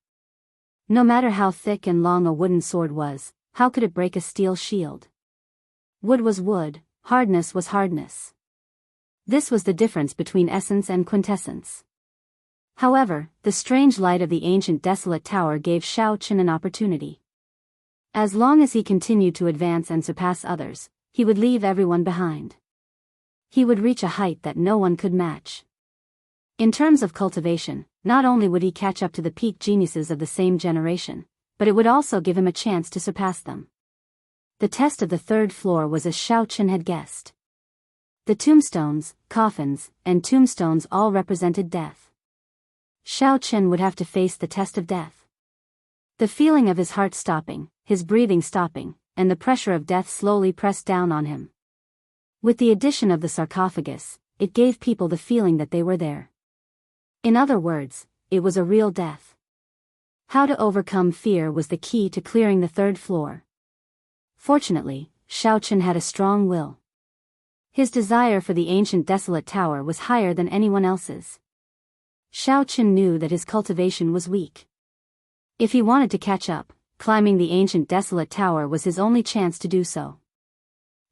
No matter how thick and long a wooden sword was, how could it break a steel shield? Wood was wood, hardness was hardness. This was the difference between essence and quintessence. However, the strange light of the ancient desolate tower gave Shao Chen an opportunity. As long as he continued to advance and surpass others, he would leave everyone behind. He would reach a height that no one could match. In terms of cultivation, not only would he catch up to the peak geniuses of the same generation, but it would also give him a chance to surpass them. The test of the third floor was as Shao Chen had guessed. The tombstones, coffins, and tombstones all represented death. Shao Chen would have to face the test of death. The feeling of his heart stopping, his breathing stopping, and the pressure of death slowly pressed down on him. With the addition of the sarcophagus, it gave people the feeling that they were there. In other words, it was a real death. How to overcome fear was the key to clearing the third floor. Fortunately, Shao Chen had a strong will. His desire for the ancient desolate tower was higher than anyone else's. Shao Chen knew that his cultivation was weak. If he wanted to catch up, climbing the ancient desolate tower was his only chance to do so.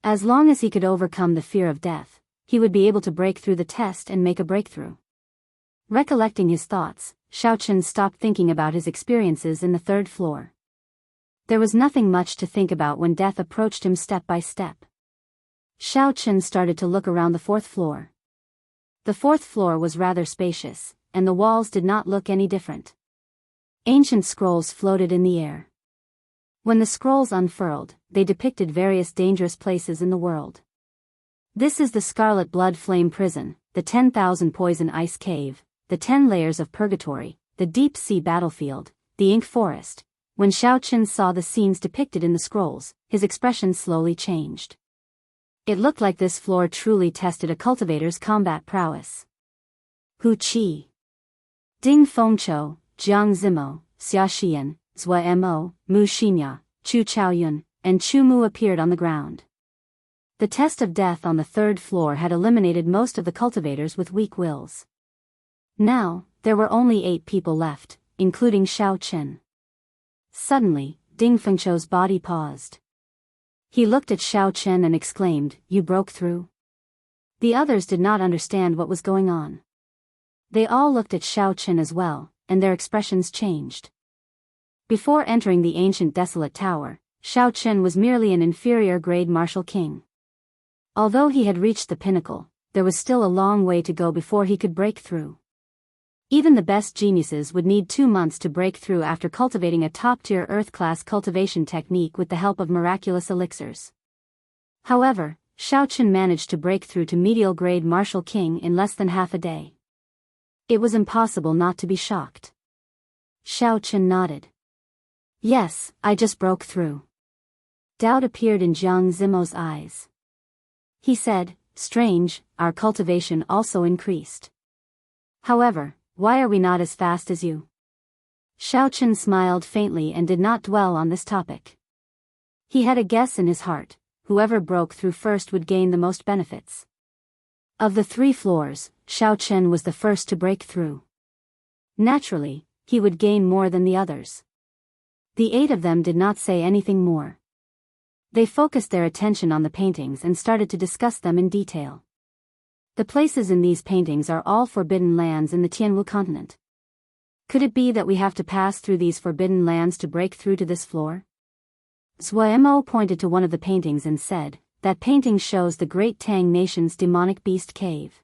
As long as he could overcome the fear of death, he would be able to break through the test and make a breakthrough. Recollecting his thoughts, Xiaochen stopped thinking about his experiences in the third floor. There was nothing much to think about when death approached him step by step. Xiaochen started to look around the fourth floor. The fourth floor was rather spacious, and the walls did not look any different. Ancient scrolls floated in the air. When the scrolls unfurled, they depicted various dangerous places in the world. This is the Scarlet Blood Flame Prison, the 10,000 Poison Ice Cave, the 10 Layers of Purgatory, the Deep Sea Battlefield, the Ink Forest. When Xiaochen saw the scenes depicted in the scrolls, his expression slowly changed. It looked like this floor truly tested a cultivator's combat prowess. Hu Qi, Ding Fengqiu, Jiang Zimo, Xia Xian, Zhua Mo, Mu Xinya, Chu Chaoyun, and Chu Mu appeared on the ground. The test of death on the third floor had eliminated most of the cultivators with weak wills. Now, there were only 8 people left, including Xiaochen. Suddenly, Ding Fengqiu's body paused. He looked at Xiaochen and exclaimed, "You broke through?" The others did not understand what was going on. They all looked at Xiaochen as well, and their expressions changed. Before entering the ancient desolate tower, Xiaochen was merely an inferior-grade martial king. Although he had reached the pinnacle, there was still a long way to go before he could break through. Even the best geniuses would need 2 months to break through after cultivating a top-tier Earth-class cultivation technique with the help of miraculous elixirs. However, Xiaochen managed to break through to medial-grade martial king in less than half a day. It was impossible not to be shocked. Xiaochen nodded. "Yes, I just broke through." Doubt appeared in Jiang Zimo's eyes. He said, "Strange, our cultivation also increased. However, why are we not as fast as you?" Xiaochen smiled faintly and did not dwell on this topic. He had a guess in his heart: whoever broke through first would gain the most benefits. Of the 3 floors, Xiaochen was the first to break through. Naturally, he would gain more than the others. The 8 of them did not say anything more. They focused their attention on the paintings and started to discuss them in detail. The places in these paintings are all forbidden lands in the Tianwu continent. Could it be that we have to pass through these forbidden lands to break through to this floor? Zhua Mo pointed to one of the paintings and said, "That painting shows the Great Tang Nation's demonic beast cave.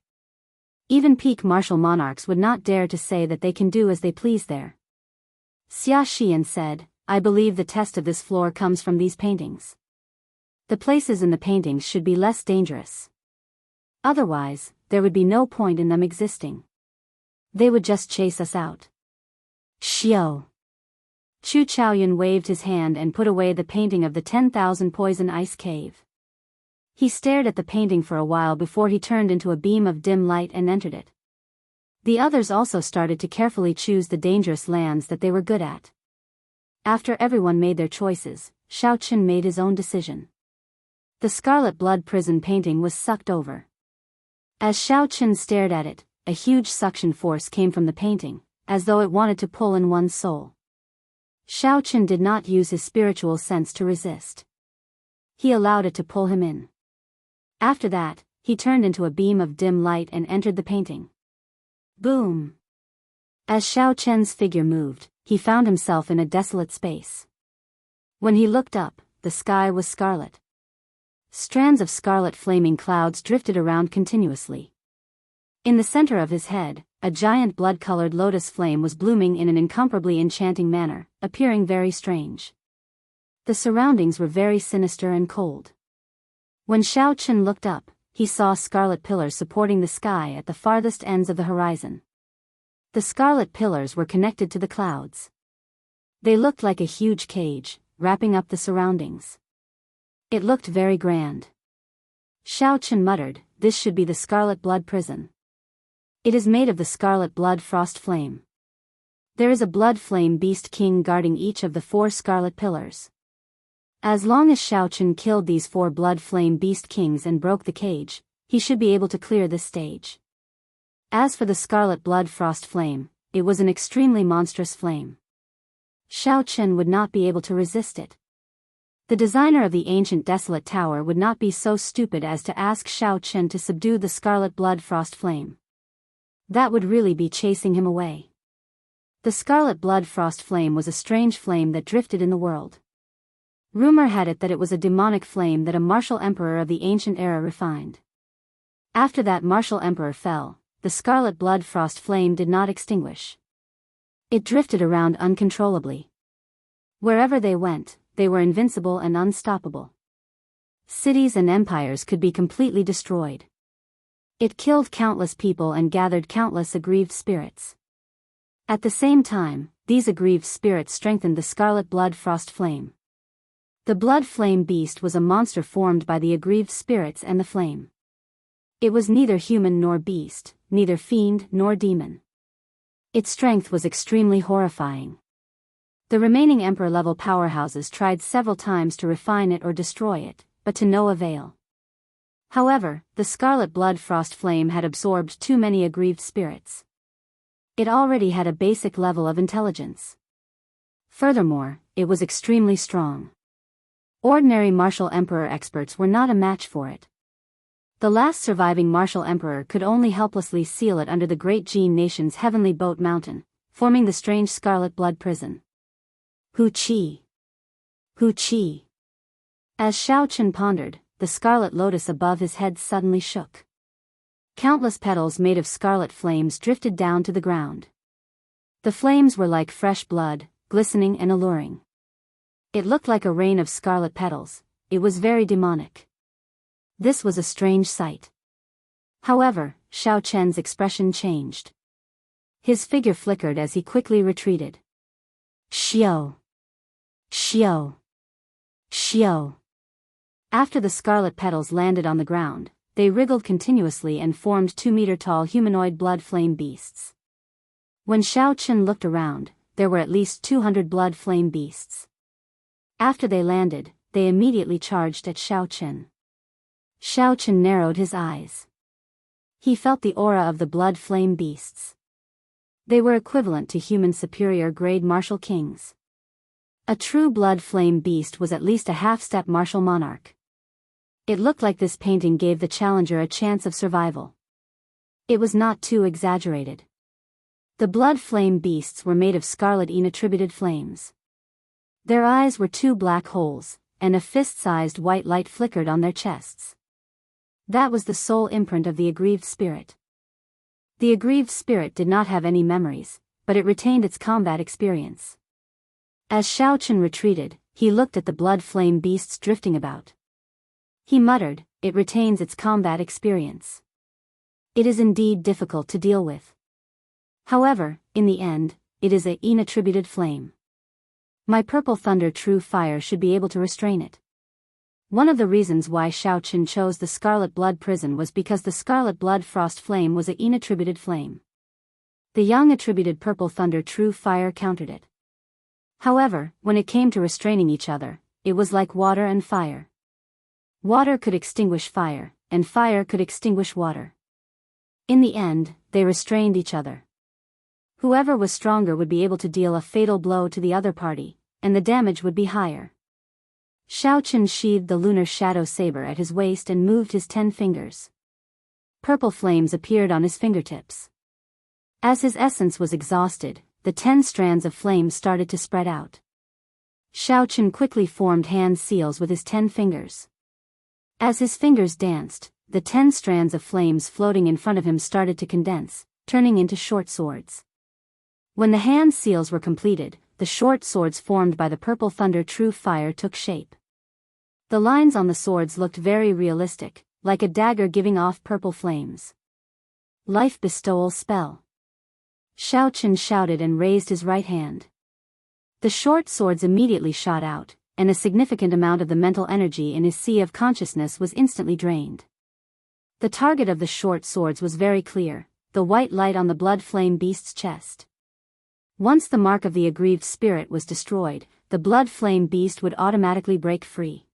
Even peak martial monarchs would not dare to say that they can do as they please there." Xia Xian said, "I believe the test of this floor comes from these paintings. The places in the paintings should be less dangerous. Otherwise, there would be no point in them existing. They would just chase us out." Xiao. Chu Chaoyun waved his hand and put away the painting of the 10,000 Poison Ice Cave. He stared at the painting for a while before he turned into a beam of dim light and entered it. The others also started to carefully choose the dangerous lands that they were good at. After everyone made their choices, Xiaochen made his own decision. The Scarlet Blood Prison painting was sucked over. As Xiaochen stared at it, a huge suction force came from the painting, as though it wanted to pull in one's soul. Xiaochen did not use his spiritual sense to resist. He allowed it to pull him in. After that, he turned into a beam of dim light and entered the painting. Boom! As Xiaochen's figure moved, he found himself in a desolate space. When he looked up, the sky was scarlet. Strands of scarlet flaming clouds drifted around continuously. In the center of his head, a giant blood-colored lotus flame was blooming in an incomparably enchanting manner, appearing very strange. The surroundings were very sinister and cold. When Xiaochen looked up, he saw scarlet pillars supporting the sky at the farthest ends of the horizon. The scarlet pillars were connected to the clouds. They looked like a huge cage, wrapping up the surroundings. It looked very grand. Xiaochen muttered, "This should be the Scarlet Blood Prison. It is made of the scarlet blood frost flame. There is a blood flame beast king guarding each of the 4 scarlet pillars. As long as Xiaochen killed these 4 blood flame beast kings and broke the cage, he should be able to clear this stage." As for the scarlet blood frost flame, it was an extremely monstrous flame. Shao Chen would not be able to resist it. The designer of the ancient desolate tower would not be so stupid as to ask Shao Chen to subdue the scarlet blood frost flame. That would really be chasing him away. The scarlet blood frost flame was a strange flame that drifted in the world. Rumor had it that it was a demonic flame that a martial emperor of the ancient era refined. After that martial emperor fell, the scarlet blood frost flame did not extinguish. It drifted around uncontrollably. Wherever they went, they were invincible and unstoppable. Cities and empires could be completely destroyed. It killed countless people and gathered countless aggrieved spirits. At the same time, these aggrieved spirits strengthened the scarlet blood frost flame. The blood flame beast was a monster formed by the aggrieved spirits and the flame. It was neither human nor beast, neither fiend nor demon. Its strength was extremely horrifying. The remaining emperor-level powerhouses tried several times to refine it or destroy it, but to no avail. However, the scarlet blood frost flame had absorbed too many aggrieved spirits. It already had a basic level of intelligence. Furthermore, it was extremely strong. Ordinary martial emperor experts were not a match for it. The last surviving martial emperor could only helplessly seal it under the great Jin nation's heavenly boat mountain, forming the strange scarlet blood prison. Hu Qi. Hu Qi. As Shao Chen pondered, the scarlet lotus above his head suddenly shook. Countless petals made of scarlet flames drifted down to the ground. The flames were like fresh blood, glistening and alluring. It looked like a rain of scarlet petals. It was very demonic. This was a strange sight. However, Shao Chen's expression changed. His figure flickered as he quickly retreated. Xiao. Xiao. Xiao. After the scarlet petals landed on the ground, they wriggled continuously and formed 2-meter-tall humanoid blood flame beasts. When Shao Chen looked around, there were at least 200 blood flame beasts. After they landed, they immediately charged at Shao Chen. Shao Chen narrowed his eyes. He felt the aura of the blood flame beasts. They were equivalent to human superior-grade martial kings. A true blood flame beast was at least a half-step martial monarch. It looked like this painting gave the challenger a chance of survival. It was not too exaggerated. The blood flame beasts were made of scarlet inattributed flames. Their eyes were 2 black holes, and a fist-sized white light flickered on their chests. That was the sole imprint of the aggrieved spirit. The aggrieved spirit did not have any memories, but it retained its combat experience. As Shao Chen retreated, he looked at the blood flame beasts drifting about. He muttered, "It retains its combat experience. It is indeed difficult to deal with. However, in the end, it is a inattributed flame. My purple thunder true fire should be able to restrain it." One of the reasons why Shao Chen chose the scarlet blood prison was because the scarlet blood frost flame was a inattributed flame. The yang attributed purple thunder true fire countered it. However, when it came to restraining each other, it was like water and fire. Water could extinguish fire, and fire could extinguish water. In the end, they restrained each other. Whoever was stronger would be able to deal a fatal blow to the other party, and the damage would be higher. Shao Chen sheathed the lunar shadow saber at his waist and moved his 10 fingers. Purple flames appeared on his fingertips. As his essence was exhausted, the 10 strands of flames started to spread out. Shao Chen quickly formed hand seals with his 10 fingers. As his fingers danced, the 10 strands of flames floating in front of him started to condense, turning into short swords. When the hand seals were completed, the short swords formed by the purple thunder true fire took shape. The lines on the swords looked very realistic, like a dagger giving off purple flames. Life bestowal spell. Shao Chen shouted and raised his right hand. The short swords immediately shot out, and a significant amount of the mental energy in his sea of consciousness was instantly drained. The target of the short swords was very clear, the white light on the blood flame beast's chest. Once the mark of the aggrieved spirit was destroyed, the blood flame beast would automatically break free.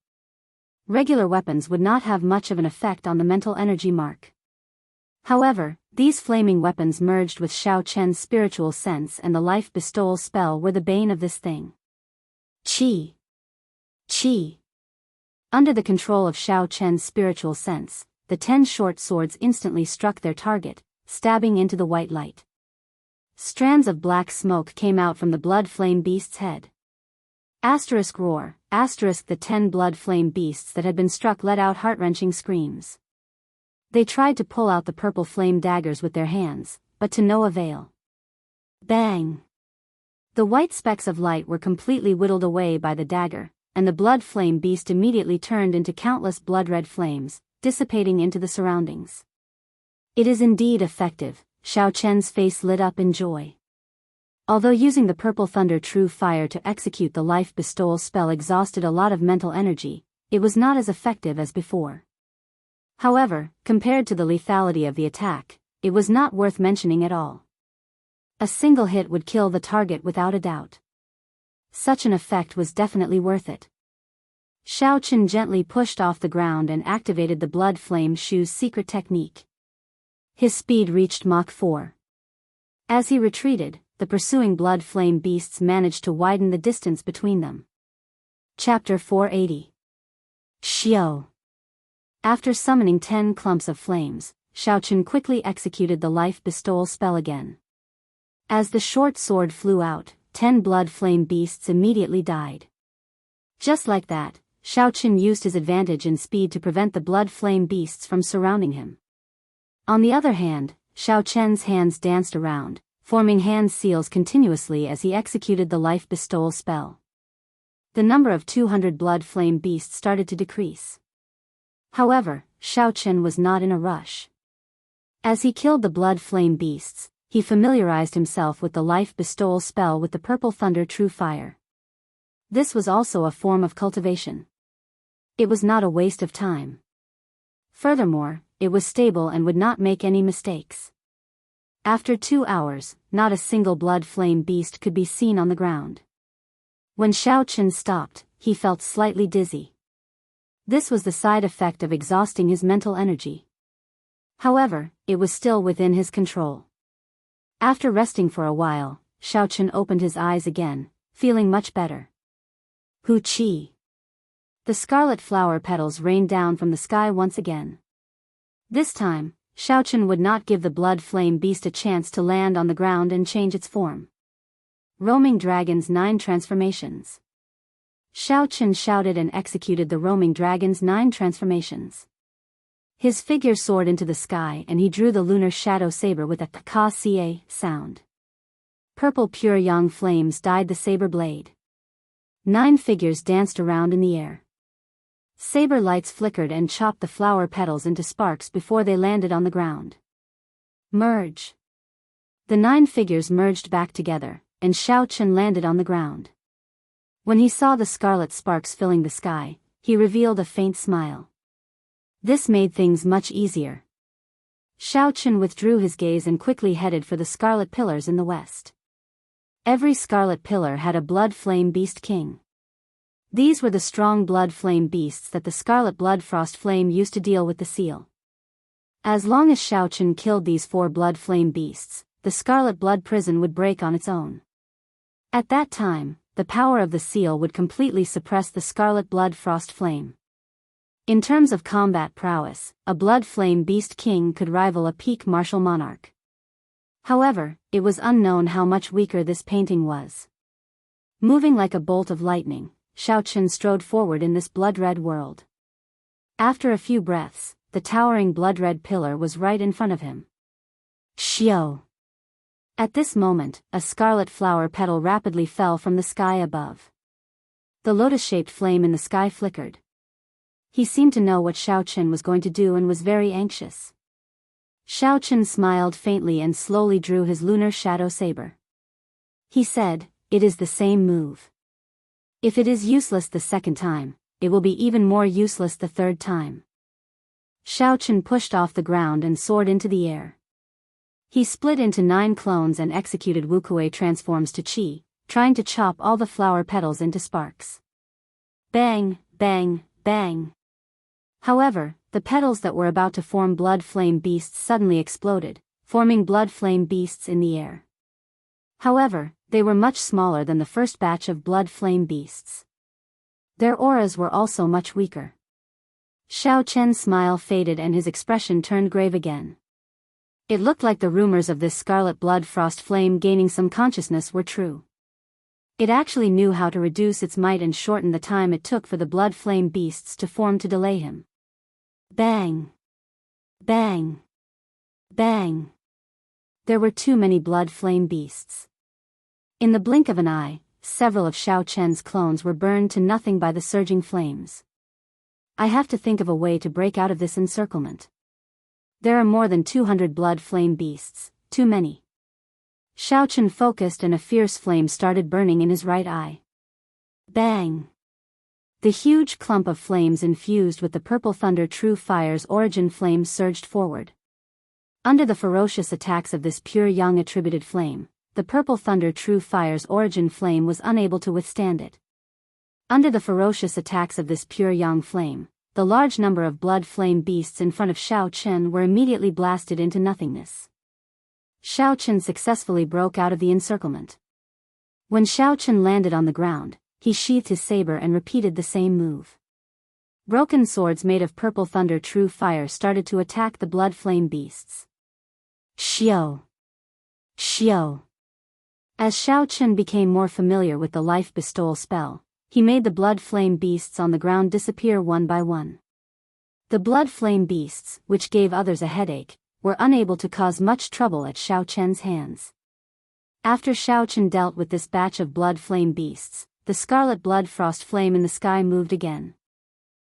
Regular weapons would not have much of an effect on the mental energy mark. However, These flaming weapons merged with Xiao Chen's spiritual sense, and the life bestowal spell were the bane of this thing. Qi. Qi. Under the control of Xiao Chen's spiritual sense, the 10 short swords instantly struck their target, stabbing into the white light. Strands of black smoke came out from the blood flame beast's head. Asterisk roar, asterisk the 10 blood flame beasts that had been struck let out heart-wrenching screams. They tried to pull out the purple flame daggers with their hands, but to no avail. Bang! The white specks of light were completely whittled away by the dagger, and the blood flame beast immediately turned into countless blood-red flames, dissipating into the surroundings. It is indeed effective, Xiao Chen's face lit up in joy. Although using the purple thunder true fire to execute the life bestowal spell exhausted a lot of mental energy, it was not as effective as before. However, compared to the lethality of the attack, it was not worth mentioning at all. A single hit would kill the target without a doubt. Such an effect was definitely worth it. Xiao Chen gently pushed off the ground and activated the blood flame shoe's secret technique. His speed reached Mach 4. As he retreated, the pursuing blood flame beasts managed to widen the distance between them. Chapter 480. Xiao. After summoning 10 clumps of flames, Xiao Chen quickly executed the life bestowal spell again. As the short sword flew out, 10 blood flame beasts immediately died. Just like that, Xiao Chen used his advantage in speed to prevent the blood flame beasts from surrounding him. On the other hand, Xiao Chen's hands danced around, forming hand seals continuously as he executed the life bestowal spell. The number of 200 blood flame beasts started to decrease. However, Xiao Chen was not in a rush. As he killed the blood flame beasts, he familiarized himself with the life bestowal spell with the purple thunder true fire. This was also a form of cultivation. It was not a waste of time. Furthermore, it was stable and would not make any mistakes. After 2 hours, not a single blood flame beast could be seen on the ground. When Xiao Chen stopped, he felt slightly dizzy. This was the side effect of exhausting his mental energy. However, it was still within his control. After resting for a while, Xiao Chen opened his eyes again, feeling much better. Hu Qi. The scarlet flower petals rained down from the sky once again. This time, Xiao Chen would not give the blood flame beast a chance to land on the ground and change its form. Roaming Dragon's 9 transformations. Xiao Chen shouted and executed the Roaming Dragon's 9 transformations. His figure soared into the sky and he drew the lunar shadow saber with a ka-ca sound. Purple pure yang flames dyed the saber blade. 9 figures danced around in the air. Saber lights flickered and chopped the flower petals into sparks before they landed on the ground. Merge. The 9 figures merged back together, and Xiao Chen landed on the ground. When he saw the scarlet sparks filling the sky, he revealed a faint smile. This made things much easier. Xiao Chen withdrew his gaze and quickly headed for the scarlet pillars in the west. Every scarlet pillar had a blood flame beast king. These were the strong blood flame beasts that the scarlet blood frost flame used to deal with the seal. As long as Xiao Chen killed these 4 blood flame beasts, the scarlet blood prison would break on its own. At that time, the power of the seal would completely suppress the scarlet blood frost flame. In terms of combat prowess, a blood flame beast king could rival a peak martial monarch. However, it was unknown how much weaker this painting was. Moving like a bolt of lightning, Xiao Chen strode forward in this blood-red world. After a few breaths, the towering blood-red pillar was right in front of him. Xiao. At this moment, a scarlet flower petal rapidly fell from the sky above. The lotus-shaped flame in the sky flickered. He seemed to know what Xiao Chen was going to do and was very anxious. Xiao Chen smiled faintly and slowly drew his lunar shadow saber. He said, "It is the same move. If it is useless the second time, it will be even more useless the third time." Xiao Chen pushed off the ground and soared into the air. He split into 9 clones and executed Wuxia transforms to Qi, trying to chop all the flower petals into sparks. Bang, bang, bang. However, the petals that were about to form blood flame beasts suddenly exploded, forming blood flame beasts in the air. However, they were much smaller than the first batch of blood flame beasts. Their auras were also much weaker. Xiao Chen's smile faded and his expression turned grave again. It looked like the rumors of this scarlet blood frost flame gaining some consciousness were true. It actually knew how to reduce its might and shorten the time it took for the blood flame beasts to form to delay him. Bang! Bang! Bang! There were too many blood flame beasts. In the blink of an eye, several of Xiao Chen's clones were burned to nothing by the surging flames. I have to think of a way to break out of this encirclement. There are more than 200 blood flame beasts, too many. Xiao Chen focused and a fierce flame started burning in his right eye. Bang! The huge clump of flames infused with the purple thunder true fire's origin flame surged forward. Under the ferocious attacks of this pure yang attributed flame, the purple thunder true fire's origin flame was unable to withstand it. Under the ferocious attacks of this pure yang flame, the large number of blood flame beasts in front of Xiao Chen were immediately blasted into nothingness. Xiao Chen successfully broke out of the encirclement. When Xiao Chen landed on the ground, he sheathed his saber and repeated the same move. Broken swords made of purple thunder true fire started to attack the blood flame beasts. Xiao! Xiao! As Xiao Chen became more familiar with the life bestowal spell, he made the blood flame beasts on the ground disappear one by one. The blood flame beasts, which gave others a headache, were unable to cause much trouble at Xiao Chen's hands. After Xiao Chen dealt with this batch of blood flame beasts, the scarlet blood frost flame in the sky moved again.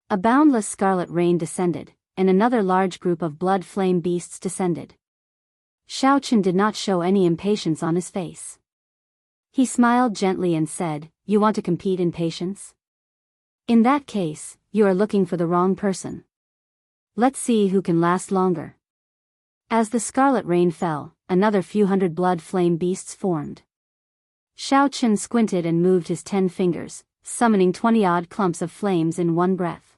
A boundless scarlet rain descended, and another large group of blood flame beasts descended. Xiao Chen did not show any impatience on his face. He smiled gently and said, "You want to compete in patience? In that case, you are looking for the wrong person. Let's see who can last longer." As the scarlet rain fell, another few hundred blood flame beasts formed. Xiao Chen squinted and moved his 10 fingers, summoning 20-odd clumps of flames in one breath.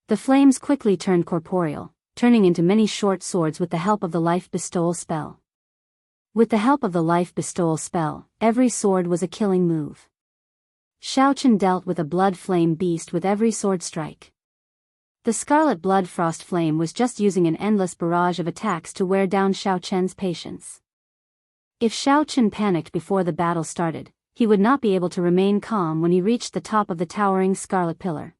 The flames quickly turned corporeal, turning into many short swords with the help of the life bestowal spell. With the help of the life bestowal spell, every sword was a killing move. Xiao Chen dealt with a blood flame beast with every sword strike. The scarlet blood frost flame was just using an endless barrage of attacks to wear down Xiao Chen's patience. If Xiao Chen panicked before the battle started, he would not be able to remain calm when he reached the top of the towering scarlet pillar.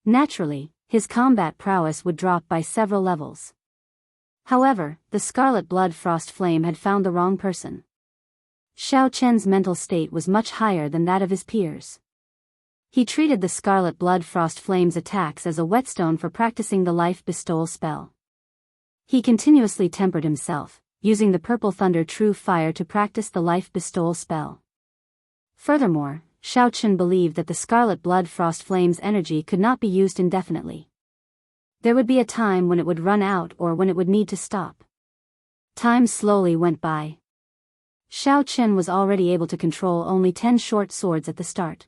Naturally, his combat prowess would drop by several levels. However, the scarlet blood frost flame had found the wrong person. Xiao Chen's mental state was much higher than that of his peers. He treated the scarlet blood frost flame's attacks as a whetstone for practicing the life bestowal spell. He continuously tempered himself, using the purple thunder true fire to practice the life bestowal spell. Furthermore, Xiao Chen believed that the scarlet blood frost flame's energy could not be used indefinitely. There would be a time when it would run out or when it would need to stop. Time slowly went by. Xiao Chen was already able to control only 10 short swords at the start.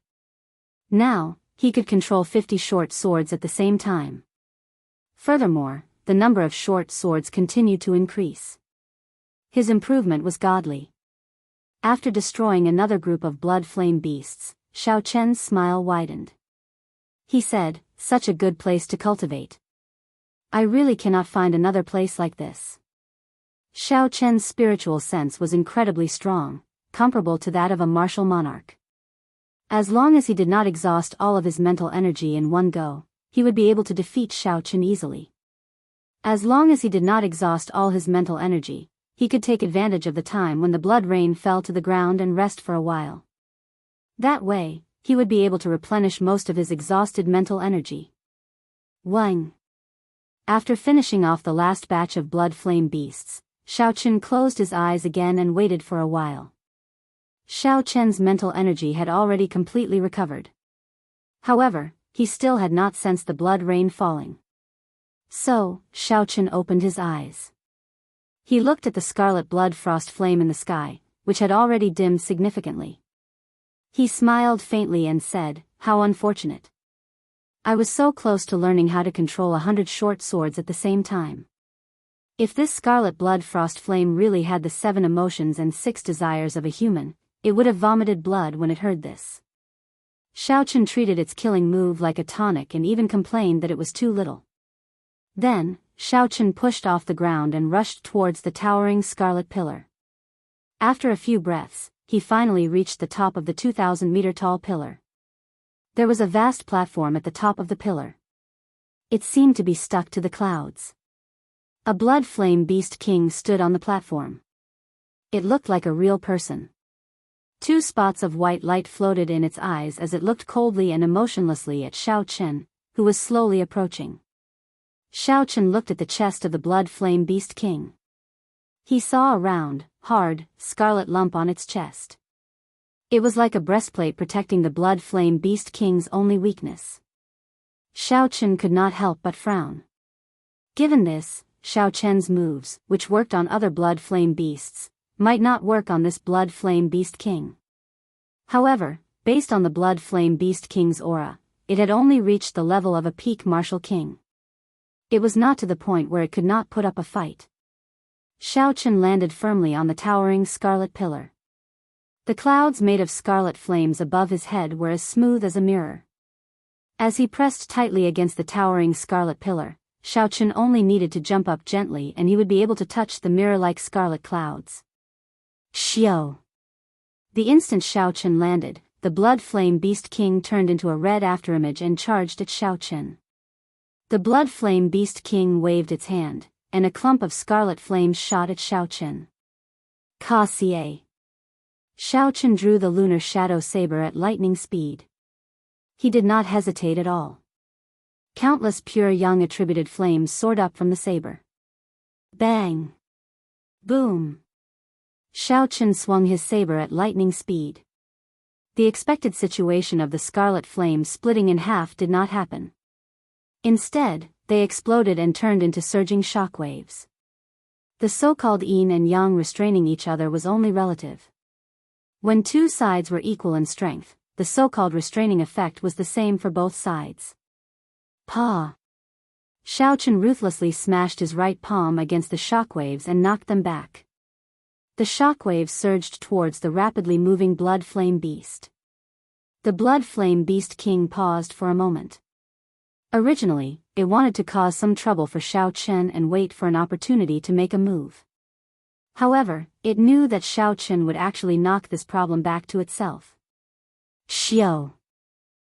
Now, he could control 50 short swords at the same time. Furthermore, the number of short swords continued to increase. His improvement was godly. After destroying another group of blood flame beasts, Xiao Chen's smile widened. He said, "Such a good place to cultivate. I really cannot find another place like this." Xiao Chen's spiritual sense was incredibly strong, comparable to that of a martial monarch. As long as he did not exhaust all of his mental energy in one go, he would be able to defeat Xiao Chen easily. As long as he did not exhaust all his mental energy, he could take advantage of the time when the blood rain fell to the ground and rest for a while. That way, he would be able to replenish most of his exhausted mental energy. Wang. After finishing off the last batch of blood flame beasts, Xiao Chen closed his eyes again and waited for a while. Xiao Chen's mental energy had already completely recovered. However, he still had not sensed the blood rain falling. So, Xiao Chen opened his eyes. He looked at the scarlet blood frost flame in the sky, which had already dimmed significantly. He smiled faintly and said, "How unfortunate. I was so close to learning how to control 100 short swords at the same time." If this scarlet blood frost flame really had the 7 emotions and 6 desires of a human, it would have vomited blood when it heard this. Xiaochen treated its killing move like a tonic and even complained that it was too little. Then, Xiaochen pushed off the ground and rushed towards the towering scarlet pillar. After a few breaths, he finally reached the top of the 2,000-meter-tall pillar. There was a vast platform at the top of the pillar. It seemed to be stuck to the clouds. A blood flame beast king stood on the platform. It looked like a real person. 2 spots of white light floated in its eyes as it looked coldly and emotionlessly at Xiaochen, who was slowly approaching. Xiaochen looked at the chest of the blood flame beast king. He saw a round, hard, scarlet lump on its chest. It was like a breastplate protecting the blood flame beast king's only weakness. Xiaochen could not help but frown. Given this, Xiaochen's moves, which worked on other blood flame beasts, might not work on this blood flame beast king. However, based on the blood flame beast king's aura, it had only reached the level of a peak martial king. It was not to the point where it could not put up a fight. Xiaochen landed firmly on the towering scarlet pillar. The clouds made of scarlet flames above his head were as smooth as a mirror. As he pressed tightly against the towering scarlet pillar, Xiaochen only needed to jump up gently and he would be able to touch the mirror-like scarlet clouds. Xiao! The instant Xiaochen landed, the blood flame beast king turned into a red afterimage and charged at Xiaochen. The blood flame beast king waved its hand, and a clump of scarlet flames shot at Xiaochen. Ka-xie! Xiaochen drew the lunar shadow saber at lightning speed. He did not hesitate at all. Countless pure yang attributed flames soared up from the saber. Bang! Boom! Xiaochen swung his saber at lightning speed. The expected situation of the scarlet flame splitting in half did not happen. Instead, they exploded and turned into surging shockwaves. The so-called yin and yang restraining each other was only relative. When 2 sides were equal in strength, the so-called restraining effect was the same for both sides. Pa! Xiaochen ruthlessly smashed his right palm against the shockwaves and knocked them back. The shockwaves surged towards the rapidly moving blood flame beast. The blood flame beast king paused for a moment. Originally, it wanted to cause some trouble for Xiaochen and wait for an opportunity to make a move. However, it knew that Xiaochen would actually knock this problem back to itself. Xiao!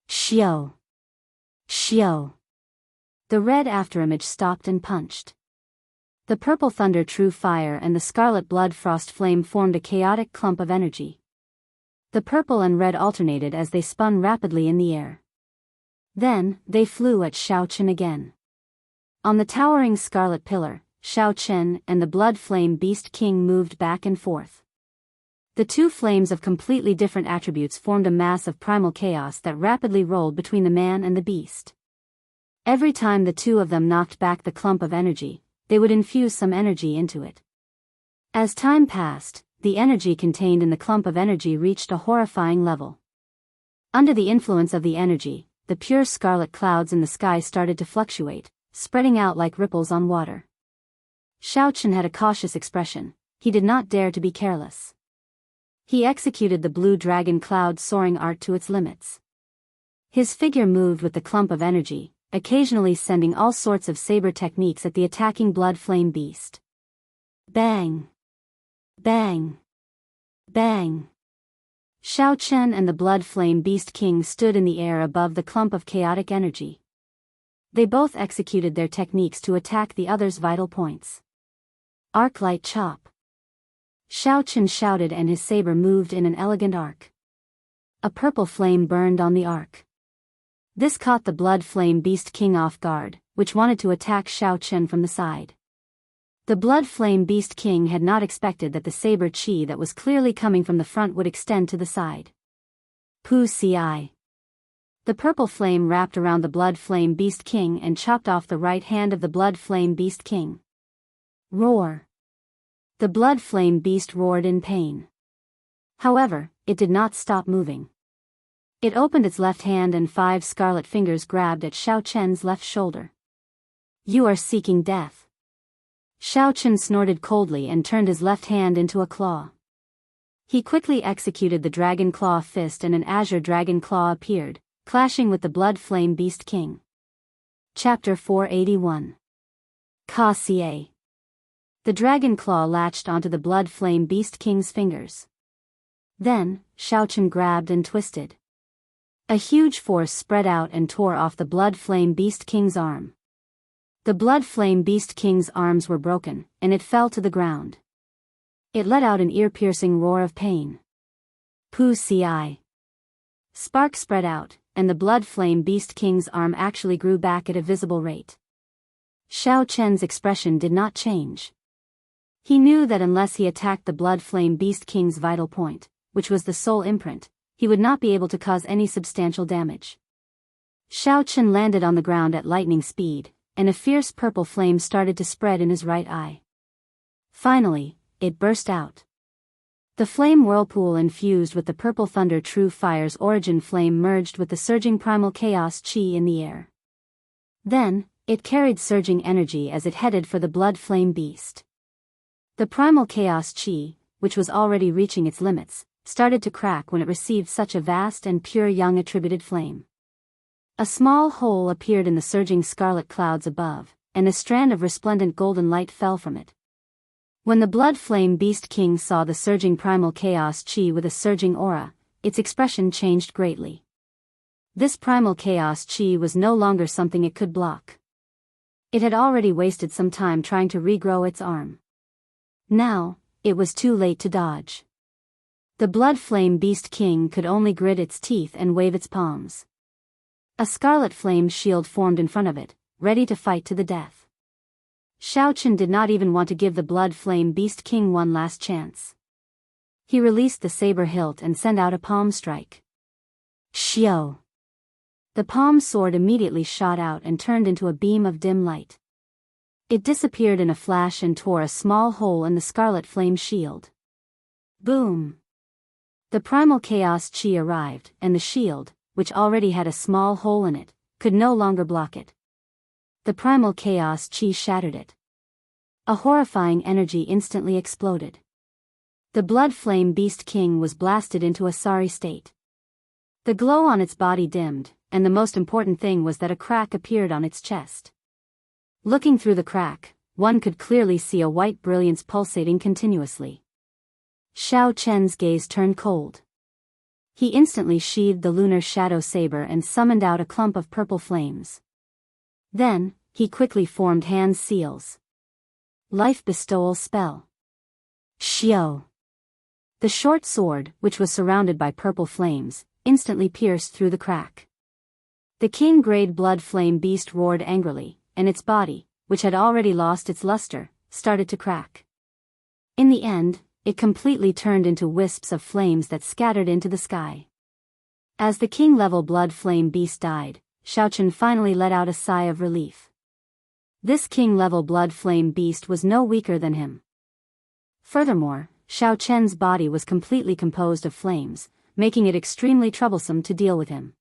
Xiao! Xiao! The red afterimage stopped and punched. The purple thunder true fire and the scarlet blood frost flame formed a chaotic clump of energy. The purple and red alternated as they spun rapidly in the air. Then, they flew at Xiaochen again. On the towering scarlet pillar, Xiaochen and the blood flame beast king moved back and forth. The 2 flames of completely different attributes formed a mass of primal chaos that rapidly rolled between the man and the beast. Every time the 2 of them knocked back the clump of energy, they would infuse some energy into it. As time passed, the energy contained in the clump of energy reached a horrifying level. Under the influence of the energy, the pure scarlet clouds in the sky started to fluctuate, spreading out like ripples on water. Xiaochen had a cautious expression. He did not dare to be careless. He executed the blue dragon cloud soaring art to its limits. His figure moved with the clump of energy, occasionally sending all sorts of saber techniques at the attacking blood flame beast. Bang! Bang! Bang! Xiaochen and the blood flame beast king stood in the air above the clump of chaotic energy. They both executed their techniques to attack the other's vital points. Arc light chop! Xiaochen shouted and his saber moved in an elegant arc. A purple flame burned on the arc. This caught the blood flame beast king off guard, which wanted to attack Xiaochen from the side. The blood flame beast king had not expected that the saber chi that was clearly coming from the front would extend to the side. Pu ci. The purple flame wrapped around the blood flame beast king and chopped off the right hand of the blood flame beast king. Roar! The blood flame beast roared in pain. However, it did not stop moving. It opened its left hand and 5 scarlet fingers grabbed at Xiaochen's left shoulder. You are seeking death. Chen snorted coldly and turned his left hand into a claw. He quickly executed the dragon claw fist and an azure dragon claw appeared, clashing with the blood flame beast king. Chapter 481. Ka Xie. The dragon claw latched onto the blood flame beast king's fingers. Then, Chen grabbed and twisted. A huge force spread out and tore off the blood flame beast king's arm. The blood flame beast king's arms were broken, and it fell to the ground. It let out an ear-piercing roar of pain. Pu Ci. Sparks spread out, and the blood flame beast king's arm actually grew back at a visible rate. Chen's expression did not change. He knew that unless he attacked the blood flame beast king's vital point, which was the soul imprint, he would not be able to cause any substantial damage. Chen landed on the ground at lightning speed, and a fierce purple flame started to spread in his right eye. Finally, it burst out. The flame whirlpool infused with the purple thunder true fire's origin flame merged with the surging primal chaos chi in the air. Then, it carried surging energy as it headed for the blood flame beast. The primal chaos chi, which was already reaching its limits, started to crack when it received such a vast and pure young attributed flame. A small hole appeared in the surging scarlet clouds above, and a strand of resplendent golden light fell from it. When the blood flame beast king saw the surging primal chaos chi with a surging aura, its expression changed greatly. This primal chaos chi was no longer something it could block. It had already wasted some time trying to regrow its arm. Now, it was too late to dodge. The blood flame beast king could only grit its teeth and wave its palms. A scarlet flame shield formed in front of it, ready to fight to the death. Chen did not even want to give the blood flame beast king one last chance. He released the saber hilt and sent out a palm strike. Xiao! The palm sword immediately shot out and turned into a beam of dim light. It disappeared in a flash and tore a small hole in the scarlet flame shield. Boom! The primal chaos chi arrived, and the shield, which already had a small hole in it, could no longer block it. The primal chaos chi shattered it. A horrifying energy instantly exploded. The blood flame beast king was blasted into a sorry state. The glow on its body dimmed, and the most important thing was that a crack appeared on its chest. Looking through the crack, one could clearly see a white brilliance pulsating continuously. Chen's gaze turned cold. He instantly sheathed the lunar shadow saber and summoned out a clump of purple flames. Then, he quickly formed hand seals. Life bestowal spell. Xiao. The short sword, which was surrounded by purple flames, instantly pierced through the crack. The king-grade blood flame beast roared angrily, and its body, which had already lost its luster, started to crack. In the end, it completely turned into wisps of flames that scattered into the sky. As the king-level blood flame beast died, Chen finally let out a sigh of relief. This king-level blood flame beast was no weaker than him. Furthermore, Chen's body was completely composed of flames, making it extremely troublesome to deal with him.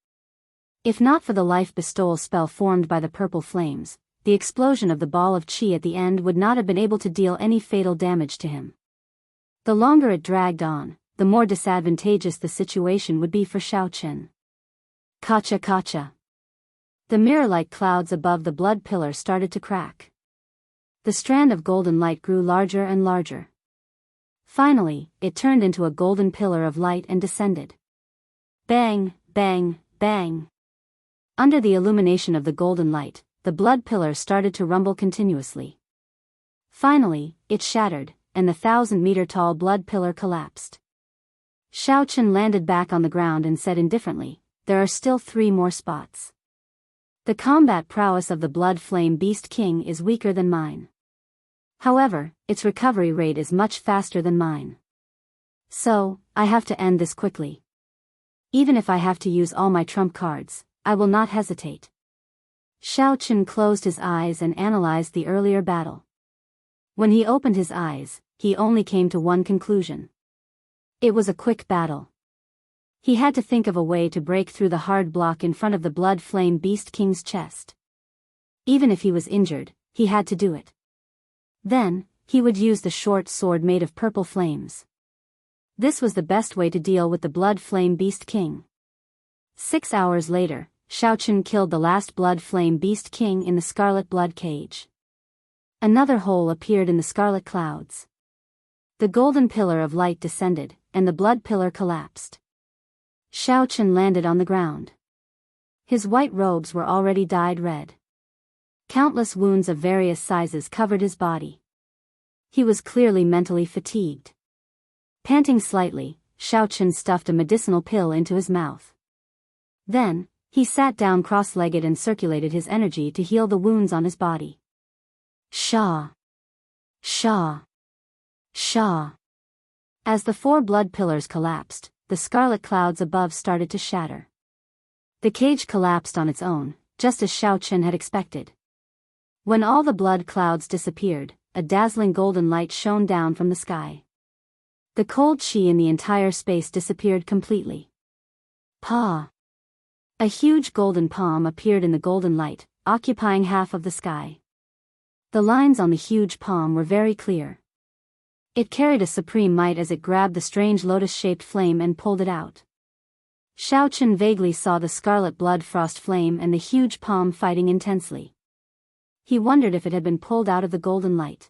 If not for the life bestowal spell formed by the purple flames, the explosion of the ball of chi at the end would not have been able to deal any fatal damage to him. The longer it dragged on, the more disadvantageous the situation would be for Chen. Kacha kacha. The mirror-like clouds above the blood pillar started to crack. The strand of golden light grew larger and larger. Finally, it turned into a golden pillar of light and descended. Bang, bang, bang. Under the illumination of the golden light, the blood pillar started to rumble continuously. Finally, it shattered, and the 1,000-meter-tall blood pillar collapsed. Chen landed back on the ground and said indifferently, "There are still 3 more spots. The combat prowess of the blood flame beast king is weaker than mine. However, its recovery rate is much faster than mine. So, I have to end this quickly. Even if I have to use all my trump cards, I will not hesitate." Chen closed his eyes and analyzed the earlier battle. When he opened his eyes, he only came to one conclusion. It was a quick battle. He had to think of a way to break through the hard block in front of the blood flame beast king's chest. Even if he was injured, he had to do it. Then, he would use the short sword made of purple flames. This was the best way to deal with the Blood Flame Beast King. 6 hours later, Xiaochen killed the last Blood Flame Beast King in the Scarlet Blood Cage. Another hole appeared in the scarlet clouds. The golden pillar of light descended, and the blood pillar collapsed. Xiaochen landed on the ground. His white robes were already dyed red. Countless wounds of various sizes covered his body. He was clearly mentally fatigued. Panting slightly, Xiaochen stuffed a medicinal pill into his mouth. Then, he sat down cross-legged and circulated his energy to heal the wounds on his body. Sha! Sha! Sha! As the 4 blood pillars collapsed, the scarlet clouds above started to shatter. The cage collapsed on its own, just as Xiaochen had expected. When all the blood clouds disappeared, a dazzling golden light shone down from the sky. The cold qi in the entire space disappeared completely. Pa! A huge golden palm appeared in the golden light, occupying half of the sky. The lines on the huge palm were very clear. It carried a supreme might as it grabbed the strange lotus-shaped flame and pulled it out. Xiaochen vaguely saw the scarlet blood frost flame and the huge palm fighting intensely. He wondered if it had been pulled out of the golden light.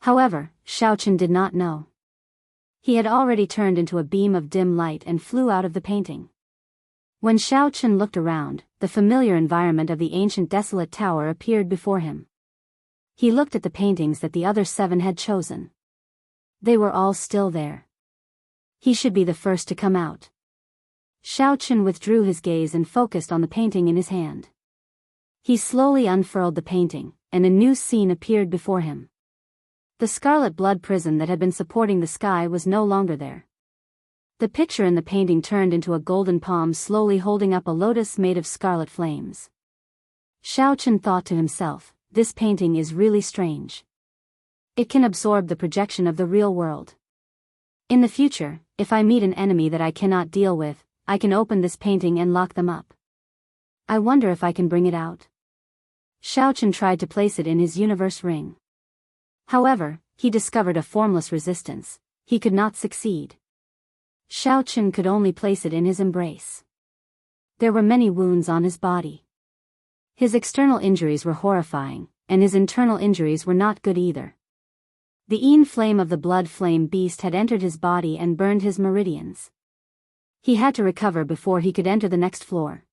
However, Xiaochen did not know. He had already turned into a beam of dim light and flew out of the painting. When Xiaochen looked around, the familiar environment of the ancient desolate tower appeared before him. He looked at the paintings that the other 7 had chosen. They were all still there. He should be the first to come out. Xiaochen withdrew his gaze and focused on the painting in his hand. He slowly unfurled the painting, and a new scene appeared before him. The scarlet blood prison that had been supporting the sky was no longer there. The picture in the painting turned into a golden palm slowly holding up a lotus made of scarlet flames. Xiaochen thought to himself, this painting is really strange. It can absorb the projection of the real world. In the future, if I meet an enemy that I cannot deal with, I can open this painting and lock them up. I wonder if I can bring it out. Xiaochen tried to place it in his universe ring. However, he discovered a formless resistance. He could not succeed. Xiaochen could only place it in his embrace. There were many wounds on his body. His external injuries were horrifying, and his internal injuries were not good either. The Yin flame of the blood flame beast had entered his body and burned his meridians. He had to recover before he could enter the next floor.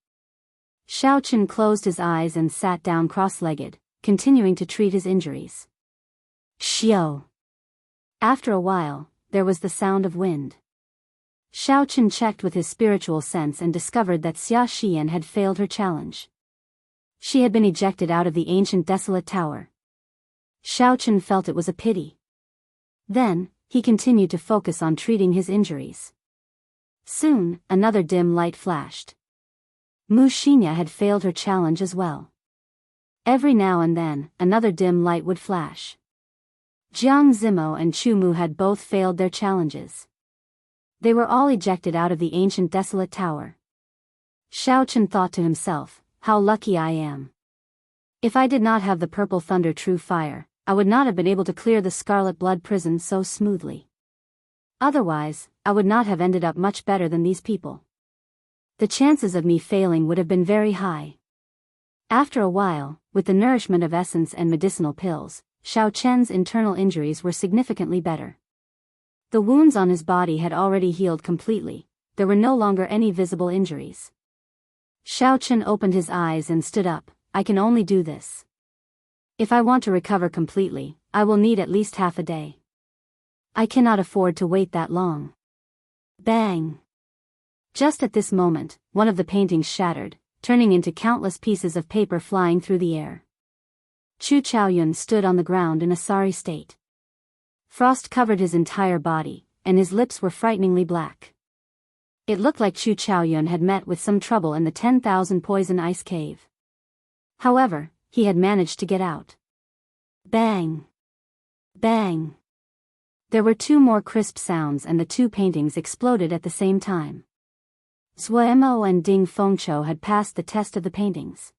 Xiaochen closed his eyes and sat down cross-legged, continuing to treat his injuries. Xiao. After a while, there was the sound of wind. Xiaochen checked with his spiritual sense and discovered that Xia Xian had failed her challenge. She had been ejected out of the ancient desolate tower. Xiaochen felt it was a pity. Then, he continued to focus on treating his injuries. Soon, another dim light flashed. Mu Xinya had failed her challenge as well. Every now and then, another dim light would flash. Jiang Zimo and Chu Mu had both failed their challenges. They were all ejected out of the ancient desolate tower. Xiaochen thought to himself, how lucky I am. If I did not have the purple thunder true fire, I would not have been able to clear the scarlet blood prison so smoothly. Otherwise, I would not have ended up much better than these people. The chances of me failing would have been very high. After a while, with the nourishment of essence and medicinal pills, Xiaochen's internal injuries were significantly better. The wounds on his body had already healed completely, there were no longer any visible injuries. Xiaochen opened his eyes and stood up, I can only do this. If I want to recover completely, I will need at least half a day. I cannot afford to wait that long. Bang! Just at this moment, one of the paintings shattered, turning into countless pieces of paper flying through the air. Chu Chaoyun stood on the ground in a sorry state. Frost covered his entire body, and his lips were frighteningly black. It looked like Chu Chaoyun had met with some trouble in the 10,000 poison ice cave. However, he had managed to get out. Bang! Bang! There were 2 more crisp sounds and the 2 paintings exploded at the same time. Zuemo and Ding Fengqiu had passed the test of the paintings.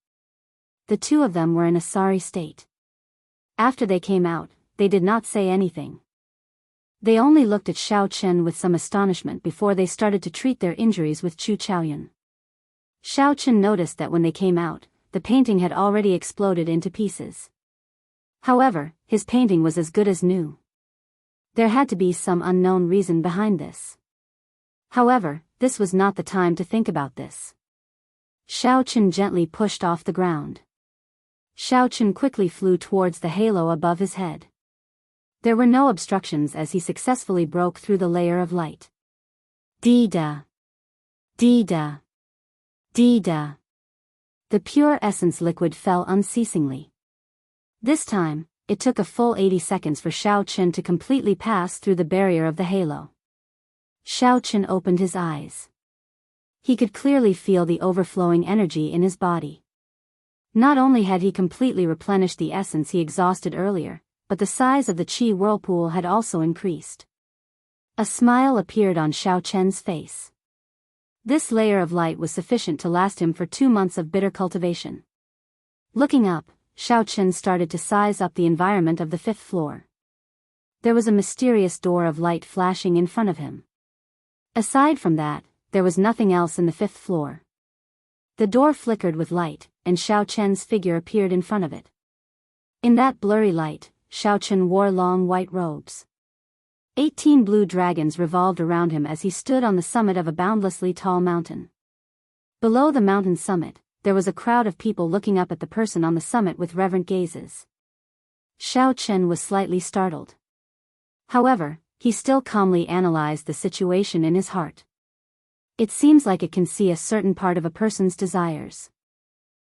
The 2 of them were in a sorry state. After they came out, they did not say anything. They only looked at Xiao Chen with some astonishment before they started to treat their injuries with Chu Chaoyun. Xiao Chen noticed that when they came out, the painting had already exploded into pieces. However, his painting was as good as new. There had to be some unknown reason behind this. However, this was not the time to think about this. Xiao Chen gently pushed off the ground. Xiao Chen quickly flew towards the halo above his head. There were no obstructions as he successfully broke through the layer of light. Dee-da. Dee-da. Dee-da. The pure essence liquid fell unceasingly. This time, it took a full 80 seconds for Xiao Chen to completely pass through the barrier of the halo. Xiao Chen opened his eyes. He could clearly feel the overflowing energy in his body. Not only had he completely replenished the essence he exhausted earlier, but the size of the qi whirlpool had also increased. A smile appeared on Xiao Chen's face. This layer of light was sufficient to last him for 2 months of bitter cultivation. Looking up, Xiao Chen started to size up the environment of the 5th floor. There was a mysterious door of light flashing in front of him. Aside from that, there was nothing else in the 5th floor. The door flickered with light, and Xiao Chen's figure appeared in front of it. In that blurry light, Xiao Chen wore long white robes. 18 blue dragons revolved around him as he stood on the summit of a boundlessly tall mountain. Below the mountain summit, there was a crowd of people looking up at the person on the summit with reverent gazes. Xiao Chen was slightly startled. However, he still calmly analyzed the situation in his heart. It seems like it can see a certain part of a person's desires.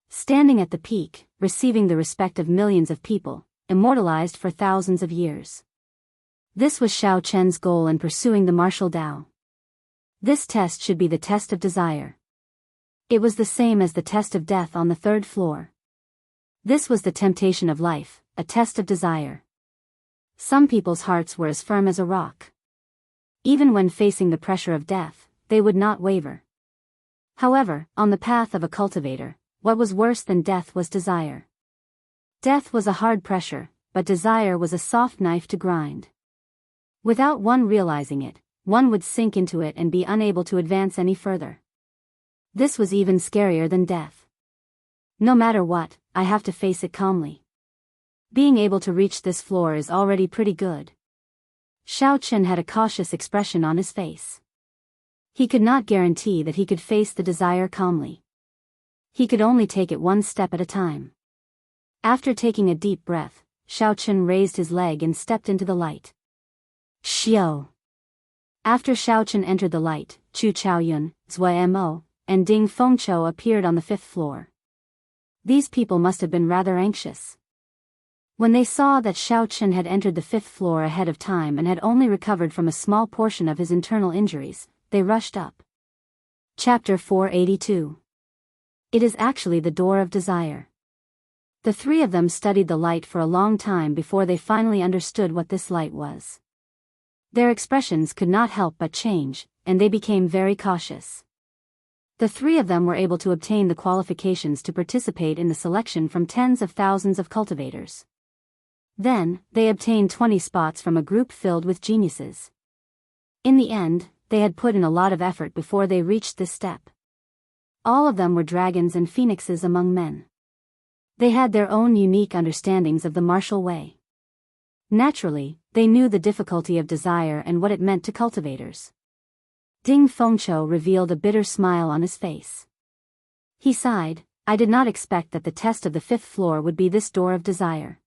Standing at the peak, receiving the respect of millions of people, immortalized for thousands of years. This was Xiao Chen's goal in pursuing the martial Tao. This test should be the test of desire. It was the same as the test of death on the 3rd floor. This was the temptation of life, a test of desire. Some people's hearts were as firm as a rock. Even when facing the pressure of death, they would not waver. However, on the path of a cultivator, what was worse than death was desire. Death was a hard pressure, but desire was a soft knife to grind. Without one realizing it, one would sink into it and be unable to advance any further. This was even scarier than death. No matter what, I have to face it calmly. Being able to reach this floor is already pretty good. Xiao Chen had a cautious expression on his face. He could not guarantee that he could face the desire calmly. He could only take it one step at a time. After taking a deep breath, Xiao Chen raised his leg and stepped into the light. Xiao. After Xiao Chen entered the light, Chu Chaoyun, Zui Mo, and Ding Fengqiu appeared on the 5th floor. These people must have been rather anxious. When they saw that Xiao Chen had entered the 5th floor ahead of time and had only recovered from a small portion of his internal injuries, they rushed up. Chapter 482. It is actually the door of desire. The 3 of them studied the light for a long time before they finally understood what this light was. Their expressions could not help but change, and they became very cautious. The 3 of them were able to obtain the qualifications to participate in the selection from tens of thousands of cultivators. Then, they obtained 20 spots from a group filled with geniuses. In the end, they had put in a lot of effort before they reached this step. All of them were dragons and phoenixes among men. They had their own unique understandings of the martial way. Naturally, they knew the difficulty of desire and what it meant to cultivators. Ding Fengqiu revealed a bitter smile on his face. He sighed, I did not expect that the test of the 5th floor would be this door of desire.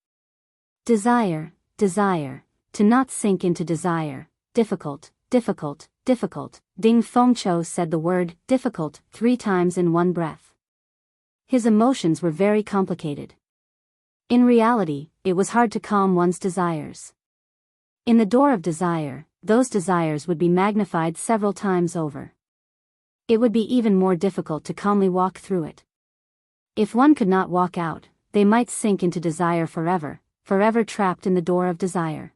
Desire, desire, to not sink into desire, difficult, difficult, difficult. Ding Fengqiu said the word difficult 3 times in one breath. His emotions were very complicated. In reality, it was hard to calm one's desires. In the door of desire, those desires would be magnified several times over. It would be even more difficult to calmly walk through it. If one could not walk out, they might sink into desire forever, forever trapped in the door of desire.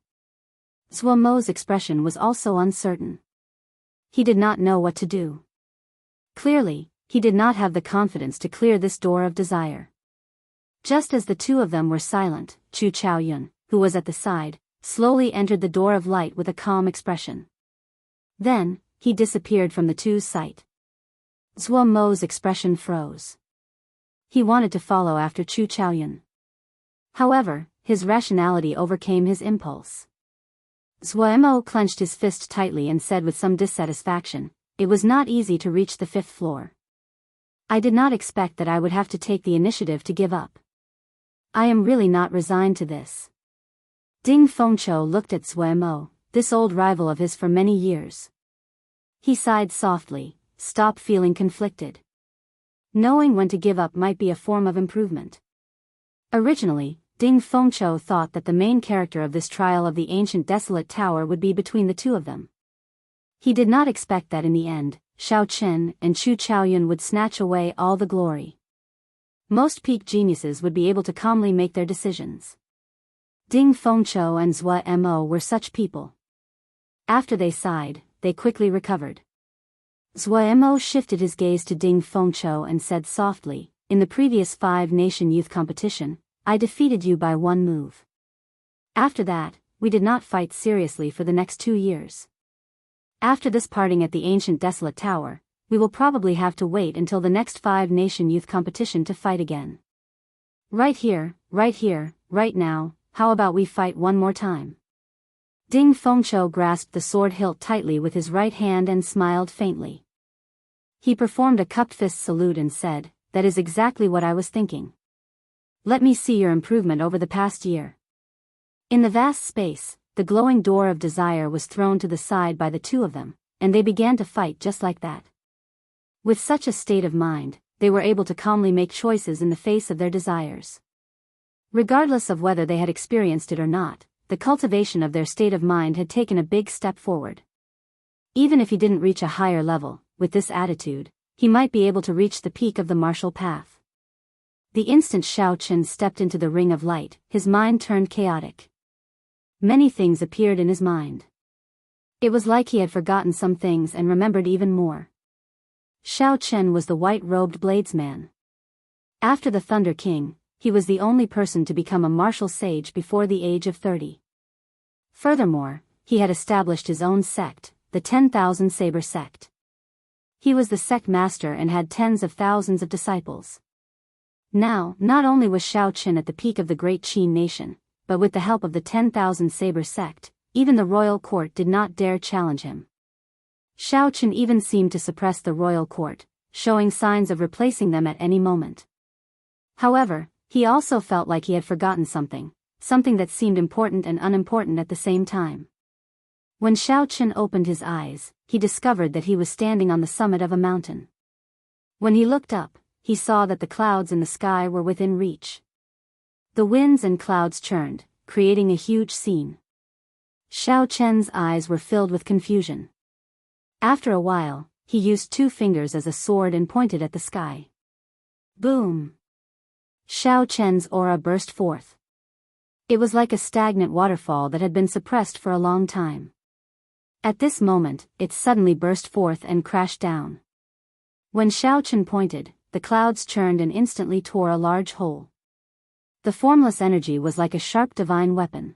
Zui Mo's expression was also uncertain. He did not know what to do. Clearly, he did not have the confidence to clear this door of desire. Just as the 2 of them were silent, Chu Chaoyun, who was at the side, slowly entered the door of light with a calm expression. Then, he disappeared from the two's sight. Zhuo Mo's expression froze. He wanted to follow after Chu Chaoyun. However, his rationality overcame his impulse. Zhuo Mo clenched his fist tightly and said with some dissatisfaction, "It was not easy to reach the 5th floor. I did not expect that I would have to take the initiative to give up. I am really not resigned to this." Ding Fengqiu looked at Zhuo Mo, this old rival of his for many years. He sighed softly, "Stop feeling conflicted. Knowing when to give up might be a form of improvement." Originally, Ding Fengqiu thought that the main character of this trial of the ancient desolate tower would be between the two of them. He did not expect that in the end, Shao Chen and Chu Chaoyun would snatch away all the glory. Most peak geniuses would be able to calmly make their decisions. Ding Fengqiu and Zhuo Mo were such people. After they sighed, they quickly recovered. Zhuo Mo shifted his gaze to Ding Fengqiu and said softly, "In the previous 5-nation youth competition, I defeated you by 1 move. After that, we did not fight seriously for the next 2 years. After this parting at the ancient desolate tower, we will probably have to wait until the next 5-nation youth competition to fight again. Right here, right now, how about we fight one more time?" Ding Fengqiu grasped the sword hilt tightly with his right hand and smiled faintly. He performed a cupped fist salute and said, "That is exactly what I was thinking. Let me see your improvement over the past year." In the vast space, the glowing door of desire was thrown to the side by the two of them, and they began to fight just like that. With such a state of mind, they were able to calmly make choices in the face of their desires. Regardless of whether they had experienced it or not, the cultivation of their state of mind had taken a big step forward. Even if he didn't reach a higher level, with this attitude, he might be able to reach the peak of the martial path. The instant Shao Chen stepped into the ring of light, his mind turned chaotic. Many things appeared in his mind. It was like he had forgotten some things and remembered even more. Shao Chen was the white-robed bladesman. After the Thunder King, he was the only person to become a martial sage before the age of 30. Furthermore, he had established his own sect, the 10,000 Saber sect. He was the sect master and had tens of thousands of disciples. Now, not only was Shao Chen at the peak of the great Qin nation, but with the help of the 10,000 Saber sect, even the royal court did not dare challenge him. Shao Chen even seemed to suppress the royal court, showing signs of replacing them at any moment. However, he also felt like he had forgotten something that seemed important and unimportant at the same time. When Shao Chen opened his eyes, he discovered that he was standing on the summit of a mountain. When he looked up, he saw that the clouds in the sky were within reach. The winds and clouds churned, creating a huge scene. Shao Chen's eyes were filled with confusion. After a while, he used 2 fingers as a sword and pointed at the sky. Boom! Shao Chen's aura burst forth. It was like a stagnant waterfall that had been suppressed for a long time. At this moment, it suddenly burst forth and crashed down. When Shao Chen pointed, the clouds churned and instantly tore a large hole. The formless energy was like a sharp divine weapon.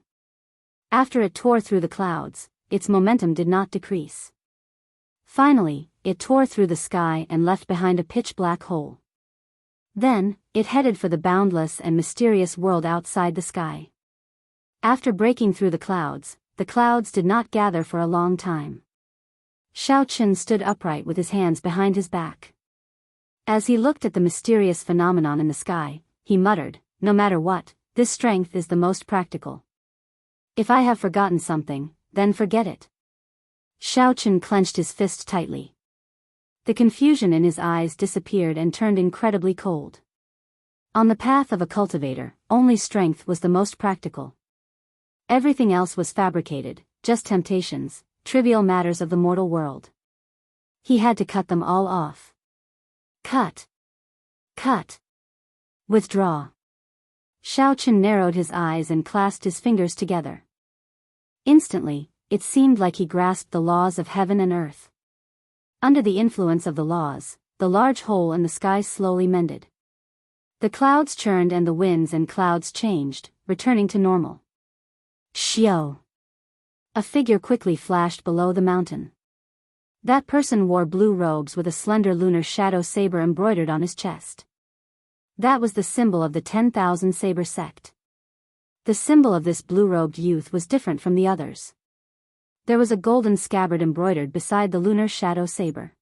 After it tore through the clouds, its momentum did not decrease. Finally, it tore through the sky and left behind a pitch-black hole. Then, it headed for the boundless and mysterious world outside the sky. After breaking through the clouds did not gather for a long time. Shao Chen stood upright with his hands behind his back. As he looked at the mysterious phenomenon in the sky, he muttered, "No matter what, this strength is the most practical. If I have forgotten something, then forget it." Shao Chen clenched his fist tightly. The confusion in his eyes disappeared and turned incredibly cold. On the path of a cultivator, only strength was the most practical. Everything else was fabricated, just temptations, trivial matters of the mortal world. He had to cut them all off. Cut. Cut. Withdraw. Shao Chen narrowed his eyes and clasped his fingers together. Instantly, it seemed like he grasped the laws of heaven and earth. Under the influence of the laws, the large hole in the sky slowly mended. The clouds churned and the winds and clouds changed, returning to normal. Xiao. A figure quickly flashed below the mountain. That person wore blue robes with a slender lunar shadow saber embroidered on his chest. That was the symbol of the 10,000 Saber sect. The symbol of this blue-robed youth was different from the others. There was a golden scabbard embroidered beside the lunar shadow saber.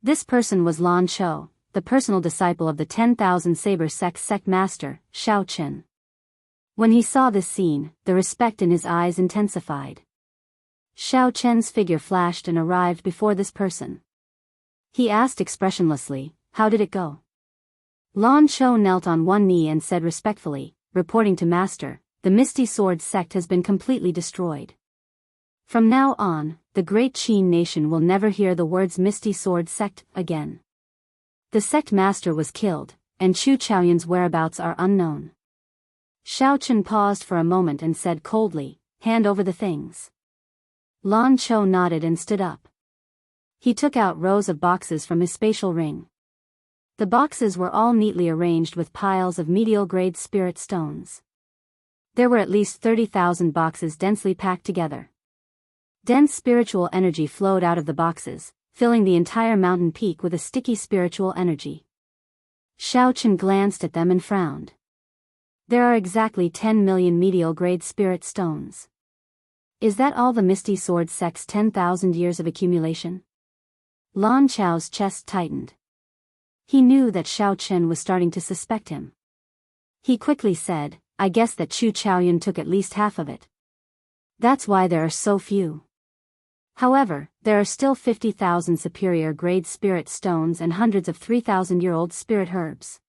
This person was Lan Chou, the personal disciple of the 10,000 Saber sect master, Shao Chen. When he saw this scene, the respect in his eyes intensified. Shao Chen's figure flashed and arrived before this person. He asked expressionlessly, "How did it go?" Lan Chou knelt on one knee and said respectfully, reporting to Master, "The Misty Sword sect has been completely destroyed. From now on, the great Qin nation will never hear the words Misty Sword sect again. The sect master was killed, and Chu Chaoyun's whereabouts are unknown." Shao Chen paused for a moment and said coldly, "Hand over the things." Lan Chou nodded and stood up. He took out rows of boxes from his spatial ring. The boxes were all neatly arranged with piles of medial-grade spirit stones. There were at least 30,000 boxes densely packed together. Dense spiritual energy flowed out of the boxes, filling the entire mountain peak with a sticky spiritual energy. Shao Chen glanced at them and frowned. There are exactly 10 million medial-grade spirit stones. Is that all the Misty Sword sect's 10,000 years of accumulation? Lan Chou's chest tightened. He knew that Shao Chen was starting to suspect him. He quickly said, "I guess that Chu Chaoyun took at least half of it. That's why there are so few. However, there are still 50,000 superior-grade spirit stones and hundreds of 3,000-year-old spirit herbs."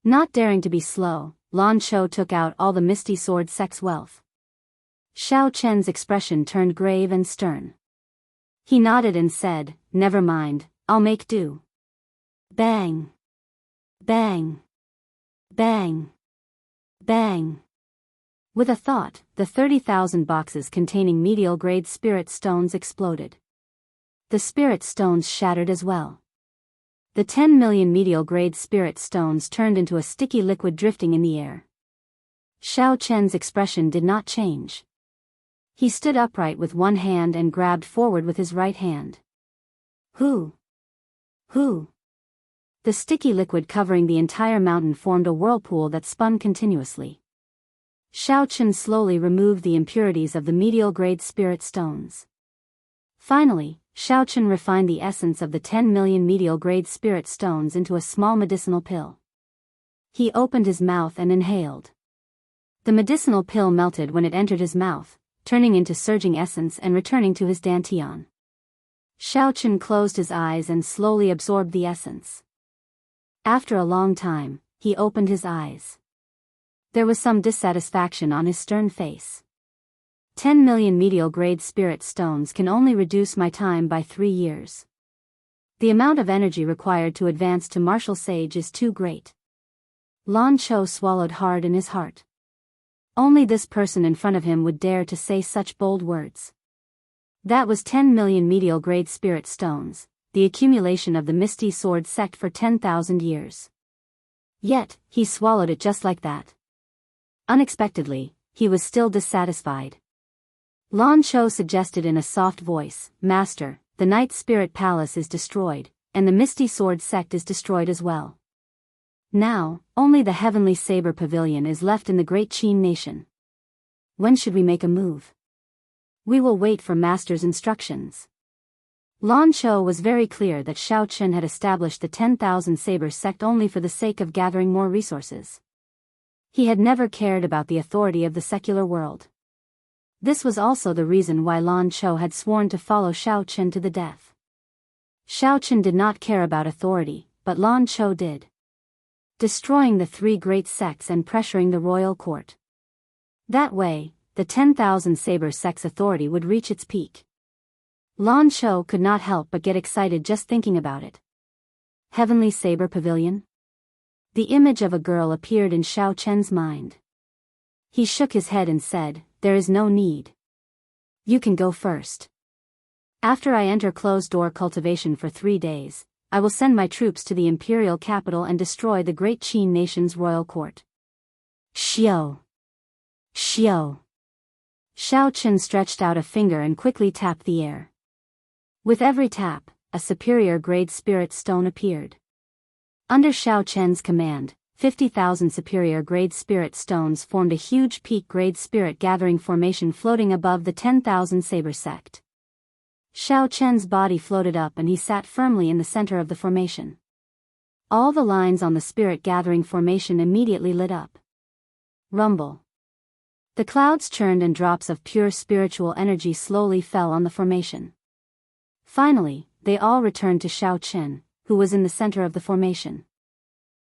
Not daring to be slow, Lan Chou took out all the Misty Sword sect's wealth. Shao Chen's expression turned grave and stern. He nodded and said, "Never mind, I'll make do." Bang! Bang! Bang! Bang! With a thought, the 30,000 boxes containing medial-grade spirit stones exploded. The spirit stones shattered as well. The 10 million medial-grade spirit stones turned into a sticky liquid drifting in the air. Shao Chen's expression did not change. He stood upright with one hand and grabbed forward with his right hand. Who? The sticky liquid covering the entire mountain formed a whirlpool that spun continuously. Shao Chen slowly removed the impurities of the medial-grade spirit stones. Finally, Shao Chen refined the essence of the 10 million medial-grade spirit stones into a small medicinal pill. He opened his mouth and inhaled. The medicinal pill melted when it entered his mouth, turning into surging essence and returning to his dantian. Shao Chen closed his eyes and slowly absorbed the essence. After a long time, he opened his eyes. There was some dissatisfaction on his stern face. 10 million medial-grade spirit stones can only reduce my time by 3 years. The amount of energy required to advance to martial sage is too great. Lan Chou swallowed hard in his heart. Only this person in front of him would dare to say such bold words. That was 10 million medial-grade spirit stones, the accumulation of the Misty Sword sect for 10,000 years. Yet, he swallowed it just like that. Unexpectedly, he was still dissatisfied. Lan Chou suggested in a soft voice, "Master, the Night Spirit Palace is destroyed, and the Misty Sword sect is destroyed as well. Now, only the Heavenly Saber Pavilion is left in the great Qin nation. When should we make a move? We will wait for Master's instructions." Lan Chou was very clear that Shao Chen had established the 10,000 Saber sect only for the sake of gathering more resources. He had never cared about the authority of the secular world. This was also the reason why Lan Chou had sworn to follow Shao Chen to the death. Shao Chen did not care about authority, but Lan Chou did. Destroying the 3 great sects and pressuring the royal court. That way, the 10,000 Saber sect's authority would reach its peak. Lan Chou could not help but get excited just thinking about it. Heavenly Saber Pavilion? The image of a girl appeared in Shao Chen's mind. He shook his head and said, "There is no need. You can go first. After I enter closed-door cultivation for 3 days, I will send my troops to the imperial capital and destroy the great Qin nation's royal court." Xiao! Xiao Chen stretched out a finger and quickly tapped the air. With every tap, a superior-grade spirit stone appeared. Under Xiao Chen's command, 50,000 superior-grade spirit stones formed a huge peak-grade spirit-gathering formation floating above the 10,000 saber sect. Xiao Chen's body floated up and he sat firmly in the center of the formation. All the lines on the spirit-gathering formation immediately lit up. Rumble. The clouds churned and drops of pure spiritual energy slowly fell on the formation. Finally, they all returned to Xiao Chen, who was in the center of the formation.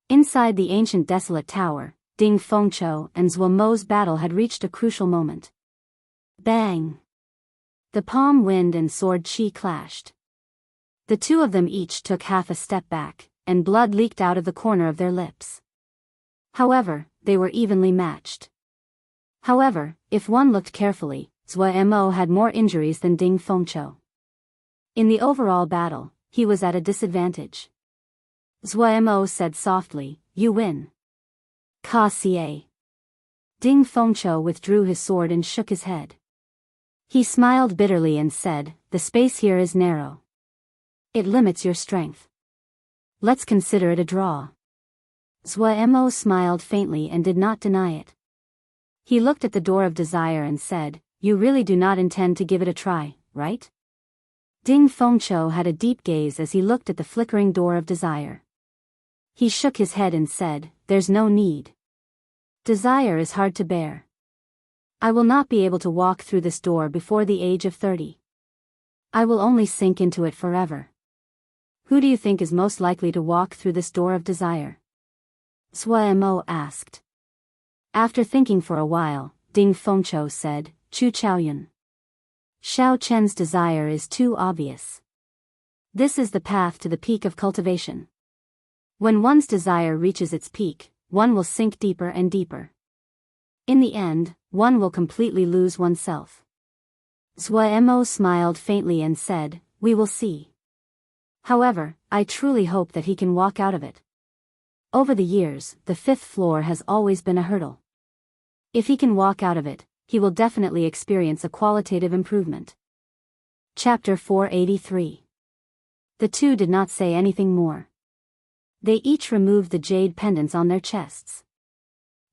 Inside the ancient desolate tower, Ding Fengqiu and Zhuo Mo's battle had reached a crucial moment. Bang! The palm wind and sword qi clashed. The two of them each took half a step back, and blood leaked out of the corner of their lips. However, they were evenly matched. However, if one looked carefully, Zhuo Mo had more injuries than Ding Fengqiu. In the overall battle, he was at a disadvantage. Zhuo Mo said softly, "You win." Ka Xie. Ding Fengqiu withdrew his sword and shook his head. He smiled bitterly and said, "The space here is narrow. It limits your strength. Let's consider it a draw." Zhuo Mo smiled faintly and did not deny it. He looked at the door of desire and said, "You really do not intend to give it a try, right?" Ding Fengqiu had a deep gaze as he looked at the flickering door of desire. He shook his head and said, "There's no need. Desire is hard to bear. I will not be able to walk through this door before the age of 30. I will only sink into it forever. Who do you think is most likely to walk through this door of desire?" Zhuo Mo asked. After thinking for a while, Ding Fengqiu said, "Chu Chaoyun. Xiao Chen's desire is too obvious. This is the path to the peak of cultivation. When one's desire reaches its peak, one will sink deeper and deeper. In the end, one will completely lose oneself." Zhuo Mo smiled faintly and said, "We will see. However, I truly hope that he can walk out of it. Over the years, the 5th floor has always been a hurdle. If he can walk out of it, he will definitely experience a qualitative improvement." Chapter 483. The two did not say anything more. They each removed the jade pendants on their chests.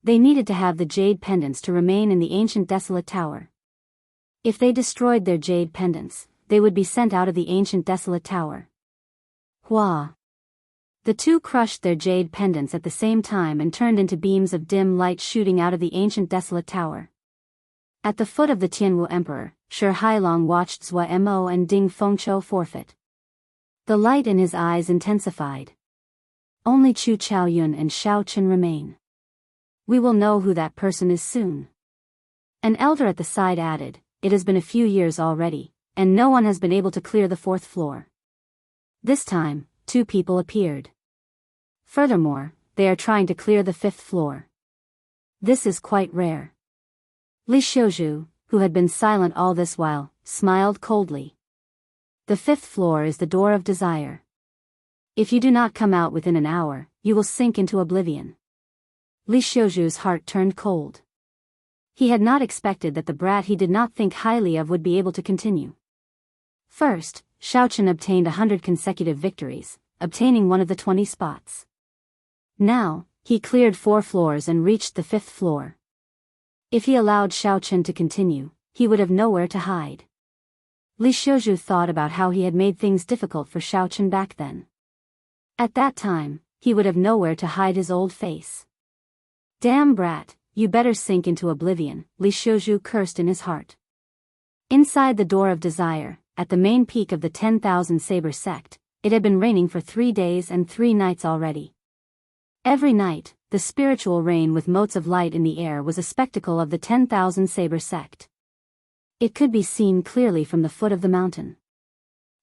They needed to have the jade pendants to remain in the ancient desolate tower. If they destroyed their jade pendants, they would be sent out of the ancient desolate tower. Hua! The two crushed their jade pendants at the same time and turned into beams of dim light shooting out of the ancient desolate tower. At the foot of the Tianwu Emperor, Shi Hailong watched Zhuo Mo and Ding Fengqiu forfeit. The light in his eyes intensified. Only Chu Chaoyun and Xiao Chen remain. We will know who that person is soon. An elder at the side added, "It has been a few years already, and no one has been able to clear the 4th floor. This time, 2 people appeared. Furthermore, they are trying to clear the 5th floor. This is quite rare." Li Xiuzhu, who had been silent all this while, smiled coldly. "The 5th floor is the door of desire. If you do not come out within an hour, you will sink into oblivion." Li Xiuzhu's heart turned cold. He had not expected that the brat he did not think highly of would be able to continue. First, Xiao Chen obtained 100 consecutive victories, obtaining one of the 20 spots. Now, he cleared 4 floors and reached the 5th floor. If he allowed Xiao Chen to continue, he would have nowhere to hide. Li Xiuzhu thought about how he had made things difficult for Xiao Chen back then. At that time, he would have nowhere to hide his old face. "Damn brat, you better sink into oblivion," Li Xiuzhu cursed in his heart. Inside the door of desire, at the main peak of the 10,000 saber sect, it had been raining for 3 days and 3 nights already. Every night, the spiritual rain with motes of light in the air was a spectacle of the 10,000 saber sect. It could be seen clearly from the foot of the mountain.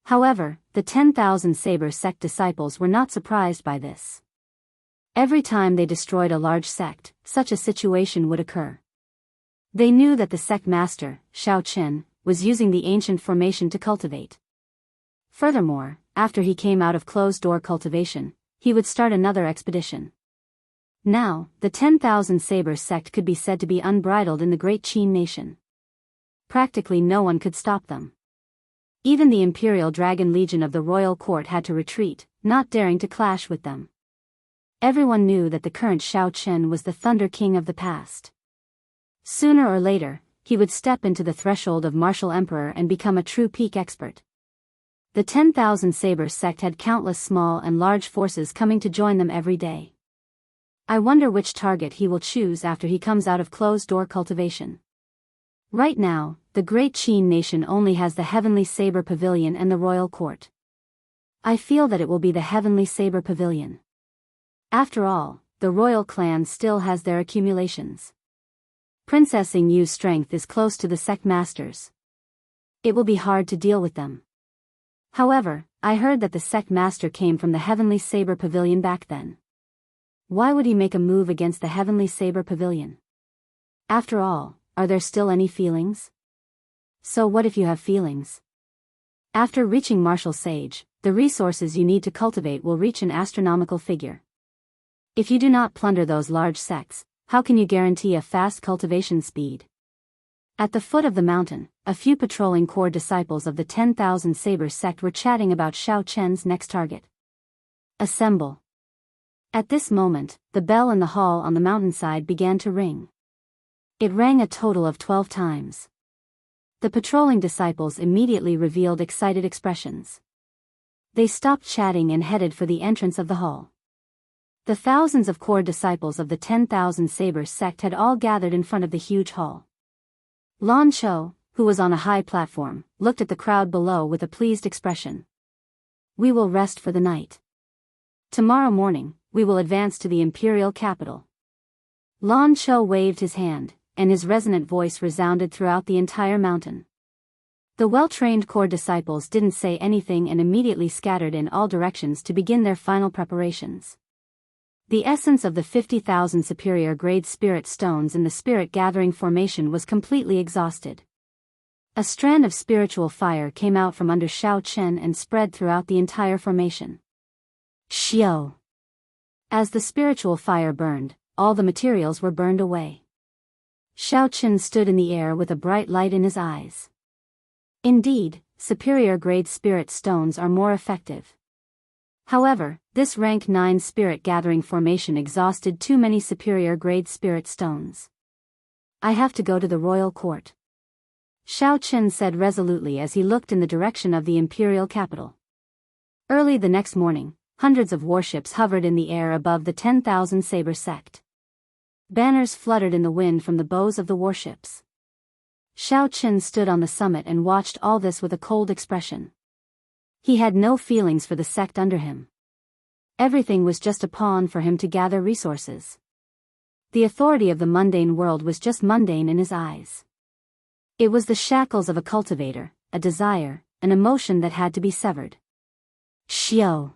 However, the 10,000 saber sect disciples were not surprised by this. Every time they destroyed a large sect, such a situation would occur. They knew that the sect master, Xiao Chen, was using the ancient formation to cultivate. Furthermore, after he came out of closed-door cultivation, he would start another expedition. Now, the 10,000 saber sect could be said to be unbridled in the great Qin nation. practically no one could stop them. Even the Imperial Dragon Legion of the royal court had to retreat, not daring to clash with them. Everyone knew that the current Xiao Chen was the Thunder King of the past. Sooner or later, he would step into the threshold of martial emperor and become a true peak expert. The 10,000 Saber sect had countless small and large forces coming to join them every day. I wonder which target he will choose after he comes out of closed-door cultivation. Right now, the great Qin nation only has the Heavenly Saber Pavilion and the royal court. I feel that it will be the Heavenly Saber Pavilion. After all, the royal clan still has their accumulations. Princess Yingyu's strength is close to the sect masters. It will be hard to deal with them. However, I heard that the sect master came from the Heavenly Saber Pavilion back then. Why would he make a move against the Heavenly Saber Pavilion? After all, are there still any feelings? So what if you have feelings? After reaching Martial Sage, the resources you need to cultivate will reach an astronomical figure. If you do not plunder those large sects, how can you guarantee a fast cultivation speed? At the foot of the mountain, a few patrolling core disciples of the 10,000 Saber sect were chatting about Xiao Chen's next target. Assemble. At this moment, the bell in the hall on the mountainside began to ring. It rang a total of 12 times. The patrolling disciples immediately revealed excited expressions. They stopped chatting and headed for the entrance of the hall. The thousands of core disciples of the 10,000 Saber sect had all gathered in front of the huge hall. Lan Cho, who was on a high platform, looked at the crowd below with a pleased expression. We will rest for the night. Tomorrow morning, we will advance to the imperial capital. Lan Cho waved his hand, and his resonant voice resounded throughout the entire mountain. The well-trained core disciples didn't say anything and immediately scattered in all directions to begin their final preparations. The essence of the 50,000 superior grade spirit stones in the spirit gathering formation was completely exhausted. A strand of spiritual fire came out from under Xiao Chen and spread throughout the entire formation. Xiao. As the spiritual fire burned, all the materials were burned away. Xiao Chen stood in the air with a bright light in his eyes. Indeed, superior grade spirit stones are more effective. However, this rank 9 spirit gathering formation exhausted too many superior grade spirit stones. I have to go to the royal court. Xiao Chen said resolutely as he looked in the direction of the imperial capital. Early the next morning, hundreds of warships hovered in the air above the 10,000 Saber sect. Banners fluttered in the wind from the bows of the warships. Xiao Chen stood on the summit and watched all this with a cold expression. He had no feelings for the sect under him. Everything was just a pawn for him to gather resources. The authority of the mundane world was just mundane in his eyes. It was the shackles of a cultivator, a desire, an emotion that had to be severed. Xiao.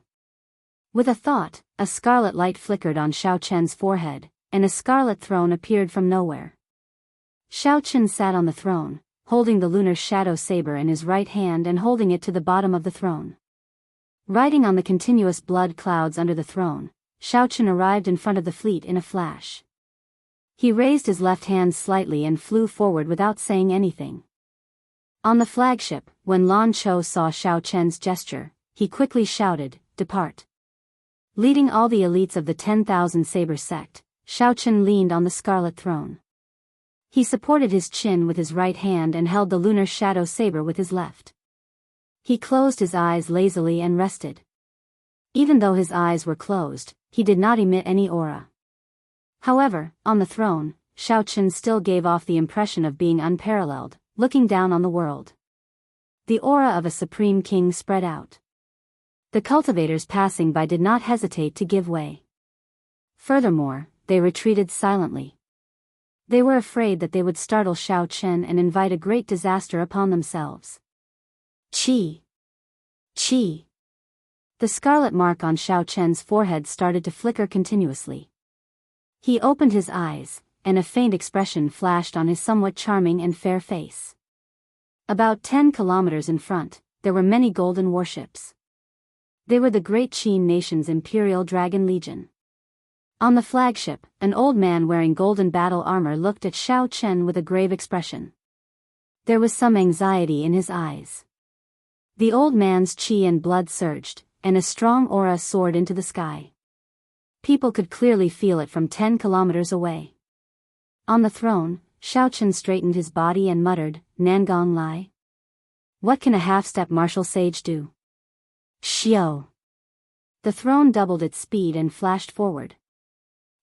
With a thought, a scarlet light flickered on Xiao Chen's forehead, and a scarlet throne appeared from nowhere. Xiao Chen sat on the throne, holding the lunar shadow saber in his right hand and holding it to the bottom of the throne. Riding on the continuous blood clouds under the throne, Xiao Chen arrived in front of the fleet in a flash. He raised his left hand slightly and flew forward without saying anything. On the flagship, when Lan Cho saw Xiao Chen's gesture, he quickly shouted, "Depart." Leading all the elites of the 10,000 Saber sect, Xiao Chen leaned on the scarlet throne. He supported his chin with his right hand and held the lunar shadow saber with his left. He closed his eyes lazily and rested. Even though his eyes were closed, he did not emit any aura. However, on the throne, Xiao Chen still gave off the impression of being unparalleled, looking down on the world. The aura of a supreme king spread out. The cultivators passing by did not hesitate to give way. Furthermore, they retreated silently. They were afraid that they would startle Xiao Chen and invite a great disaster upon themselves. Qi. Qi. The scarlet mark on Xiao Chen's forehead started to flicker continuously. He opened his eyes, and a faint expression flashed on his somewhat charming and fair face. About 10 kilometers in front, there were many golden warships. They were the great Qin nation's Imperial Dragon Legion. On the flagship, an old man wearing golden battle armor looked at Xiao Chen with a grave expression. There was some anxiety in his eyes. The old man's chi and blood surged, and a strong aura soared into the sky. People could clearly feel it from 10 kilometers away. On the throne, Shaochen straightened his body and muttered, "Nangong Lai? What can a half-step martial sage do?" Xiao. The throne doubled its speed and flashed forward.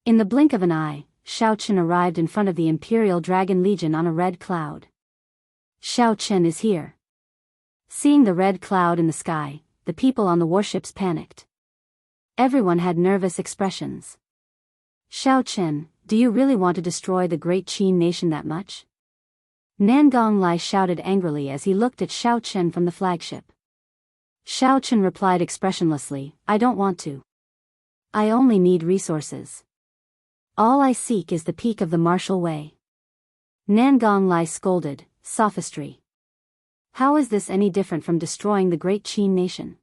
In the blink of an eye, Shaochen arrived in front of the Imperial Dragon Legion on a red cloud. Shaochen is here. Seeing the red cloud in the sky, the people on the warships panicked. Everyone had nervous expressions. "Shaochen, do you really want to destroy the great Qin nation that much?" Nangong Lai shouted angrily as he looked at Shaochen from the flagship. Shaochen replied expressionlessly, "I don't want to. I only need resources. All I seek is the peak of the martial way." Nangong Lai scolded, "Sophistry. How is this any different from destroying the great Qin nation?"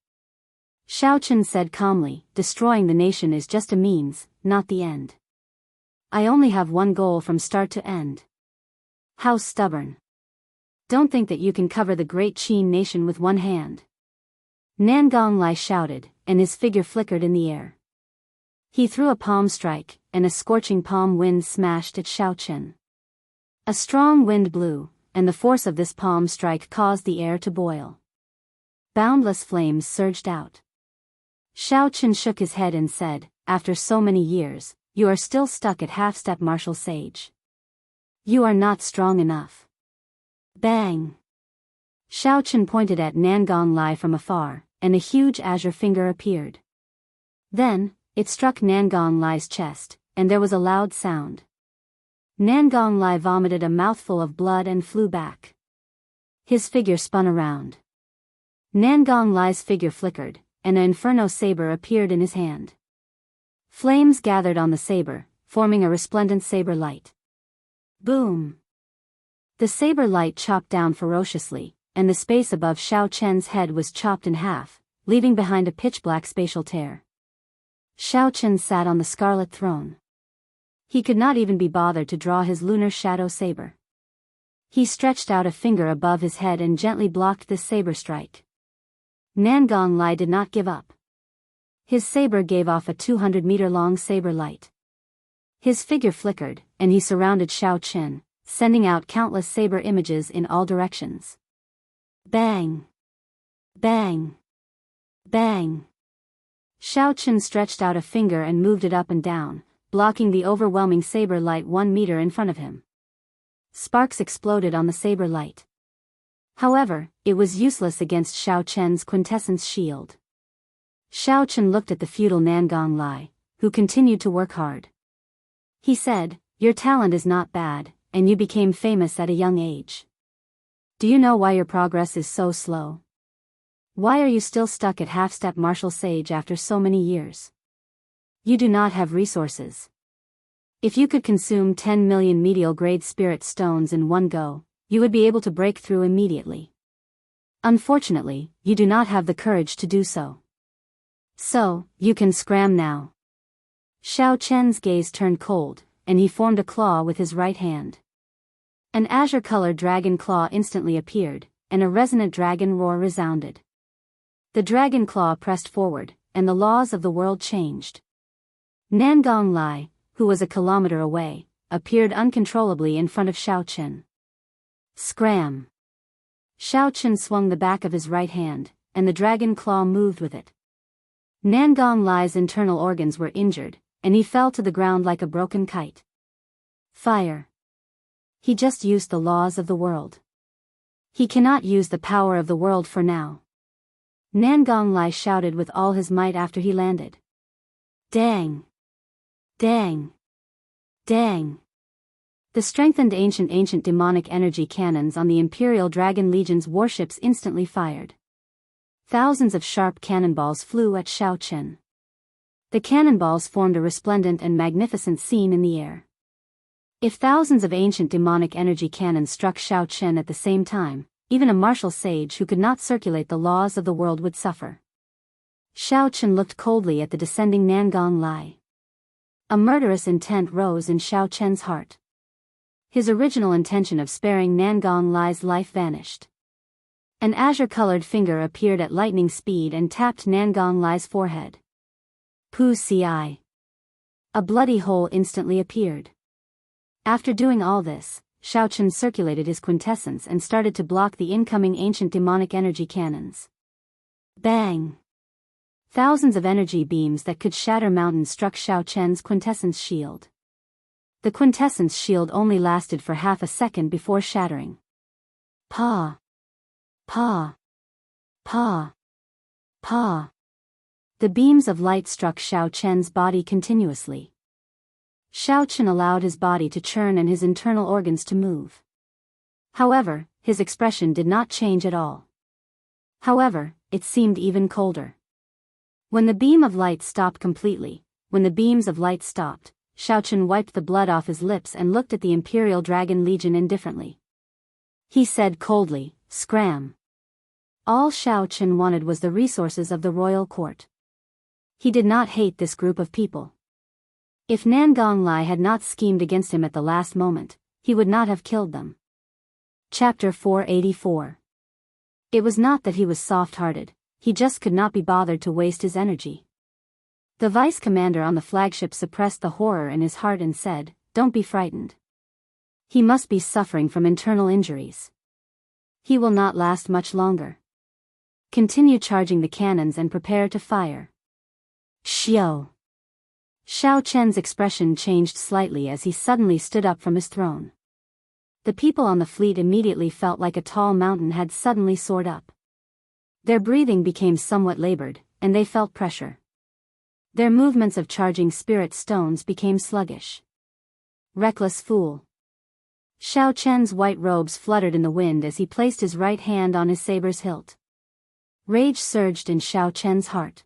Shaochen said calmly, "Destroying the nation is just a means, not the end. I only have one goal from start to end." "How stubborn. Don't think that you can cover the great Qin nation with one hand." Nangong Lai shouted, and his figure flickered in the air. He threw a palm strike, and a scorching palm wind smashed at Shaochen. A strong wind blew, and the force of this palm strike caused the air to boil. Boundless flames surged out. Shaochen shook his head and said, "After so many years, you are still stuck at half-step martial sage. You are not strong enough." Bang! Shaochen pointed at Nangong Lai from afar, and a huge azure finger appeared. Then, it struck Nangong Lai's chest, and there was a loud sound. Nangong Lai vomited a mouthful of blood and flew back. His figure spun around. Nangong Lai's figure flickered, and an inferno saber appeared in his hand. Flames gathered on the saber, forming a resplendent saber light. Boom! The saber light chopped down ferociously, and the space above Shaochen's head was chopped in half, leaving behind a pitch-black spatial tear. Shaochen sat on the scarlet throne. He could not even be bothered to draw his lunar shadow saber. He stretched out a finger above his head and gently blocked this saber strike. Nangong Lai did not give up. His saber gave off a 200-meter-long saber light. His figure flickered, and he surrounded Shaochen, sending out countless saber images in all directions. Bang! Bang! Bang! Shaochen stretched out a finger and moved it up and down, blocking the overwhelming saber light 1 meter in front of him. Sparks exploded on the saber light. However, it was useless against Shaochen's quintessence shield. Shaochen looked at the feudal Nangong Lai, who continued to work hard. He said, "Your talent is not bad, and you became famous at a young age. Do you know why your progress is so slow? Why are you still stuck at half-step martial sage after so many years? You do not have resources. If you could consume 10 million medial-grade spirit stones in one go, you would be able to break through immediately. Unfortunately, you do not have the courage to do so. So, you can scram now." Shaochen's gaze turned cold, and he formed a claw with his right hand. An azure-colored dragon claw instantly appeared, and a resonant dragon roar resounded. The dragon claw pressed forward, and the laws of the world changed. Nangong Lai, who was a kilometer away, appeared uncontrollably in front of Shaochen. Scram! Shaochen swung the back of his right hand, and the dragon claw moved with it. Nangong Lai's internal organs were injured, and he fell to the ground like a broken kite. Fire! He just used the laws of the world. He cannot use the power of the world for now. Nangong Lai shouted with all his might after he landed. Dang! Dang! Dang! The strengthened ancient demonic energy cannons on the Imperial Dragon Legion's warships instantly fired. Thousands of sharp cannonballs flew at Shaochen. The cannonballs formed a resplendent and magnificent scene in the air. If thousands of ancient demonic energy cannons struck Shaochen at the same time, even a martial sage who could not circulate the laws of the world would suffer. Shaochen looked coldly at the descending Nangong Lai. A murderous intent rose in Shaochen's heart. His original intention of sparing Nangong Lai's life vanished. An azure-colored finger appeared at lightning speed and tapped Nangong Lai's forehead. Pu ci. A bloody hole instantly appeared. After doing all this, Shaochen circulated his quintessence and started to block the incoming ancient demonic energy cannons. Bang! Thousands of energy beams that could shatter mountains struck Shaochen's quintessence shield. The quintessence shield only lasted for half a second before shattering. Pa! Pa! Pa! Pa! The beams of light struck Shaochen's body continuously. Shaochen allowed his body to churn and his internal organs to move. However, his expression did not change at all. However, it seemed even colder. When the beam of light stopped completely, when the beams of light stopped, Shaochen wiped the blood off his lips and looked at the Imperial Dragon Legion indifferently. He said coldly, "Scram." All Shaochen wanted was the resources of the royal court. He did not hate this group of people. If Nangong Lai had not schemed against him at the last moment, he would not have killed them. Chapter 484. It was not that he was soft-hearted, he just could not be bothered to waste his energy. The vice commander on the flagship suppressed the horror in his heart and said, "Don't be frightened. He must be suffering from internal injuries. He will not last much longer. Continue charging the cannons and prepare to fire." Xiao. Shaochen's expression changed slightly as he suddenly stood up from his throne. The people on the fleet immediately felt like a tall mountain had suddenly soared up. Their breathing became somewhat labored, and they felt pressure. Their movements of charging spirit stones became sluggish. Reckless fool. Shaochen's white robes fluttered in the wind as he placed his right hand on his saber's hilt. Rage surged in Shaochen's heart.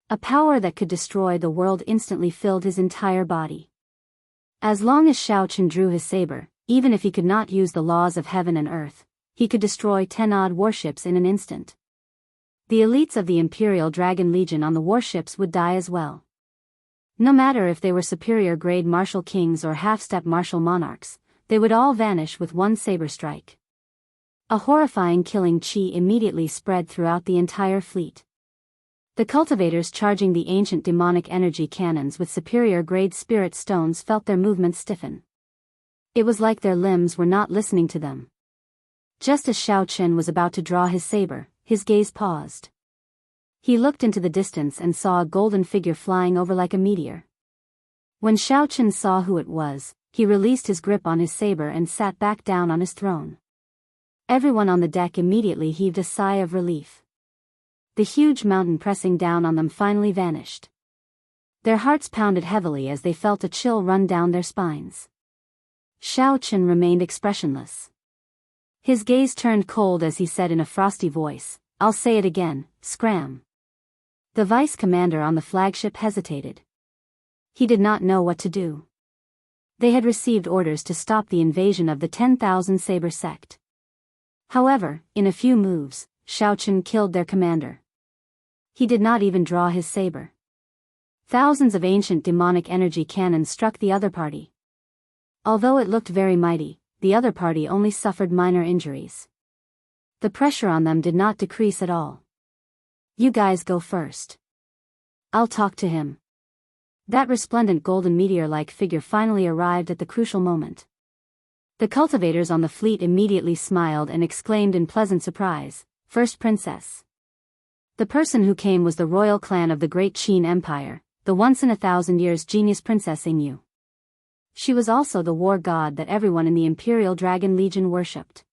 A power that could destroy the world instantly filled his entire body. As long as Shaochen drew his saber, even if he could not use the laws of heaven and earth, he could destroy 10-odd warships in an instant. The elites of the Imperial Dragon Legion on the warships would die as well. No matter if they were superior-grade martial kings or half-step martial monarchs, they would all vanish with one saber strike. A horrifying killing chi immediately spread throughout the entire fleet. The cultivators charging the ancient demonic energy cannons with superior-grade spirit stones felt their movements stiffen. It was like their limbs were not listening to them. Just as Shaochen was about to draw his saber, his gaze paused. He looked into the distance and saw a golden figure flying over like a meteor. When Shaochen saw who it was, he released his grip on his saber and sat back down on his throne. Everyone on the deck immediately heaved a sigh of relief. The huge mountain pressing down on them finally vanished. Their hearts pounded heavily as they felt a chill run down their spines. Shaochen remained expressionless. His gaze turned cold as he said in a frosty voice, "I'll say it again, scram." The vice commander on the flagship hesitated. He did not know what to do. They had received orders to stop the invasion of the 10,000 Saber sect. However, in a few moves, Shaochen killed their commander. He did not even draw his saber. Thousands of ancient demonic energy cannons struck the other party. Although it looked very mighty, the other party only suffered minor injuries. The pressure on them did not decrease at all. "You guys go first. I'll talk to him." That resplendent golden meteor-like figure finally arrived at the crucial moment. The cultivators on the fleet immediately smiled and exclaimed in pleasant surprise, "First princess." The person who came was the royal clan of the Great Qin Empire, the once-in-a-thousand-years genius Princess Yingyu. She was also the war god that everyone in the Imperial Dragon Legion worshipped.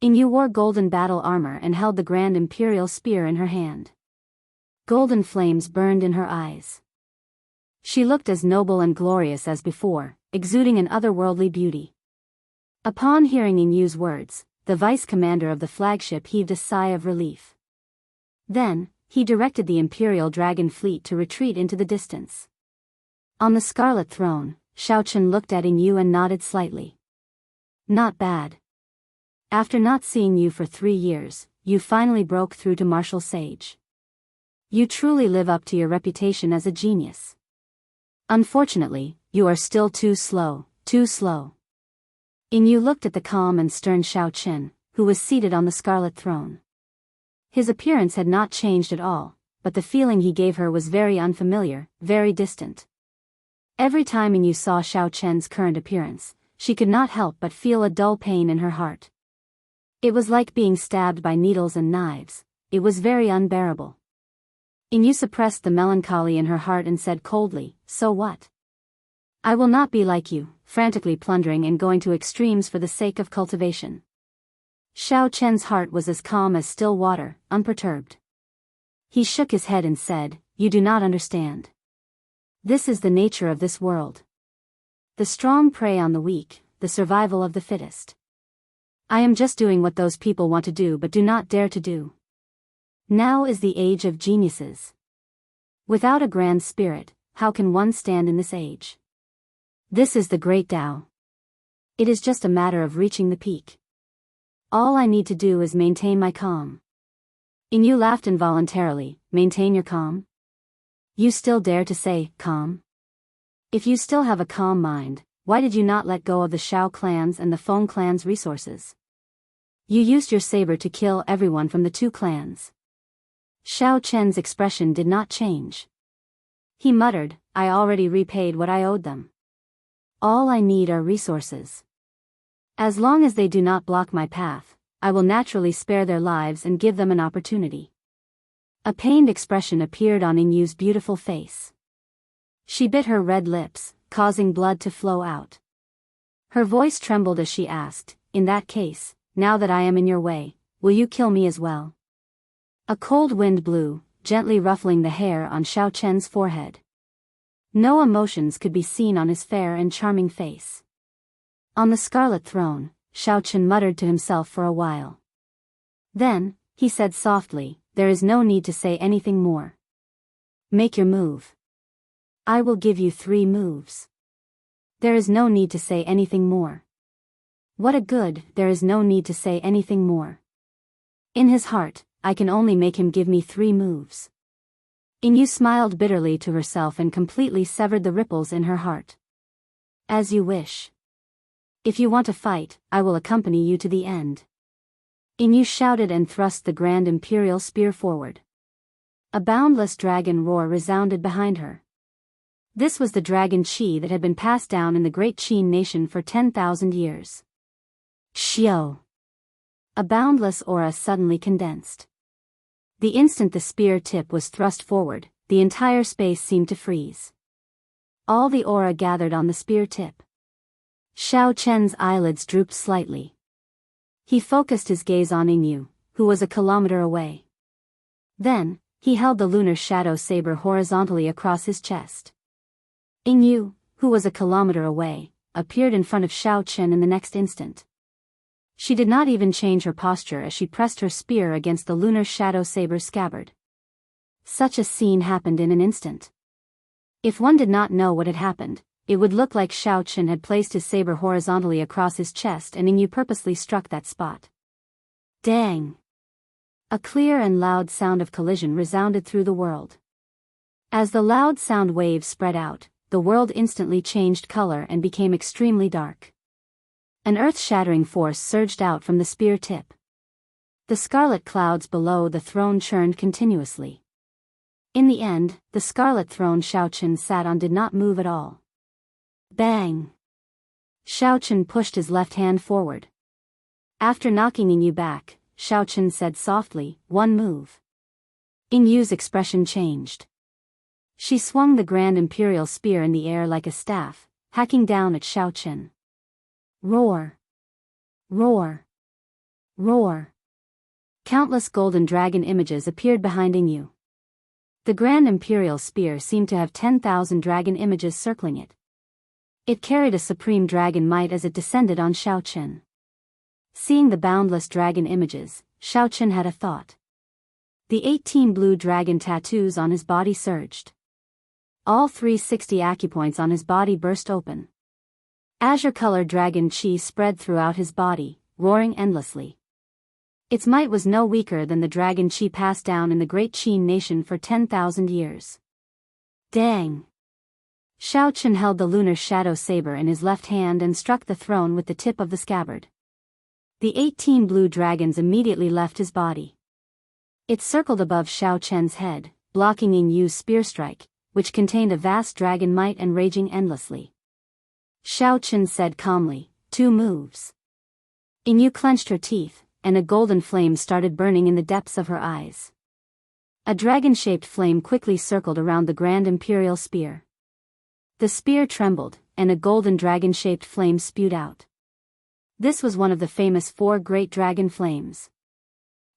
Yingyu wore golden battle armor and held the grand imperial spear in her hand. Golden flames burned in her eyes. She looked as noble and glorious as before, exuding an otherworldly beauty. Upon hearing Yingyu's words, the vice commander of the flagship heaved a sigh of relief. Then, he directed the Imperial Dragon Fleet to retreat into the distance. On the Scarlet Throne, Shaochen looked at Yingyu and nodded slightly. "Not bad. After not seeing you for 3 years, you finally broke through to martial sage. You truly live up to your reputation as a genius. Unfortunately, you are still too slow, too slow." Yin looked at the calm and stern Shao Chen, who was seated on the scarlet throne. His appearance had not changed at all, but the feeling he gave her was very unfamiliar, very distant. Every time Yin saw Shao Chen's current appearance, she could not help but feel a dull pain in her heart. It was like being stabbed by needles and knives. It was very unbearable. Yin suppressed the melancholy in her heart and said coldly, "So what? I will not be like you, frantically plundering and going to extremes for the sake of cultivation." Shao Chen's heart was as calm as still water, unperturbed. He shook his head and said, "You do not understand. This is the nature of this world. The strong prey on the weak, the survival of the fittest. I am just doing what those people want to do but do not dare to do. Now is the age of geniuses. Without a grand spirit, how can one stand in this age? This is the great Tao. It is just a matter of reaching the peak. All I need to do is maintain my calm." Yin laughed involuntarily. "Maintain your calm? You still dare to say, calm? If you still have a calm mind, why did you not let go of the Shao clans and the Feng clan's resources? You used your saber to kill everyone from the two clans." Shao Chen's expression did not change. He muttered, "I already repaid what I owed them. All I need are resources. As long as they do not block my path, I will naturally spare their lives and give them an opportunity." A pained expression appeared on Yin's beautiful face. She bit her red lips, causing blood to flow out. Her voice trembled as she asked, "In that case, now that I am in your way, will you kill me as well?" A cold wind blew, gently ruffling the hair on Shao Chen's forehead. No emotions could be seen on his fair and charming face. On the scarlet throne, Shao Chen muttered to himself for a while. Then, he said softly, "There is no need to say anything more. Make your move. I will give you 3 moves. There is no need to say anything more." What a good, there is no need to say anything more. In his heart, I can only make him give me 3 moves. Yin smiled bitterly to herself and completely severed the ripples in her heart. "As you wish. If you want to fight, I will accompany you to the end." Yin shouted and thrust the grand imperial spear forward. A boundless dragon roar resounded behind her. This was the dragon Qi that had been passed down in the great Qin nation for 10,000 years. Xiao! A boundless aura suddenly condensed. The instant the spear tip was thrust forward, the entire space seemed to freeze. All the aura gathered on the spear tip. Shao Chen's eyelids drooped slightly. He focused his gaze on Yin, who was a kilometer away. Then, he held the lunar shadow saber horizontally across his chest. Yin, who was a kilometer away, appeared in front of Shao Chen in the next instant. She did not even change her posture as she pressed her spear against the lunar shadow saber scabbard. Such a scene happened in an instant. If one did not know what had happened, it would look like Shao Chen had placed his saber horizontally across his chest and Yin purposely struck that spot. Dang! A clear and loud sound of collision resounded through the world. As the loud sound waves spread out, the world instantly changed color and became extremely dark. An earth-shattering force surged out from the spear tip. The scarlet clouds below the throne churned continuously. In the end, the scarlet throne Shao Chen sat on did not move at all. Bang! Shao Chen pushed his left hand forward. After knocking Yin back, Shao Chen said softly, "1 move." Yin's expression changed. She swung the grand imperial spear in the air like a staff, hacking down at Shao Chen. Roar! Roar! Roar! Countless golden dragon images appeared behind Yin. The grand imperial spear seemed to have 10,000 dragon images circling it. It carried a supreme dragon might as it descended on Shao Chen. Seeing the boundless dragon images, Shao Chen had a thought. The 18 blue dragon tattoos on his body surged. All 360 acupoints on his body burst open. Azure-colored dragon Qi spread throughout his body, roaring endlessly. Its might was no weaker than the dragon Qi passed down in the great Qin nation for 10,000 years. Dang! Xiao Chen held the lunar shadow saber in his left hand and struck the throne with the tip of the scabbard. The 18 blue dragons immediately left his body. It circled above Xiao Chen's head, blocking Yin Yu's spear strike, which contained a vast dragon might and raging endlessly. Xiao Chen said calmly, 2 moves. Yin Yu clenched her teeth, and a golden flame started burning in the depths of her eyes. A dragon-shaped flame quickly circled around the grand imperial spear. The spear trembled, and a golden dragon-shaped flame spewed out. This was one of the famous 4 great dragon flames.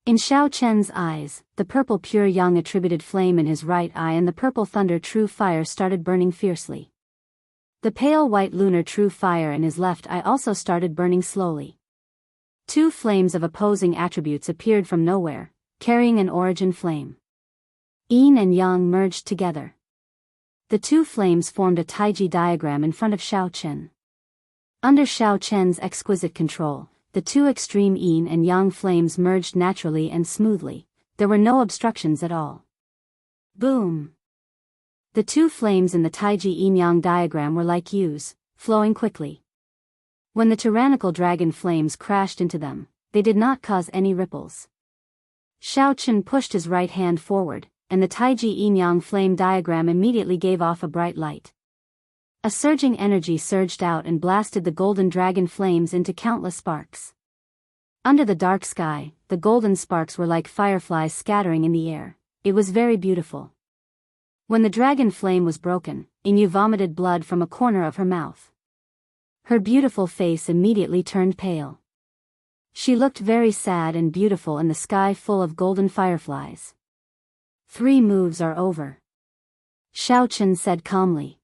In Xiao Chen's eyes, the purple pure yang attributed flame in his right eye and the purple thunder true fire started burning fiercely. The pale white lunar true fire in his left eye also started burning slowly. 2 flames of opposing attributes appeared from nowhere, carrying an origin flame. Yin and yang merged together. The 2 flames formed a Taiji diagram in front of Xiao Chen. Under Xiao Chen's exquisite control, the 2 extreme yin and yang flames merged naturally and smoothly. There were no obstructions at all. Boom! The 2 flames in the Taiji yin-yang diagram were like U's, flowing quickly. When the tyrannical dragon flames crashed into them, they did not cause any ripples. Xiao Chen pushed his right hand forward, and the Taiji yin-yang flame diagram immediately gave off a bright light. A surging energy surged out and blasted the golden dragon flames into countless sparks. Under the dark sky, the golden sparks were like fireflies scattering in the air. It was very beautiful. When the dragon flame was broken, Yin Yu vomited blood from a corner of her mouth. Her beautiful face immediately turned pale. She looked very sad and beautiful in the sky full of golden fireflies. 3 moves are over. Xiao Chen said calmly.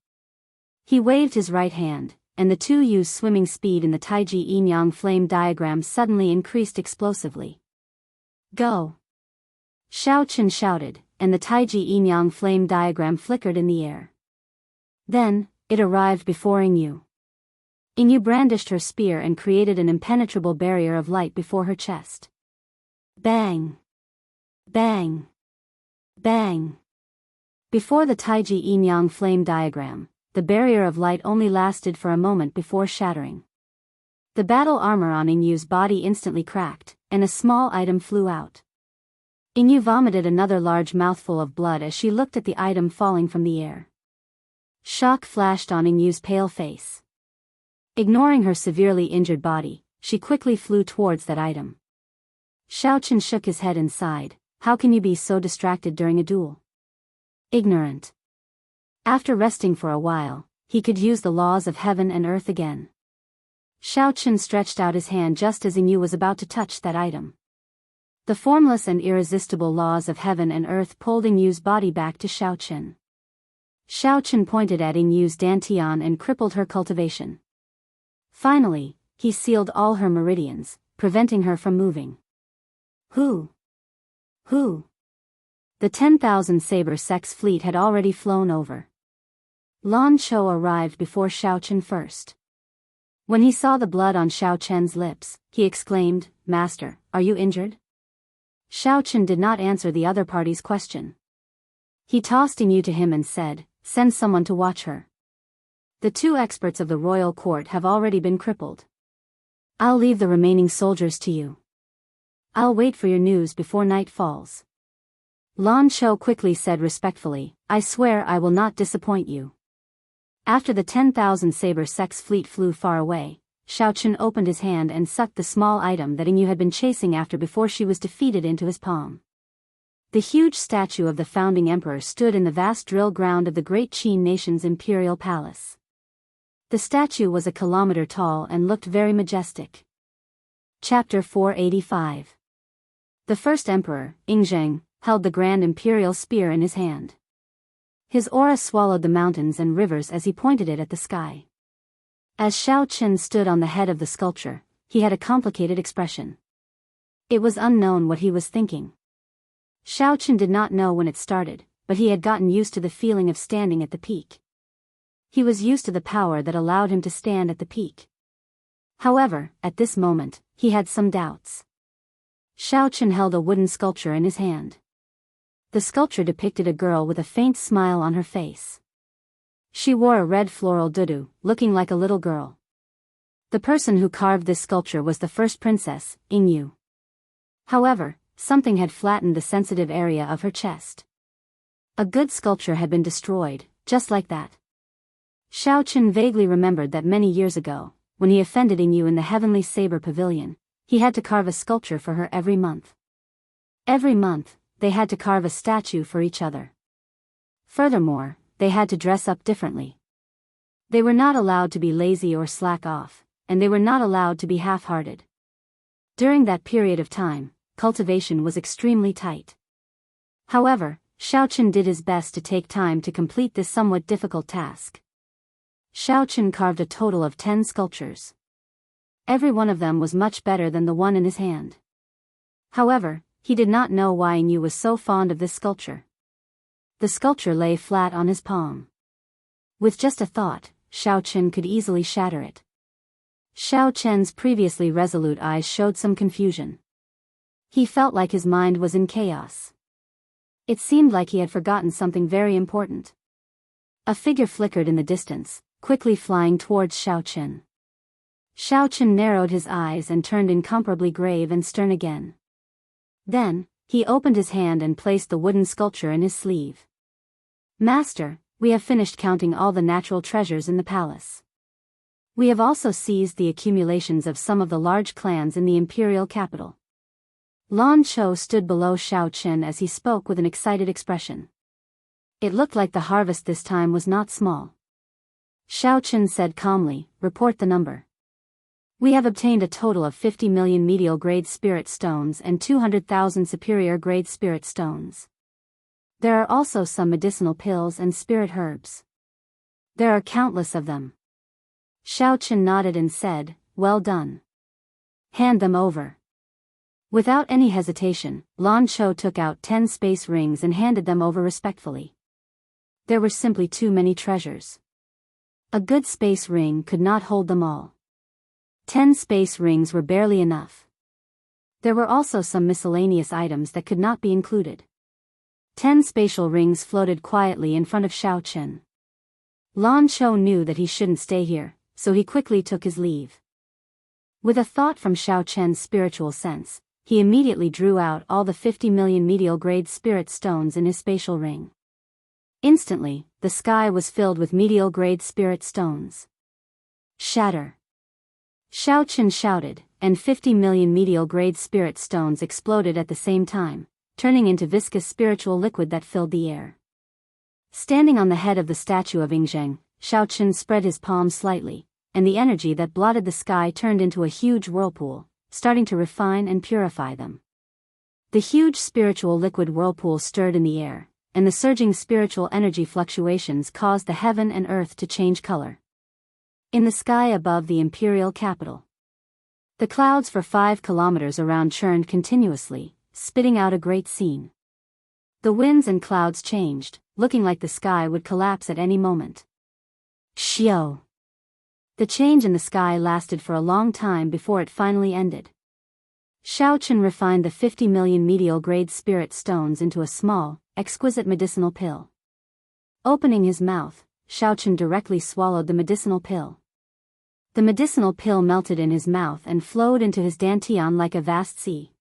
He waved his right hand, and the 2 Yu's swimming speed in the Taiji yin-yang flame diagram suddenly increased explosively. Go! Xiao Chen shouted, and the Taiji yin-yang flame diagram flickered in the air. Then, it arrived before Yin Yu. Yin Yu brandished her spear and created an impenetrable barrier of light before her chest. Bang! Bang! Bang! Before the Taiji yin-yang flame diagram, the barrier of light only lasted for a moment before shattering. The battle armor on Yin Yu's body instantly cracked, and a small item flew out. Yin Yu vomited another large mouthful of blood as she looked at the item falling from the air. Shock flashed on Yin Yu's pale face. Ignoring her severely injured body, she quickly flew towards that item. Xiao Chen shook his head and sighed, how can you be so distracted during a duel? Ignorant. After resting for a while, he could use the laws of heaven and earth again. Xiao Chen stretched out his hand just as Yin Yu was about to touch that item. The formless and irresistible laws of heaven and earth pulled Yin Yu's body back to Xiao Chen. Xiao Chen pointed at Yin Yu's dantian and crippled her cultivation. Finally, he sealed all her meridians, preventing her from moving. Who? The 10,000 saber sex fleet had already flown over. Lan Chou arrived before Xiao Chen first. When he saw the blood on Xiao Chen's lips, he exclaimed, Master, are you injured? Xiao Chen did not answer the other party's question. He tossed Yin Yu to him and said, send someone to watch her. The 2 experts of the royal court have already been crippled. I'll leave the remaining soldiers to you. I'll wait for your news before night falls. Lan Chou quickly said respectfully, I swear I will not disappoint you. After the 10,000 saber sex fleet flew far away, Xiao Chen opened his hand and sucked the small item that Yin Yu had been chasing after before she was defeated into his palm. The huge statue of the founding emperor stood in the vast drill ground of the great Qin nation's imperial palace. The statue was a kilometer tall and looked very majestic. Chapter 485. The first emperor, Yingzheng, held the grand imperial spear in his hand. His aura swallowed the mountains and rivers as he pointed it at the sky. As Xiao Chen stood on the head of the sculpture, he had a complicated expression. It was unknown what he was thinking. Xiao Chen did not know when it started, but he had gotten used to the feeling of standing at the peak. He was used to the power that allowed him to stand at the peak. However, at this moment, he had some doubts. Xiao Chen held a wooden sculpture in his hand. The sculpture depicted a girl with a faint smile on her face. She wore a red floral dudu, looking like a little girl. The person who carved this sculpture was the first princess, Yingyu. However, something had flattened the sensitive area of her chest. A good sculpture had been destroyed, just like that. Xiaoqun vaguely remembered that many years ago, when he offended Yingyu in the Heavenly Saber Pavilion, he had to carve a sculpture for her every month. Every month, they had to carve a statue for each other. Furthermore, they had to dress up differently. They were not allowed to be lazy or slack off, and they were not allowed to be half-hearted. During that period of time, cultivation was extremely tight. However, Xiaoqun did his best to take time to complete this somewhat difficult task. Xiaoqun carved a total of 10 sculptures. Every one of them was much better than the one in his hand. However, he did not know why Yingyu was so fond of this sculpture. The sculpture lay flat on his palm. With just a thought, Xiaoqun could easily shatter it. Xiaoqun's previously resolute eyes showed some confusion. He felt like his mind was in chaos. It seemed like he had forgotten something very important. A figure flickered in the distance, quickly flying towards Xiaoqun. Xiaoqun narrowed his eyes and turned incomparably grave and stern again. Then, he opened his hand and placed the wooden sculpture in his sleeve. "Master, we have finished counting all the natural treasures in the palace. We have also seized the accumulations of some of the large clans in the imperial capital." Lan Chou stood below Xiaoqun as he spoke with an excited expression. It looked like the harvest this time was not small. Xiaoqun said calmly, "Report the number. We have obtained a total of 50 million medial-grade spirit stones and 200,000 superior-grade spirit stones. There are also some medicinal pills and spirit herbs. There are countless of them." Xiaoqun nodded and said, "Well done. Hand them over." Without any hesitation, Lan Chou took out 10 space rings and handed them over respectfully. There were simply too many treasures. A good space ring could not hold them all. 10 space rings were barely enough. There were also some miscellaneous items that could not be included. 10 spatial rings floated quietly in front of Xiaoqun. Lan Chou knew that he shouldn't stay here, so he quickly took his leave. With a thought from Xiaoqun's spiritual sense, he immediately drew out all the 50 million medial-grade spirit stones in his spatial ring. Instantly, the sky was filled with medial-grade spirit stones. "Shatter!" Xiaoqun shouted, and 50 million medial-grade spirit stones exploded at the same time, turning into viscous spiritual liquid that filled the air. Standing on the head of the statue of Yingzheng, Xiaoqun spread his palms slightly, and the energy that blotted the sky turned into a huge whirlpool, starting to refine and purify them. The huge spiritual liquid whirlpool stirred in the air, and the surging spiritual energy fluctuations caused the heaven and earth to change color. In the sky above the imperial capital, the clouds for 5 kilometers around churned continuously, spitting out a great scene. The winds and clouds changed, looking like the sky would collapse at any moment. Xiao! The change in the sky lasted for a long time before it finally ended. Xiaoqun refined the 50 million medial-grade spirit stones into a small, exquisite medicinal pill. Opening his mouth, Xiaoqun directly swallowed the medicinal pill. The medicinal pill melted in his mouth and flowed into his dantian like a vast sea.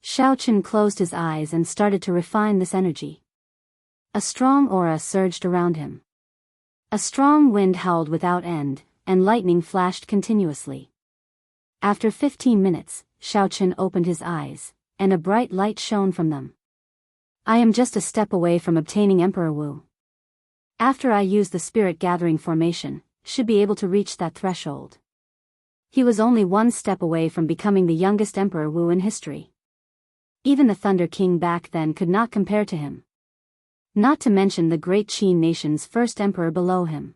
Xiaoqun closed his eyes and started to refine this energy. A strong aura surged around him. A strong wind howled without end, and lightning flashed continuously. After 15 minutes, Xiaoqun opened his eyes, and a bright light shone from them. "I am just a step away from obtaining Emperor Wu. After I use the spirit gathering formation, should be able to reach that threshold." He was only one step away from becoming the youngest Emperor Wu in history. Even the Thunder King back then could not compare to him. Not to mention the great Qin nation's first emperor below him.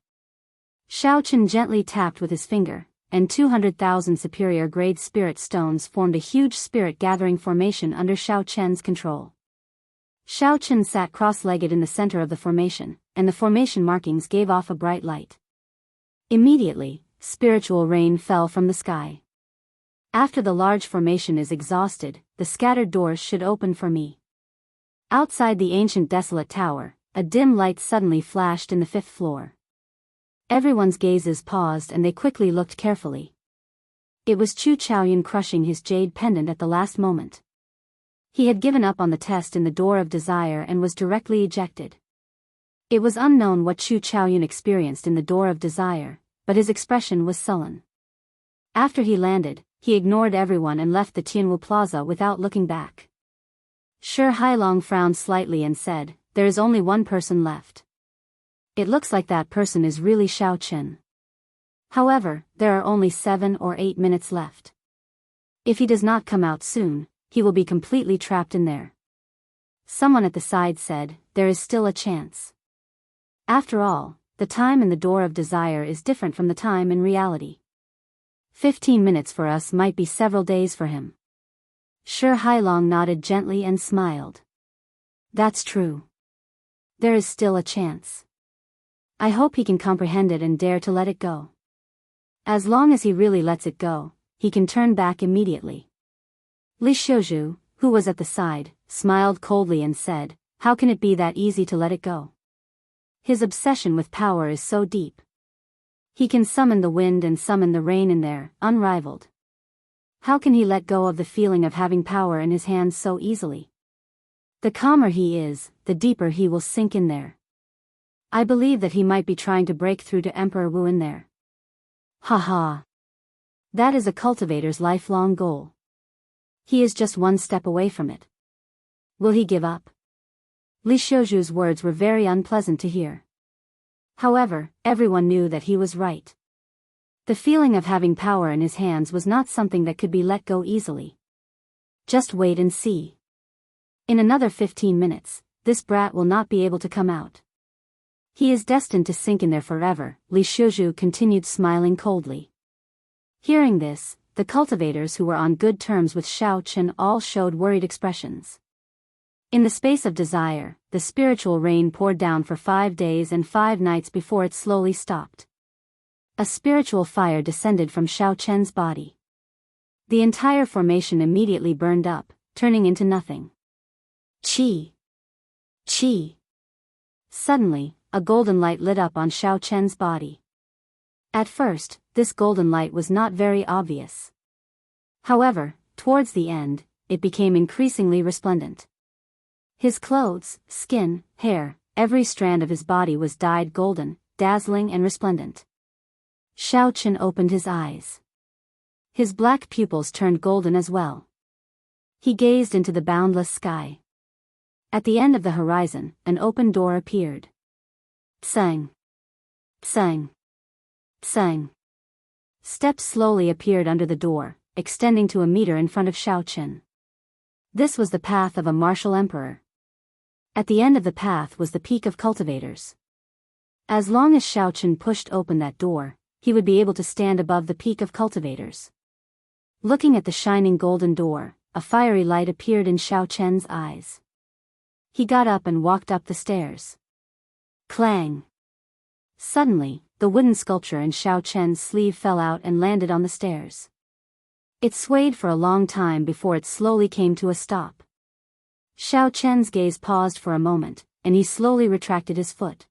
Xiaoqun gently tapped with his finger, and 200,000 superior-grade spirit stones formed a huge spirit-gathering formation under Xiaoqun's control. Xiaoqun sat cross-legged in the center of the formation, and the formation markings gave off a bright light. Immediately, spiritual rain fell from the sky. After the large formation is exhausted, the scattered doors should open for me. Outside the ancient desolate tower, a dim light suddenly flashed in the 5th floor. Everyone's gazes paused and they quickly looked carefully. It was Chu Chaoyun crushing his jade pendant at the last moment. He had given up on the test in the Door of Desire and was directly ejected. It was unknown what Chu Chaoyun experienced in the Door of Desire, but his expression was sullen. After he landed, he ignored everyone and left the Tianwu Plaza without looking back. Shi Hailong frowned slightly and said, "There is only one person left. It looks like that person is really Xiao Chen. However, there are only 7 or 8 minutes left. If he does not come out soon, he will be completely trapped in there." Someone at the side said, "There is still a chance. After all, the time in the Door of Desire is different from the time in reality. 15 minutes for us might be several days for him." Shi Hailong nodded gently and smiled. "That's true. There is still a chance. I hope he can comprehend it and dare to let it go. As long as he really lets it go, he can turn back immediately." Li Xiuzhu, who was at the side, smiled coldly and said, "How can it be that easy to let it go? His obsession with power is so deep. He can summon the wind and summon the rain in there, unrivaled. How can he let go of the feeling of having power in his hands so easily? The calmer he is, the deeper he will sink in there. I believe that he might be trying to break through to Emperor Wu in there. Ha ha. That is a cultivator's lifelong goal. He is just one step away from it. Will he give up?" Li Xiuzhu's words were very unpleasant to hear. However, everyone knew that he was right. The feeling of having power in his hands was not something that could be let go easily. Just wait and see. In another 15 minutes, this brat will not be able to come out. He is destined to sink in there forever, Li Xiuzhu continued smiling coldly. Hearing this, the cultivators who were on good terms with Xiao Chen all showed worried expressions. In the space of desire, the spiritual rain poured down for 5 days and 5 nights before it slowly stopped. A spiritual fire descended from Xiao Chen's body. The entire formation immediately burned up, turning into nothing. Qi! Qi! Suddenly, a golden light lit up on Xiao Chen's body. At first, this golden light was not very obvious. However, towards the end, it became increasingly resplendent. His clothes, skin, hair, every strand of his body was dyed golden, dazzling and resplendent. Xiao Chen opened his eyes. His black pupils turned golden as well. He gazed into the boundless sky. At the end of the horizon, an open door appeared. Tsang! Tsang! Tsang! Steps slowly appeared under the door, extending to a meter in front of Xiao Chen. This was the path of a martial emperor. At the end of the path was the peak of cultivators. As long as Xiao Chen pushed open that door, he would be able to stand above the peak of cultivators. Looking at the shining golden door, a fiery light appeared in Xiao Chen's eyes. He got up and walked up the stairs. Clang! Suddenly, the wooden sculpture in Xiao Chen's sleeve fell out and landed on the stairs. It swayed for a long time before it slowly came to a stop. Xiao Chen's gaze paused for a moment, and he slowly retracted his foot.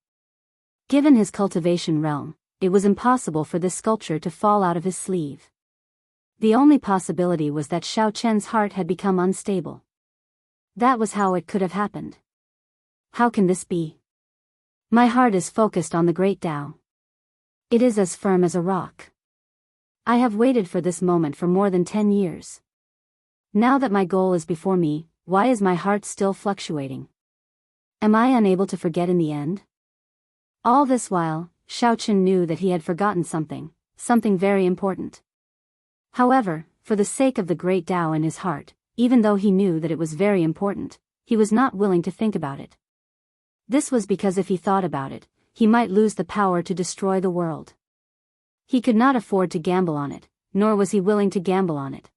Given his cultivation realm, it was impossible for this sculpture to fall out of his sleeve. The only possibility was that Xiao Chen's heart had become unstable. That was how it could have happened. How can this be? My heart is focused on the great Tao. It is as firm as a rock. I have waited for this moment for more than 10 years. Now that my goal is before me, why is my heart still fluctuating? Am I unable to forget in the end? All this while, Xiao Chen knew that he had forgotten something very important. However, for the sake of the great Tao in his heart, even though he knew that it was very important, he was not willing to think about it. This was because if he thought about it, he might lose the power to destroy the world. He could not afford to gamble on it, nor was he willing to gamble on it.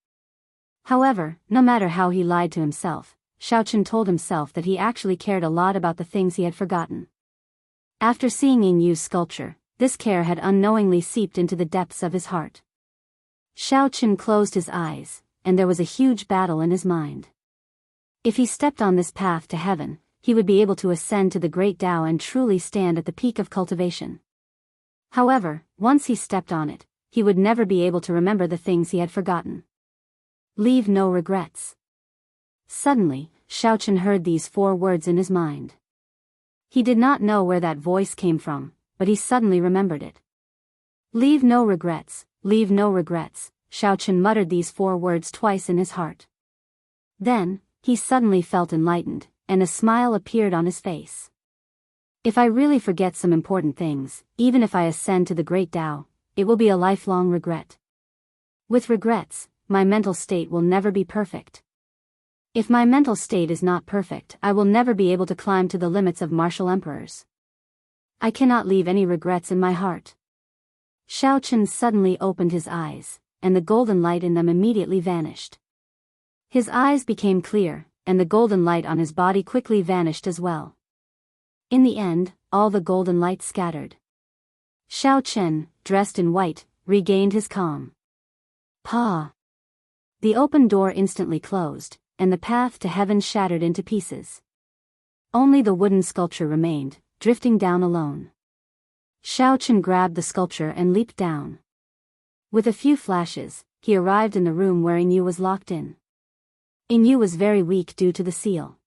However, no matter how he lied to himself, Xiao Chen told himself that he actually cared a lot about the things he had forgotten. After seeing Ying Yu's sculpture, this care had unknowingly seeped into the depths of his heart. Xiao Chen closed his eyes, and there was a huge battle in his mind. If he stepped on this path to heaven, he would be able to ascend to the great Tao and truly stand at the peak of cultivation. However, once he stepped on it, he would never be able to remember the things he had forgotten. Leave no regrets. Suddenly, Xiaochen heard these 4 words in his mind. He did not know where that voice came from, but he suddenly remembered it. Leave no regrets, leave no regrets. Xiaochen muttered these 4 words twice in his heart. Then, he suddenly felt enlightened, and a smile appeared on his face. If I really forget some important things, even if I ascend to the great Tao, it will be a lifelong regret. With regrets, my mental state will never be perfect. If my mental state is not perfect, I will never be able to climb to the limits of martial emperors. I cannot leave any regrets in my heart. Xiaochen suddenly opened his eyes, and the golden light in them immediately vanished. His eyes became clear, and the golden light on his body quickly vanished as well. In the end, all the golden light scattered. Xiaochen, dressed in white, regained his calm. Pa! The open door instantly closed, and the path to heaven shattered into pieces. Only the wooden sculpture remained, drifting down alone. Xiaochen grabbed the sculpture and leaped down. With a few flashes, he arrived in the room where Yu was locked in. Yu was very weak due to the seal.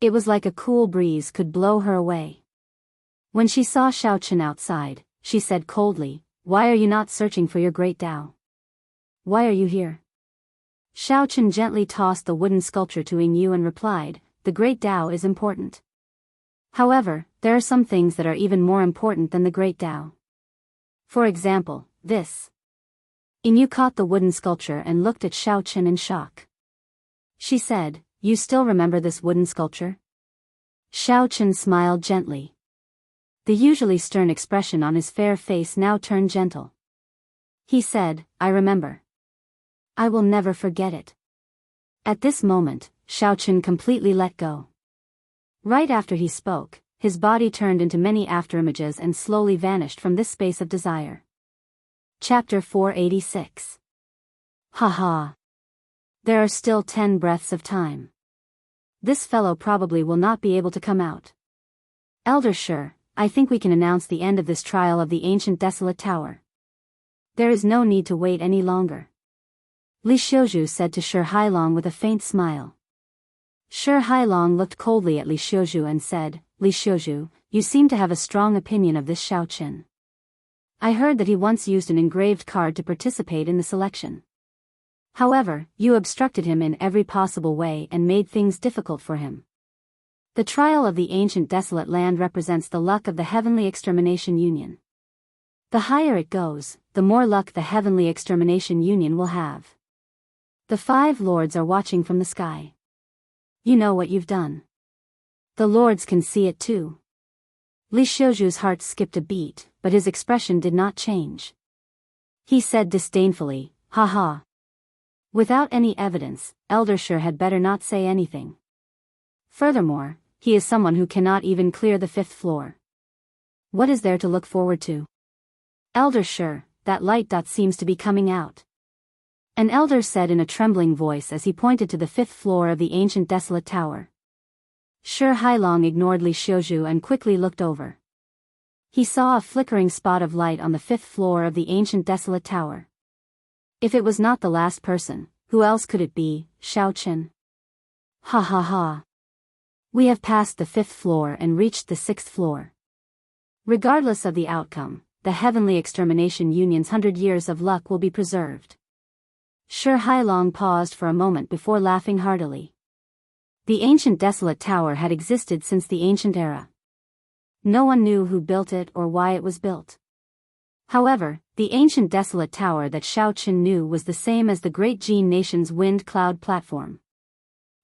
It was like a cool breeze could blow her away. When she saw Xiaochen outside, she said coldly, "Why are you not searching for your great Tao? Why are you here?" Xiaochen gently tossed the wooden sculpture to Yu and replied, "The great Tao is important. However, there are some things that are even more important than the great Tao. For example, this." Yu caught the wooden sculpture and looked at Xiaochen in shock. She said, "You still remember this wooden sculpture?" Xiaochen smiled gently. The usually stern expression on his fair face now turned gentle. He said, "I remember. I will never forget it." At this moment, Xiaochen completely let go. Right after he spoke, his body turned into many afterimages and slowly vanished from this space of desire. Chapter 486. Haha. There are still 10 breaths of time. This fellow probably will not be able to come out. Elder Shi, I think we can announce the end of this trial of the ancient desolate tower. There is no need to wait any longer. Li Xiuzhu said to Shi Hailong with a faint smile. Shi Hailong looked coldly at Li Xiuzhu and said, "Li Xiuzhu, you seem to have a strong opinion of this Xiaochen. I heard that he once used an engraved card to participate in the selection. However, you obstructed him in every possible way and made things difficult for him. The trial of the ancient desolate land represents the luck of the Heavenly Extermination Union. The higher it goes, the more luck the Heavenly Extermination Union will have. The 5 lords are watching from the sky. You know what you've done. The lords can see it too." Li Xiuzhu's heart skipped a beat, but his expression did not change. He said disdainfully, "Haha. Without any evidence, Elder Shi had better not say anything. Furthermore, he is someone who cannot even clear the 5th floor. What is there to look forward to? Elder Shi, that light dot seems to be coming out." An elder said in a trembling voice as he pointed to the 5th floor of the ancient desolate tower. Shi Hailong ignored Li Xiuzhu and quickly looked over. He saw a flickering spot of light on the 5th floor of the ancient desolate tower. If it was not the last person, who else could it be? Xiaochen? Ha ha ha. We have passed the 5th floor and reached the 6th floor. Regardless of the outcome, the Heavenly Extermination Union's 100 years of luck will be preserved. Shi Hailong paused for a moment before laughing heartily. The ancient desolate tower had existed since the ancient era. No one knew who built it or why it was built. However, the ancient desolate tower that Xiaochen knew was the same as the great Jin nation's wind cloud platform.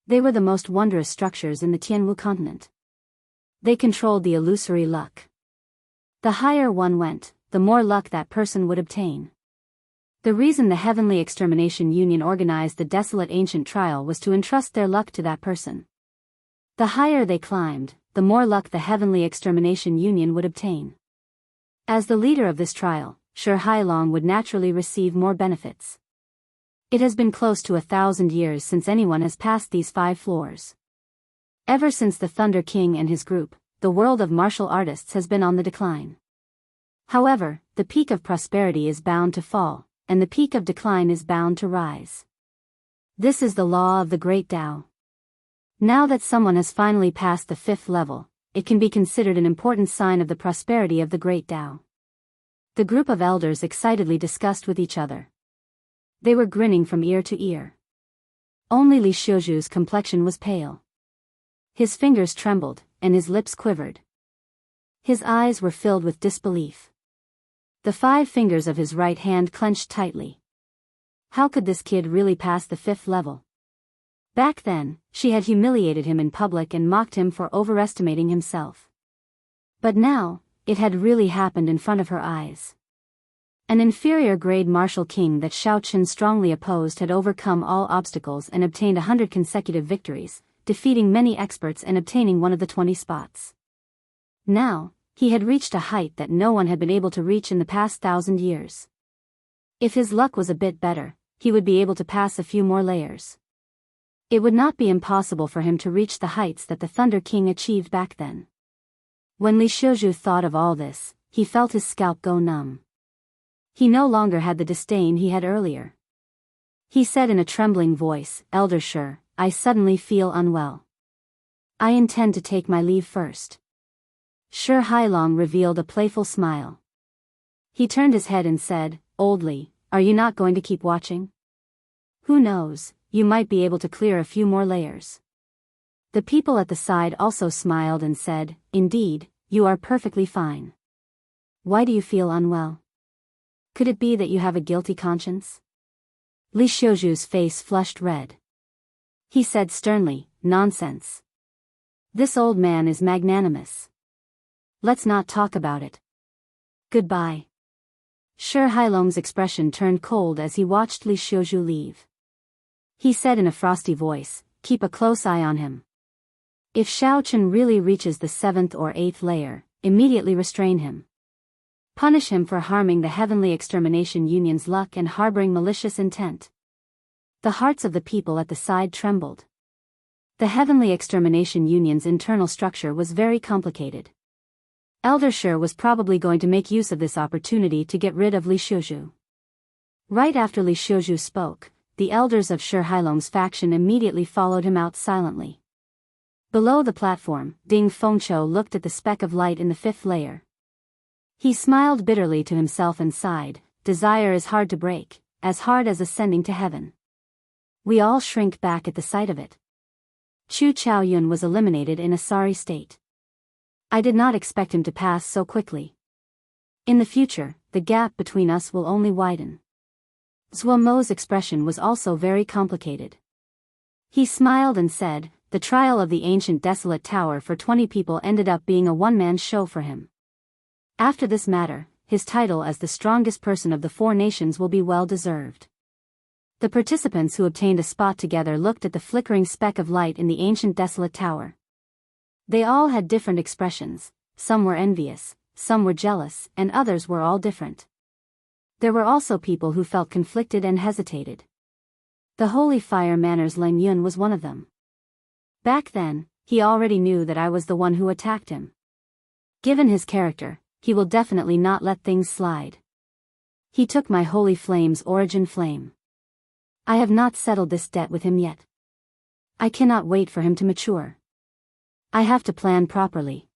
They were the most wondrous structures in the Tianwu continent. They controlled the illusory luck. The higher one went, the more luck that person would obtain. The reason the Heavenly Extermination Union organized the desolate ancient trial was to entrust their luck to that person. The higher they climbed, the more luck the Heavenly Extermination Union would obtain. As the leader of this trial, Shi Hailong would naturally receive more benefits. It has been close to 1,000 years since anyone has passed these 5 floors. Ever since the Thunder King and his group, the world of martial artists has been on the decline. However, the peak of prosperity is bound to fall, and the peak of decline is bound to rise. This is the law of the Great Tao. Now that someone has finally passed the 5th level, it can be considered an important sign of the prosperity of the Great Tao. The group of elders excitedly discussed with each other. They were grinning from ear to ear. Only Li Xiuju's complexion was pale. His fingers trembled, and his lips quivered. His eyes were filled with disbelief. The 5 fingers of his right hand clenched tightly. How could this kid really pass the 5th level? Back then, she had humiliated him in public and mocked him for overestimating himself. But now, it had really happened in front of her eyes. An inferior-grade martial king that Xiao Chen strongly opposed had overcome all obstacles and obtained 100 consecutive victories, defeating many experts and obtaining one of the 20 spots. Now, he had reached a height that no one had been able to reach in the past 1,000 years. If his luck was a bit better, he would be able to pass a few more layers. It would not be impossible for him to reach the heights that the Thunder King achieved back then. When Li Xiuju thought of all this, he felt his scalp go numb. He no longer had the disdain he had earlier. He said in a trembling voice, "Elder Shi, I suddenly feel unwell. I intend to take my leave first." Shi Hailong revealed a playful smile. He turned his head and said, "Old Li, are you not going to keep watching? Who knows, you might be able to clear a few more layers." The people at the side also smiled and said, "Indeed, you are perfectly fine. Why do you feel unwell? Could it be that you have a guilty conscience?" Li Xiuju's face flushed red. He said sternly, "Nonsense. This old man is magnanimous. Let's not talk about it. Goodbye." Shi Hailong's expression turned cold as he watched Li Xiuju leave. He said in a frosty voice, "Keep a close eye on him. If Xiao Chen really reaches the 7th or 8th layer, immediately restrain him. Punish him for harming the Heavenly Extermination Union's luck and harboring malicious intent." The hearts of the people at the side trembled. The Heavenly Extermination Union's internal structure was very complicated. Elder Shi was probably going to make use of this opportunity to get rid of Li Xiuju. Right after Li Xiuju spoke, the elders of Shi Hailong's faction immediately followed him out silently. Below the platform, Ding Fengqiu looked at the speck of light in the 5th layer. He smiled bitterly to himself and sighed, "Desire is hard to break, as hard as ascending to heaven." We all shrink back at the sight of it. Chu Chaoyun was eliminated in a sorry state. I did not expect him to pass so quickly. In the future, the gap between us will only widen. Zhuo Mo's expression was also very complicated. He smiled and said, "The trial of the ancient desolate tower for 20 people ended up being a one-man show for him. After this matter, his title as the strongest person of the 4 nations will be well deserved." The participants who obtained a spot together looked at the flickering speck of light in the ancient desolate tower. They all had different expressions, some were envious, some were jealous, and others were all different. There were also people who felt conflicted and hesitated. The Holy Fire Manor's Leng Yun was one of them. Back then, he already knew that I was the one who attacked him. Given his character, he will definitely not let things slide. He took my Holy Flame's origin flame. I have not settled this debt with him yet. I cannot wait for him to mature. I have to plan properly.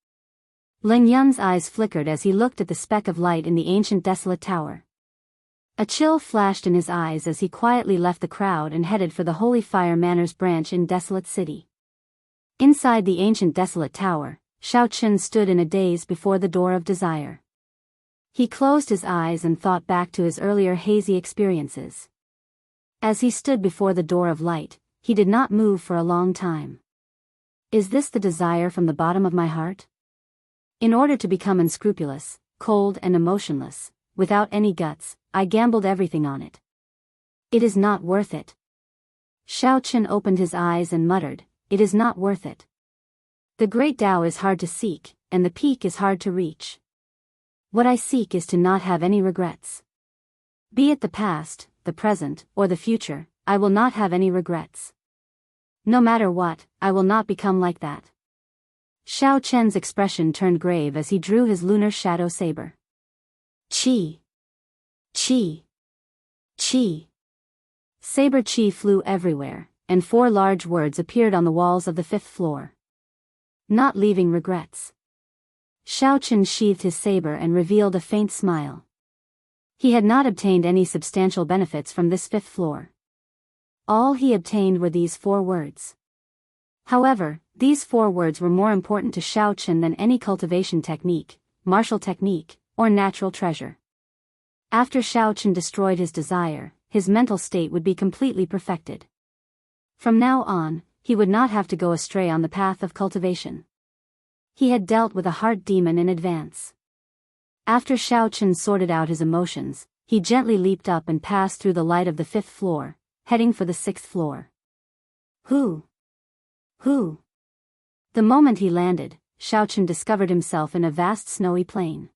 Leng Yun's eyes flickered as he looked at the speck of light in the ancient desolate tower. A chill flashed in his eyes as he quietly left the crowd and headed for the Holy Fire Manor's branch in Desolate City. Inside the ancient desolate tower, Xiao Chen stood in a daze before the door of desire. He closed his eyes and thought back to his earlier hazy experiences. As he stood before the door of light, he did not move for a long time. Is this the desire from the bottom of my heart? In order to become unscrupulous, cold and emotionless, without any guts, I gambled everything on it. It is not worth it. Xiao Chen opened his eyes and muttered, "It is not worth it. The great Tao is hard to seek, and the peak is hard to reach. What I seek is to not have any regrets. Be it the past, the present, or the future, I will not have any regrets. No matter what, I will not become like that." Xiao Chen's expression turned grave as he drew his lunar shadow saber. Qi. Qi. Qi. Saber qi flew everywhere, and 4 large words appeared on the walls of the 5th floor. Not leaving regrets. Xiaochen sheathed his saber and revealed a faint smile. He had not obtained any substantial benefits from this 5th floor. All he obtained were these 4 words. However, these 4 words were more important to Xiaochen than any cultivation technique, martial technique, or natural treasure. After Xiaochen destroyed his desire, his mental state would be completely perfected. From now on, he would not have to go astray on the path of cultivation. He had dealt with a heart demon in advance. After Xiaochen sorted out his emotions, he gently leaped up and passed through the light of the 5th floor, heading for the 6th floor. Who? The moment he landed, Xiaochen discovered himself in a vast snowy plain.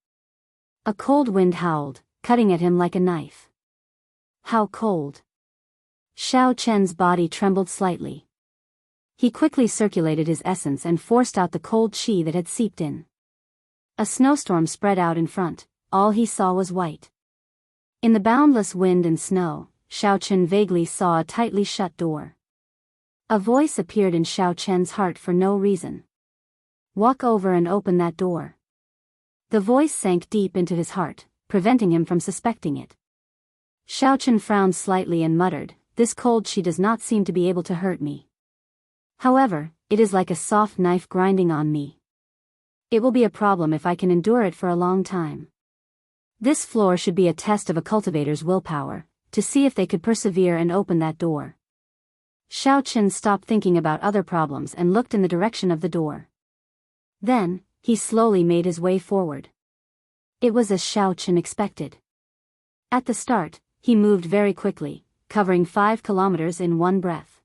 A cold wind howled, cutting at him like a knife. How cold! Xiaochen's body trembled slightly. He quickly circulated his essence and forced out the cold qi that had seeped in. A snowstorm spread out in front, all he saw was white. In the boundless wind and snow, Xiaochen vaguely saw a tightly shut door. A voice appeared in Xiaochen's heart for no reason. Walk over and open that door. The voice sank deep into his heart, preventing him from suspecting it. Xiaochen frowned slightly and muttered, "This cold qi does not seem to be able to hurt me. However, it is like a soft knife grinding on me. It will be a problem if I can endure it for a long time." This floor should be a test of a cultivator's willpower, to see if they could persevere and open that door. Xiaochen stopped thinking about other problems and looked in the direction of the door. Then, he slowly made his way forward. It was as Xiaochen expected. At the start, he moved very quickly, covering 5 kilometers in one breath.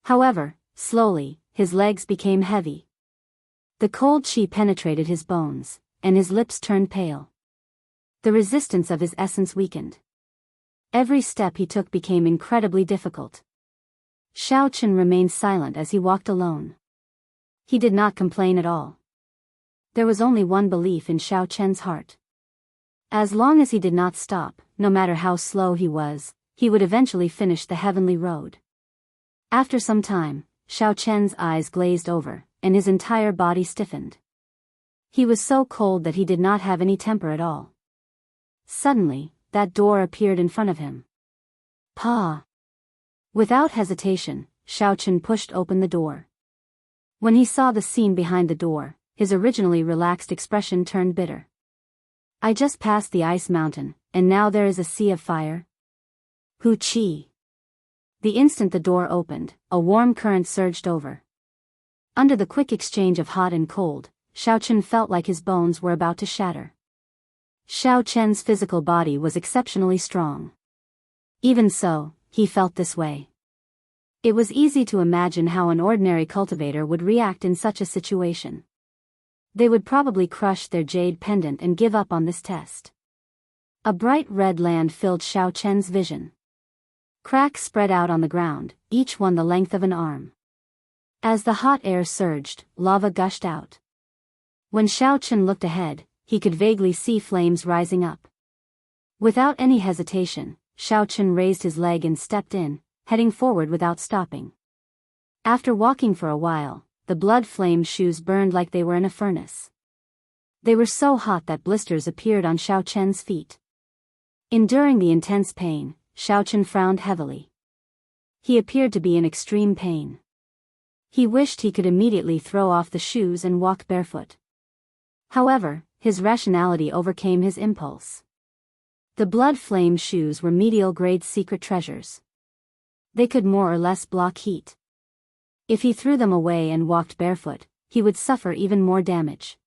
However, slowly, his legs became heavy. The cold qi penetrated his bones, and his lips turned pale. The resistance of his essence weakened. Every step he took became incredibly difficult. Xiaochen remained silent as he walked alone. He did not complain at all. There was only one belief in Xiaochen's heart. As long as he did not stop, no matter how slow he was, he would eventually finish the heavenly road. After some time, Xiaochen's eyes glazed over, and his entire body stiffened. He was so cold that he did not have any temper at all. Suddenly, that door appeared in front of him. Pa! Without hesitation, Xiaochen pushed open the door. When he saw the scene behind the door, his originally relaxed expression turned bitter. I just passed the ice mountain, and now there is a sea of fire? Hu Qi. The instant the door opened, a warm current surged over. Under the quick exchange of hot and cold, Xiaochen felt like his bones were about to shatter. Xiaochen's physical body was exceptionally strong. Even so, he felt this way. It was easy to imagine how an ordinary cultivator would react in such a situation. They would probably crush their jade pendant and give up on this test. A bright red land filled Xiaochen's vision. Cracks spread out on the ground, each one the length of an arm. As the hot air surged, lava gushed out. When Xiaochen looked ahead, he could vaguely see flames rising up. Without any hesitation, Xiaochen raised his leg and stepped in, heading forward without stopping. After walking for a while, the blood-flamed shoes burned like they were in a furnace. They were so hot that blisters appeared on Xiaochen's feet. Enduring the intense pain, Xiaochen frowned heavily. He appeared to be in extreme pain. He wished he could immediately throw off the shoes and walk barefoot. However, his rationality overcame his impulse. The blood-flamed shoes were medial-grade secret treasures. They could more or less block heat. If he threw them away and walked barefoot, he would suffer even more damage.